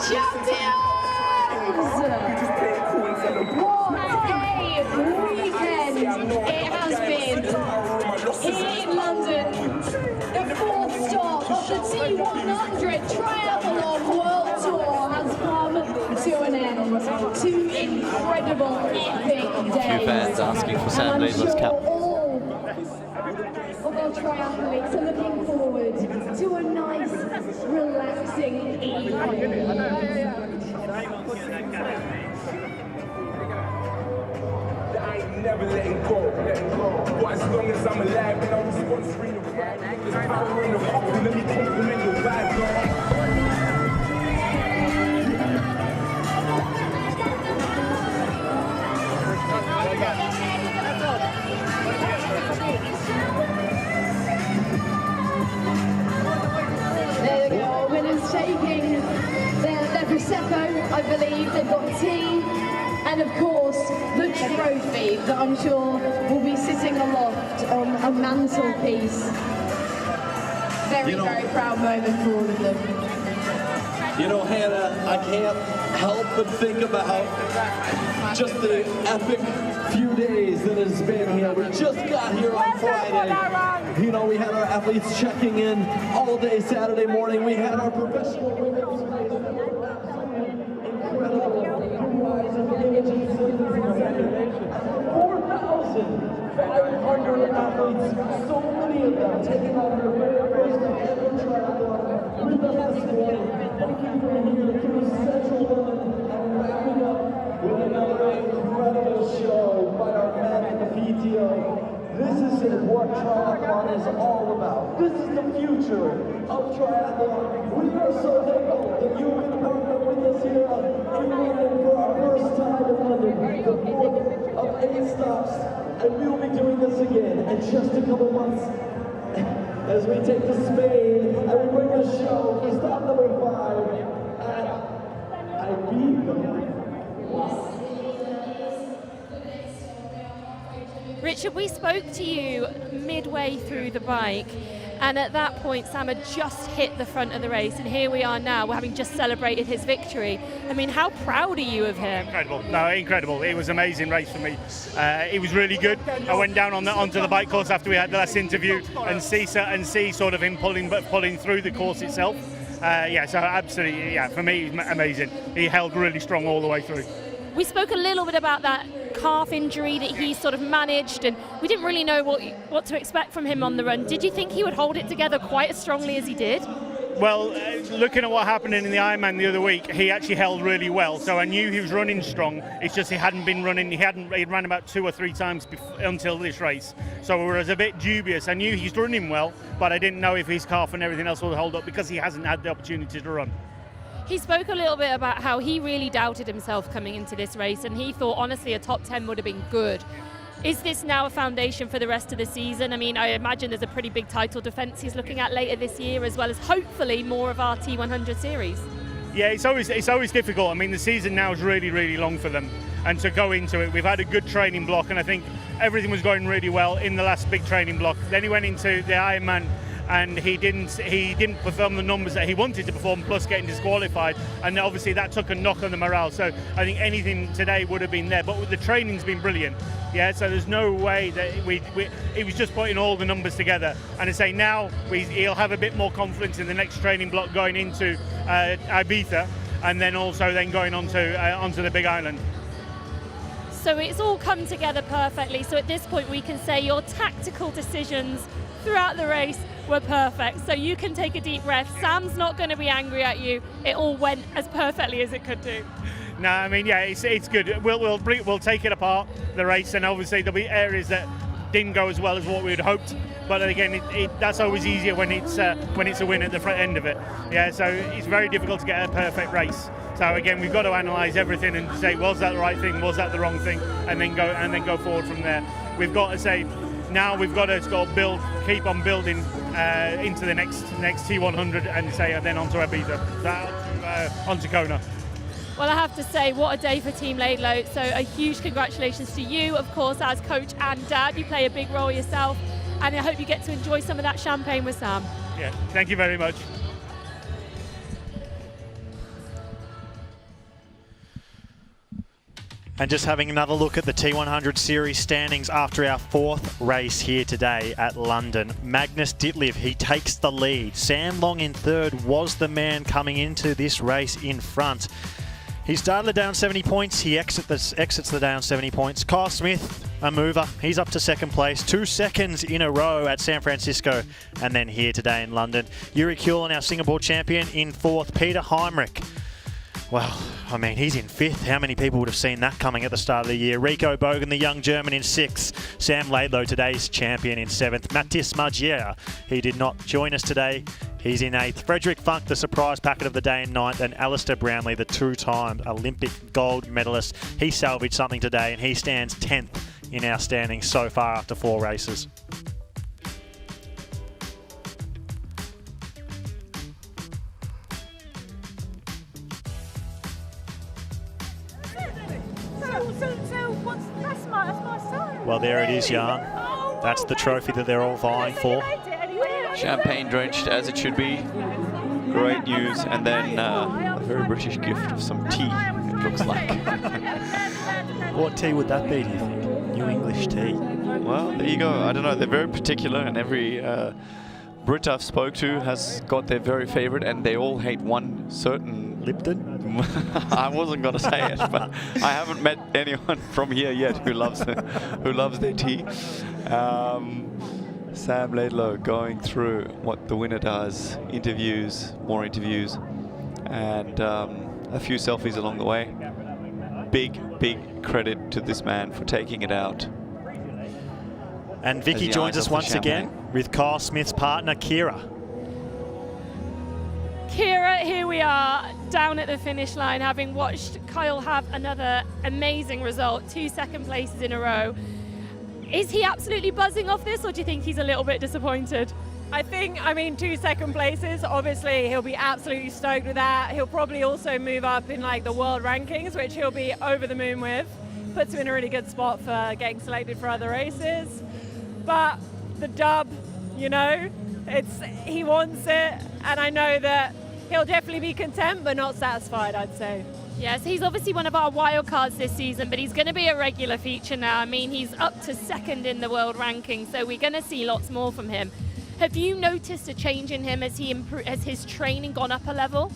champions! What a weekend it has been here in London. The fourth stop of the T100 Triathlon World Tour has come to an end. Two incredible, epic days. Few fans asking for Sam Laidlow's cap. All of our triathletes are looking forward to a nice, relaxing evening. Never letting go. But as long as I'm alive and I'm sponsoring the ride, there's power in the hope, let me compliment the vibe, There we go, winners taking their Prosecco, I believe. They've got tea. And of course, the trophy that I'm sure will be sitting aloft on a mantelpiece. Very, very proud moment for all of them. You know, Hannah, I can't help but think about just the epic few days that has been here. We just got here on Friday. You know, we had our athletes checking in all day Saturday morning. We had our professional winners. 4,500 athletes, so many of them taking on their very first ever triathlon with us this morning. Thank you for being here to Central London and wrapping up with another incredible show by our men at the PTO. This is what triathlon is all about. This is the future of triathlon. We are so thankful that you've been partnered with us here in London for our first time in London, the fourth of 8 stops, and we will be doing this again in just a couple months as we take to Spain and we bring a show for stop number 5 at Ibiza. Richard, we spoke to you midway through the bike, and at that point Sam had just hit the front of the race, and here we are now, we're having just celebrated his victory. I mean, how proud are you of him? Incredible. No, incredible. It was an amazing race for me. It was really good. I went down onto the bike course after we had the last interview and see sort of him pulling through the course itself. So absolutely, for me, amazing. He held really strong all the way through. We spoke a little bit about that calf injury that he sort of managed, and we didn't really know what to expect from him on the run. Did you think he would hold it together quite as strongly as he did? Well, looking at what happened in the Ironman the other week, he actually held really well. So I knew he was running strong. It's just he hadn't been running. He ran about 2 or 3 times until this race. So I was a bit dubious. I knew he's running well, but I didn't know if his calf and everything else would hold up because he hasn't had the opportunity to run. He spoke a little bit about how he really doubted himself coming into this race, and he thought, honestly, a top 10 would have been good. Is this now a foundation for the rest of the season? I mean, I imagine there's a pretty big title defence he's looking at later this year, as well as hopefully more of our T100 series. Yeah, it's always difficult. I mean, the season now is really, really long for them. And to go into it, we've had a good training block, and I think everything was going really well in the last big training block. Then he went into the Ironman, and he didn't perform the numbers that he wanted to perform, plus getting disqualified, and obviously that took a knock on the morale. So I think anything today would have been there, but the training's been brilliant. So there's no way that he was just putting all the numbers together. And I say now he'll have a bit more confidence in the next training block going into Ibiza, and then also going onto the Big Island. So it's all come together perfectly. So at this point we can say your tactical decisions throughout the race were perfect. So you can take a deep breath. Sam's not going to be angry at you. It all went as perfectly as it could do. No, I mean, it's good. We'll take it apart, the race, and obviously there'll be areas that didn't go as well as what we had hoped. But again, that's always easier when it's a win at the front end of it. So it's very difficult to get a perfect race. So again, we've got to analyse everything and say, was that the right thing? Was that the wrong thing? And then go forward from there. We've got to say, now we've got to keep on building into the next T100, and say then onto Ibiza, onto Kona. Well, I have to say, what a day for Team Laidlow. So a huge congratulations to you, of course, as coach and dad. You play a big role yourself, and I hope you get to enjoy some of that champagne with Sam. Yeah, thank you very much. And just having another look at the T100 Series standings after our 4th race here today at London. Magnus Ditlev, he takes the lead. Sam Long in 3rd was the man coming into this race in front. He started the down 70 points. He exits the down 70 points. Kyle Smith, a mover. He's up to 2nd place. 2 seconds in a row at San Francisco and then here today in London. Yuri Kuhlin, our Singapore champion, in 4th. Peter Heinrich. Well, I mean, he's in 5th. How many people would have seen that coming at the start of the year? Rico Bogan, the young German, in 6th. Sam Laidlow, today's champion, in 7th. Matthias Margier, he did not join us today. He's in 8th. Frederick Funk, the surprise packet of the day, in 9th. And Alistair Brownlee, the 2-time Olympic gold medalist. He salvaged something today, and he stands 10th in our standings so far after 4 races. Well, there it is, Jan. That's the trophy that they're all vying for. Champagne drenched as it should be. Great news. And then a very British gift of some tea, it looks like. What tea would that be, do you think? New English tea? Well, there you go. I don't know. They're very particular, and every Brit I've spoke to has got their very favorite, and they all hate one certain Lipton. I wasn't going to say it, but I haven't met anyone from here yet who loves their tea. Sam Laidlow going through what the winner does, more interviews, and a few selfies along the way. Big credit to this man for taking it out. And Vicky joins us once again with Kyle Smith's partner, Kira. Kira, here we are down at the finish line, having watched Kyle have another amazing result, 2 second places in a row. Is he absolutely buzzing off this, or do you think he's a little bit disappointed? I mean, 2 second places, obviously he'll be absolutely stoked with that. He'll probably also move up in like the world rankings, which he'll be over the moon with. Puts him in a really good spot for getting selected for other races. But the dub, you know, he wants it, and I know that he'll definitely be content but not satisfied, I'd say. Yes, he's obviously one of our wild cards this season, but he's going to be a regular feature now. I mean, he's up to 2nd in the world ranking, so we're going to see lots more from him. Have you noticed a change in him as his training gone up a level?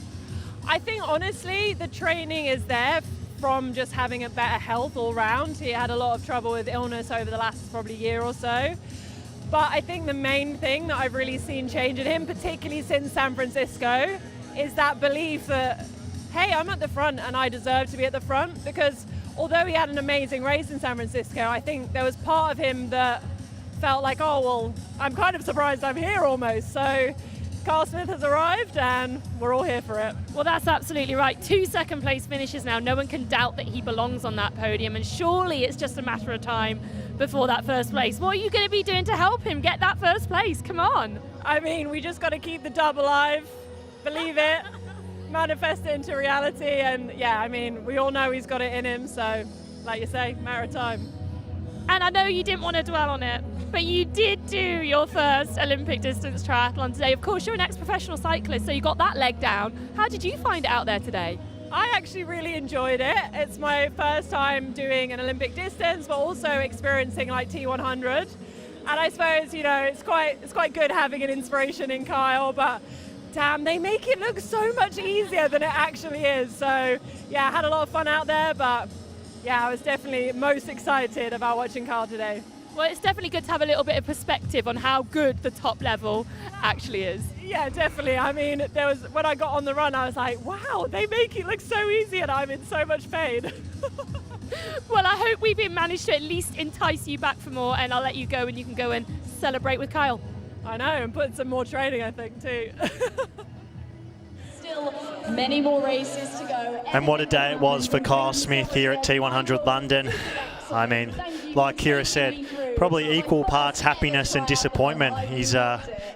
I think, honestly, the training is there from just having a better health all round. He had a lot of trouble with illness over the last probably year or so. But I think the main thing that I've really seen change in him, particularly since San Francisco, is that belief that, hey, I'm at the front and I deserve to be at the front. Because although he had an amazing race in San Francisco, I think there was part of him that felt like, oh, well, I'm kind of surprised I'm here almost. So Kyle Smith has arrived and we're all here for it. Well, that's absolutely right. 2 second place finishes now. No one can doubt that he belongs on that podium, and surely it's just a matter of time before that first place. What are you going to be doing to help him get that first place? Come on. I mean, we just got to keep the dub alive, believe it, manifest it into reality, and yeah, I mean, we all know he's got it in him, so like you say, matter of time. And I know you didn't want to dwell on it, but you did do your first Olympic distance triathlon today. Of course, you're an ex-professional cyclist, so you got that leg down. How did you find it out there today? I actually really enjoyed it. It's my first time doing an Olympic distance, but also experiencing like T100. And I suppose, you know, it's quite good having an inspiration in Kyle, but damn, they make it look so much easier than it actually is. So yeah, I had a lot of fun out there, but yeah, I was definitely most excited about watching Kyle today. Well, it's definitely good to have a little bit of perspective on how good the top level actually is. Yeah, definitely. I mean, when I got on the run, I was like, wow, they make it look so easy and I'm in so much pain. Well, I hope we've managed to at least entice you back for more, and I'll let you go and you can go and celebrate with Kyle. I know, and put some more training, I think, too. Still many more races to go. And what a day it was for Kyle Smith here at T100 London. I mean, like Kira said, probably equal parts happiness and disappointment.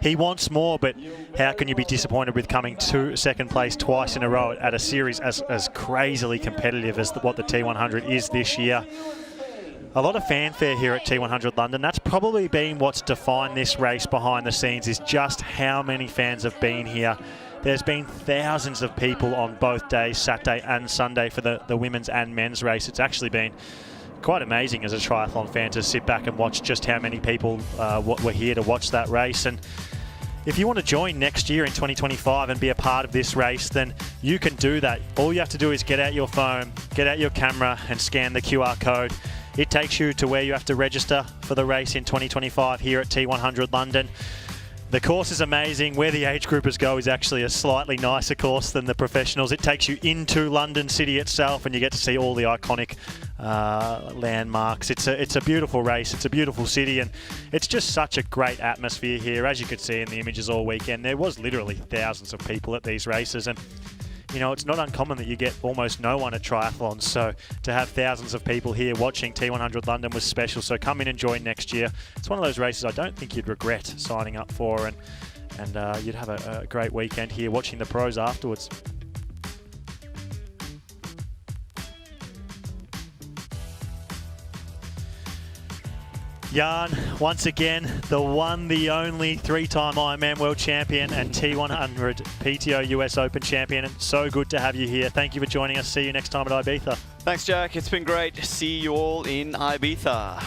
He wants more, but how can you be disappointed with coming to 2nd place twice in a row at a series as crazily competitive as what the T100 is this year? A lot of fanfare here at T100 London. That's probably been what's defined this race behind the scenes, is just how many fans have been here There's been thousands of people on both days, Saturday and Sunday, for the women's and men's race. It's actually been quite amazing as a triathlon fan to sit back and watch just how many people were here to watch that race. And if you want to join next year in 2025 and be a part of this race, then you can do that. All you have to do is get out your phone, get out your camera and scan the QR code. It takes you to where you have to register for the race in 2025 here at T100 London. The course is amazing. Where the age groupers go is actually a slightly nicer course than the professionals. It takes you into London City itself and you get to see all the iconic landmarks. It's a beautiful race. It's a beautiful city and it's just such a great atmosphere here. As you could see in the images all weekend, there was literally thousands of people at these races, and you know, it's not uncommon that you get almost no one at triathlons, so to have thousands of people here watching T100 London was special. So come in and join next year. It's one of those races I don't think you'd regret signing up for, and you'd have a great weekend here watching the pros afterwards. Jan, once again, the one, the only three-time Ironman World Champion and T100 PTO US Open Champion. And so good to have you here. Thank you for joining us. See you next time at Ibiza. Thanks, Jack. It's been great. See you all in Ibiza.